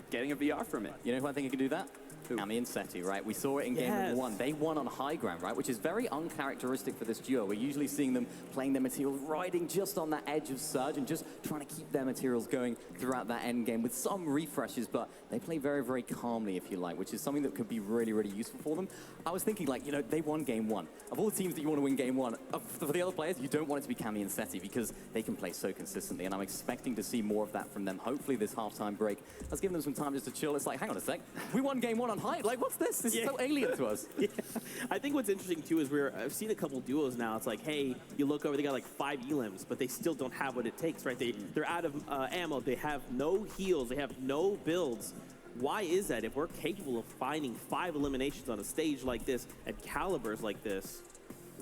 getting a VR from it. You know who I think can do that? Ami and Seti, right? We saw it in game 1. They won on high ground, right? Which is very uncharacteristic for this duo. We're usually seeing them playing their materials, riding just on that edge of surge and just trying to keep their materials going throughout that end game with some refreshes, but they play very, very calmly, if you like, which is something that could be really, really useful for them. I was thinking, like, you know, they won game 1. Of all the teams that you want to win game 1, for the other players, you don't want it to be Cami and Seti because they can play so consistently, and I'm expecting to see more of that from them. Hopefully this halftime break has given them some time just to chill. It's like, hang on a sec, we won game 1 on height. Like, what's this? This is so alien to us. I think what's interesting too is I've seen a couple duos now. It's like, hey, you look over, they got like 5 elims, but they still don't have what it takes, right? They're out of ammo. They have no heals. They have no builds. Why is that? If we're capable of finding 5 eliminations on a stage like this at calibers like this,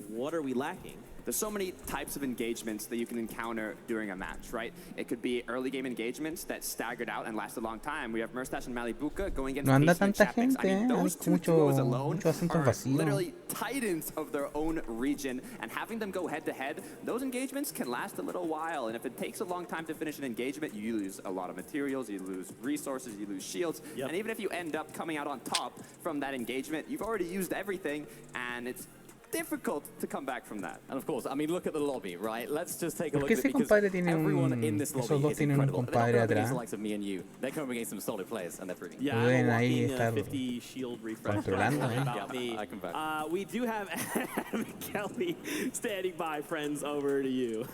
what are we lacking? There's so many types of engagements that you can encounter during a match, right? It could be early game engagements that staggered out and last a long time. We have Merstash and Malibuca going against No anda Tasty and tanta Chapix. I mean, gente, those hay two mucho duos alone acento are vacío. literally titans of their own region, and having them go head to head, those engagements can last a little while. And if it takes a long time to finish an engagement, you lose a lot of materials, you lose resources, you lose shields, and even if you end up coming out on top from that engagement, you've already used everything, and it's difficult to come back from that. And of course, I mean, look at the lobby, right? Let's just take a ¿Por look qué at it ese because compadre tiene everyone in this esos lobby dos is tienen un incredible. They're not compadre going up against atrás? the likes of me and you. They're coming against some solid players, and they're proving. Yeah, Pueden I'm ahí walking estar 50 shield refresh. controlando, About me. I come back. We do have Adam and Kelly standing by. Friends, over to you.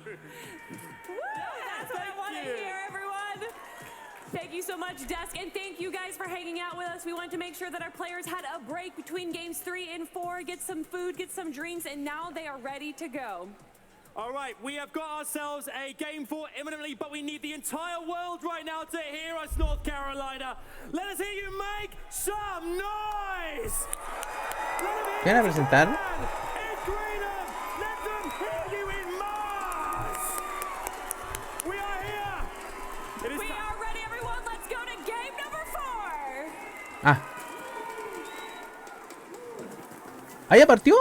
That's what I want to hear, everyone. Thank you so much, Desk, and thank you guys for hanging out with us. We wanted to make sure that our players had a break between games 3 and 4, get some food, get some drinks, and now they are ready to go. All right, we have got ourselves a game 4 imminently, but we need the entire world right now to hear us, North Carolina. Let us hear you make some noise! ¿Quién a presentar? In Greenham, let them hear you in Mars! We are here! We are ready, everyone. Let's go to game number 4. Ah. ¿Ah, ya partió?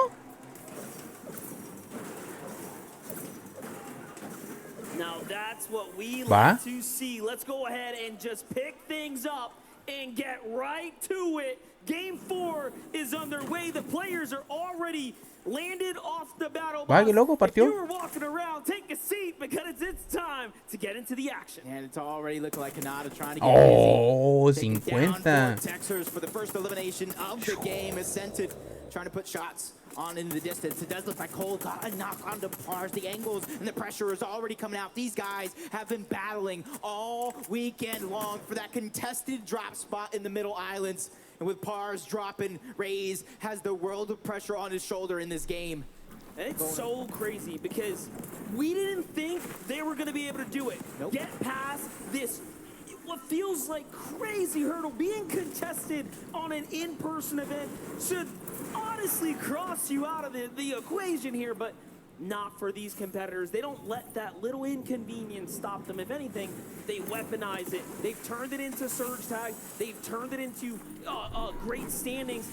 Now that's what we Va. like to see. Let's go ahead and just pick things up and get right to it. Game 4 is underway. The players are already landed off the battle Va, bus. qué loco, If you partió. were walking around, take a seat because it's time to get into the action. And it's already looking like Kanata trying to get Oh, busy. Taking 50. down 4 Texers for the first elimination of the game. Ascented trying to put shots on into the distance. It does look like Cole got a knock onto Pars. The angles and the pressure is already coming out. These guys have been battling all weekend long for that contested drop spot in the middle islands. And with Pars dropping, Raze has the world of pressure on his shoulder in this game. And it's so crazy because we didn't think they were going to be able to do it. Nope. Get past this, what feels like crazy hurdle. Being contested on an in-person event should honestly cross you out of the equation here, but not for these competitors. They don't let that little inconvenience stop them. If anything, they weaponize it. They've turned it into surge tag. They've turned it into great standings.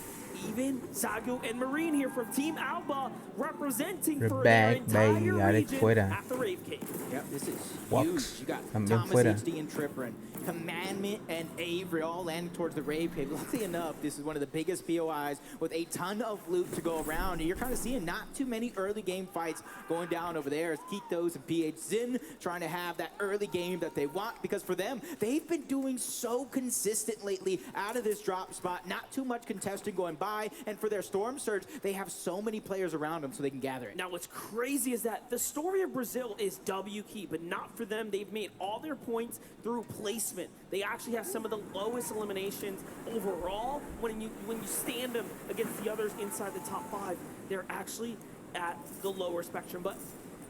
Even Zagu and Marine here from Team Outcast Europa representing We're for back, their baby. entire Alex region fuera. at the Rave Cave. Yep, this is Wox huge. You got también Thomas fuera. HD and Tripper and Commandment and Avery all landing towards the Rave Cave. Luckily enough, this is one of the biggest POIs with a ton of loot to go around. And you're kind of seeing not too many early game fights going down over there as Kitos and PH Zin trying to have that early game that they want, because for them, they've been doing so consistent lately out of this drop spot. Not too much contesting going by. And for their Storm Surge, they have so many players around them so they can gather it. Now, what's crazy is that the story of Brazil is W key, but not for them. They've made all their points through placement. They actually have some of the lowest eliminations overall. When you stand them against the others inside the top 5, they're actually at the lower spectrum. But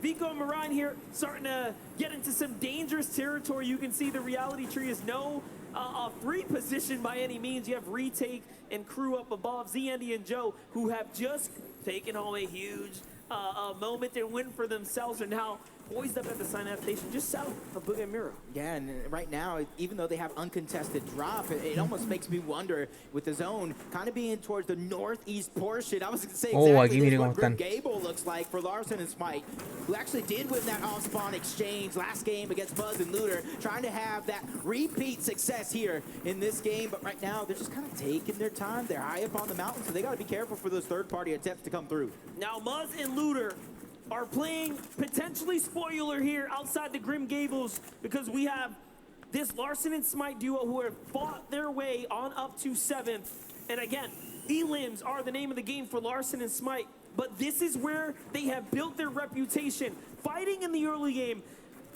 Vico and Marine here starting to get into some dangerous territory. You can see the reality tree is no free position by any means. You have Retake and crew up above, Z, Andy, and Joe, who have just taken home a huge moment and win for themselves, are now poised up at the sign-up station just south of Booga and Miro. Yeah, and right now, even though they have uncontested drop, it almost makes me wonder with the zone kind of being towards the northeast portion. I was going to say exactly what Group Gable looks like for Larson and Smite, who actually did win that off-spawn exchange last game against Buzz and Looter, trying to have that repeat success here in this game. But right now, they're just kind of taking their time. They're high up on the mountain, so they got to be careful for those third-party attempts to come through. Now, Buzz and Looter are playing potentially spoiler here outside the Grim Gables, because we have this Larson and Smite duo who have fought their way on up to 7th. And again, elims are the name of the game for Larson and Smite, but this is where they have built their reputation, fighting in the early game,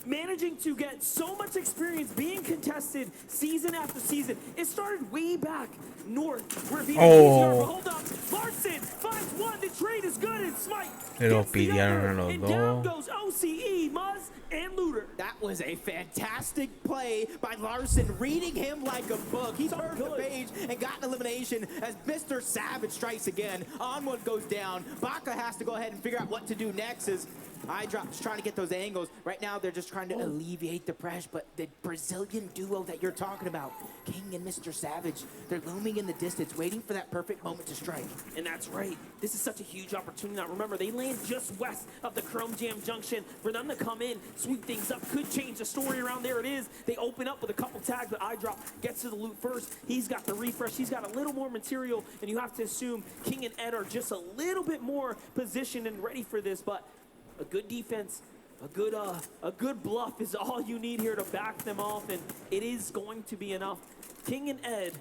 managing to get so much experience being contested season after season. It started way back north where hold up, Larson finds one, the trade is good, and Smite Lo pillaron a los and down dos. goes OCE, Muzz, and Looter. That was a fantastic play by Larson, reading him like a book. He turned the page and got an elimination as Mr. Savage strikes again. On one goes down. Baka has to go ahead and figure out what to do next as iDrop's trying to get those angles. Right now, they're just trying to alleviate the pressure, but the Brazilian duo that you're talking about, King and Mr. Savage, they're looming in the distance, waiting for that perfect moment to strike. And that's right. This is such a huge opportunity. Now, remember, they land just west of the Chrome Jam Junction. For them to come in, sweep things up, could change the story around. There it is. They open up with a couple tags, but iDrop gets to the loot first. He's got the refresh. He's got a little more material, and you have to assume King and Ed are just a little bit more positioned and ready for this, but a good defense, a good bluff is all you need here to back them off, and it is going to be enough. King and Ed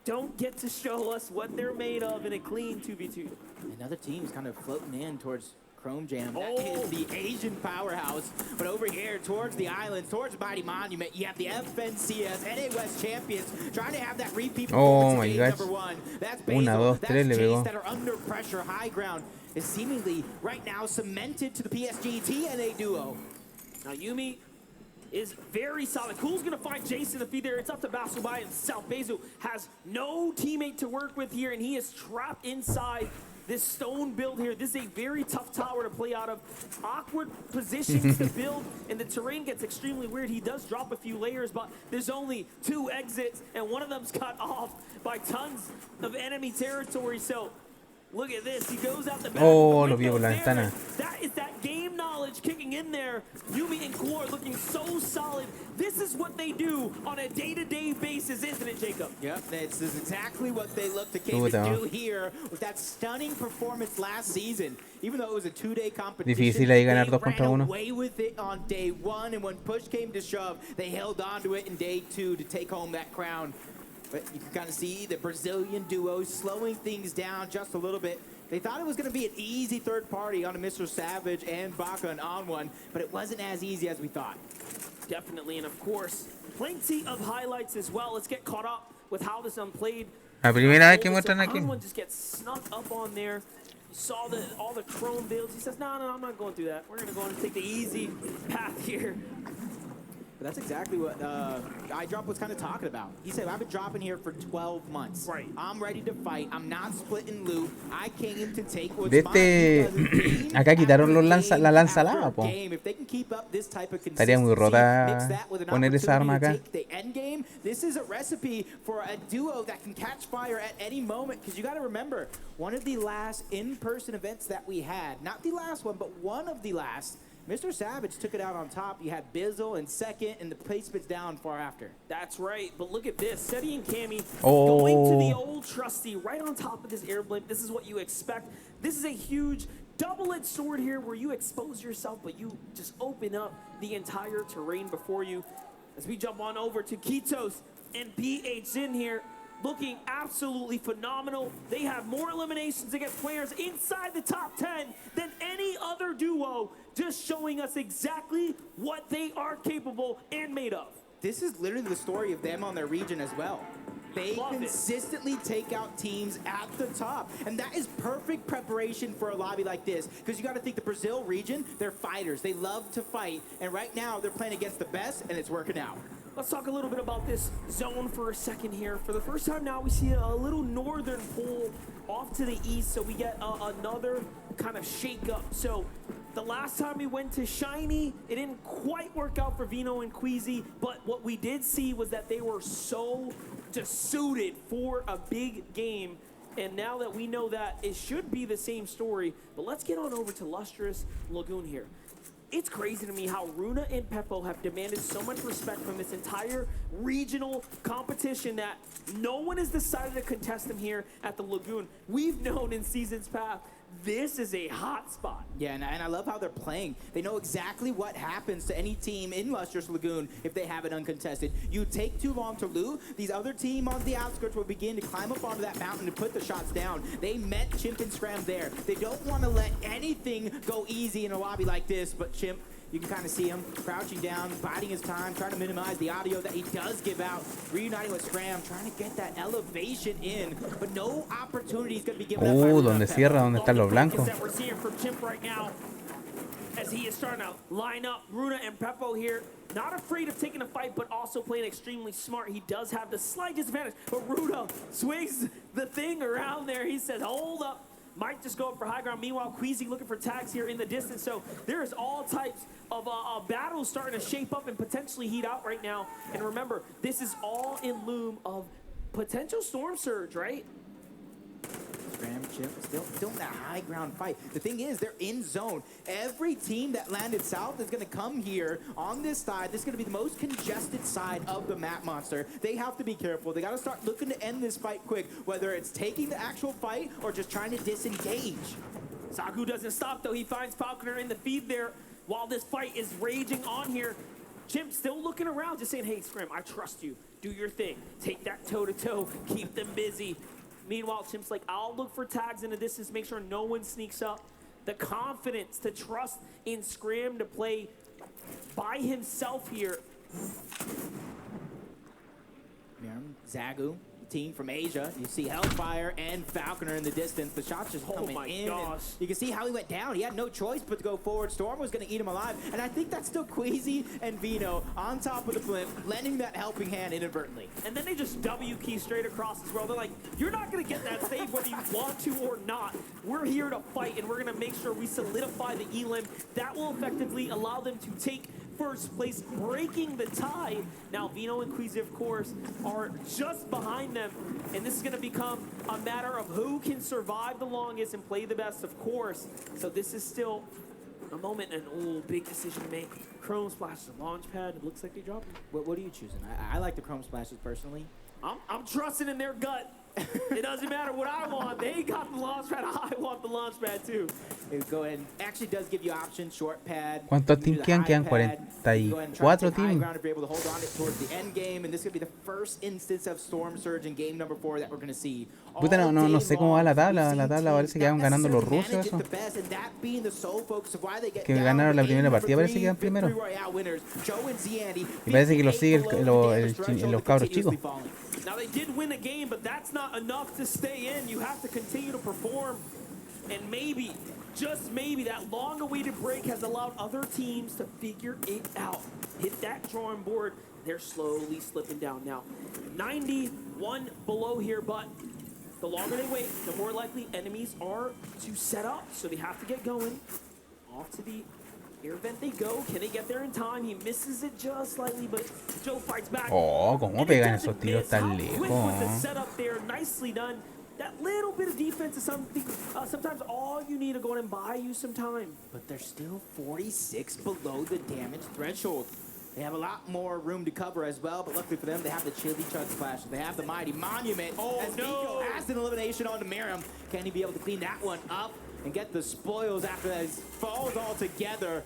don't get to show us what they're made of in a clean 2v2. Another team's kind of floating in towards Chrome Jam. That is the Asian powerhouse. But over here, towards the islands, towards Mighty Monument, you have the FNCS, NA West champions, trying to have that repeat performance in game number 1. That's Basil, that's Chase that are under pressure. High ground is seemingly right now cemented to the PSG TNA duo. Now Yumi is very solid. Cool's gonna find Jason to feed there. It's up to Basubai, and South Basil has no teammate to work with here, and he is trapped inside this stone build here. This is a very tough tower to play out of. Awkward positions to build, and the terrain gets extremely weird. He does drop a few layers, but there's only 2 exits, and one of them's cut off by tons of enemy territory. So look at this. He goes out the back. Lo vio por la ventana. That is that game knowledge kicking in there. Yumi and Core looking so solid. This is what they do on a day-to-day basis, isn't it, Jacob? Yep, this is exactly what they look to do here with that stunning performance last season. Even though it was a 2-day competition, Difícil ahí ganar they 2 contra 1. ran away with it on day 1, and when push came to shove, they held on to it in day 2 to take home that crown. But you can kind of see the Brazilian duo slowing things down just a little bit. They thought it was going to be an easy third party on a Mr. Savage and Baka and on one, but it wasn't as easy as we thought. Definitely, and of course, plenty of highlights as well. Let's get caught up with how this unplayed. La primera vez que muestran aquí. One just gets snuck up on there. You saw all the chrome builds. He says, no, I'm not going through that. We're going to go on and take the easy path here. That's exactly what iDrop was kind of talking about. He said, I've been dropping here for 12 months. Right. I'm ready to fight. I'm not splitting loot. I came to take what's De mine. acá quitaron la lanza lava, po. If they can keep up this type of Estaría muy rota poner esa arma acá. the end game, this is a recipe for a duo that can catch fire at any moment, because you got to remember, one of the last in-person events that we had, not the last one, but one of the last, Mr. Savage took it out on top. You had Bizzle in second, and the placement's down far after. That's right, but look at this. Seti and Cammy Oh. going to the old trusty right on top of this air blimp. This is what you expect. This is a huge double-edged sword here where you expose yourself, but you just open up the entire terrain before you. As we jump on over to Kitos and PH in here, looking absolutely phenomenal. They have more eliminations against players inside the top 10 than any other duo, just showing us exactly what they are capable and made of. This is literally the story of them on their region as well. They consistently take out teams at the top, and that is perfect preparation for a lobby like this, because you got to think the Brazil region, they're fighters. They love to fight, and right now they're playing against the best, and it's working out. Let's talk a little bit about this zone for a second here. For the first time now, we see a little northern pull off to the east, so we get another kind of shake-up. So the last time we went to Shiny, it didn't quite work out for Vino and Queasy, but what we did see was that they were so just suited for a big game. And now that we know that, it should be the same story. But let's get on over to Lustrous Lagoon here. It's crazy to me how Runa and Peppo have demanded so much respect from this entire regional competition that no one has decided to contest them here at the Lagoon. We've known in seasons past, this is a hot spot. Yeah, and I love how they're playing. They know exactly what happens to any team in Lustrous Lagoon if they have it uncontested. You take too long to loot, these other team on the outskirts will begin to climb up onto that mountain and put the shots down. They met Chimp and Scram there. They don't want to let anything go easy in a lobby like this, but Chimp, you can kind of see him crouching down, biding his time, trying to minimize the audio that he does give out, reuniting with Scram, trying to get that elevation in, but no opportunity is going to be given up by Runa donde cierra, donde están los blancos. That we're seeing from Chimp right now, as he is starting to line up Runa and Peppo here. Not afraid of taking a fight, but also playing extremely smart. He does have the slight disadvantage, but Runa swings the thing around there. He says, hold up. Might just go up for high ground. Meanwhile, Queasy looking for tags here in the distance. So there is all types of battles starting to shape up and potentially heat out right now. And remember, this is all in loom of potential storm surge, right? Scram, Chimp, still in that high ground fight. The thing is, they're in zone. Every team that landed south is going to come here on this side. This is going to be the most congested side of the map, Monster. They have to be careful. They got to start looking to end this fight quick, whether it's taking the actual fight or just trying to disengage. Sagu doesn't stop, though. He finds Falconer in the feed there while this fight is raging on here. Chimp still looking around, just saying, hey, Scram, I trust you. Do your thing. Take that toe-to-toe. Keep them busy. Meanwhile, Chimp's like, I'll look for tags in the distance, make sure no one sneaks up. The confidence to trust in Scram to play by himself here. Zagu, team from Asia. You see Hellfire and Falconer in the distance. The shots just coming in. Gosh. You can see how he went down. He had no choice but to go forward. Storm was going to eat him alive. And I think that's still Queasy and Vino on top of the blimp, lending that helping hand inadvertently. And then they just W key straight across as well. They're like, you're not going to get that save whether you want to or not. We're here to fight, and we're going to make sure we solidify the elim. That will effectively allow them to take first place, breaking the tie. Now, Vino and Queasy, of course, are just behind them, and this is going to become a matter of who can survive the longest and play the best, of course. So this is still a moment, and big decision to make. Chrome Splash, the launch pad. It looks like they dropped it. What are you choosing? I like the Chrome Splashes personally. I'm trusting in their gut. It doesn't matter what I want. They got the launch pad. I want the launch pad too. Go ahead. Actually does give you options. Short pad. ¿Cuántos teams quedan? Quedan 44 teams. Ground if you're able to hold on it towards the end game, and this is going to be the first instance of Storm Surge in game number 4 that we're going to see. Puta, no sé cómo va la tabla. La tabla parece que van ganando los rusos. Eso. Que ganaron la primera partida, parece que quedan primero. Y parece que lo sigue los cabros chicos. Now they did win a game, but that's not enough to stay in. You have to continue to perform, and maybe just maybe that long-awaited break has allowed other teams to figure it out. Hit that drawing board. They're slowly slipping down now. 91 below here, but the longer they wait, the more likely enemies are to set up. So they have to get going. Off to the air vent they go. Can they get there in time? He misses it just slightly, but Joe fights back. Oh, cómo pegan esos tiros tan Quick with the lejos. setup there. Nicely done. That little bit of defense is something, sometimes all you need to go in and buy you some time. But they're still 46 below the damage threshold. They have a lot more room to cover as well, but luckily for them, they have the Chili Chug Splash. They have the Mighty Monument. Oh, as Nico has an elimination on Miriam. Can he be able to clean that one up and get the spoils after that falls all together?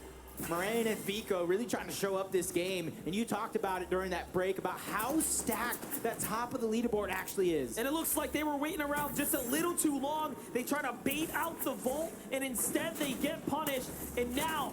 Moraine and Vico really trying to show up this game, and you talked about it during that break about how stacked that top of the leaderboard actually is. And it looks like they were waiting around just a little too long. They try to bait out the vault, and instead they get punished. And now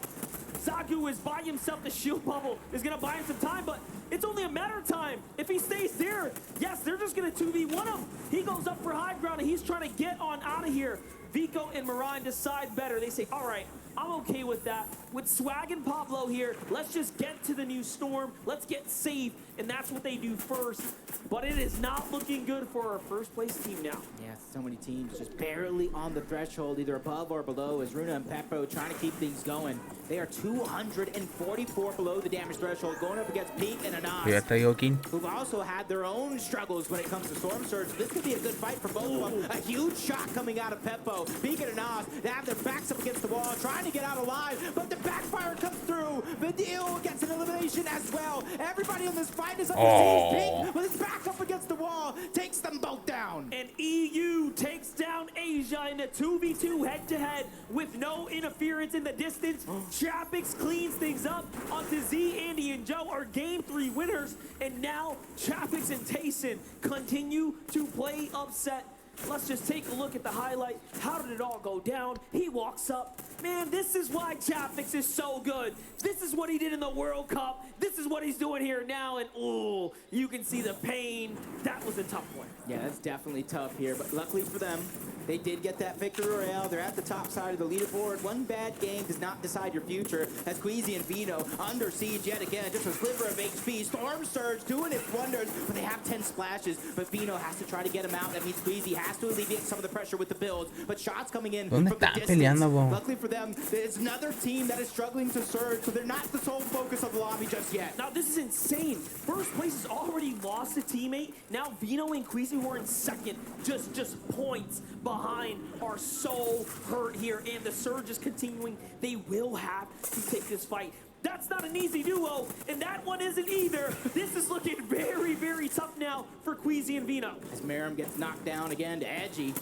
Zagu is by himself. The shield bubble is going to buy him some time, but it's only a matter of time. If he stays there, yes, they're just going to 2v1 him. He goes up for high ground, and he's trying to get on out of here. Vico and Moraine decide better. They say, all right, I'm okay with that. With Swag and Pablo here, let's just get to the new storm. Let's get safe, and that's what they do first. But it is not looking good for our first place team now. Yeah, so many teams just barely on the threshold, either above or below, as Runa and Peppo trying to keep things going. They are 244 below the damage threshold, going up against Peak and Cuídate, Joaquín. who've also had their own struggles when it comes to Storm Surge. This could be a good fight for both of them. A huge shot coming out of Peppo. Peak and Anas, they have their backs up against the wall, trying to get out alive, but the backfire comes through. Vidil gets an elimination as well. Everybody in this fight is under siege. Peak with his back up against the wall, takes them both down. And EU takes down Asia in a 2v2 head-to-head with no interference in the distance. Chapix cleans things up onto Z, Andy, and Joe are game 3 winners. And now Chapix and Tayson continue to play upset. Let's just take a look at the highlight. How did it all go down? He walks up. Man, this is why Chapix is so good. This is what he did in the World Cup. This is what he's doing here now. And, oh, you can see the pain. That was a tough one. Yeah, that's definitely tough here, but luckily for them, they did get that victory royale. They're at the top side of the leaderboard. One bad game does not decide your future, as Queasy and Vino under siege yet again. Just a sliver of HP. Storm Surge doing its wonders, but they have 10 splashes. But Vino has to try to get him out. That means Queasy has to alleviate some of the pressure with the builds. But shots coming in from the distance. Luckily for them, it's another team that is struggling to surge, so they're not the sole focus of the lobby just yet. Now, this is insane. First place has already lost a teammate. Now Vino and Queasy, who are in second, just points behind, are so hurt here, and the surge is continuing. They will have to take this fight. That's not an easy duo, and that one isn't either. This is looking very, very tough now for Queasy and Vino. As Merrim gets knocked down again to Edgy.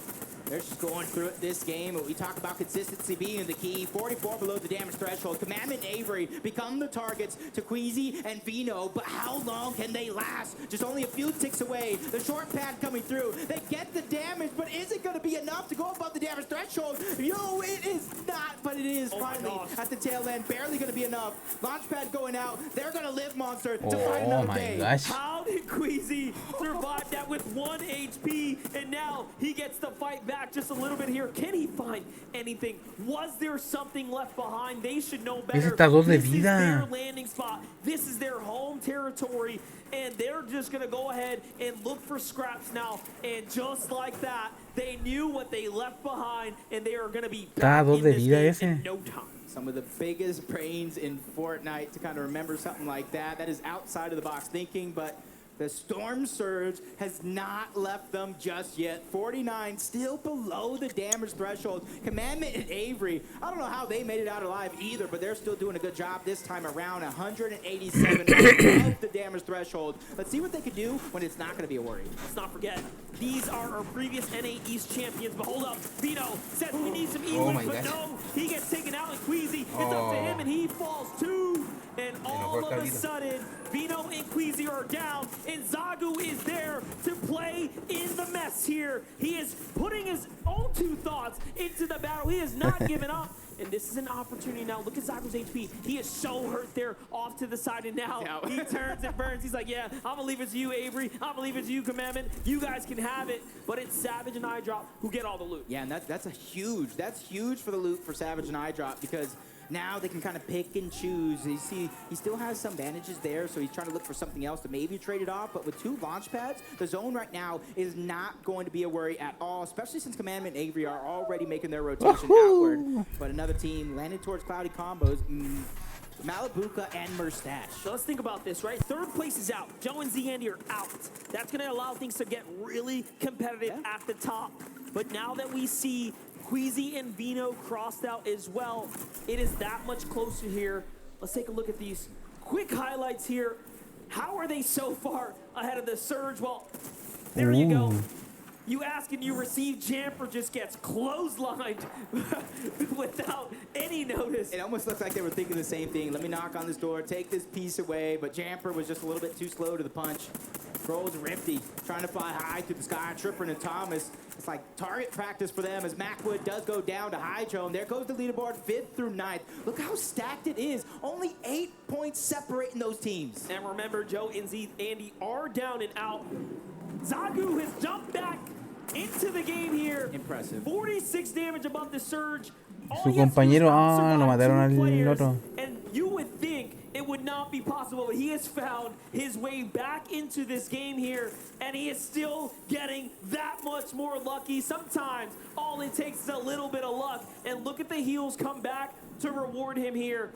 They're just going through it this game. We talk about consistency being the key. 44 below the damage threshold. Commandment and Avery become the targets to Queasy and Vino, but how long can they last? Just only a few ticks away. The short pad coming through. They get the damage, but is it going to be enough to go above the damage threshold? Yo, it is not, but it is finally at the tail end. Barely going to be enough. Launch pad going out. They're going to live, Monster, to fight another day. How did Queasy survive that with 1 HP, and now he gets to fight back just a little bit here? Can he find anything? Was there something left behind? They should know better. This is their landing spot. This is their home territory, and they're just going to go ahead and look for scraps now. And just like that, they knew what they left behind, and they are going to be back in this game in no time. Some of the biggest brains in Fortnite to kind of remember something like that. That is outside of the box thinking, but the Storm Surge has not left them just yet. 49 still below the damage threshold. Commandment and Avery, I don't know how they made it out alive either, but they're still doing a good job this time around. 187 above the damage threshold. Let's see what they can do when it's not going to be a worry. Let's not forget, these are our previous NA East champions. But hold up, Vino says we need some E-wings, but no, he gets taken out and Queasy. It's up to him, and he falls too. And all of a sudden, Vino and Queasy are down, and Zagu is there to play in the mess here. He is putting his own 2 thoughts into the battle. He has not given up. And this is an opportunity now. Look at Zagu's HP. He is so hurt there off to the side, and now he turns and burns. He's like, yeah, I'm going to leave it to you, Avery. I'm going to leave it to you, Commandment. You guys can have it. But it's Savage and iDrop who get all the loot. Yeah, and that's huge for the loot for Savage and iDrop, because now they can kind of pick and choose. You see, he still has some bandages there, so he's trying to look for something else to maybe trade it off. But with 2 launch pads, the zone right now is not going to be a worry at all, especially since Commandment and Avery are already making their rotation outward. But another team landed towards Cloudy Combos, Malibuca and Mustache. So let's think about this, right? 3rd place is out. Joe and Z-Andy are out. That's going to allow things to get really competitive at the top. But now that we see Queasy and Vino crossed out as well, it is that much closer here. Let's take a look at these quick highlights here. How are they so far ahead of the Surge? Well, there you go. You ask and you receive. Jamper just gets clotheslined without any notice. It almost looks like they were thinking the same thing. Let me knock on this door, take this piece away. But Jamper was just a little bit too slow to the punch. Grows Rifty trying to fly high through the sky. Tripper and Thomas. It's like target practice for them as Macwood does go down to Hydro. And there goes the leaderboard, 5th through 9th. Look how stacked it is. Only 8 points separating those teams. And remember, Joe and Andy are down and out. Zagu has jumped back into the game here. Impressive. 46 damage above the Surge. Su compañero, lo mataron al otro. And you would think it would not be possible, but he has found his way back into this game here, and he is still getting that much more lucky. Sometimes all it takes is a little bit of luck, and look at the heals come back to reward him here.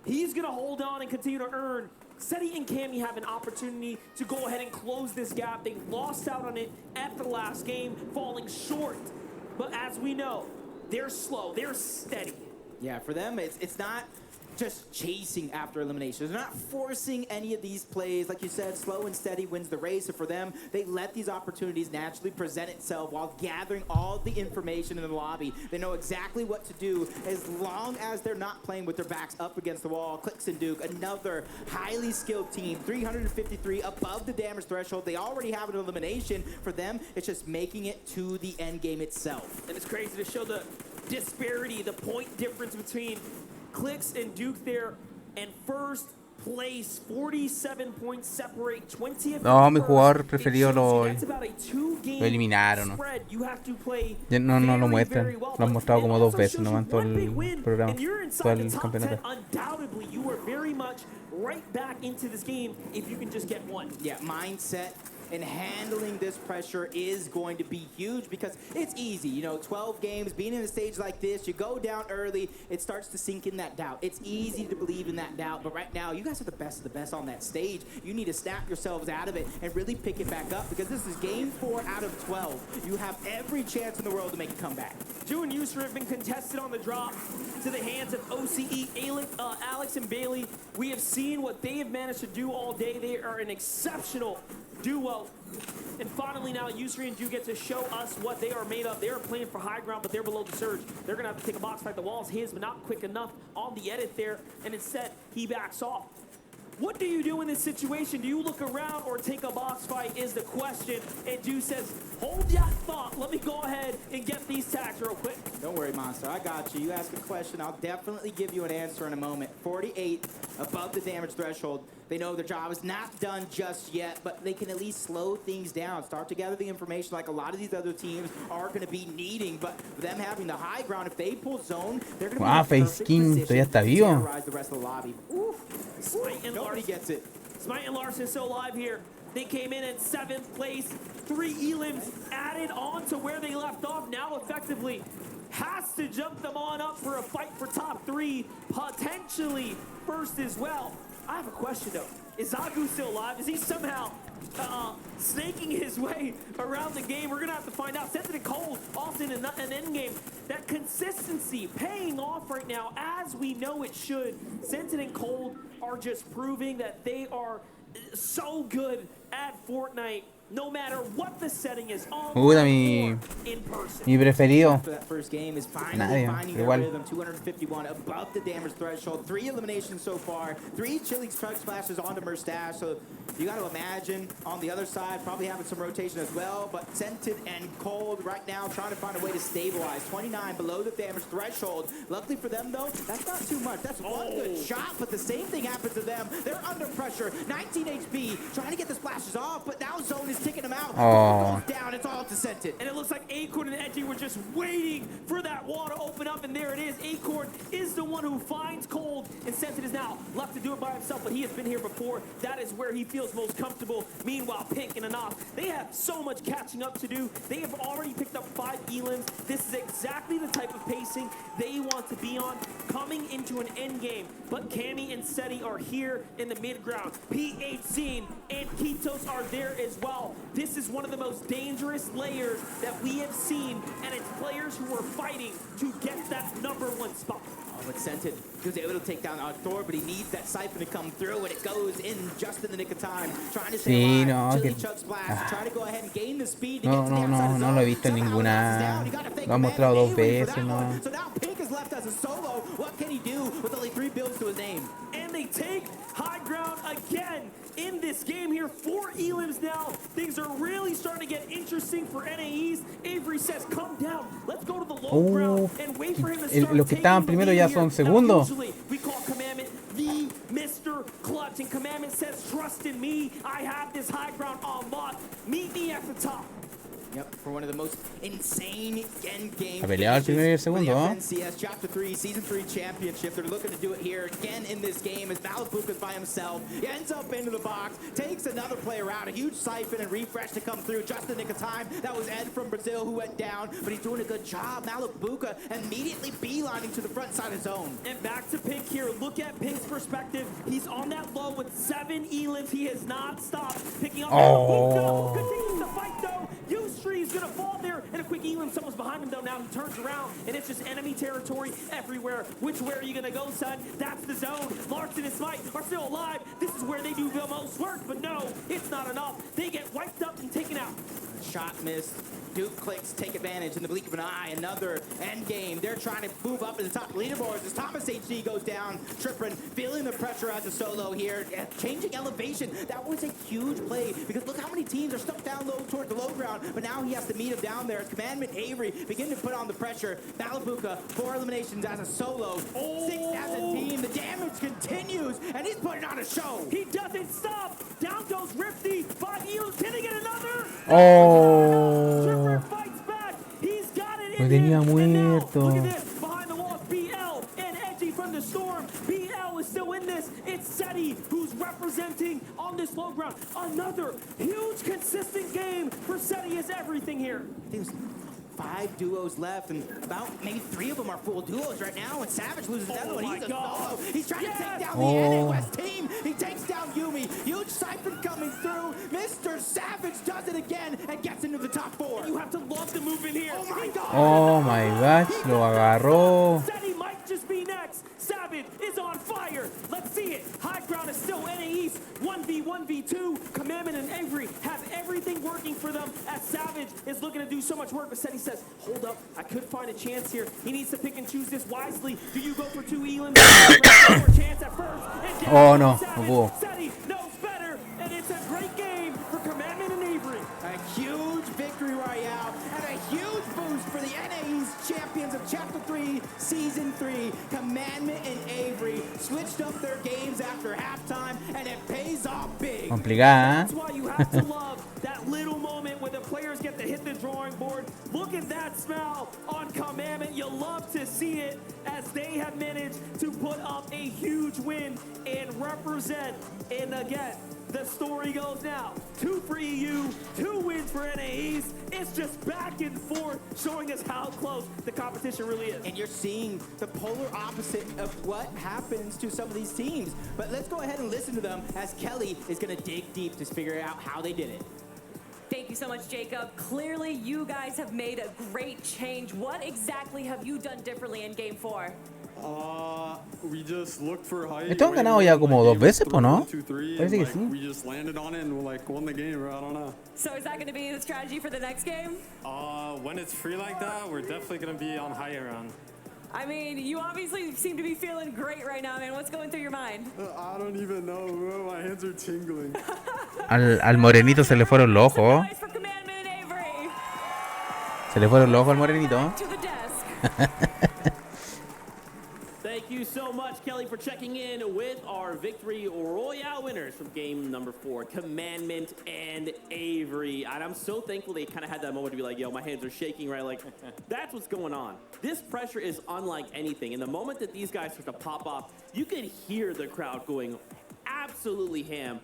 He's going to hold on and continue to earn. Seti and Cammy have an opportunity to go ahead and close this gap. They lost out on it at the last game, falling short. But as we know, they're slow, they're steady. Yeah, for them, it's not just chasing after elimination. They're not forcing any of these plays. Like you said, slow and steady wins the race. And for them, they let these opportunities naturally present itself while gathering all the information in the lobby. They know exactly what to do as long as they're not playing with their backs up against the wall. Clicks and Duke, another highly skilled team, 353 above the damage threshold. They already have an elimination. For them, it's just making it to the end game itself. And it's crazy to show the disparity, the point difference between Clicks and Duke there, and 1st place, 47 points separate, 20th. No, mi jugador preferido lo eliminaron. No lo muestran. Lo han mostrado como 2 veces, no en todo el programa, todo el campeonato. Undoubtedly, you are very much right back into this game if you can just get one. Yeah, mindset and handling this pressure is going to be huge because it's easy. You know, 12 games, being in a stage like this, you go down early, it starts to sink in that doubt. It's easy to believe in that doubt, but right now, you guys are the best of the best on that stage. You need to snap yourselves out of it and really pick it back up because this is game 4 out of 12. You have every chance in the world to make a comeback. Ju and Yusra have been contested on the drop to the hands of OCE, Alex and Bailey. We have seen what they have managed to do all day. They are an exceptional duo. And finally now, Yusri and Ju get to show us what they are made of. They are playing for high ground, but they're below the Surge. They're going to have to take a box fight. The wall's his, but not quick enough on the edit there. And instead, he backs off. What do you do in this situation? Do you look around or take a box fight is the question. And Ju says, hold that thought. Let me go ahead and get these tags real quick. Don't worry, Monster. I got you. You ask a question, I'll definitely give you an answer in a moment. 48 above the damage threshold. They know their job is not done just yet, but they can at least slow things down, start to gather the information like a lot of these other teams are going to be needing. But them having the high ground, if they pull zone, they're going to be in the perfect position to terrorize the rest of the lobby. Oof. Smite and Nobody gets it. Smite and Larson still alive here. They came in at 7th place. 3 elims added on to where they left off. Now effectively has to jump them on up for a fight for top 3, potentially first as well. I have a question though. Is Zagu still alive? Is he somehow snaking his way around the game? We're gonna have to find out. Sensitive and Cold also in an end game. That consistency paying off right now as we know it should. Sensitive and Cold are just proving that they are so good at Fortnite, no matter what the setting is, Puta, mi preferido. After that first game is finally Nadie, finding their igual. rhythm. 251 above the damage threshold. 3 eliminations so far. 3 chilling truck splashes onto Merstash. So you got to imagine on the other side probably having some rotation as well. But Scented and Cold right now trying to find a way to stabilize. 29 below the damage threshold. Luckily for them though, that's not too much. That's one good shot, but the same thing happens to them. They're under pressure. 19 HP, trying to get the splashes off, but now Zone is taking them out. Oh. Goes down, it's all to Scented. And it looks like Acorn and Edgy were just waiting for that wall to open up, and there it is. Acorn is the one who finds Cold, and Scented is now left to do it by himself, but he has been here before. That is where he feels most comfortable. Meanwhile, Pink and Enough, they have so much catching up to do. They have already picked up 5 elims. This is exactly the type of pacing they want to be on coming into an end game. But Cammy and Seti are here in the mid ground. PH Scene and Kitos are there as well. This is one of the most dangerous layers that we have seen, and it's players who are fighting to get that #1 spot. Oh, but Scented was able to take down Thor, but he needs that Siphon to come through, and it goes in just in the nick of time. Trying to stay Sí, alive. no, Chili que... Chug Splash, trying to go ahead and gain the speed to No, get to the no, outside no, of no zone. lo he visto en ninguna... Lo ha mostrado 2 veces, no. So now Pink is left as a solo. What can he do with only 3 builds to his name? And they take high ground again in this game here. 4 elims now. Things are really starting to get interesting for NAEs. Avery says, come down. Let's go to the low ground and wait for him to start Los que estaban taking the primero lead ya here. son Now, segundos. usually we call Commandment the Mr. Clutch, and Commandment says, trust in me. I have this high ground on lock. Meet me at the top. Yep, for one of the most insane end game Ha peleado el primero y el segundo, ¿no? FNCS Chapter 3, Season 3 Championship. They're looking to do it here again in this game as Malabuka's by himself. He ends up into the box, takes another player out. A huge siphon and refresh to come through just in the nick of time. That was Ed from Brazil who went down, but he's doing a good job. Malabuka immediately beelining to the front side of zone. And back to Pink here. Look at Pink's perspective. He's on that low with 7 elims. He has not stopped picking up. Oh. Continues to fight though. Ustree gonna fall there, and a quick elim. Someone's behind him though. Now he turns around, and it's just enemy territory everywhere. Which way are you gonna go, son? That's the zone. Larson and Smite are still alive. This is where they do the most work, but no, it's not enough. They get wiped up and taken out. Shot missed. Duke clicks, take advantage in the blink of an eye. Another end game. They're trying to move up to the top leaderboards as Thomas HD goes down. Trippin feeling the pressure as a solo here. Changing elevation. That was a huge play because look how many teams are stuck down low toward the low ground. But now he has to meet him down there as Commandment Avery begin to put on the pressure. Malabuka, 4 eliminations as a solo. 6 as a team. The damage continues and he's putting on a show. He doesn't stop. Down goes Rifty. 5 elims. Can he get another? Oh. Fights back. He's got it Lo in tenía him. Look muerto. at this. Behind the walls, BL and Edgy from the Storm. BL is still in this. It's Seti who's representing on this low ground. Another huge consistent game for Seti is everything here. There's 5 duos left, and about maybe 3 of them are full duos right now, and Savage loses another one. He's a solo. He's trying to take down the NA West team. He takes down Yumi. Huge siphon coming through. Mr. Savage does it again and gets into the top 4. You have to love the movement here. Oh my god. Oh my gosh, lo agarró. Seti might just be next. Savage is on fire. Let's see it. High ground is still NA East. 1v1v2. Commandment and Avery have everything working for them as Savage is looking to do so much work. But Seti says, hold up, I could find a chance here. He needs to pick and choose this wisely. Do you go for 2 elims? Chance at first. Oh no, no pudo. Seti knows better, and it's a great game for Commandment and Avery. A huge victory royale and a huge boost for the NA East champions of Chapter 3, Season 3. Commandment and Avery switched up their games after halftime, and it pays off big. Complicada, That's why you have to love that little moment where the players get to hit the drawing board. Look at that smile on Commandment. You love to see it as they have managed to put up a huge win and represent. And again, the story goes now. 2 for EU, 2 wins for NAEs. It's just back and forth, showing us how close the competition really is. And you're seeing the polar opposite of what happens to some of these teams. But let's go ahead and listen to them as Kelly is going to dig deep to figure out how they did it. Thank you so much, Jacob. Clearly, you guys have made a great change. What exactly have you done differently in Game 4? We just looked for height. Esto han ganado ya como 2 veces, ¿o no? Parece que sí. We just landed on it and won the game. I don't know. So is that going to be the strategy for the next game? When it's free like that, we're definitely going to be on high ground. I mean, you obviously seem to be feeling great right now, man. What's going through your mind? I don't even know, bro. My hands are tingling. Al morenito se le fueron los ojos. Se le fueron los ojos al morenito. To the desk. Thank you so much, Kelly, for checking in with our Victory Royale winners from game number 4, Commandment and Avery. And I'm so thankful they kind of had that moment to be like, yo, my hands are shaking, right? Like, that's what's going on. This pressure is unlike anything. And the moment that these guys start to pop off, you can hear the crowd going absolutely ham.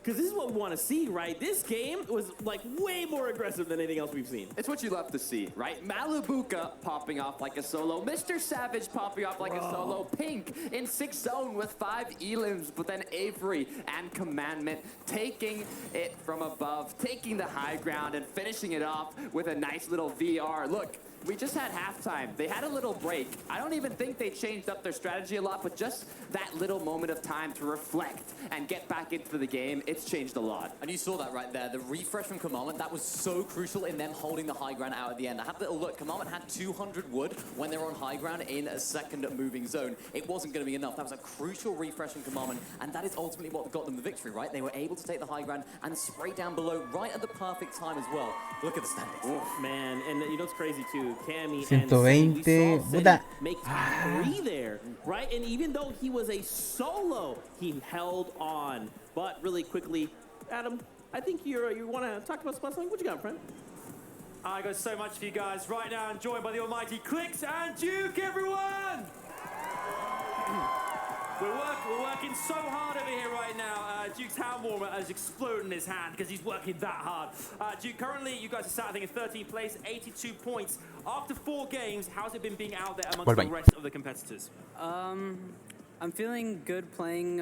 Because this is what we want to see, right? This game was like way more aggressive than anything else we've seen. It's what you love to see, right? Malibuca popping off like a solo, Mr. Savage popping off like a solo, Pink in 6 zone with 5 elims, but then Avery and Commandment taking it from above, taking the high ground and finishing it off with a nice little VR. Look, we just had halftime. They had a little break. I don't even think they changed up their strategy a lot, but just that little moment of time to reflect and get back into the game, it's changed a lot. And you saw that right there. The refresh from Commandment, that was so crucial in them holding the high ground out at the end. I had a little look. Commandment had 200 wood when they were on high ground in a second moving zone. It wasn't going to be enough. That was a crucial refresh from Commandment, and that is ultimately what got them the victory, right? They were able to take the high ground and spray down below right at the perfect time as well. Look at the standings. Oh, man, and you know what's crazy too? Cammy 120. and make top 3 there, right? And even though he was a solo, he held on. But really quickly, Adam, I think you want to talk about something. What you got, friend? I got so much for you guys right now. I'm joined by the almighty Clicks and Duke, everyone! We're working so hard over here right now. Duke's hand warmer has exploded in his hand because he's working that hard. Duke, currently you guys are sat, I think, in 13th place, 82 points. After 4 games, how's it been being out there amongst the rest of the competitors? I'm feeling good playing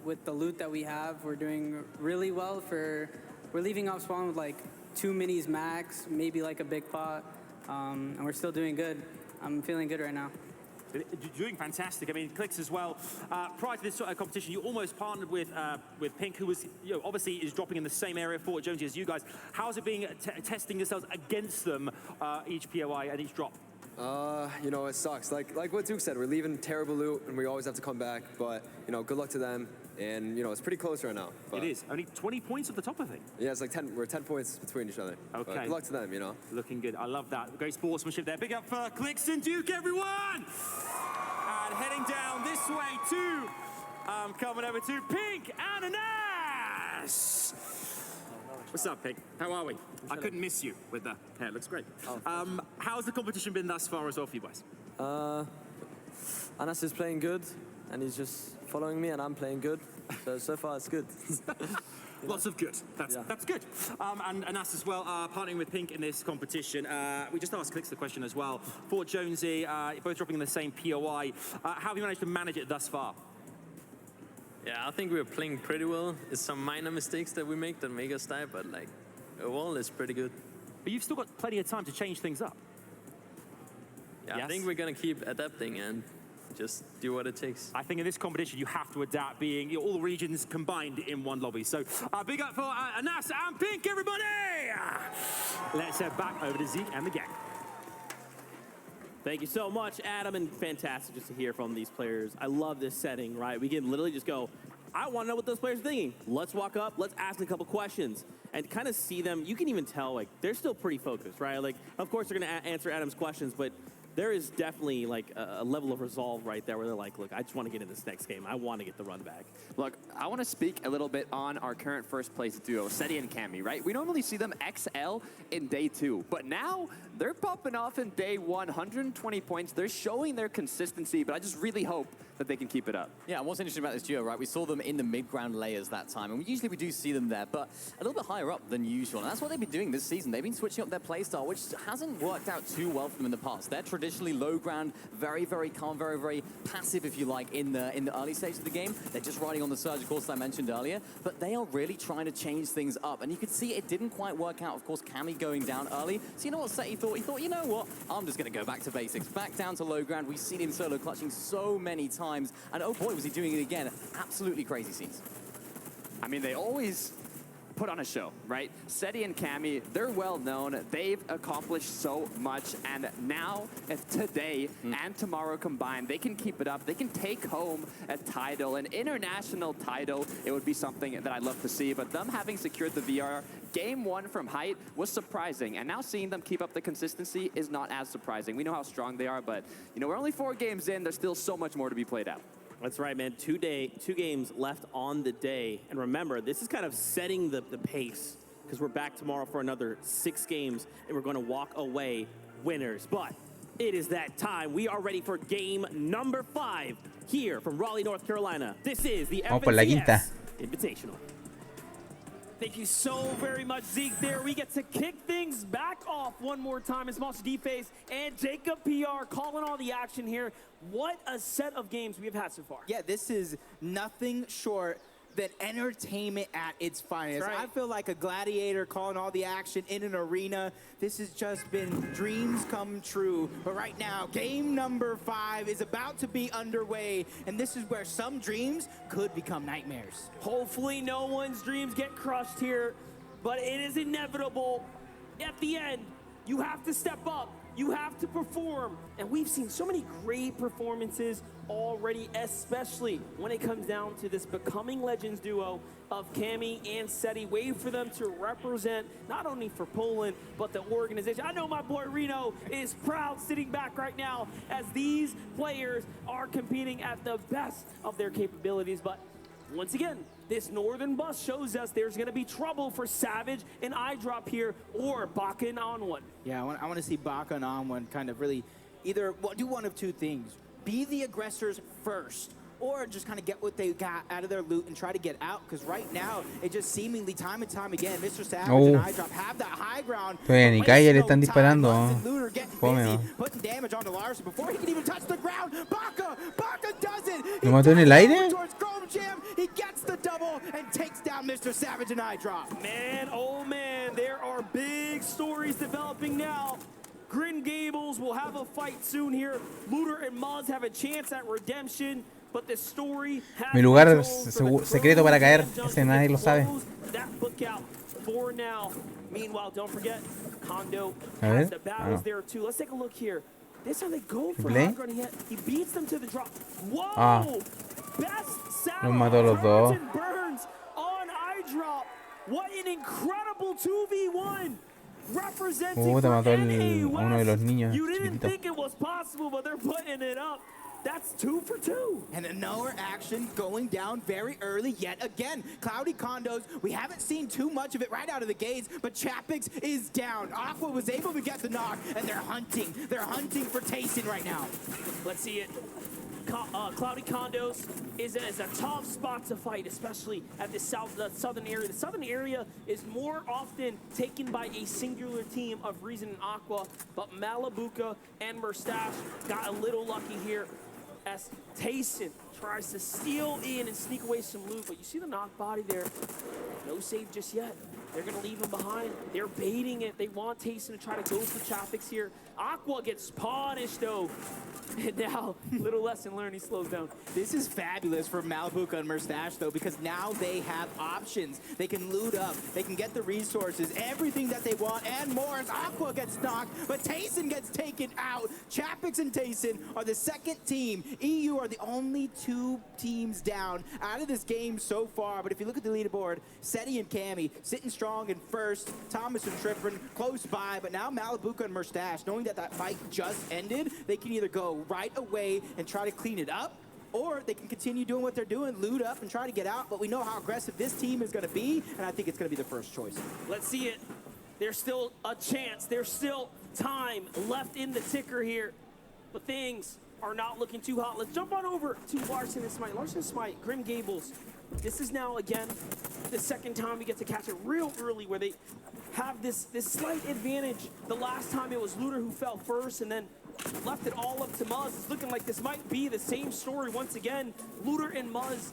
with the loot that we have. We're doing really well. We're leaving off spawn with like 2 minis max, maybe like a big pot, and we're still doing good. I'm feeling good right now. Doing fantastic. I mean, Clicks as well. Prior to this competition, you almost partnered with Pink, who was, obviously is dropping in the same area for Jonesy as you guys. How's it being testing yourselves against them each POI and each drop? It sucks. Like what Duke said, we're leaving terrible loot, and we always have to come back. But good luck to them. And it's pretty close right now. It is only 20 points at the top, I think. Yeah, it's like 10. We're 10 points between each other. Okay. But good luck to them. Looking good. I love that. Great sportsmanship there. Big up for Clicks and Duke, everyone. And heading down this way to, coming over to Pink and Anas. What's up, Pink? How are we? I couldn't miss you with the hair. Looks great. How's the competition been thus far as well for you guys? Anas is playing good, and he's just following me, and I'm playing good. So far, it's good. Lots of good. That's good. And Anas as well, partnering with Pink in this competition. We just asked Clicks the question as well. For Jonesy, both dropping in the same POI. How have you managed to manage it thus far? Yeah, I think we're playing pretty well. It's some minor mistakes that we make that make us die, but like overall, it's pretty good. But you've still got plenty of time to change things up. Yeah, I think we're gonna keep adapting and just do what it takes. I think in this competition, you have to adapt, being all the regions combined in one lobby. So big up for Anas and Pink, everybody! Let's head back over to Zeke and the gang. Thank you so much, Adam, and fantastic just to hear from these players. I love this setting, right? We can literally just go, I want to know what those players are thinking. Let's walk up, let's ask a couple questions, and kind of see them. You can even tell, like, they're still pretty focused, right? Like, of course, they're going to answer Adam's questions, but there is definitely like a level of resolve right there where they're like, look, I just want to get in this next game. I want to get the run back. Look, I want to speak a little bit on our current first place duo, Seti and Cammy, right? We normally see them XL in day 2, but now they're popping off in day 1, 120 points. They're showing their consistency, but I just really hope that they can keep it up. Yeah, and what's interesting about this duo, right? We saw them in the mid-ground layers that time, and usually we do see them there, but a little bit higher up than usual, and that's what they've been doing this season. They've been switching up their playstyle, which hasn't worked out too well for them in the past. Their tradition traditionally low ground, very, very calm, very, very passive, if you like, in the early stage of the game. They're just riding on the surge, of course, as I mentioned earlier, but they are really trying to change things up. And you could see it didn't quite work out, of course, Cammy going down early. So you know what Seti thought? He thought, you know what? I'm just going to go back to basics, back down to low ground. We've seen him solo clutching so many times, and oh boy, was he doing it again. Absolutely crazy scenes. I mean, they always put on a show, right? Seti and Cammy, they're well known. They've accomplished so much, and now, if today and tomorrow combined, they can keep it up. They can take home a title, an international title. It would be something that I'd love to see, but them having secured the VR game 1 from height was surprising, and now seeing them keep up the consistency is not as surprising. We know how strong they are, but you know, we're only 4 games in. There's still so much more to be played out. That's right, man. 2 games left on the day. And remember, this is kind of setting the pace because we're back tomorrow for another 6 games, and we're going to walk away winners. But it is that time. We are ready for game number 5 here from Raleigh, North Carolina. This is the FNCS Invitational. Thank you so very much, Zeke. There we get to kick things back off one more time. It's Monster D-Face and Jacob PR calling all the action here. What a set of games we've had so far. Yeah, this is nothing short than entertainment at its finest. Right. I feel like a gladiator calling all the action in an arena. This has just been dreams come true. But right now, game number 5 is about to be underway, and this is where some dreams could become nightmares. Hopefully no one's dreams get crushed here, but it is inevitable. At the end, you have to step up. You have to perform. And we've seen so many great performances already, especially when it comes down to this Becoming Legends duo of Cammy and Seti. Wait for them to represent not only for Poland, but the organization. I know my boy Reno is proud sitting back right now as these players are competing at the best of their capabilities. But once again, this northern bus shows us there's going to be trouble for Savage and iDrop here, or Baka and On1. Yeah, I want to see Baka and On1 kind of really either do one of 2 things. Be the aggressors first, or just kind of get what they got out of their loot and try to get out. Because right now, it just seemingly time and time again, Mr. Savage and iDrop have that high ground. Ni calle le están disparando. Fome. Putting damage onto Larson before he can even touch the ground. Baka does it. ¿Lo mató en el aire? He gets the double and takes down Mr. Savage and iDrop. Man, oh man, there are big stories developing now. Green Gables will have a fight soon here. Looter and Muzz have a chance at redemption, but the story has Mi lugar secreto para caer, ese nadie lo sabe. that book out for now. Meanwhile, don't forget, Kondo A has ver. the battles there too. Let's take a look here. This time they go for ¿Play? high ground. He beats them to the drop. Whoa! Ah. Best Los mató a los dos. Burns on iDrop. What an incredible 2v1. Representing Te mató for a NA uno de los niños You didn't chiquititos. think it was possible, but they're putting it up. That's 2 for 2. And another action going down very early yet again. Cloudy Condos, we haven't seen too much of it right out of the gates, but Chapix is down. Aqua was able to get the knock, and they're hunting. They're hunting for Tayson right now. Let's see it. Cloudy Condos is a tough spot to fight, especially at the southern area. The southern area is more often taken by a singular team of Reason and Aqua, but Malabuka and Murstache got a little lucky here as Tayson tries to steal in and sneak away some loot. But you see the knock body there. No save just yet. They're going to leave him behind. They're baiting it. They want Tayson to try to go for Chapix here. Aqua gets punished, though. And now, little lesson learned, he slows down. This is fabulous for Malabuka and Murstache, though, because now they have options. They can loot up. They can get the resources, everything that they want, and more as Aqua gets knocked, but Tayson gets taken out. Chapix and Tayson are the second team. EU are the only 2 teams down out of this game so far. But if you look at the leaderboard, Seti and Cammy sitting strong in first. Thomas and Trippin close by, but now Malabuka and Murstache, knowing that that fight just ended, they can either go right away and try to clean it up, or they can continue doing what they're doing, loot up and try to get out. But we know how aggressive this team is going to be, and I think it's going to be the first choice. Let's see it. There's still a chance. There's still time left in the ticker here, but things are not looking too hot. Let's jump on over to Larson and Smite. Larson and Smite, Grim Gables. This is now, again, the second time we get to catch it real early where they have this slight advantage. The last time it was Looter who fell first, and then left it all up to Muzz. It's looking like this might be the same story once again. Looter and Muzz,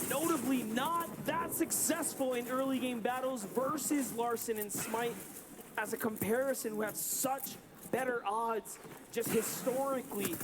notably not that successful in early game battles versus Larson and Smite as a comparison who have such better odds just historically.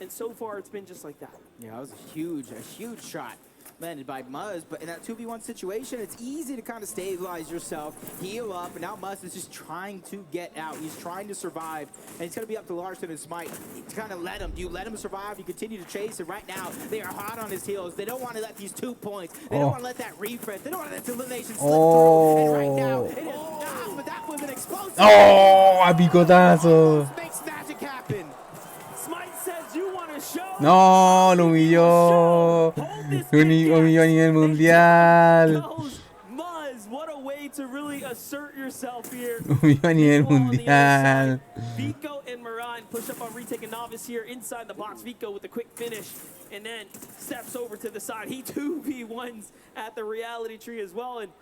And so far, it's been just like that. Yeah, that was a huge shot landed by Muzz, but in that 2v1 situation, it's easy to kind of stabilize yourself, heal up, and now Muzz is just trying to get out. He's trying to survive, and it's going to be up to Larson and Smite to kind of let him. Do you let him survive? Do you continue to chase? And right now, they are hot on his heels. They don't want to let these 2 points. They don't want to let that refresh. They don't want to let this elimination slip through. And right now, it is not, but that was an explosive. ¡Oh! ¡A picotazo! Makes magic happen. Smite says you want to show. No, lo humilló. Lo humilló a nivel mundial. Muzz, what a way to really assert yourself here. Lo humilló a nivel mundial. Vico and Moran push up on retake and novice here inside the box. Vico with a quick finish and then steps over to the side. He 2v1s at the reality tree as well. And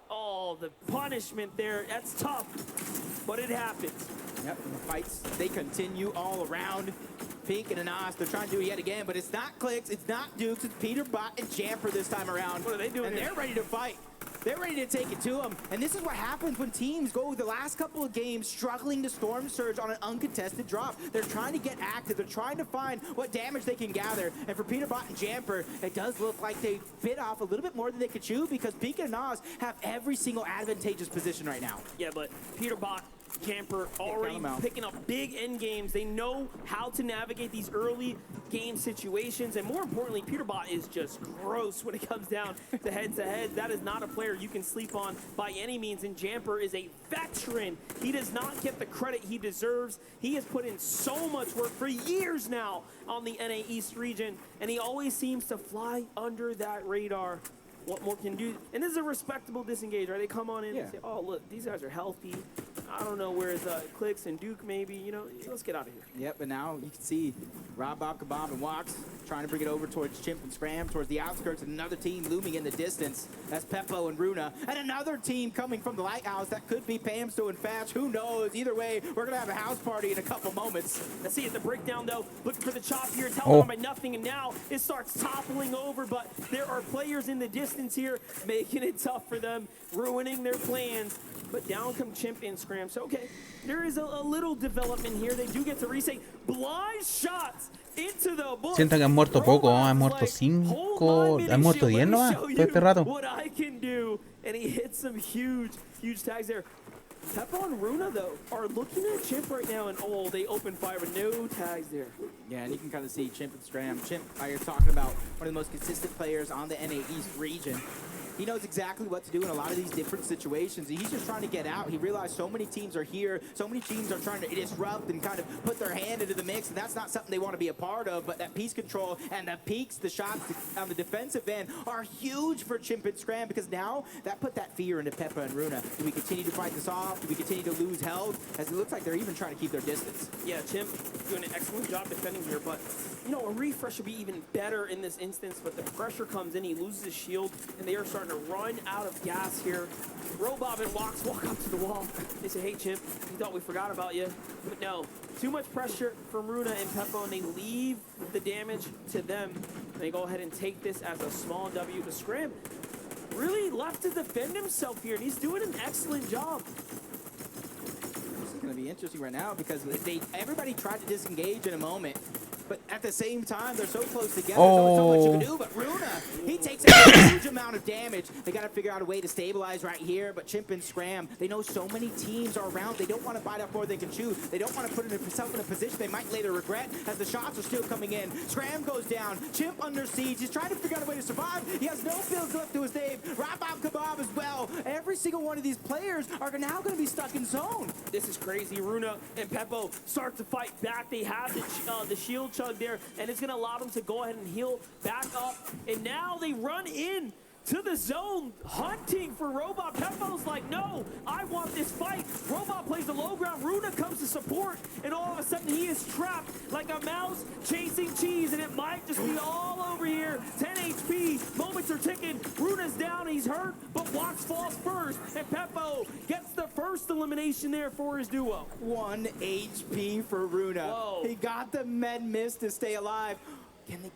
oh, the punishment there, that's tough, but it happens. Yep, and the fights, they continue all around. Pink and Anas, they're trying to do it yet again, but it's not Clicks, it's not Dukes, it's Peter Bot and Jamper this time around. What are they doing And they're ready to fight. They're ready to take it to them. And this is what happens when teams go the last couple of games struggling to Storm Surge on an uncontested drop. They're trying to get active. They're trying to find what damage they can gather. And for Peter Bot and Jamper, it does look like they bit off a little bit more than they could chew because Pink and Anas have every single advantageous position right now. Yeah, but Peter Bot, Jamper already picking up big end games. They know how to navigate these early game situations, and more importantly, Peter Bot is just gross when it comes down to head-to-head. That is not a player you can sleep on by any means, and Jamper is a veteran. He does not get the credit he deserves. He has put in so much work for years now on the NA East region, and he always seems to fly under that radar. What more can do? And this is a respectable disengage, right? They come on in and say, oh, look, these guys are healthy. I don't know, where's Clicks and Duke maybe, you know, let's get out of here. Yep, but now you can see Rob Bob Kebab and Wax trying to bring it over towards Chimp and Scram, towards the outskirts, and another team looming in the distance. That's Peppo and Runa. And another team coming from the Lighthouse. That could be Pamsto and Fatch. Who knows? Either way, we're going to have a house party in a couple moments. Let's see at the breakdown, though. Looking for the chop here. Telling them by nothing, and now it starts toppling over. But there are players in the distance here making it tough for them, ruining their plans. But down come Chimp and Scram. So, okay, there is a little development here. They do get to reset. Blind shots into the bush. Siento que han muerto poco, han muerto 5, han muerto 10 nomás todo este rato. What I can do, and he hits some huge tags there. Peppo and Runa, though, are looking at Chimp right now, and oh, they open fire, but no tags there. Yeah, and you can kind of see Chimp and Scram. Chimp, you're talking about one of the most consistent players on the NA East region. He knows exactly what to do in a lot of these different situations. He's just trying to get out. He realized so many teams are here. So many teams are trying to disrupt and kind of put their hand into the mix, and that's not something they want to be a part of. But that piece control and the peaks, the shots on the defensive end are huge for Chimp and Scram because now that put that fear into Peppa and Runa. Do we continue to fight this off? Do we continue to lose health? As it looks like they're even trying to keep their distance. Yeah, Chimp doing an excellent job defending here, but you know, a refresh would be even better in this instance, but the pressure comes in, he loses his shield, and they are starting to run out of gas here. Robob and Wax walk up to the wall. They say, hey, Chimp, we thought we forgot about you. But no, too much pressure from Runa and Peppo, and they leave the damage to them. And they go ahead and take this as a small W to Scram. Really left to defend himself here, and he's doing an excellent job. This is going to be interesting right now because everybody tried to disengage in a moment. But at the same time, they're so close together. There's so much you can do. But Runa, he takes a huge amount of damage. They got to figure out a way to stabilize right here. But Chimp and Scram, they know so many teams are around. They don't want to bite off more than they can chew. They don't want to put themselves in a position they might later regret as the shots are still coming in. Scram goes down. Chimp under siege. He's trying to figure out a way to survive. He has no builds left to his name. Rabab Kebab as well. Every single one of these players are now going to be stuck in zone. This is crazy. Runa and Peppo start to fight back. They have the shield chug there, and it's going to allow them to go ahead and heal back up. And now they run in to the zone, hunting for Robot. Peppo's like, no, I want this fight. Robot plays the low ground. Runa comes to support, and all of a sudden he is trapped like a mouse chasing cheese, and it might just be all over here. 10 HP, moments are ticking. Runa's down, he's hurt, but Watts falls first, and Peppo gets the first elimination there for his duo. 1 HP for Runa. Whoa. He got the med miss to stay alive. Can they?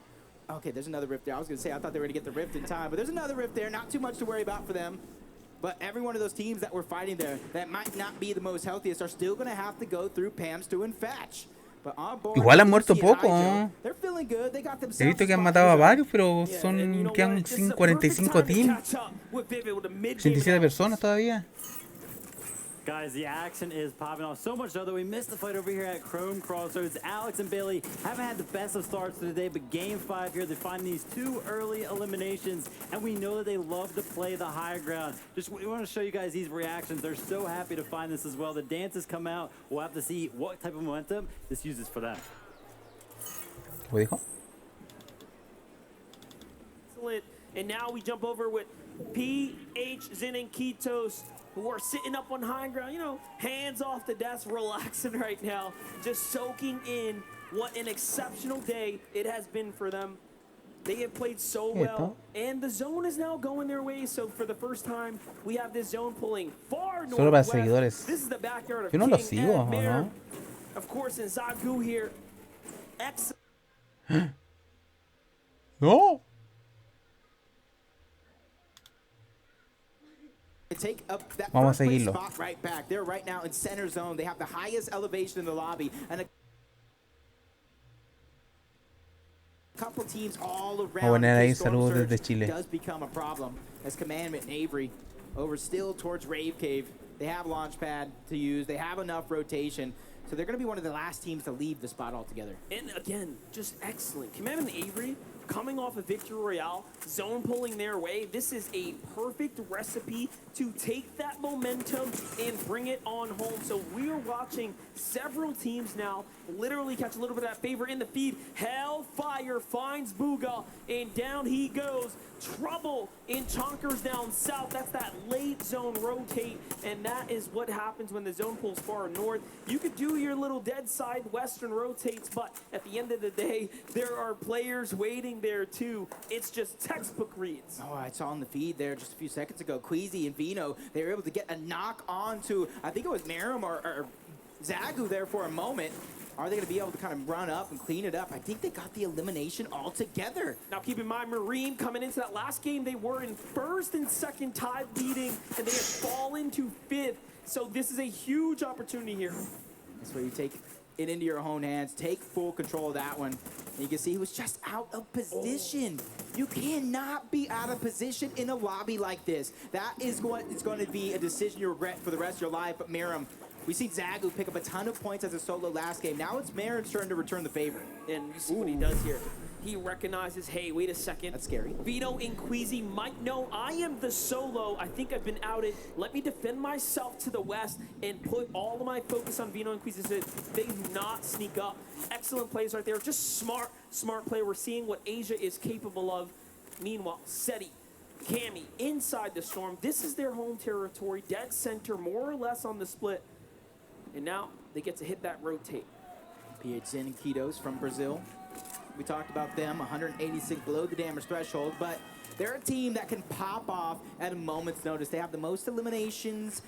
Okay, there's another rift there. I was going to say, I thought they were going to get the rift in time, but there's another rift there. Not too much to worry about for them. But every one of those teams that were fighting there that might not be the most healthiest are still going to have to go through Pam, Stu, and Fetch. But on board, Igual han muerto poco. they're feeling good. They got He themselves visto que han matado a varios, pero son quedan 45 teams. 87 personas todavía. Guys, the action is popping off so much so that we missed the fight over here at Chrome Crossroads. Alex and Bailey haven't had the best of starts to the day, but game 5 here, they find these 2 early eliminations, and we know that they love to play the higher ground. We want to show you guys these reactions. They're so happy to find this as well. The dances come out. We'll have to see what type of momentum this uses for them. ¿Lo dijo? Excellent. And now we jump over with PH, Zen, and Kitos, who are sitting up on high ground, you know, hands off the desk, relaxing right now, just soaking in what an exceptional day it has been for them. They have played so well, and the zone is now going their way. So for the first time, we have this zone pulling far Solo para northwest. seguidores. This is the backyard of Yo no King lo sigo, and ¿o Mare. no? Of course, in Zagu here. No. Take up that Vamos a first place seguirlo. spot right back. They're right now in center zone. They have the highest elevation in the lobby, and a couple teams all around. Vamos a poner ahí this storm saludos surge desde Chile. does become a problem as Commandment and Avery over still towards Rave Cave. They have launch pad to use. They have enough rotation. So they're going to be one of the last teams to leave the spot altogether. And again, just excellent. Commandment and Avery coming off of Victory Royale, zone pulling their way. This is a perfect recipe to take that momentum and bring it on home. So we are watching several teams now literally catch a little bit of that favor in the feed. Hellfire finds Booga, and down he goes. Trouble in Chonkers down south. That's that late zone rotate, and that is what happens when the zone pulls far north. You could do your little dead side western rotates, but at the end of the day, there are players waiting there too. It's just textbook reads. Oh, I saw on the feed there just a few seconds ago, Queasy and Vino, they were able to get a knock on to, I think it was Marum or Zagu there for a moment. Are they going to be able to kind of run up and clean it up? I think they got the elimination altogether. Now keep in mind, Marine coming into that last game, they were in first and second tied leading, and they have fallen to 5th. So this is a huge opportunity here. That's where you take it into your own hands, take full control of that one. And you can see he was just out of position. You cannot be out of position in a lobby like this. That is what it's going to be a decision you regret for the rest of your life. But Miram, we see Zagu pick up a ton of points as a solo last game. Now it's Marin's turn to return the favor. And you see what he does here. He recognizes, hey, wait a second. That's scary. Vito and Queasy might know I am the solo. I think I've been outed. Let me defend myself to the west and put all of my focus on Vito and Queasy so they do not sneak up. Excellent plays right there. Just smart play. We're seeing what Asia is capable of. Meanwhile, Seti, Cammy, inside the storm. This is their home territory. Dead center, more or less on the split. And now they get to hit that rotate. PH and Kitos from Brazil. We talked about them, 186 below the damage threshold, but they're a team that can pop off at a moment's notice. They have the most eliminations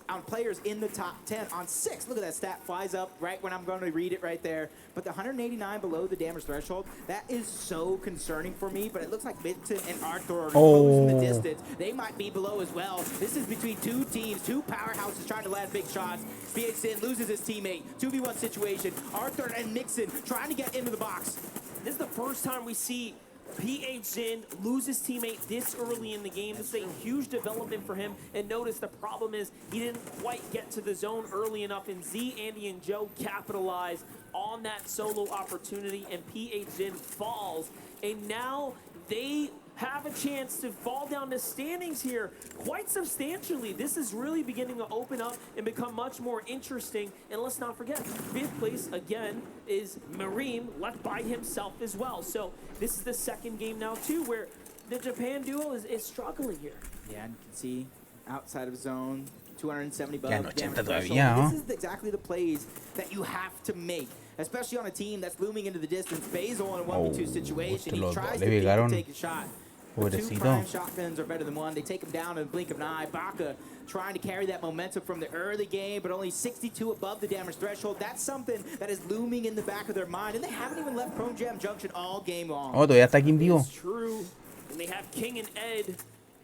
on players in the top 10 on 6. Look at that stat, flies up right when I'm going to read it right there. But the 189 below the damage threshold, that is so concerning for me, but it looks like Minton and Arthur are closing the distance. They might be below as well. This is between two teams, two powerhouses trying to land big shots. PH Sin loses his teammate, 2v1 situation. Arthur and Mixon trying to get into the box. This is the first time we see PH Zin lose his teammate this early in the game. This is a huge development for him. And notice the problem is he didn't quite get to the zone early enough. And Z, Andy, and Joe capitalize on that solo opportunity. And PH Zin falls. And now they have a chance to fall down the standings here quite substantially. This is really beginning to open up and become much more interesting. And let's not forget, 5th place again is Mareem, left by himself as well. So this is the second game now too where the Japan duo is struggling here. Yeah, and you can see outside of zone, 270 above. Quedan 80 damage todavía, threshold. ¿no? This is exactly the plays that you have to make, especially on a team that's looming into the distance. Basil in a 1v2 situation, he tries to take a shot. But two prime shotguns are better than one. They take him down in the blink of an eye. Baka trying to carry that momentum from the early game, but only 62 above the damage threshold. That's something that is looming in the back of their mind, and they haven't even left Chrome Jam Junction all game long. Oh, todavía está aquí en vivo. It's true. And they have King and Ed,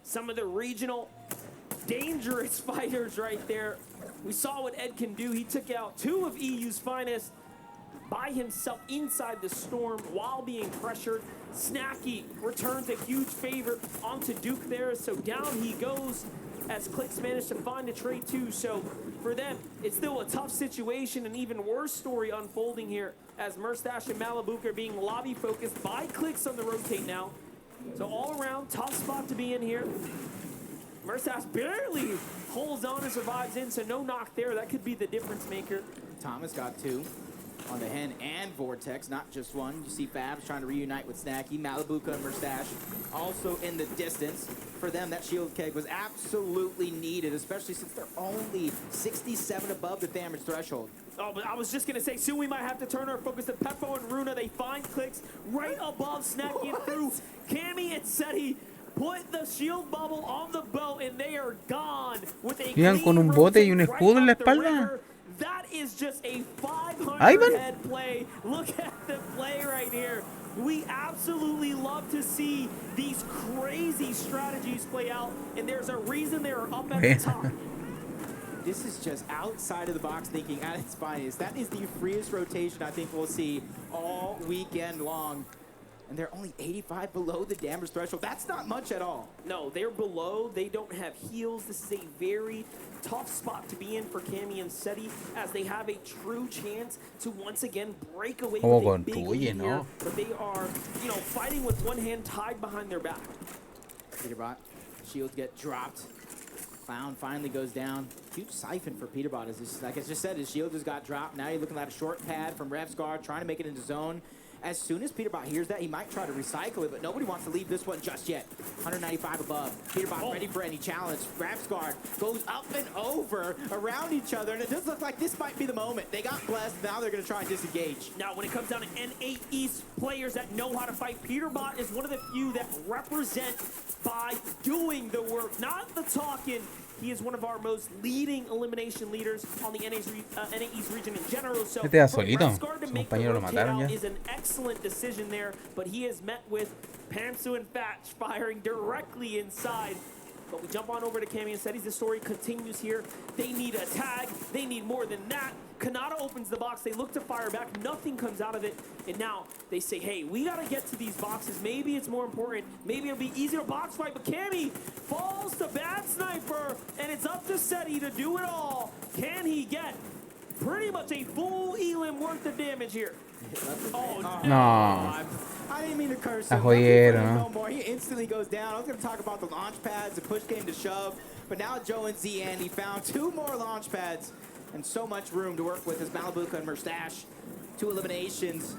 some of the regional dangerous fighters right there. We saw what Ed can do. He took out 2 of EU's finest by himself inside the storm while being pressured. Snacky returns a huge favor onto Duke there, so down he goes as Clicks managed to find a trade too. So for them, it's still a tough situation, an even worse story unfolding here as Merstash and Malibuka are being lobby focused by Clicks on the rotate now. So all around, tough spot to be in here. Merstash barely holds on and survives in, so no knock there. That could be the difference maker. Thomas got 2 on the Hen and Vortex, not just one. You see Fabs trying to reunite with Snacky. Malibuka and Merstash also in the distance. For them, that shield keg was absolutely needed, especially since they're only 67 above the damage threshold. Oh, but I was just gonna say, soon we might have to turn our focus to Peppo and Runa. They find Clicks right above Snacky and through. Cammy and Seti put the shield bubble on the boat, and they are gone with a Llegan con un bote y un escudo en la espalda. That is just a 500 head play. Look at the play right here. We absolutely love to see these crazy strategies play out, and there's a reason they're up at the top. This is just outside of the box thinking at its finest. That is the freest rotation I think we'll see all weekend long. And they're only 85 below the damage threshold. That's not much at all. No, they're below. They don't have heals. This is a very tough spot to be in for Cammy and Seti as they have a true chance to once again break away with a big lead here. But they are, fighting with one hand tied behind their back. Peterbot, shields get dropped. Clown finally goes down. Huge siphon for Peterbot. Like I just said, his shield just got dropped. Now you're looking at a short pad from Revscar trying to make it into zone. As soon as Peterbot hears that, he might try to recycle it, but nobody wants to leave this one just yet. 195 above. Peterbot ready for any challenge. Revscar goes up and over around each other, and it does look like this might be the moment. They got blessed. Now they're going to try and disengage. Now, when it comes down to N8 East players that know how to fight, Peterbot is one of the few that represent by doing the work, not the talking. He is one of our most leading elimination leaders on the NA East region in general. So Este solito. Su compañero lo mataron ya. Is an excellent decision there, but he is met with Pamsu and Fatch firing directly inside. But we jump on over to Cammy and Seti's. The story continues here. They need a tag. They need more than that. Kanata opens the box. They look to fire back. Nothing comes out of it. And now they say, hey, we got to get to these boxes. Maybe it's more important. Maybe it'll be easier to box fight. But Cammy falls to Bad Sniper. And it's up to Seti to do it all. Can he get pretty much a full elim worth of damage here? Oh, no. I didn't mean to curse Está him. jodiendo, No more. He instantly goes down. I was going to talk about the launch pads. The push came to shove. But now Joe and ZN, he found 2 more launch pads. And so much room to work with as Malibuka and Merstash. 2 eliminations.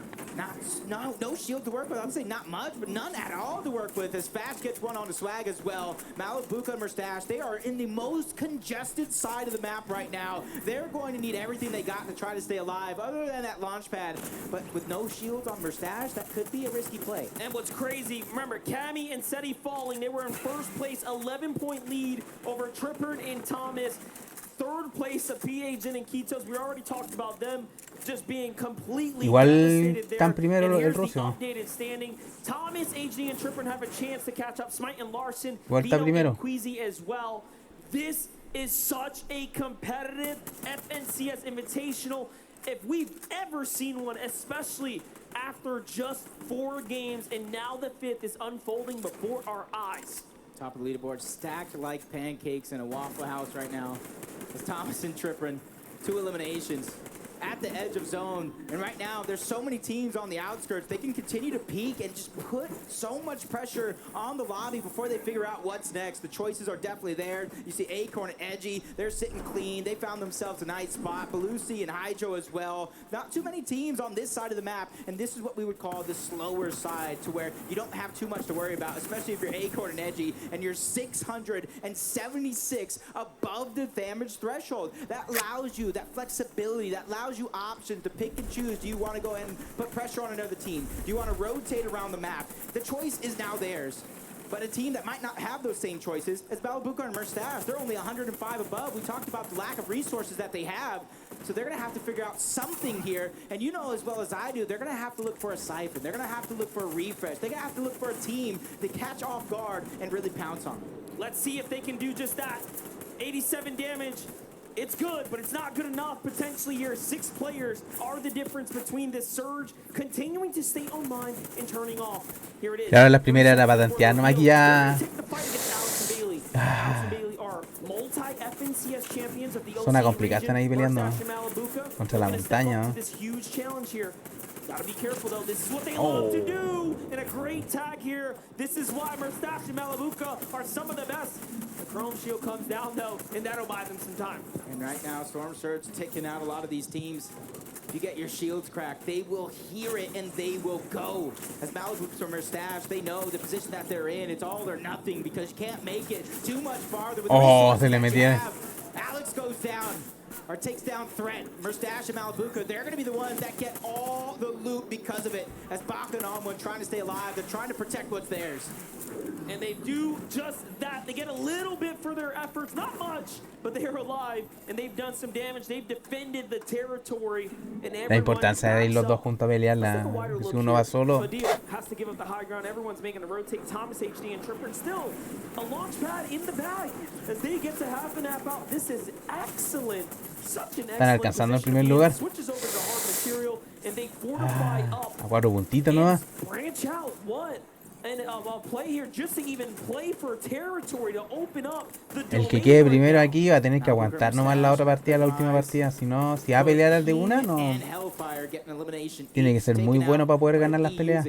No shield to work with. I'd say not much, but none at all to work with as Fast gets one on the swag as well. Malibuka and Merstash, they are in the most congested side of the map right now. They're going to need everything they got to try to stay alive, other than that launch pad. But with no shields on Merstash, that could be a risky play. And what's crazy, remember, Cammy and Seti falling. They were in first place, 11-point lead over Trippard and Thomas. Third place of PA, Jin, and Kitos. We already talked about them just being completely devastated there. Tan primero and here's el the ruso. updated standing. Thomas, HD, and Trippard have a chance to catch up. Smite and Larson, Igual está Vito, primero. and Queasy as well. This is such a competitive FNCS Invitational. If we've ever seen one, especially after just 4 games, and now the 5th is unfolding before our eyes. Top of the leaderboard, stacked like pancakes in a Waffle House right now. It's Thomas and Trippin, 2 eliminations. at the edge of zone. And right now, there's so many teams on the outskirts. They can continue to peek and just put so much pressure on the lobby before they figure out what's next. The choices are definitely there. You see Acorn and Edgy, they're sitting clean. They found themselves a nice spot. Belusi and Hydro as well. Not too many teams on this side of the map, and this is what we would call the slower side, to where you don't have too much to worry about, especially if you're Acorn and Edgy and you're 676 above the damage threshold. That allows you that flexibility, that allows you options to pick and choose. Do you want to go ahead and put pressure on another team? Do you want to rotate around the map? The choice is now theirs. But a team that might not have those same choices is Malabuka and Merstash. They're only 105 above. We talked about the lack of resources that they have. So they're going to have to figure out something here. And you know as well as I do, they're going to have to look for a siphon. They're going to have to look for a refresh. They're going to have to look for a team to catch off guard and really pounce on them. Let's see if they can do just that. 87 damage. It's good, but it's not good enough. Potentially here, 6 players are the difference between this surge continuing to stay online and turning off. Here it is. Claro, la primera era para tantear, nomás que ya... Zona complicada, están ahí peleando contra la montaña, ¿no? Gotta be careful though. This is what they love to do. And a great tag here. This is why Merstash and Malabuka are some of the best. The Chrome Shield comes down though, and that'll buy them some time. And right now, Storm Surge taking out a lot of these teams. If you get your shields cracked, they will hear it and they will go. As Malabuka or Merstash, they know the position that they're in. It's all or nothing because you can't make it too much farther with the resources that you have. Alex goes down. Or takes down Threat. Merstash and Malabuka, they're going to be the ones that get all the loot because of it. As Baka and Onward trying to stay alive, they're trying to protect what's theirs. And they do just that. They get a little bit for their efforts, not much, but they're alive, and they've done some damage. They've defended the territory. La importancia de ir los dos juntos a pelearla. Si uno va solo... has to give up the high ground. Everyone's making a rotate. Thomas, HD, and Tripper still a launch pad in the bag as they get to half an app out. This is excellent. Están alcanzando el primer lugar. A 4 puntitos nomás. Branch out, what? And play here just to even play for territory to open up the El que quede primero aquí va a tener que aguantar nomás la otra partida, la última partida. Si no, si va a pelear al de una, no. Tiene que ser muy bueno para poder ganar las peleas.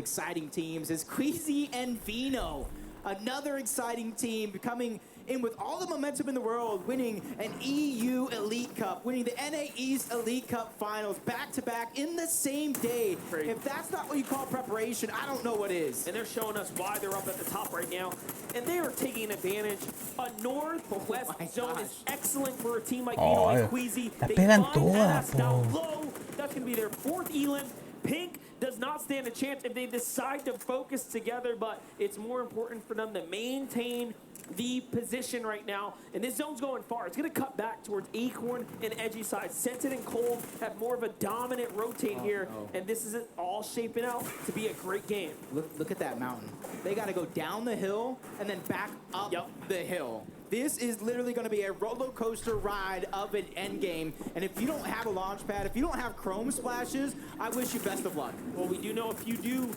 Another exciting team becoming in with all the momentum in the world, winning an EU Elite Cup, winning the NA East Elite Cup finals back-to-back in the same day. If that's not what you call preparation, I don't know what is. And they're showing us why they're up at the top right now. And they are taking advantage. A northwest zone is excellent for a team like Vino and Queasy. They find ass down low. That's going to be their 4th elim. Pink does not stand a chance if they decide to focus together, but it's more important for them to maintain the position right now. And this zone's going far. It's going to cut back towards Acorn and Edgy side. Scented and Cold have more of a dominant rotate here, and this is all shaping out to be a great game. Look at that mountain. They got to go down the hill and then back up the hill. This is literally going to be a roller coaster ride of an end game. And if you don't have a launch pad, if you don't have chrome splashes, I wish you best of luck. Well, we do know if you do,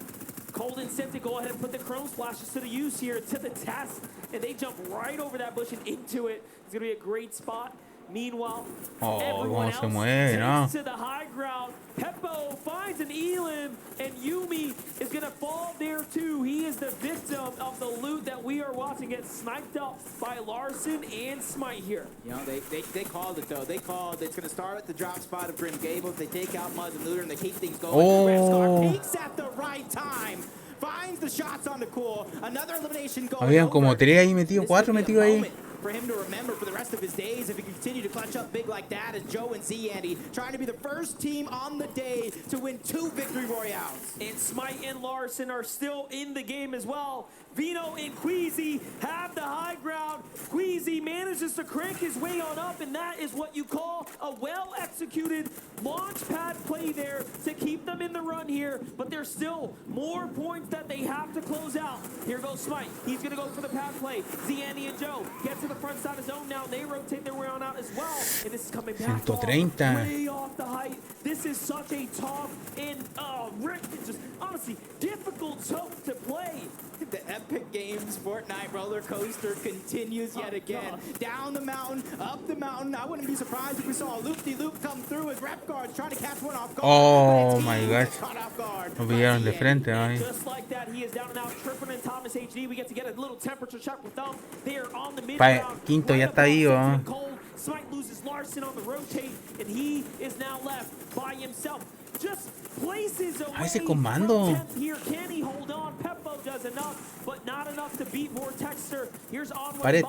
Cold and Scented go ahead and put the chrome splashes to the use here, to the test, and they jump right over that bush and into it. It's going to be a great spot. Meanwhile, everyone else takes to the high ground. Heppo finds an elim, and Yumi is going to fall there too. He is the victim of the loot that we are watching get sniped up by Larson and Smite here. You know, they called it though. They called it's going to start at the drop spot of Grim Gables. They take out Muzz and Looter, and they keep things going. Revscar peaks at the right time. Finds the shots on the cool. Another elimination going. Habían como 3 ahí metidos, 4 metidos ahí. For him to remember for the rest of his days if he can continue to clutch up big like that as Joe and Z-Andy trying to be the first team on the day to win 2 victory royales. And Smite and Larson are still in the game as well. Vino and Queasy have the high ground. Queasy manages to crank his way on up, and that is what you call a well-executed launch pad play there to keep them in the run here, but there's still more points that they have to close out. Here goes Smite. He's going to go for the pad play. Z-Andy and Joe get to the front side of zone now. They rotate their way on out as well, and this is coming back 130. way off the height. This is such a tough and just honestly difficult choke to play. The Epic Games Fortnite roller coaster continues yet again. Down the mountain, up the mountain. I wouldn't be surprised if we saw a loop-de-loop come through as rep guards trying to catch one off guard. Oh my gosh. Lo pillaron de frente, ¿no? Just like that, he is down and out. Trippin and Thomas HD. We get to get a little temperature check with them. They are on the mid-ground. Quinto ya está vivo. Smite loses Larson on the rotate, and he is now left by himself. Just places away. Ese comando. Here, can he hold on? Peppo does enough, but not enough to beat Vortexter. Here's on Pared.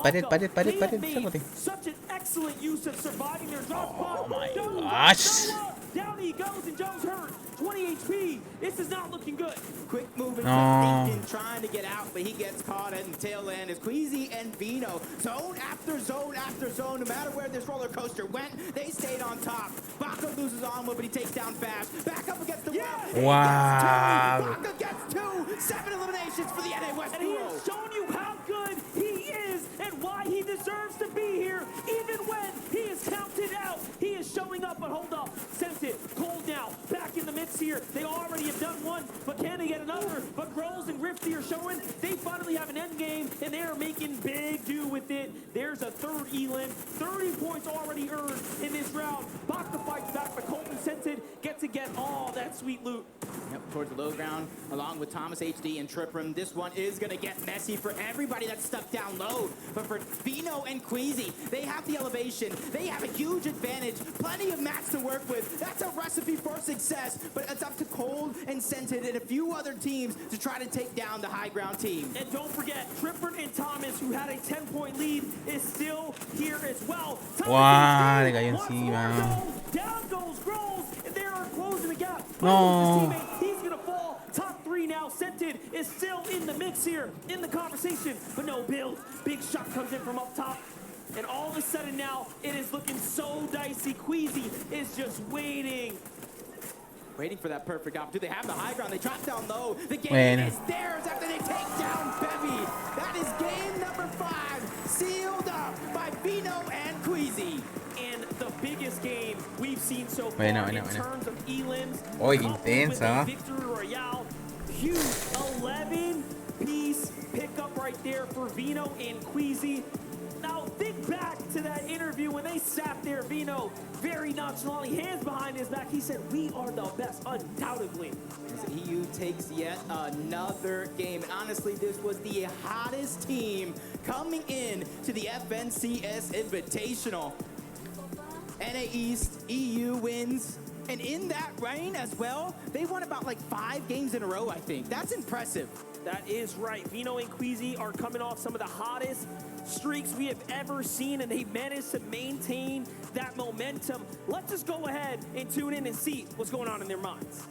such an excellent use of surviving their drop spot. Oh my gosh. Down he goes, and Jones hurt. 20 HP. This is not looking good. Quick moving trying to get out, but he gets caught in the tail end. Is Queasy and Vino. Zone after zone after zone. No matter where this roller coaster went, they stayed on top. Baco loses Onward, but he takes down Bash. Back up against the wall. Wow. Baco gets 2. 7 eliminations for the NA West And he has shown you how good he is and why he deserves to be here. Even when he is counted out, he is showing up. But hold up. Sent it. Cold now. Back in the mix here. They already have done one, but can they get another? But Grolls and Rifty are showing they finally have an end game, and they are making big do with it. There's a third Elim. 30 points already earned in this round. Baka fights back, but Colton Scented get to get all that sweet loot. Yep, towards the low ground, along with Thomas HD and Tripram. This one is going to get messy for everybody that's stuck down low. But for Vino and Queasy, they have the elevation. They have a huge advantage. Plenty of mats to work with. That's a recipe for success. But it's up to Cold and Scented and a few other teams to try to take down the high ground team. And don't forget, Trippert and Thomas, who had a 10-point lead, is still here as well. Wow, le cayó encima. Down goes Grolls, and they are closing the gap. No. He's gonna fall. Top 3 now. Scented is still in the mix here, in the conversation, but no build. Big shot comes in from up top. And all of a sudden now, it is looking so dicey. Queasy is just waiting for that perfect opportunity. They have the high ground. They drop down low. The game is theirs after they take down Bevy. That is game number 5, sealed up by Vino and Queasy. And the biggest game we've seen so far in terms of elims. Oy, intensa. Victory Royale. Huge 11-piece pickup right there for Vino and Queasy. Now think back to that interview when they sat there. Vino, very nonchalantly, hands behind his back. He said, "We are the best, undoubtedly." EU takes yet another game. And honestly, this was the hottest team coming in to the FNCS Invitational. NA East, EU wins. And in that reign as well, they won about like 5 games in a row, I think. That's impressive. That is right. Vino and Queasy are coming off some of the hottest streaks we have ever seen, and they managed to maintain that momentum. Let's just go ahead and tune in and see what's going on in their minds.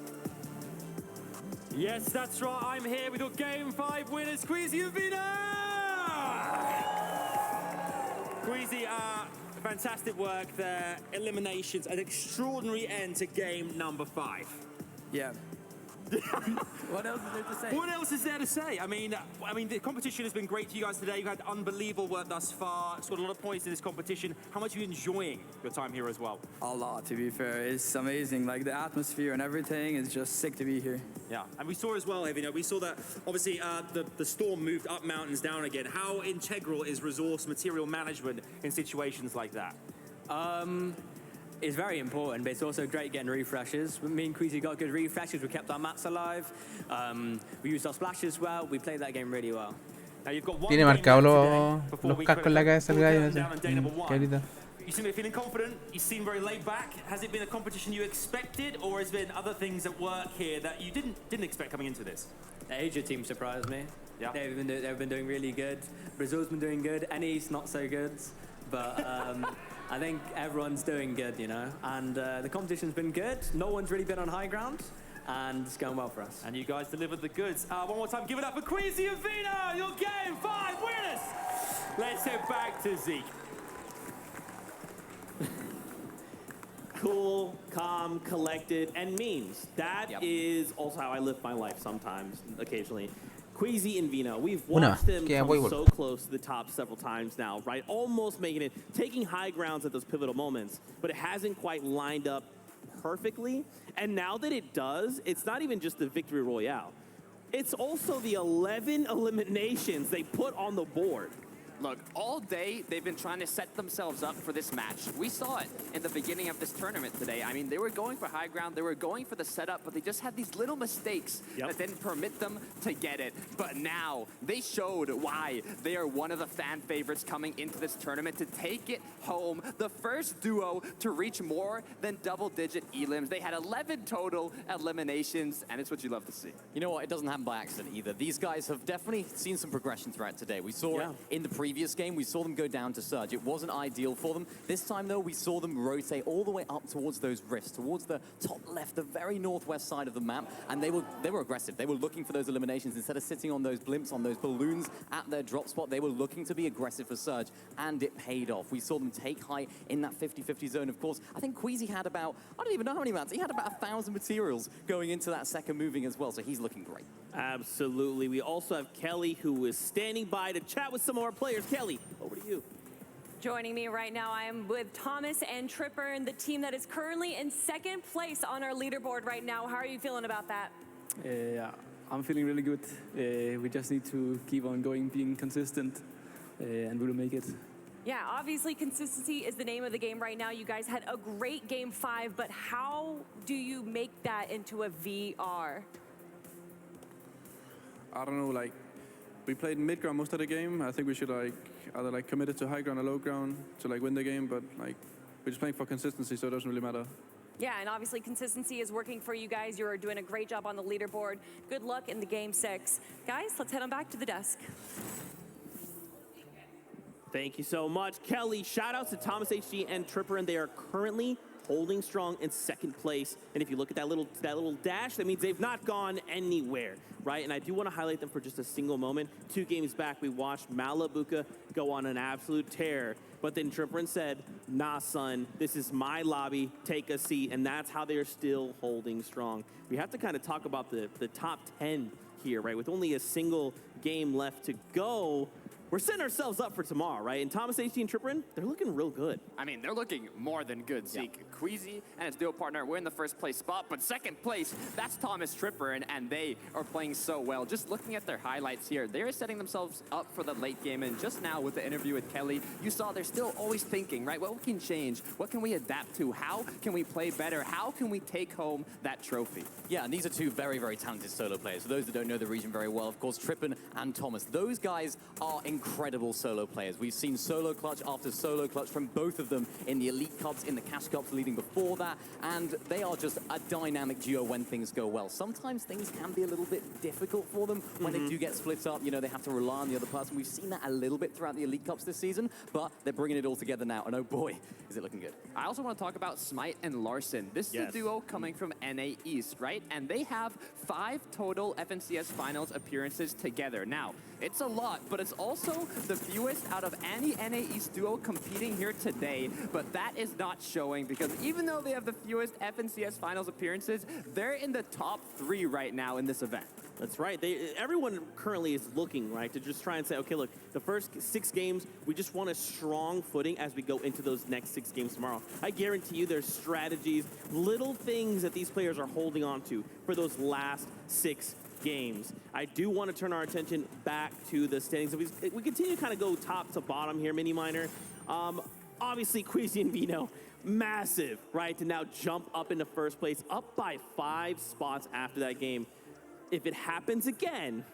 Yes, that's right. I'm here with your Game 5 winners, Queasy and Vino! Queasy, fantastic work there. Eliminations, an extraordinary end to game number 5. Yeah. What else is there to say? What else is there to say? I mean, the competition has been great to you guys today. You've had unbelievable work thus far. Scored a lot of points in this competition. How much are you enjoying your time here as well? A lot, to be fair. It's amazing. Like, the atmosphere and everything is just sick to be here. Yeah, and we saw as well, Evino, we saw that obviously the storm moved up mountains, down again. How integral is resource material management in situations like that? It's very important, but it's also great getting refreshes. Me and Queasy got good refreshes. We kept our mats alive. We used our splashes well. We played that game really well. Now you've got one Tiene marcado los cascos en la cabeza el gallo. Qué ahorita. You seem to be feeling confident. You seem very laid back. Has it been a competition you expected, or has there been other things at work here that you didn't expect coming into this? The Asia team surprised me. Yeah. They've been doing really good. Brazil's been doing good. NE's not so good, but I think everyone's doing good, you know. And the competition's been good. No one's really been on high ground, and it's going well for us. And you guys delivered the goods. One more time, give it up for Queasy and Vino, your Game 5 winners. Let's head back to Zeke. Cool, calm, collected, and memes. That is also how I live my life sometimes, occasionally. Queasy and Vino, we've watched them come so close to the top several times now, right? Almost making it, taking high grounds at those pivotal moments, but it hasn't quite lined up perfectly. And now that it does, it's not even just the victory royale. It's also the 11 eliminations they put on the board. Look, all day they've been trying to set themselves up for this match. We saw it in the beginning of this tournament today. I mean, they were going for high ground, they were going for the setup, but they just had these little mistakes that didn't permit them to get it. But now, they showed why they are one of the fan favorites coming into this tournament to take it home. The first duo to reach more than double-digit elims. They had 11 total eliminations, and it's what you love to see. You know what? It doesn't happen by accident either. These guys have definitely seen some progression throughout today. We saw it in the previous game. We saw them go down to Surge. It wasn't ideal for them. This time, though, we saw them rotate all the way up towards those rifts, towards the top left, the very northwest side of the map, and they were aggressive. They were looking for those eliminations. Instead of sitting on those blimps, on those balloons at their drop spot, they were looking to be aggressive for Surge, and it paid off. We saw them take height in that 50-50 zone, of course. I think Queasy had about, I don't even know how many mats, he had about 1,000 materials going into that second moving as well, so he's looking great. Absolutely. We also have Kelly, who is standing by to chat with some of our players. Kelly, over to you. Joining me right now, I am with Thomas and Tripper, and the team that is currently in second place on our leaderboard right now. How are you feeling about that? I'm feeling really good. We just need to keep on going, being consistent, and we'll make it. Yeah, obviously consistency is the name of the game right now. You guys had a great game 5, but how do you make that into a VR? I don't know, like, we played mid ground most of the game. I think we should either commit it to high ground or low ground to win the game, but we're just playing for consistency, so it doesn't really matter. Yeah, and obviously consistency is working for you guys. You're doing a great job on the leaderboard. Good luck in the game 6. Guys, let's head on back to the desk. Thank you so much, Kelly. Shout outs to Thomas HG and Tripper, and they are currently holding strong in second place. And if you look at that little dash, that means they've not gone anywhere, right? And I do want to highlight them for just a single moment. 2 games back, we watched Malabuka go on an absolute tear. But then Tripper said, nah, son, this is my lobby, take a seat. And that's how they're still holding strong. We have to kind of talk about the top 10 here, right? With only a single game left to go, we're setting ourselves up for tomorrow, right? And Thomas HG and Tripperin, they're looking real good. I mean, they're looking more than good, Zeke. Queasy and his duo partner, we're in the first place spot, but second place, that's Thomas Tripperin, and they are playing so well. Just looking at their highlights here, they're setting themselves up for the late game, and just now with the interview with Kelly, you saw they're still always thinking, right? What can change? What can we adapt to? How can we play better? How can we take home that trophy? Yeah, and these are 2 very, very talented solo players. For those that don't know the region very well, of course, Trippin and Thomas. Those guys are incredible solo players. We've seen solo clutch after solo clutch from both of them in the Elite Cups, in the Cash Cups leading before that, and they are just a dynamic duo when things go well. Sometimes things can be a little bit difficult for them when they do get split up. You know, they have to rely on the other person. We've seen that a little bit throughout the Elite Cups this season, but they're bringing it all together now, and oh boy, is it looking good. I also want to talk about Smite and Larson. This is a duo coming from NA East, right? And they have 5 total FNCS Finals appearances together. Now, it's a lot, but it's also the fewest out of any NA East duo competing here today. But that is not showing because even though they have the fewest FNCS Finals appearances, they're in the top 3 right now in this event. That's right. Everyone currently is looking, right, to just try and say, okay, look, the first 6 games, we just want a strong footing as we go into those next 6 games tomorrow. I guarantee you there's strategies, little things that these players are holding on to for those last 6 games. I do want to turn our attention back to the standings. We continue to kind of go top to bottom here, Mini Minor. Obviously, Queasy and Vino, massive, right, to now jump up into first place, up by 5 spots after that game. If it happens again,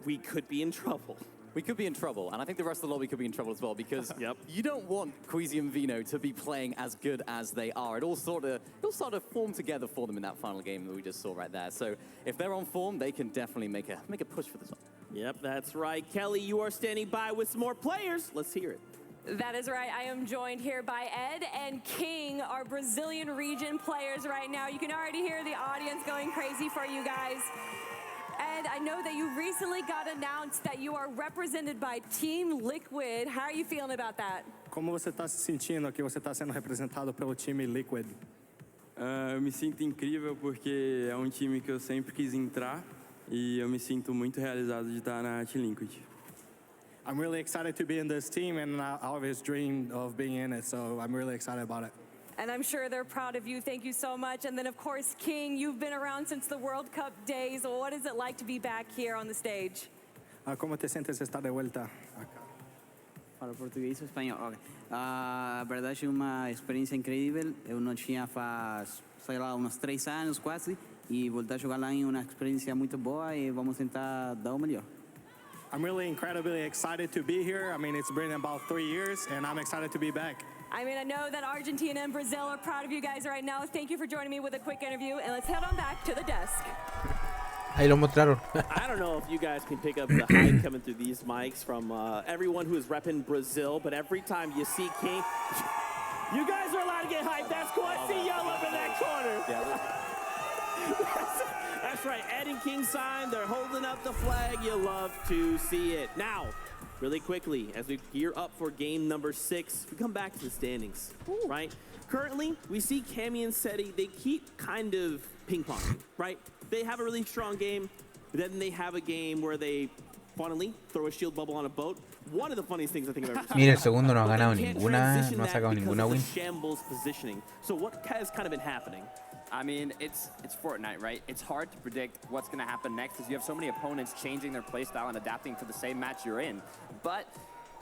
we could be in trouble. We could be in trouble, and I think the rest of the lobby could be in trouble as well, because you don't want Queasy and Vino to be playing as good as they are. It all sort of form together for them in that final game that we just saw right there. So if they're on form, they can definitely make a push for the top. Yep, that's right. Kelly, you are standing by with some more players. Let's hear it. That is right. I am joined here by Ed and King, our Brazilian region players right now. You can already hear the audience going crazy for you guys. And I know that you recently got announced that you are represented by Team Liquid. How are you feeling about that? Como você está se sentindo que você está sendo representado pelo time Liquid? Eu me sinto incrível porque é time que eu sempre quis entrar e eu me sinto muito realizado de estar na Team Liquid. I'm really excited to be in this team, and I always dreamed of being in it, so I'm really excited about it. And I'm sure they're proud of you. Thank you so much. And then, of course, King, you've been around since the World Cup days. What is it like to be back here on the stage? ¿Cómo te sientes estar de vuelta acá? Fala português ou espanhol? Ok. A verdade é uma experiência incrível. Eu não tinha faz, sei lá, uns 3 anos quase. E voltar a jogar lá é uma experiência muito boa e vamos tentar dar o melhor. I'm really incredibly excited to be here. I mean, it's been about 3 years, and I'm excited to be back. I mean, I know that Argentina and Brazil are proud of you guys right now. Thank you for joining me with a quick interview, and let's head on back to the desk. Ahí lo mostraron. I don't know if you guys can pick up the hype coming through these mics from everyone who is repping Brazil, but every time you see King, you guys are allowed to get hyped. That's cool. I see y'all up in that corner. That's right. Ed and King sign. They're holding up the flag. You love to see it. Now, really quickly, as we gear up for game number 6, we come back to the standings, right? Currently, we see Cammy and Seti, they keep kind of ping-ponging, right? They have a really strong game, then they have a game where they, funnily, throw a shield bubble on a boat. One of the funniest things I think I've ever seen. Mira, el segundo no ha ganado ninguna, no ha sacado ninguna win. Shambles positioning. So what has kind of been happening? I mean, it's Fortnite, right? It's hard to predict what's going to happen next because you have so many opponents changing their playstyle and adapting to the same match you're in. But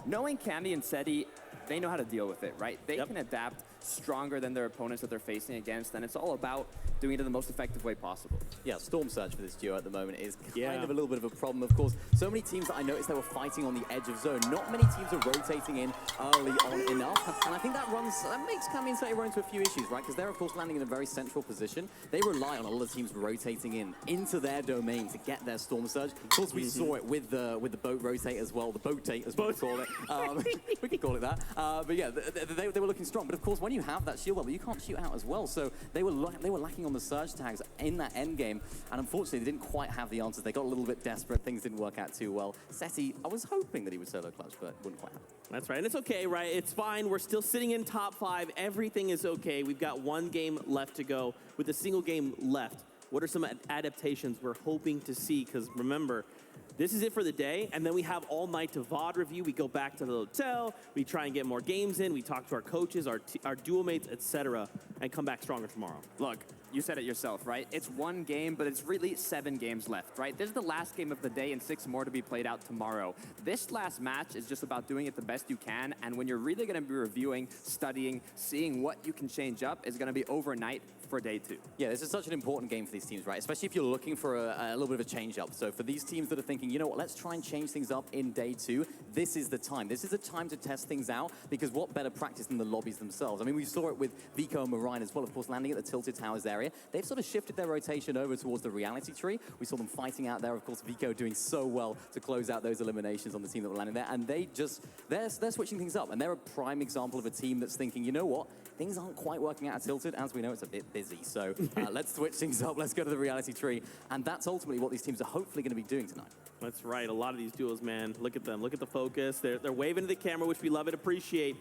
knowing Cammy and Seti, they know how to deal with it, right? They can adapt stronger than their opponents that they're facing against, and it's all about doing it in the most effective way possible. Yeah, Storm Surge for this duo at the moment is kind of a little bit of a problem, of course. So many teams that I noticed they were fighting on the edge of zone. Not many teams are rotating in early on enough, and I think that makes Cammy and Seti run into a few issues, right? Because they're, of course, landing in a very central position. They rely on a lot of teams rotating into their domain to get their Storm Surge. Of course, we saw it with the boat rotate as well, the boat-tate as we call it. We can call it that. But yeah, they were looking strong. But of course, when you have that shield bubble, you can't shoot out as well. So they were lacking on the surge tags in that end game, and unfortunately, they didn't quite have the answers. They got a little bit desperate. Things didn't work out too well. Seti, I was hoping that he would solo clutch, but wouldn't quite happen. That's right, and it's okay, right? It's fine. We're still sitting in top 5. Everything is okay. We've got one game left to go. With a single game left, what are some adaptations we're hoping to see? Because remember, this is it for the day, and then we have all night to VOD review. We go back to the hotel, we try and get more games in, we talk to our coaches, our duo mates, etc., and come back stronger tomorrow. Look, you said it yourself, right? It's one game, but it's really 7 games left, right? This is the last game of the day and 6 more to be played out tomorrow. This last match is just about doing it the best you can, and when you're really going to be reviewing, studying, seeing what you can change up is going to be overnight for day 2. Yeah, this is such an important game for these teams, right? Especially if you're looking for a little bit of a change-up. So for these teams that are thinking, you know what, let's try and change things up in day 2, this is the time. This is the time to test things out, because what better practice than the lobbies themselves? I mean, we saw it with Vico and Marine as well, of course, landing at the Tilted Towers area. They've sort of shifted their rotation over towards the reality tree. We saw them fighting out there, of course, Vico doing so well to close out those eliminations on the team that were landing there, and they're switching things up, and they're a prime example of a team that's thinking, you know what, things aren't quite working out at Tilted. As we know, it's a bit busy, so let's switch things up, let's go to the reality tree, and that's ultimately what these teams are hopefully going to be doing tonight. That's right, a lot of these duos, man, look at them, look at the focus. They're waving to the camera, which we love and appreciate,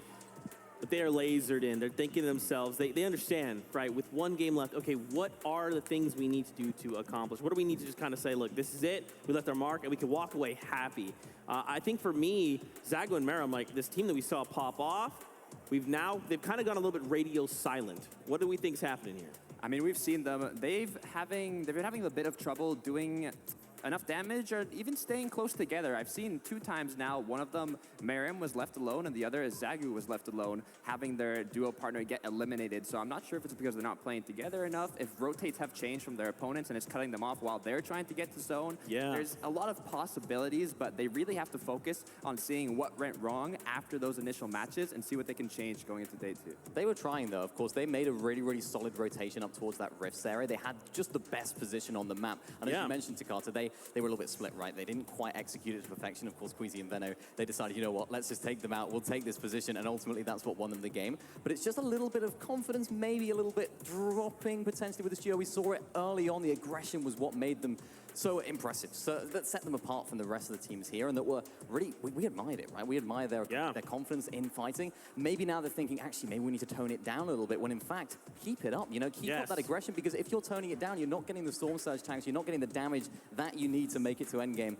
but they are lasered in. They're thinking to themselves, they understand, right, with one game left, okay, what are the things we need to do to accomplish? What do we need to just kind of say, look, this is it, we left our mark, and we can walk away happy. I think for me, Zago and Mara, like this team that we saw pop off, they've kind of gone a little bit radio silent. What do we think's happening here? I mean, we've seen them. They've been having a bit of trouble doing enough damage or even staying close together. I've seen 2 times now. One of them, Miriam was left alone, and the other is Zagu was left alone, having their duo partner get eliminated. So I'm not sure if it's because they're not playing together enough, if rotates have changed from their opponents and it's cutting them off while they're trying to get to zone. Yeah. There's a lot of possibilities, but they really have to focus on seeing what went wrong after those initial matches and see what they can change going into day 2. They were trying, though, of course. They made a really, really solid rotation up towards that Rifts area. They had just the best position on the map. And as you mentioned, Takata, they were a little bit split, right? They didn't quite execute it to perfection. Of course, Queasy and Veno, they decided, you know what, let's just take them out. We'll take this position, and ultimately that's what won them the game. But it's just a little bit of confidence, maybe a little bit dropping potentially with this duo. We saw it early on. The aggression was what made them so impressive. So that set them apart from the rest of the teams here, and that were really, we admired it, right? We admired their confidence in fighting. Maybe now they're thinking, actually, maybe we need to tone it down a little bit, when in fact, keep it up, you know, keep up that aggression, because if you're toning it down, you're not getting the Storm Surge tanks, you're not getting the damage that you need to make it to endgame.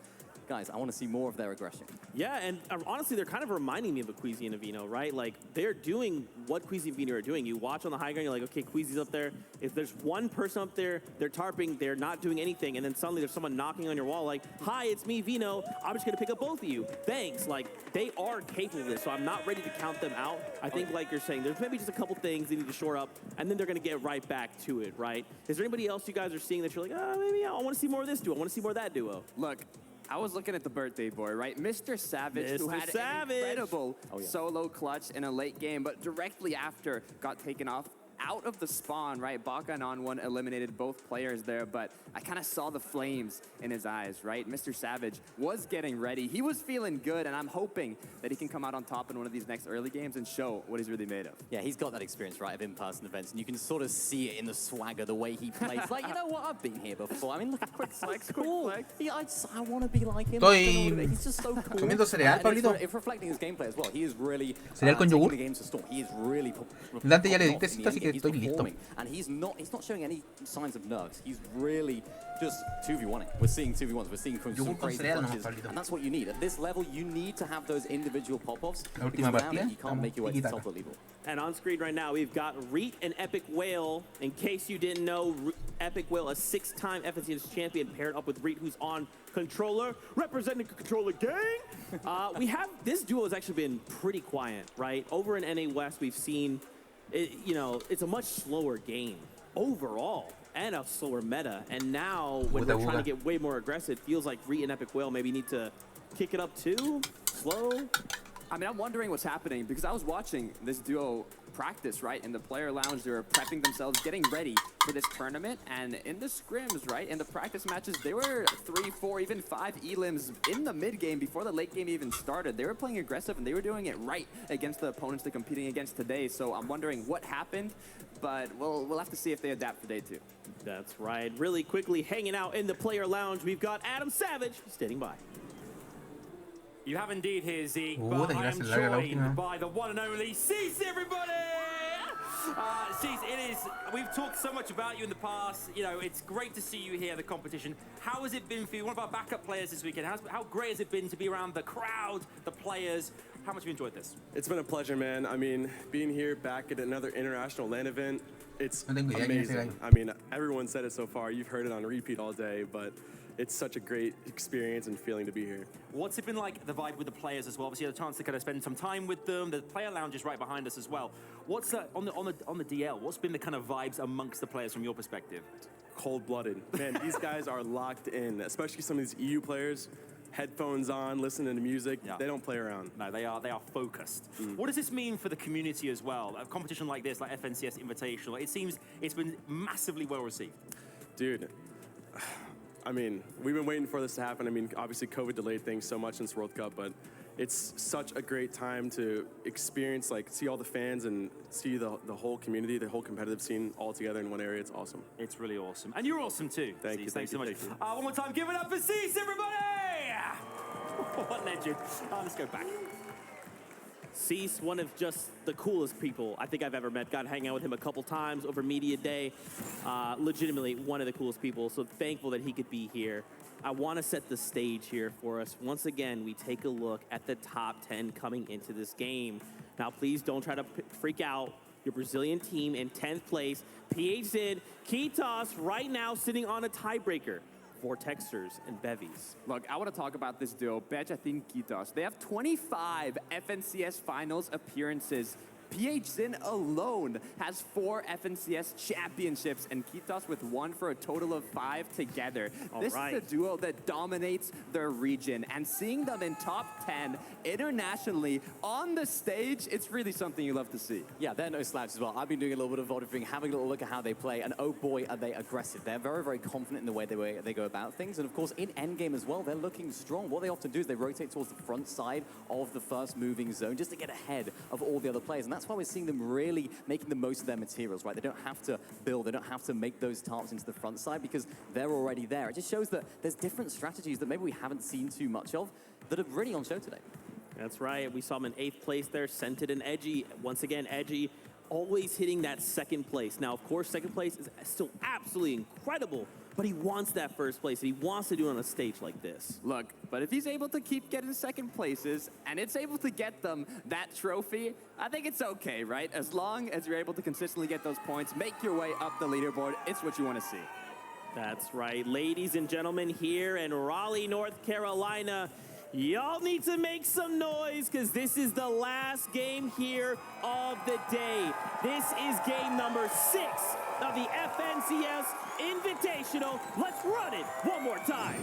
guys, I want to see more of their aggression. Yeah, and honestly, they're kind of reminding me of a Queasy and a Vino, right? Like, they're doing what Queasy and Vino are doing. You watch on the high ground, you're like, okay, Queasy's up there. If there's one person up there, they're tarping, they're not doing anything, and then suddenly there's someone knocking on your wall like, hi, it's me, Vino. I'm just going to pick up both of you. Thanks. Like, they are capable of this, so I'm not ready to count them out. I think, like you're saying, there's maybe just a couple things they need to shore up, and then they're going to get right back to it, right? Is there anybody else you guys are seeing that you're like, maybe I want to see more of this duo. I want to see more of that duo? Look, I was looking at the birthday boy, right? Mr. Savage, who had an incredible solo clutch in a late game, but directly after got taken off out of the spawn, right? Baka and On1 eliminated both players there, but I kind of saw the flames in his eyes, right? Mr. Savage was getting ready. He was feeling good, and I'm hoping that he can come out on top in one of these next early games and show what he's really made of. Yeah, he's got that experience, right, of in-person events, and you can sort of see it in the swagger, the way he plays. Like, you know what? I've been here before. I mean, look at quick flex, cool. Yeah, I want to be like him. He's just so cool. Comiendo cereal, Pablito. If reflecting his gameplay as well, he is really cereal con yogur. the games to storm. He is really Dante ya le di tecito, así que estoy listo. And he's not showing any signs of nerves. He's really just 2v1ing. We're seeing 2v1s. We're seeing some crazy punches. And that's what you need. At this level, you need to have those individual pop-offs. Because without it, you can't make your way to the top of the level. And on screen right now, we've got Reet and Epic Whale. In case you didn't know, Epic Whale, a 6-time FNCS champion, paired up with Reet, who's on controller, representing the controller gang. This duo has actually been pretty quiet, right? Over in NA West, we've seen, it's a much slower game overall and a slower meta. And now when we're trying to get way more aggressive, it feels like Reet and Epic Whale maybe need to kick it up too, slow. I mean, I'm wondering what's happening because I was watching this duo practice, right? In the player lounge, they were prepping themselves, getting ready for this tournament. And in the scrims, right, in the practice matches, they were 3, 4, even 5 elims in the mid game before the late game even started. They were playing aggressive and they were doing it right against the opponents they're competing against today. So I'm wondering what happened, but we'll have to see if they adapt for day 2. That's right. Really quickly, hanging out in the player lounge, we've got Adam Savage standing by. You have indeed here, Zeke, but I am joined by the one and only Cease, everybody! Cease, we've talked so much about you in the past. You know, it's great to see you here at the competition. How has it been for you? One of our backup players this weekend. How great has it been to be around the crowd, the players? How much have you enjoyed this? It's been a pleasure, man. I mean, being here back at another international LAN event, it's amazing. I mean, everyone said it so far. You've heard it on repeat all day, but it's such a great experience and feeling to be here. What's it been like, the vibe with the players as well? Obviously, you had a chance to kind of spend some time with them. The player lounge is right behind us as well. What's on the DL? What's been the kind of vibes amongst the players from your perspective? Cold-blooded. Man, these guys are locked in, especially some of these EU players. Headphones on, listening to music. Yeah. They don't play around. No, they are focused. What does this mean for the community as well? A competition like this, like FNCS Invitational, it seems it's been massively well received. Dude, I mean, we've been waiting for this to happen. I mean, obviously COVID delayed things so much since World Cup, but it's such a great time to experience, like, see all the fans and see the whole community, the whole competitive scene all together in one area. It's awesome. It's really awesome. And you're awesome too. Thank you. Thanks so much. One more time, give it up for Cease, everybody! What legend. Let's go back. Cease, one of just the coolest people I think I've ever met. Got to hang out with him a couple times over Media Day. Legitimately one of the coolest people, so thankful that he could be here. I want to set the stage here for us. Once again, we take a look at the top 10 coming into this game. Now, please don't try to freak out. Your Brazilian team in 10th place. PH Zin, Kitos right now sitting on a tiebreaker. Vortexers and Bevies. Look, I want to talk about this duo, Bejatin Kitos. They have 25 FNCS Finals appearances. PH Zin alone has 4 FNCS championships, and Kitos with 1 for a total of 5 together. This is a duo that dominates their region, and seeing them in top 10 internationally on the stage, it's really something you love to see. Yeah, they're no slouches as well. I've been doing a little bit of voting, having a little look at how they play, and oh boy, are they aggressive. They're very, very confident in the way they go about things, and of course, in endgame as well, they're looking strong. What they often do is they rotate towards the front side of the first moving zone just to get ahead of all the other players, and that's why we're seeing them really making the most of their materials, right? They don't have to build, they don't have to make those tarps into the front side because they're already there. It just shows that there's different strategies that maybe we haven't seen too much of that are really on show today. That's right. We saw him in 8th place there, Scented and Edgy. Once again, Edgy always hitting that 2nd place. Now, of course, 2nd place is still absolutely incredible but he wants that first place. He wants to do it on a stage like this. Look, but if he's able to keep getting second places and it's able to get them that trophy, I think it's okay, right? As long as you're able to consistently get those points, make your way up the leaderboard, it's what you want to see. That's right. Ladies and gentlemen, here in Raleigh, North Carolina, y'all need to make some noise because this is the last game here of the day. This is game number 6 of the FNCS Invitational. Let's run it one more time.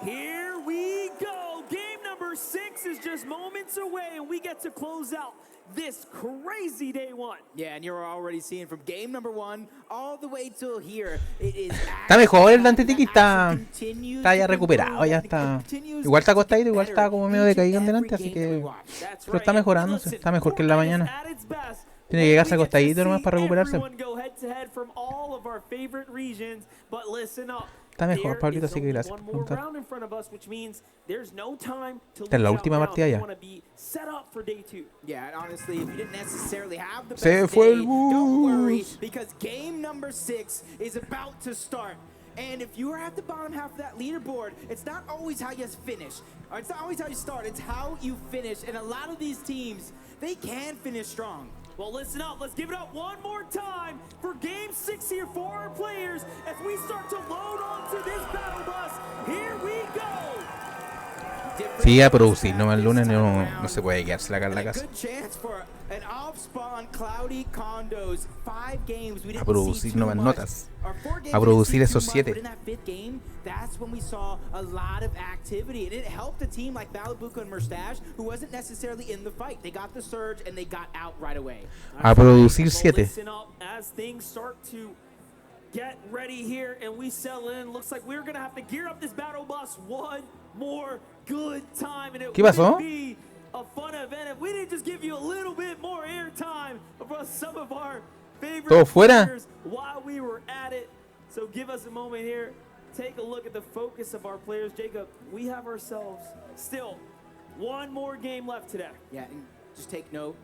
Here we go. Game number 6 is just moments away, and we get to close out this crazy day 1. Yeah, and you're already seeing from game number 1 all the way till here. It is Está mejor el Dante Tiki, está ya recuperado, ya está. Igual está acostadito, igual está como medio decaído en delante, así que. Pero está mejorándose, está mejor que en la mañana. Tiene que llegarse acostadito nomás para recuperarse. Está mejor, Pablito, así que gracias por preguntar. Esta es la última partida ya. Se fue el bus. Because game number 6 is about to start. And if you are at the bottom half of that leaderboard, it's not always how you finish. Or it's not always how you start, it's how you finish. And a lot of these teams, they can finish strong. Well, listen up. Let's give it up one more time for Game 6 here for our players as we start to load onto this battle bus. Here we go. Sí, a producir, no el lunes no se puede quedarse acá en la casa. A producir nuevas notas. A producir esos 7. That's when we saw a lot of activity, and it helped a team like Malibuca and Merstash, who wasn't necessarily in the fight. They got the surge and they got out right away. A producir 7. As things start to get ready here and we settle in, looks like we're gonna have to gear up this battle bus one more good time, and it would be a fun event if we didn't just give you a little bit more air time for some of our favorite players while we were at it. So give us a moment here. Take a look at the focus of our players. Jacob, we have ourselves still one more game left today. Yeah, and just take note,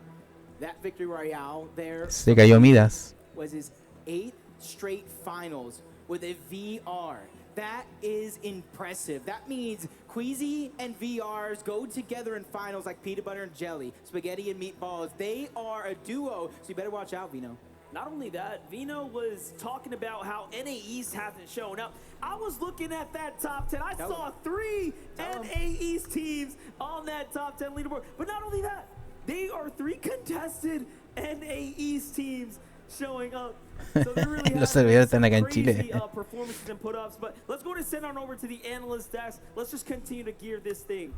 that victory royale there Se cayó Midas. was his 8th straight finals with a VR. That is impressive. That means Queasy and VRs go together in finals like peanut butter and jelly, spaghetti and meatballs. They are a duo, so you better watch out, Vino. Not only that, Vino was talking about how NA East hasn't shown up. I was looking at that top 10. I saw 3 NA East teams on that top 10 leaderboard. But not only that, they are 3 contested NA East teams showing up. So they really have some crazy performances and put-ups. But let's go ahead and send on over to the analyst desk. Let's just continue to gear this thing.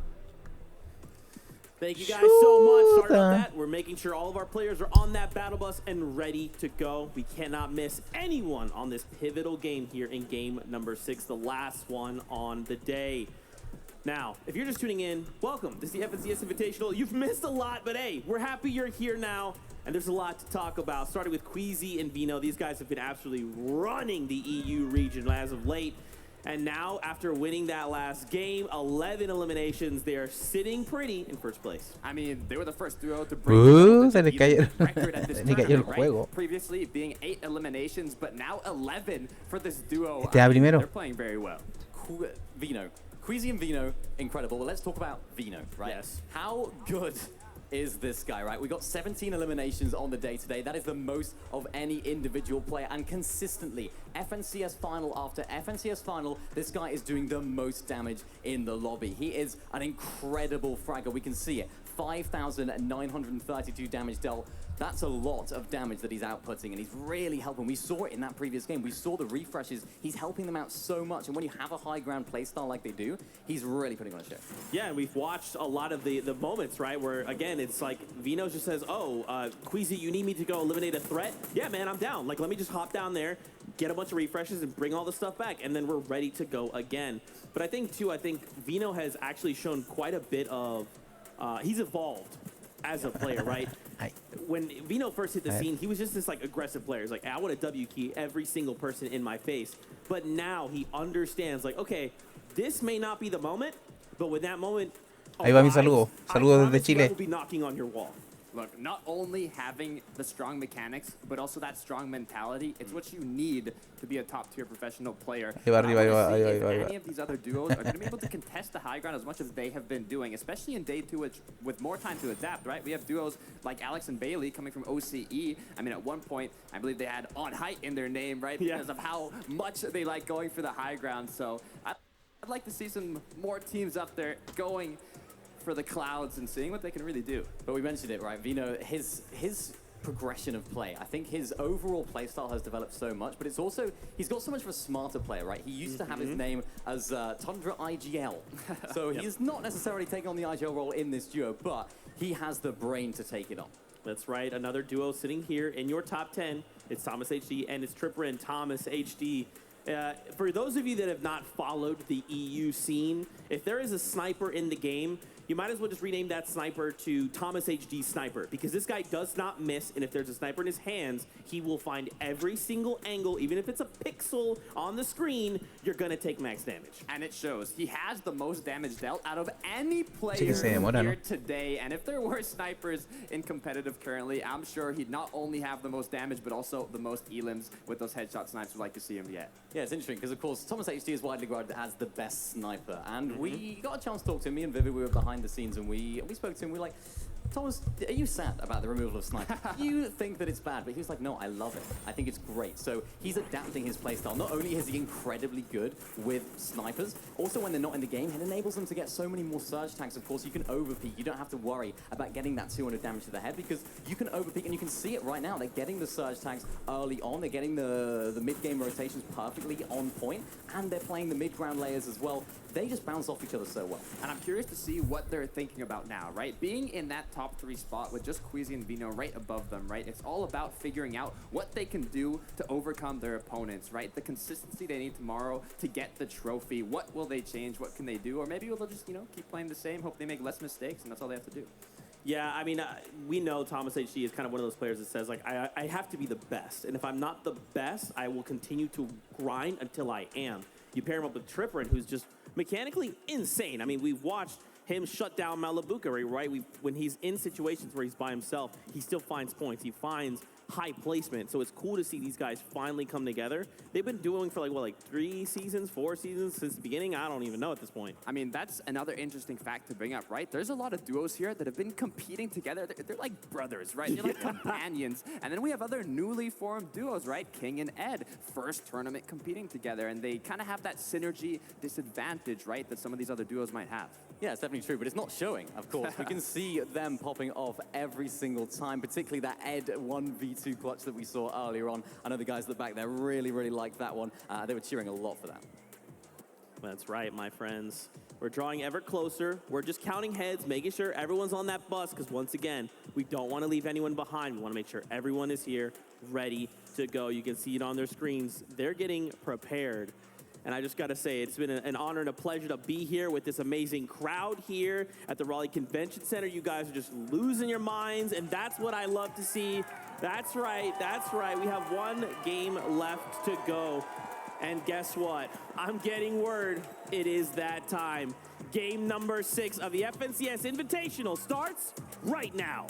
Thank you guys so much. Sorry about that. We're making sure all of our players are on that battle bus and ready to go. We cannot miss anyone on this pivotal game here in game number 6, the last one on the day. Now, if you're just tuning in, welcome. This is the FNCS Invitational. You've missed a lot, but hey, we're happy you're here now. And there's a lot to talk about, starting with Queasy and Vino. These guys have been absolutely running the EU region as of late. And now, after winning that last game, 11 eliminations, they are sitting pretty in first place. I mean, they were the first duo to break se le cayó, se le cayó el juego. Right? Previously being 8 eliminations, but now 11 for this duo. Primero. They're playing very well. Vino. Queasy and Vino, incredible. Well, let's talk about Vino, right? Yes. How good is this guy, right? We got 17 eliminations on the day today. That is the most of any individual player, and consistently, FNCS final after FNCS final, this guy is doing the most damage in the lobby. He is an incredible fragger. We can see it. 5,932 damage dealt. That's a lot of damage that he's outputting, and he's really helping. We saw it in that previous game. We saw the refreshes. He's helping them out so much, and when you have a high ground playstyle like they do, he's really putting on a show. Yeah, and we've watched a lot of the moments, right, where, again, it's like Vino just says, oh, Queasy, you need me to go eliminate a threat? Yeah, man, I'm down. Like, let me just hop down there, get a bunch of refreshes, and bring all the stuff back, and then we're ready to go again. But I think Vino has actually shown quite a bit of, he's evolved as a player, right? When Vino first hit the scene, he was just this like aggressive player. He's like, I want to W key every single person in my face. But now he understands, like, okay, this may not be the moment, but when that moment Ahí va mi saludo. Saludos desde Chile. will be knocking on your wall. Look, not only having the strong mechanics, but also that strong mentality, it's what you need to be a top-tier professional player. Ahí va arriba, ahí va, ahí va, I ahí va, ahí wanna va. see if any of these other duos are going to be able to contest the high ground as much as they have been doing, especially in day 2 with more time to adapt, right? We have duos like Alex and Bailey coming from OCE. I mean, at one point, I believe they had On Height in their name, right? Because of how much they like going for the high ground. So I'd like to see some more teams up there going for the clouds and seeing what they can really do. But we mentioned it, right? Vino, his progression of play. I think his overall play style has developed so much, but it's also, he's got so much of a smarter player, right? He used to have his name as Tundra IGL. So he's not necessarily taking on the IGL role in this duo, but he has the brain to take it on. That's right. Another duo sitting here in your top 10. It's Thomas HD and it's Tripper and Thomas HD. For those of you that have not followed the EU scene, if there is a sniper in the game, you might as well just rename that sniper to Thomas HD Sniper, because this guy does not miss, and if there's a sniper in his hands, he will find every single angle, even if it's a pixel on the screen, you're gonna take max damage. And it shows. He has the most damage dealt out of any player Sí que se demora, here ¿no? today, and if there were snipers in competitive currently, I'm sure he'd not only have the most damage, but also the most elims with those headshot snipes we'd like to see him get. Yeah, it's interesting, because of course, Thomas HD is widely regarded as the best sniper, and we got a chance to talk to him. Me and Vivid, we were behind the scenes, and we spoke to him. We were like, Thomas, are you sad about the removal of sniper? You think that it's bad, but he was like, no, I love it. I think it's great. So he's adapting his playstyle. Not only is he incredibly good with snipers, also when they're not in the game, it enables them to get so many more surge tags. Of course, you can overpeak. You don't have to worry about getting that 200 damage to the head, because you can overpeak, and you can see it right now. They're getting the surge tags early on. They're getting the mid-game rotations perfectly on point, and they're playing the mid-ground layers as well. They just bounce off each other so well. And I'm curious to see what they're thinking about now, right? Being in that top 3 spot with just Queasy and Vino right above them, right? It's all about figuring out what they can do to overcome their opponents, right? The consistency they need tomorrow to get the trophy. What will they change? What can they do? Or maybe they'll just, keep playing the same, hope they make less mistakes, and that's all they have to do. Yeah, I mean, we know Thomas HD is kind of one of those players that says, like, I have to be the best. And if I'm not the best, I will continue to grind until I am. You pair him up with Tripper, who's just mechanically insane. I mean, we've watched him shut down Malabuka, right? When he's in situations where he's by himself, he still finds points. He finds high placement. So it's cool to see these guys finally come together. They've been doing for like 3 seasons, 4 seasons since the beginning. I don't even know at this point. I mean, that's another interesting fact to bring up, right? There's a lot of duos here that have been competing together. They're like brothers, right? They're like companions. And then we have other newly formed duos, right? King and Ed, first tournament competing together. And they kind of have that synergy disadvantage, right? That some of these other duos might have. Yeah, it's definitely true, but it's not showing, of course. We can see them popping off every single time, particularly that Ed 1v2 clutch that we saw earlier on. I know the guys at the back there really, really liked that one. They were cheering a lot for that. That's right, my friends. We're drawing ever closer. We're just counting heads, making sure everyone's on that bus, because once again, we don't want to leave anyone behind. We want to make sure everyone is here, ready to go. You can see it on their screens. They're getting prepared. And I just got to say, it's been an honor and a pleasure to be here with this amazing crowd here at the Raleigh Convention Center. You guys are just losing your minds, and that's what I love to see. That's right, that's right. We have 1 game left to go. And guess what? I'm getting word. It is that time. Game number 6 of the FNCS Invitational starts right now.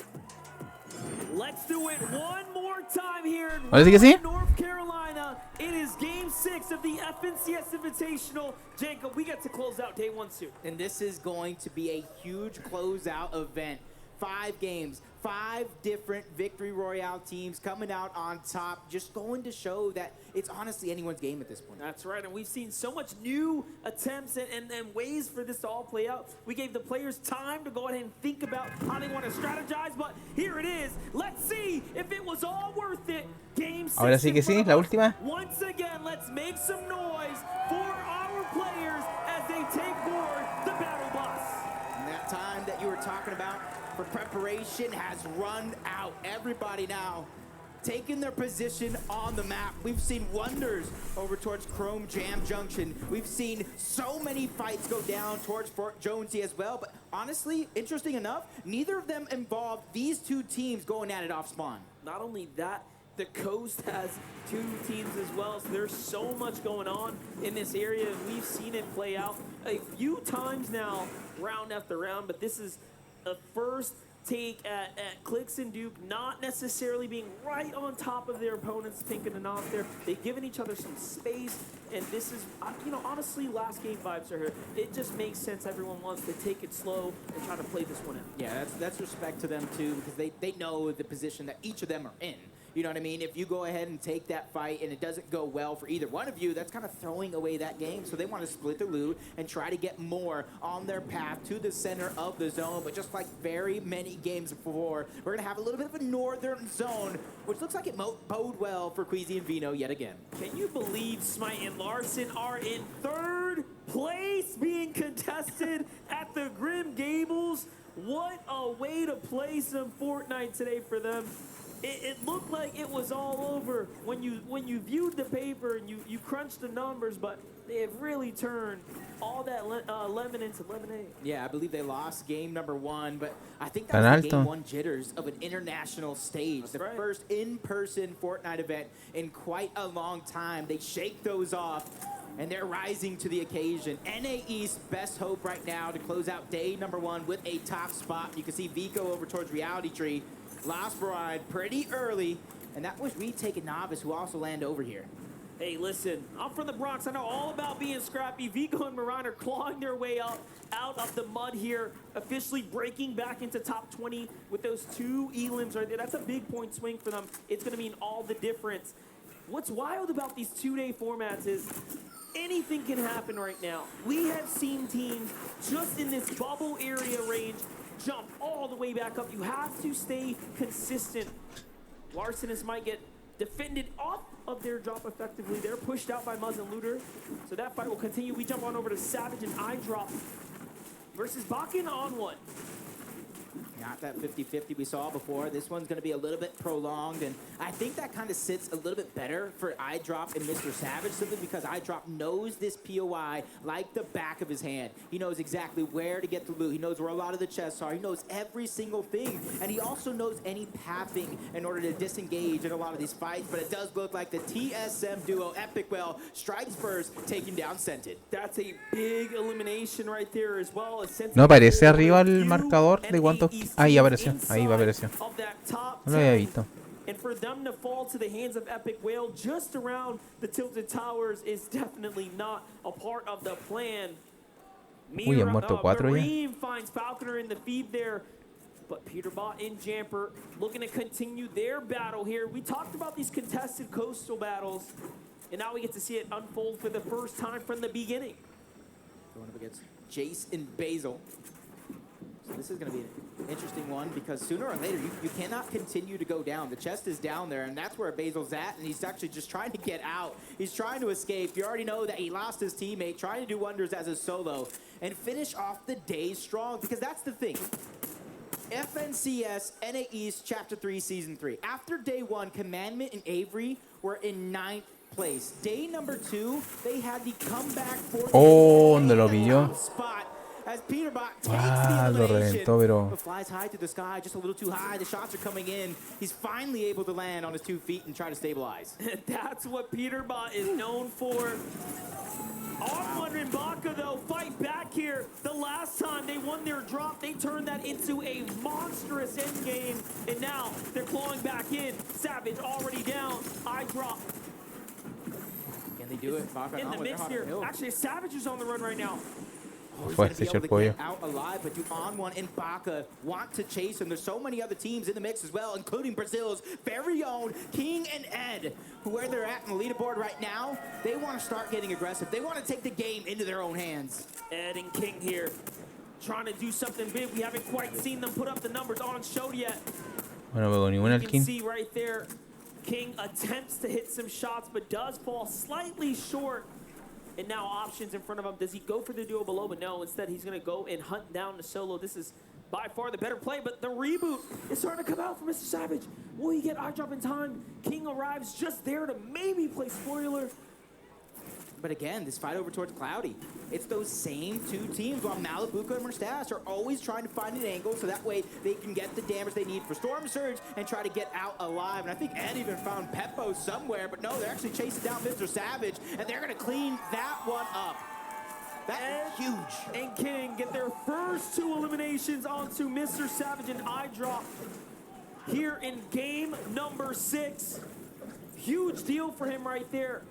Let's do it one more time here in Ahora sí que sí. North Carolina. It is game 6 of the FNCS Invitational. Jacob, we get to close out day 1 soon. And this is going to be a huge closeout event. 5 games, 5 different Victory Royale teams coming out on top, just going to show that it's honestly anyone's game at this point. That's right, and we've seen so much new attempts and ways for this to all play out. We gave the players time to go ahead and think about how they want to strategize, but here it is. Let's see if it was all worth it. Game 6. Ahora sí que sí, la última. Once again, let's make some noise for our players as they take board the battle bus. And that time that you were talking about for preparation has run out. Everybody now taking their position on the map. We've seen wonders over towards Chrome Jam Junction. We've seen so many fights go down towards Fort Jonesy as well. But honestly, interesting enough, neither of them involved these 2 teams going at it off spawn. Not only that, the coast has 2 teams as well, so there's so much going on in this area. We've seen it play out a few times now, round after round, but this is the first take at Clicks and Duke not necessarily being right on top of their opponents, Tinkin and off there. They've given each other some space, and this is, honestly, last game vibes are here. It just makes sense. Everyone wants to take it slow and try to play this one out. Yeah, that's respect to them, too, because they know the position that each of them are in. You know what I mean? If you go ahead and take that fight and it doesn't go well for either one of you, that's kind of throwing away that game. So they want to split the loot and try to get more on their path to the center of the zone. But just like very many games before, we're going to have a little bit of a northern zone, which looks like it bode well for Queasy and Vino yet again. Can you believe Smite and Larson are in third place being contested at the Grim Gables? What a way to play some Fortnite today for them. It looked like it was all over when you viewed the paper and you crunched the numbers, but they have really turned all that lemon into lemonade. Yeah, I believe they lost game number 1, but I think that was the game 1 jitters of an international stage. The first in-person Fortnite event in quite a long time. They shake those off, and they're rising to the occasion. NA East, best hope right now to close out day number 1 with a top spot. You can see Vico over towards Reality Tree. Lost Bride pretty early, and that was Retake and Novice who also land over here. Hey, listen, I'm from the Bronx. I know all about being scrappy. Vico and Moran are clawing their way out of the mud here, officially breaking back into top 20 with those 2 elims right there. That's a big point swing for them. It's going to mean all the difference. What's wild about these 2-day formats is anything can happen right now. We have seen teams just in this bubble area range jump all the way back up. You have to stay consistent. Larson and Smite get defended off of their drop effectively. They're pushed out by Muzz and Looter. So that fight will continue. We jump on over to Savage and iDrop versus Bakken on one. Not that 50-50 we saw before. This one's going to be a little bit prolonged, and I think that kind of sits a little bit better for iDrop and Mr. Savage, simply because iDrop knows this POI like the back of his hand. He knows exactly where to get the loot. He knows where a lot of the chests are. He knows every single thing, and he also knows any pathing in order to disengage in a lot of these fights, but it does look like the TSM duo, Epic Well, strikes first, taking down Scented. That's a big elimination right there as well. No aparece arriba el marcador de cuántos. Ahí apareció, ahí apareció. No lo había visto. And for them to fall to the hands of Epic Whale just around the Tilted Towers is definitely not a part of the plan. Uy, han muerto 4 ya. Marine finds Falconer in the feed there, but Peterbot and Jamper looking to continue their battle here. We talked about these contested coastal battles, and now we get to see it unfold for the first time from the beginning. Going up against Jace and Basil. So this is going to be an interesting one because sooner or later you cannot continue to go down. The chest is down there, and that's where Basil's at, and he's actually just trying to get out. He's trying to escape. You already know that he lost his teammate, trying to do wonders as a solo and finish off the day strong, because that's the thing. FNCS NA East Chapter 3 Season 3. After day 1, Commandment and Avery were in 9th place. Day number 2, they had the comeback for ¿Dónde lo pilló? spot. As Peterbot takes Lo the reventó, pero but flies high through the sky, just a little too high. The shots are coming in. He's finally able to land on his 2 feet and try to stabilize. That's what Peterbot is known for. R1 and Baka, though, fight back here. The last time they won their drop, they turned that into a monstrous endgame, and now they're clawing back in. Savage already down. iDrop. Can they do it? Baka in the mix here. Actually, Savage is on the run right now. He's going to be able to get out alive, but do On1 and Baka want to chase him. There's so many other teams in the mix as well, including Brazil's very own King and Ed, who where they're at in the leaderboard right now, they want to start getting aggressive. They want to take the game into their own hands. Ed and King here, trying to do something big. We haven't quite seen them put up the numbers on show yet. Bueno, veo ninguna al You King. can see right there, King attempts to hit some shots, but does fall slightly short. And now options in front of him. Does he go for the duo below? But no, instead he's going to go and hunt down the solo. This is by far the better play, but the reboot is starting to come out for Mr. Savage. Will he get iDrop in time? King arrives just there to maybe play spoiler. But again, this fight over towards Cloudy, it's those same 2 teams, while Malibuca and Mustache are always trying to find an angle so that way they can get the damage they need for Storm Surge and try to get out alive. And I think Ed even found Peppo somewhere, but no, they're actually chasing down Mr. Savage, and they're going to clean that one up. That's huge. And King get their first 2 eliminations onto Mr. Savage and iDrop here in game number 6. Huge deal for him right there.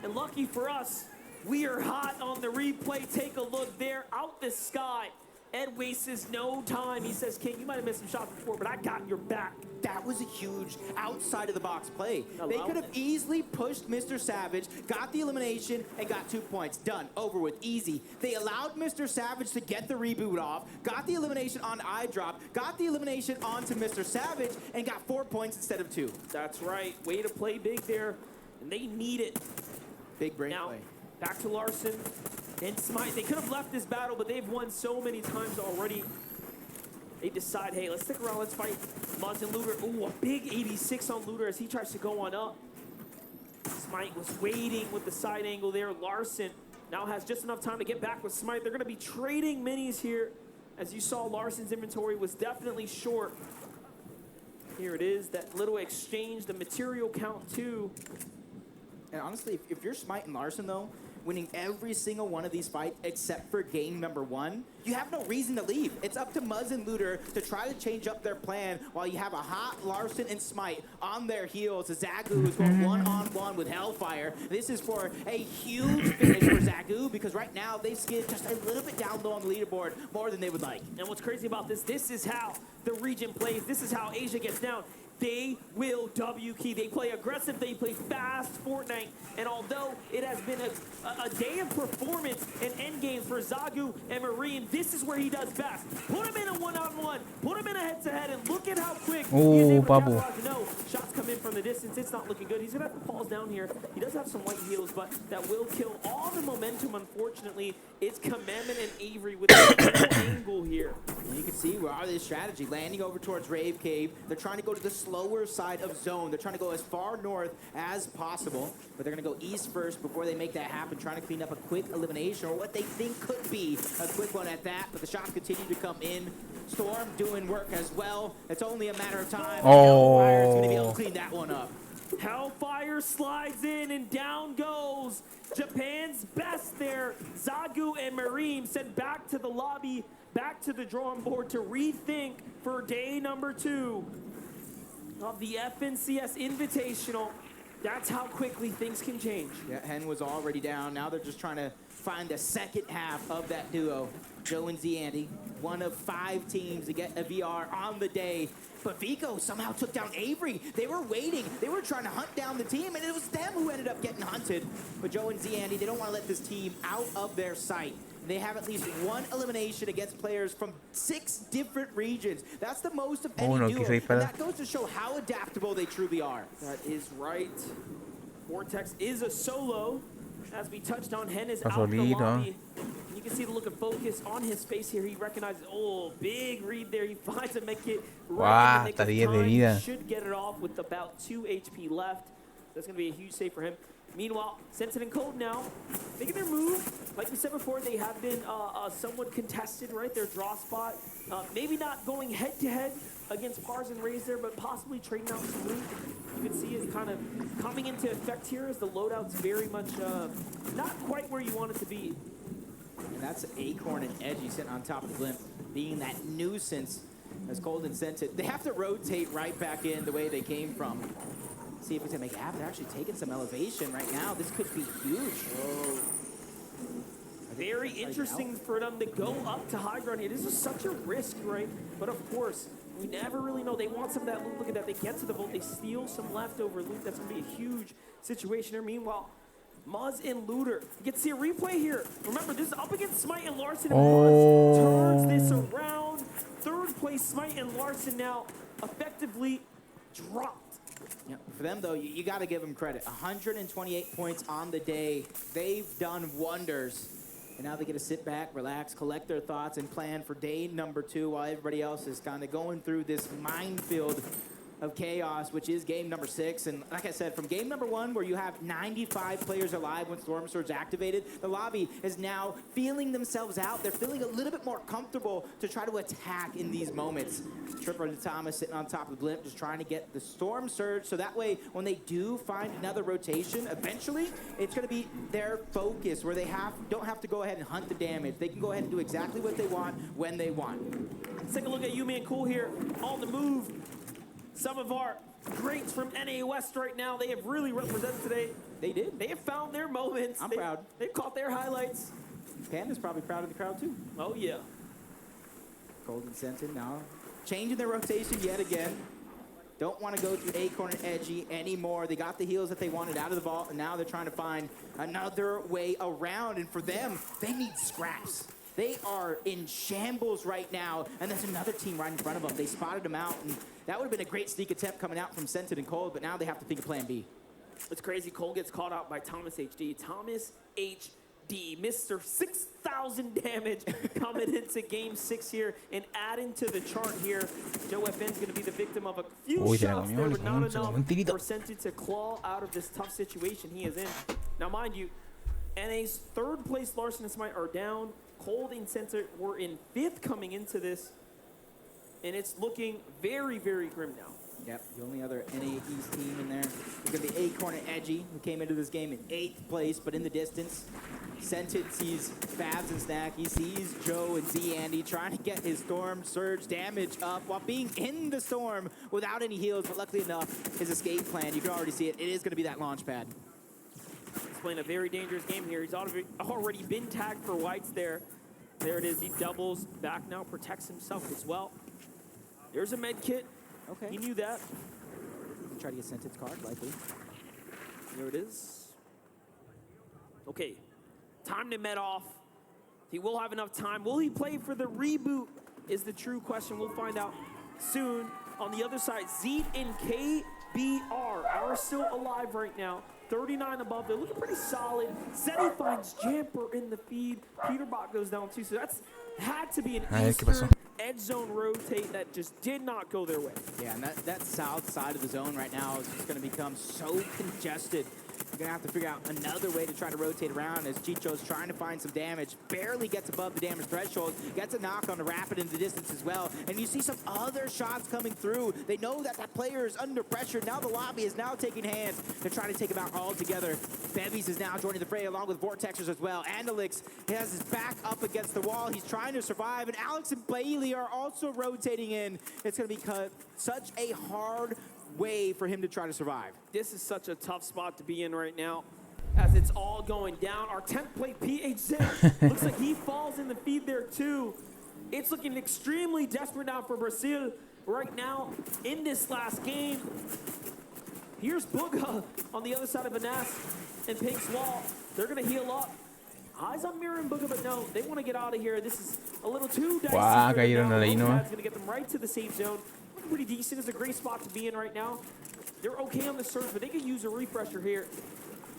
And lucky for us, we are hot on the replay. Take a look there, out the sky. Ed wastes no time. He says, King, you might have missed some shots before, but I got your back. That was a huge outside-of-the-box play. They could have easily pushed Mr. Savage, got the elimination, and got 2 points. Done. Over with. Easy. They allowed Mr. Savage to get the reboot off, got the elimination on iDrop, got the elimination onto Mr. Savage, and got 4 points instead of 2. That's right. Way to play big there, and they need it. Big break now, play. Back to Larson and Smite. They could have left this battle, but they've won so many times already. They decide, hey, let's stick around, let's fight Muzz and Looter. Ooh, a big 86 on Looter as he tries to go on up. Smite was waiting with the side angle there. Larson now has just enough time to get back with Smite. They're going to be trading minis here. As you saw, Larson's inventory was definitely short. Here it is, that little exchange, the material count too. And honestly, if you're Smite and Larson, though, winning every single one of these fights except for game number 1, you have no reason to leave. It's up to Muzz and Looter to try to change up their plan while you have a hot Larson and Smite on their heels. Zagu is going one-on-one with Hellfire. This is for a huge finish for Zagu because right now they skid just a little bit down low on the leaderboard, more than they would like. And what's crazy about this is how the region plays. This is how Asia gets down. They will W key. They play aggressive. They play fast Fortnite. And although it has been a day of performance and end games for Zagu and Marine, this is where he does best. Put him in a one-on-one. Put him in a head-to-head, and look at how quick he's able to capitalize. No, shots come in from the distance. It's not looking good. He's going to have to pause down here. He does have some white heals, but that will kill all the momentum, unfortunately. It's Commandment and Avery with the angle here. And you can see where are this strategy. Landing over towards Rave Cave. They're trying to go to the slower side of zone. They're trying to go as far north as possible, but they're going to go east first before they make that happen, trying to clean up a quick elimination, or what they think could be a quick one at that, but the shots continue to come in. Storm doing work as well. It's only a matter of time. Hellfire's going to be able to clean that one up. Hellfire slides in and down goes Japan's best there. Zagu and Marine sent back to the lobby, back to the drawing board to rethink for day number 2 of the FNCS Invitational. That's how quickly things can change. Yeah, Hen was already down. Now they're just trying to find the second half of that duo. Joe and Zandy, one of 5 teams to get a VR on the day. But Vico somehow took down Avery. They were waiting. They were trying to hunt down the team, and it was them who ended up getting hunted. But Joe and Zandy, they don't want to let this team out of their sight. They have at least 1 elimination against players from 6 different regions. That's the most of any duo, and that goes to show how adaptable they truly are. That is right. Vortex is a solo. As we touched on, Hen is out the lobby. You can see the look of focus on his face here. He recognizes, oh, big read there. He finds a make it right in the nick of time. He should get it off with about 2 HP left. That's going to be a huge save for him. Meanwhile, Sensen and Cold now making their move. Like we said before, they have been somewhat contested, right? Their draw spot. Maybe not going head-to-head against Pars and Raze there, but possibly trading out some loot. You can see it kind of coming into effect here as the loadout's very much not quite where you want it to be. And that's Acorn and Edgy sitting on top of the Blimp, being that nuisance as Cold and Sensen. They have to rotate right back in the way they came from. See if it's going to make it happen. They're actually taking some elevation right now. This could be huge. Whoa. Very interesting for them to go up to high ground here. This is such a risk, right? But of course, we never really know. They want some of that loot. Look at that. They get to the vault. They steal some leftover loot. That's going to be a huge situation there. Meanwhile, Muzz and Looter. You get to see a replay here. Remember, this is up against Smite and Larson. And Muzz turns this around. 3rd place, Smite and Larson now effectively dropped. Yeah, for them, though, you got to give them credit. 128 points on the day. They've done wonders. And now they get to sit back, relax, collect their thoughts, and plan for day number 2 while everybody else is kind of going through this minefield of chaos, which is game number 6. And like I said, from game number 1, where you have 95 players alive when Storm Surge activated, the lobby is now feeling themselves out. They're feeling a little bit more comfortable to try to attack in these moments. Tripper and Thomas sitting on top of the blimp, just trying to get the Storm Surge, so that way, when they do find another rotation, eventually, it's going to be their focus, where they don't have to go ahead and hunt the damage. They can go ahead and do exactly what they want, when they want. Let's take a look at Yumi and Cool here on the move. Some of our greats from NA West right now, they have really represented today. They did. They have found their moments. I'm proud. They've caught their highlights. Panda's probably proud of the crowd, too. Oh, yeah. Cold and Sentin now changing their rotation yet again. Don't want to go through Acorn and Edgy anymore. They got the heals that they wanted out of the vault, and now they're trying to find another way around. And for them, they need scraps. They are in shambles right now, and there's another team right in front of them. They spotted them out, and that would have been a great sneak attempt coming out from Sentin and Cold, but now they have to think of plan B. It's crazy. Cole gets caught out by Thomas HD. Thomas HD, Mr. 6,000 damage coming into game 6 here and adding to the chart here. Joe FN's going to be the victim of a few shots there, but not enough for Sentin to claw out of this tough situation he is in. Now, mind you, NA's 3rd place Larson and Smite are down. Cold and Center were in 5th coming into this, and it's looking very, very grim now. Yep, the only other NA East team in there is going to be Acorn and Edgy, who came into this game in 8th place, but in the distance. Sentin sees Fabs and Snack. He sees Joe and Z Andy trying to get his Storm Surge damage up while being in the storm without any heals, but luckily enough, his escape plan, you can already see it. It is going to be that launch pad. He's playing a very dangerous game here. He's already been tagged for whites there. There it is. He doubles back now, protects himself as well. There's a med kit. Okay. He knew that. Try to get Sentin's card, likely. There it is. Okay. Time to med off. He will have enough time. Will he play for the reboot is the true question. We'll find out soon. On the other side, Zeet and KBR are still alive right now. 39 above. They're looking pretty solid. Zeddy finds Jamper in the feed. Peterbot goes down too. So that's had to be an Eastern edge zone rotate that just did not go their way. Yeah, and that south side of the zone right now is just going to become so congested. You're going to have to figure out another way to try to rotate around as Chicho's trying to find some damage. Barely gets above the damage threshold. Gets a knock on the Rapid in the distance as well. And you see some other shots coming through. They know that that player is under pressure. Now the lobby is now taking hands to try to take him out all together. Bevies is now joining the fray along with Vortexers as well. Andalix has his back up against the wall. He's trying to survive. And Alex and Bailey are also rotating in. It's going to be such a hard way for him to try to survive. This is such a tough spot to be in right now as it's all going down. Our 10th plate PH6 looks like he falls in the feed there too. It's looking extremely desperate now for Brazil right now in this last game. Here's Booga on the other side of Vanas and Pink's wall. They're going to heal up. Eyes on Mirror and Booga, but no, they want to get out of here. This is a little too dicey. Wow, cayeron ahí nomás. Going to get them right to the safe zone. Pretty decent. It's a great spot to be in right now. They're okay on the surge, but they could use a refresher here.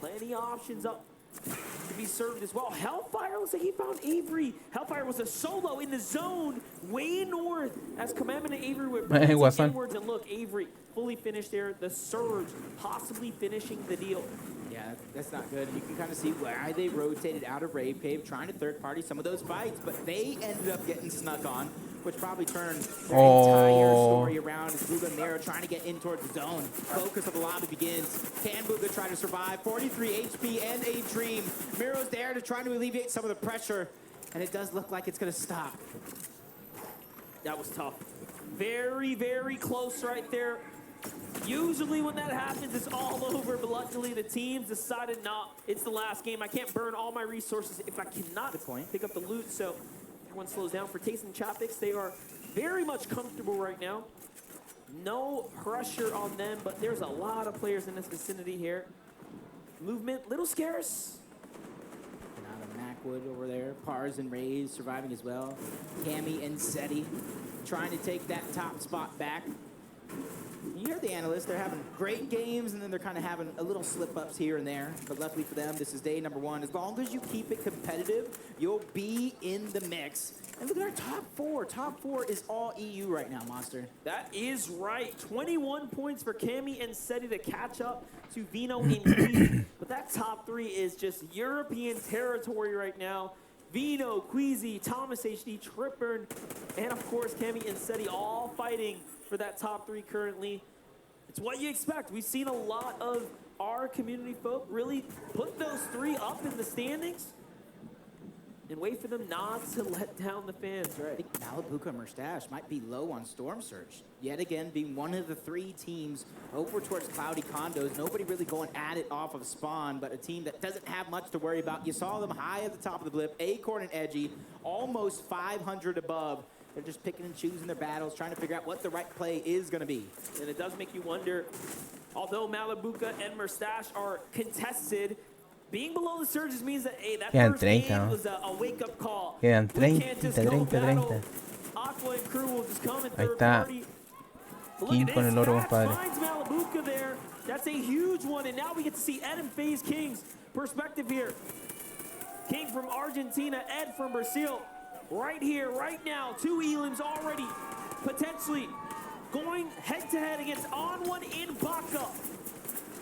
Plenty of options up to be served as well. Hellfire looks like he found Avery. Hellfire was a solo in the zone way north as Commandment and Avery were inwards. And look, Avery fully finished there. The surge possibly finishing the deal. Yeah, that's not good. And you can kind of see why they rotated out of Rave Cave, trying to third-party some of those fights, but they ended up getting snuck on, which probably turned their entire story around as Booga and Miro trying to get in towards the zone. Focus of the lobby begins. Can Booga try to survive? 43 HP and a dream. Miro's there to try to alleviate some of the pressure, and it does look like it's going to stop. That was tough. Very, very close right there. Usually when that happens, it's all over, but luckily the teams decided, nah, it's the last game. I can't burn all my resources if I cannot pick up the loot, so everyone slows down. For Taste and Chopix, they are very much comfortable right now. No pressure on them, but there's a lot of players in this vicinity here. Movement, little scarce. Out of Macwood over there. Pars and Rays surviving as well. Cammy and Seti trying to take that top spot back. You they're the analysts. They're having great games, and then they're kind of having a little slip-ups here and there. But luckily for them, this is day number 1. As long as you keep it competitive, you'll be in the mix. And look at our top 4. Top 4 is all EU right now, Monster. That is right. 21 points for Cammy and Seti to catch up to Vino and Queasy. But that top 3 is just European territory right now. Vino, Queasy, Thomas HD, Tripper, and of course Cammy and Seti all fighting for that top 3 currently. It's what you expect. We've seen a lot of our community folk really put those 3 up in the standings and wait for them not to let down the fans, right? I think Malibuca Mustache might be low on Storm Surge. Yet again, being one of the 3 teams over towards Cloudy Condos. Nobody really going at it off of spawn, but a team that doesn't have much to worry about. You saw them high at the top of the blip, Acorn and Edgy, almost 500 above. They're just picking and choosing their battles, trying to figure out what the right play is going to be. And it does make you wonder, although Malibuca and Mustache are contested, being below the surges means that, hey, that first game was a wake-up call. Quedan 30, 30. Aqua and crew will just come in Ahí third está. party. King con el oro, compadre. Finds Malibuca there. That's a huge one, and now we get to see Ed and FaZe King's perspective here. King from Argentina, Ed from Brazil. Right here, right now, 2 Elims already potentially going head-to-head against On1 in Baca.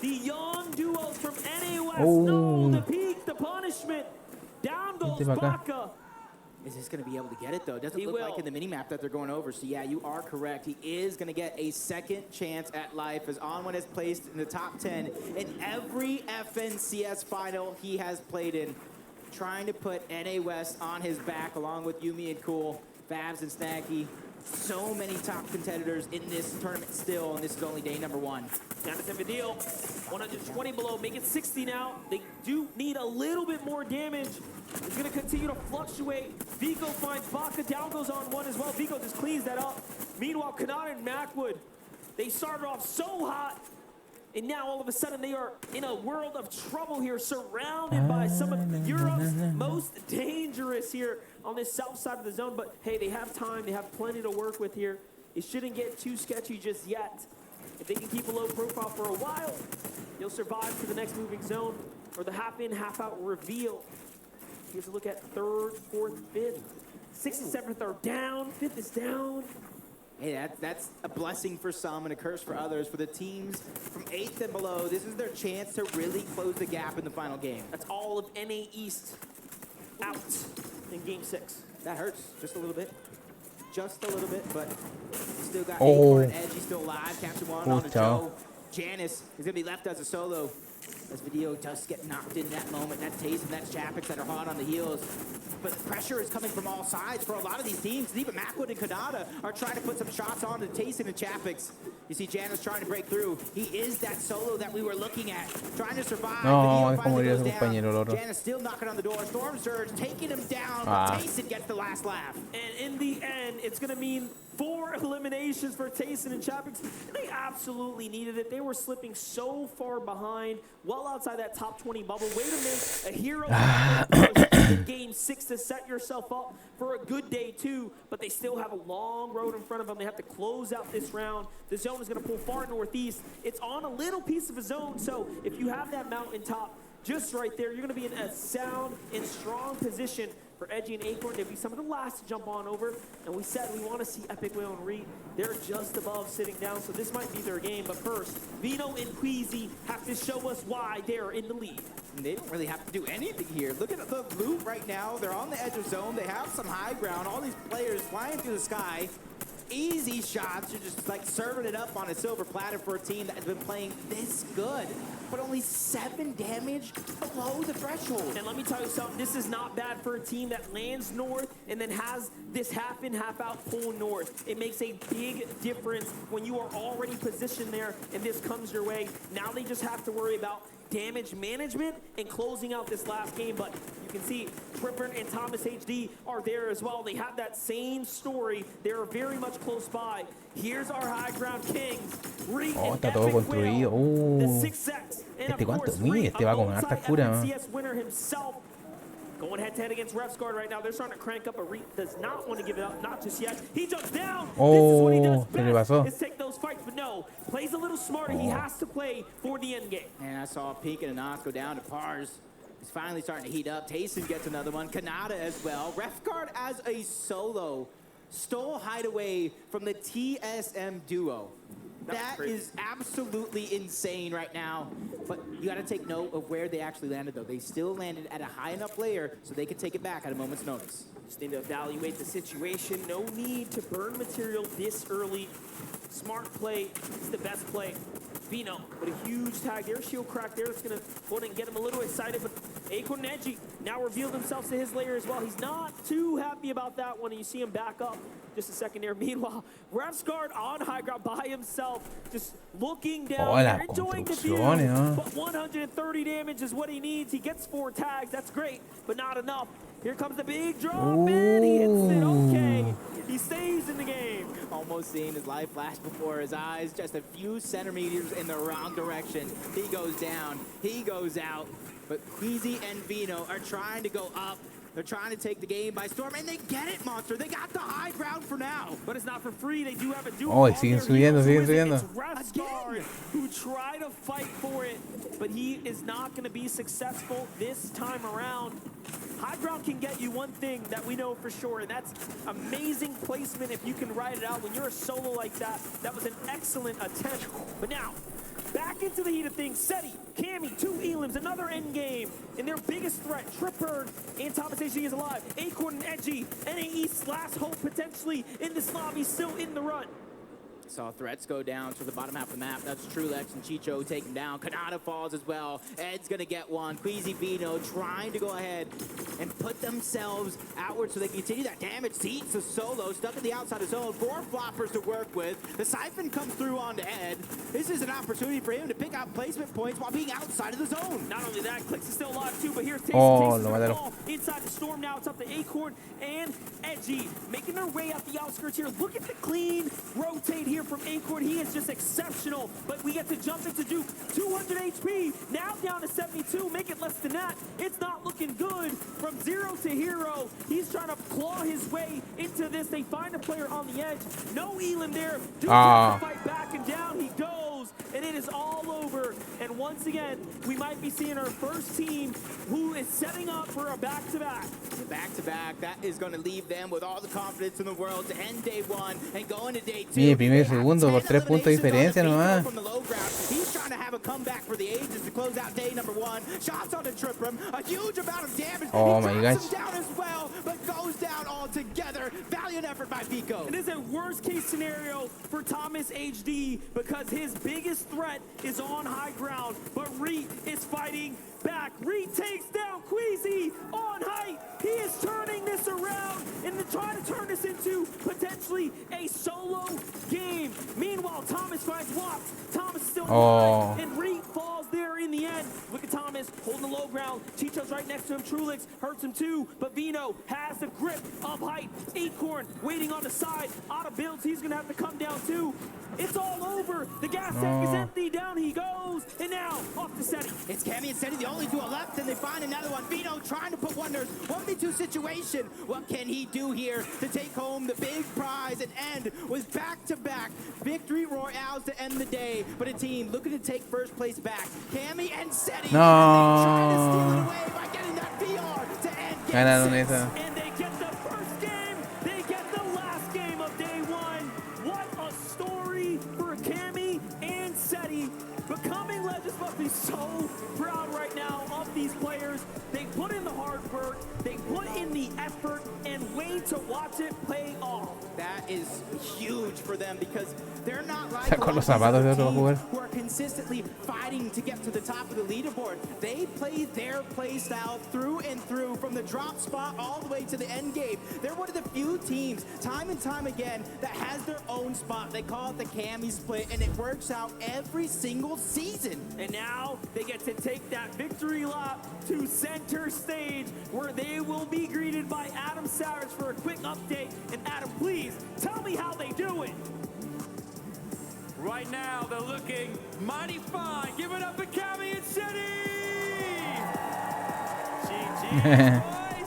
The young duos from NA West. No, the peak, the punishment. Down goes Baca. Is this going to be able to get it, though? It doesn't look like in the minimap that they're going over. So, yeah, you are correct. He is going to get a second chance at life as On1 is placed in the top 10 in every FNCS final he has played in. Trying to put NA West on his back along with Yumi and Cool, Fabs and Snacky. So many top contenders in this tournament still, and this is only day number 1. Down to Video, 120 below, make it 60 now. They do need a little bit more damage. It's going to continue to fluctuate. Vigo finds Baca, down goes On1 as well. Vigo just cleans that up. Meanwhile, Kanata and Macwood, they started off so hot, and now all of a sudden they are in a world of trouble here, surrounded by some of Europe's most dangerous here on this south side of the zone. But hey, they have time, they have plenty to work with here. It shouldn't get too sketchy just yet. If they can keep a low profile for a while, they'll survive to the next moving zone or the half in, half out reveal. Here's a look at 3rd, 4th, 5th. 6th and 7th are down, 5th is down. Hey, that's a blessing for some and a curse for others. For the teams from 8th and below, this is their chance to really close the gap in the final game. That's all of NA East out in game 6. That hurts just a little bit. Just a little bit, but still got Acorn and Edgy still alive. Captain 1 on the Joe. Janice is going to be left as a solo. As Video does get knocked in that moment. That's Taze and that's Chapix that are hot on the heels. But the pressure is coming from all sides for a lot of these teams. And even Macwood and Kanata are trying to put some shots on to Taze and Chapix. You see Janice trying to break through. He is that solo that we were looking at. Trying to survive. No, es como diría su compañero el otro. Janice still knocking on the door. Storm Surge taking him down. But Taze gets the last laugh. And in the end, it's going to mean 4 eliminations for Tayson and Chapix. They absolutely needed it. They were slipping so far behind, well outside that top 20 bubble. Way to make a hero in game 6 to set yourself up for a good day 2, but they still have a long road in front of them. They have to close out this round. The zone is going to pull far northeast. It's on a little piece of a zone, so if you have that mountaintop just right there, you're going to be in a sound and strong position for Edgy and Acorn. They'd be some of the last to jump on over. And we said we want to see Epic Whale and Reed. They're just above sitting down, so this might be their game. But first, Vino and Queasy have to show us why they're in the lead. And they don't really have to do anything here. Look at the loop right now. They're on the edge of zone. They have some high ground. All these players flying through the sky. Easy shots. You're just like serving it up on a silver platter for a team that has been playing this good. But only 7 damage below the threshold. And let me tell you something, this is not bad for a team that lands north and then has this half in, half out pull north. It makes a big difference when you are already positioned there and this comes your way. Now they just have to worry about damage management and closing out this last game. But you can see Tripper and Thomas HD are there as well. They have that same story. They are very much close by. Here's our high ground kings. Oh, está todo construido. Este cuánto mide, este va con harta cura. Going head-to-head against Refsguard right now. They're starting to crank up. Does not want to give it up, not just yet. He jumps down. Oh, se le pasó. Is take those fights, but no. Plays a little smarter. He has to play for the end game. And I saw Pink and Anas go down to pars. He's finally starting to heat up. Tayson gets another one. Kanata as well. Refguard as a solo stole Hideaway from the TSM duo. That is absolutely insane right now. But you got to take note of where they actually landed, though. They still landed at a high enough layer so they could take it back at a moment's notice. Just need to evaluate the situation. No need to burn material this early. Smart play. It's the best play. Vino, but a huge tag there. Shield crack there. It's going to go ahead and get him a little excited. But Acorn and Edgy now revealed themselves to his layer as well. He's not too happy about that one. You see him back up just a second there. Meanwhile, Refsguard on high ground by himself, just looking down there, enjoying the view. But 130 damage is what he needs. He gets 4 tags. That's great, but not enough. Here comes the big drop, and he hits it. Okay, he stays in the game. Almost seeing his life flash before his eyes, just a few centimeters in the wrong direction. He goes down, he goes out, but Queasy and Vino are trying to go up. They're trying to take the game by storm, and they get it, Monster. They got the high ground for now. But it's not for free. They do have a duo. Oh, siguen subiendo, siguen subiendo. It's Refsguard who tried to fight for it, but he is not going to be successful this time around. High ground can get you one thing that we know for sure, and that's amazing placement if you can ride it out. When you're a solo like that, that was an excellent attempt. But now, back into the heat of things. Seti, Cammy, 2 Elims, another end game. And their biggest threat, Tripper and Thomas HG is alive. Acorn and Edgy, NAE's last hope potentially in this lobby, still in the run. Saw threats go down to the bottom half of the map. That's Trulex and Chicho taken down. Kanata falls as well. Ed's gonna get one. Queasy Vino trying to go ahead and put themselves outward so they can continue that damage. Seats a solo stuck at the outside of zone. 4 floppers to work with. The Siphon comes through onto Ed. This is an opportunity for him to pick out placement points while being outside of the zone. Not only that, Clicks is still alive too, but here's Tayson. Oh, lo mataron. Inside the storm now. It's up to Acorn and Edgy making their way out the outskirts here. Look at the clean rotate here from Acorn. He is just exceptional, but we get to jump into Duke. 200 HP, now down to 72, make it less than that. It's not looking good. From 0 to hero, he's trying to claw his way into this. They find a player on the edge. No Elam there. Duke has to fight back, and down he goes, and it is all over. And once again, we might be seeing our first team who is setting up for a back-to-back. Back-to-back, that is going to leave them with all the confidence in the world to end day 1 and go into day 2. Mire, primer y segundo por 3 puntos de diferencia nomás. He's trying to have a comeback for the ages to close out day number 1. Shots on the trip room, a huge amount of damage. Oh he my drops gosh. him down as well, but goes down altogether. Valiant effort by Pico. It is a worst-case scenario for Thomas HD because his biggest threat is on high ground, but Reet is fighting back. Reet takes down Queasy on height. He is turning this around and trying to turn this into potentially a solo game. Meanwhile, Thomas finds Watts. Thomas still alive, and Reet falls there in the end. Look at Thomas holding the low ground. Chicho's right next to him. Trulix hurts him too, but Vino has the grip of height. Acorn waiting on the side. Out of builds, he's gonna have to come down too. It's all over. The gas tank is empty. Down he goes, and now off to Seti. It's Cammy and Seti, the only duo left, and they find another one. Vino trying to put wonders. 1v2 situation. What can he do here to take home the big prize and end with back-to-back victory royales to end the day? But a team looking to take first place back. Cammy and Seti trying to steal it away by getting that VR to end game 6. And they get the first game. They get the last game of day 1. What a story for Cammy and Seti. Becoming legends must be so proud right now of these players. They put in the hard work, they put in the effort, and wait to watch it pay off. That is huge for them because they're not like Sacó los zapatos de otro jugador. who are consistently fighting to get to the top of the leaderboard. They play their play style through and through, from the drop spot all the way to the end game. They're one of the few teams, time and time again, that has their own spot. They call it the Cammy split, and it works out every single season. And now they get to take that victory lap to center stage, where they will be greeted by Adam Savage for a quick update. And Adam, please tell me how they do it. Right now, they're looking mighty fine. Give it up for Cammy and Seti! GG, boys!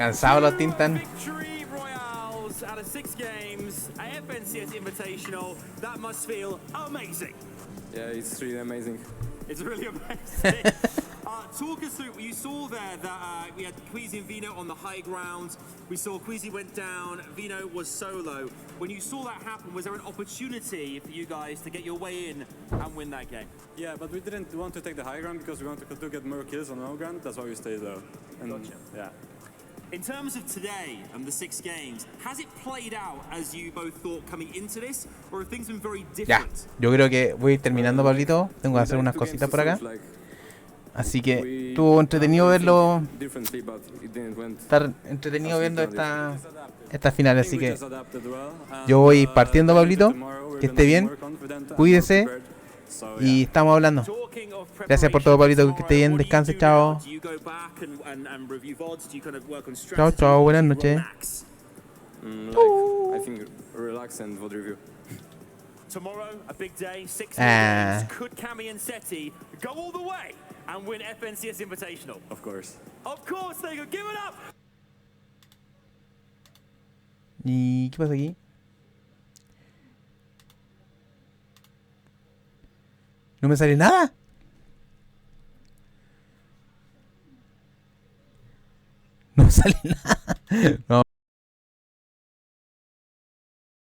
Cansados los Tintan. Victory royales out of 6 games at FNCS Invitational. That must feel amazing. Yeah, it's really amazing. It's really amazing. Talk us through, you saw there that we had Queasy and Vino on the high ground. We saw Queasy went down, Vino was solo. When you saw that happen, was there an opportunity for you guys to get your way in and win that game? Yeah, but we didn't want to take the high ground because we wanted to get more kills on low ground. That's why we stayed low. And Gotcha. Yeah. In terms of today and the 6 games, has it played out as you both thought coming into this, or have things been very Ya, different? yo creo que voy a ir terminando, Pablito. Tengo que hacer unas cositas por acá. Así que estuvo entretenido verlo. Estar entretenido viendo esta final. Así que yo voy partiendo, Pablito. Que esté bien. Cuídese. Y estamos hablando. Gracias por todo, Pablito. Que esté bien. Descanse. Chao. Chao, chao. Buenas noches. I think relax and VOD review. Tomorrow, a big day, 6 Ah. games. Could Cami and Seti go all the way and win FNCS Invitational? Of course. Of course they could. Give it up! ¿Y qué pasa aquí? ¿No me sale nada? No me sale nada. No,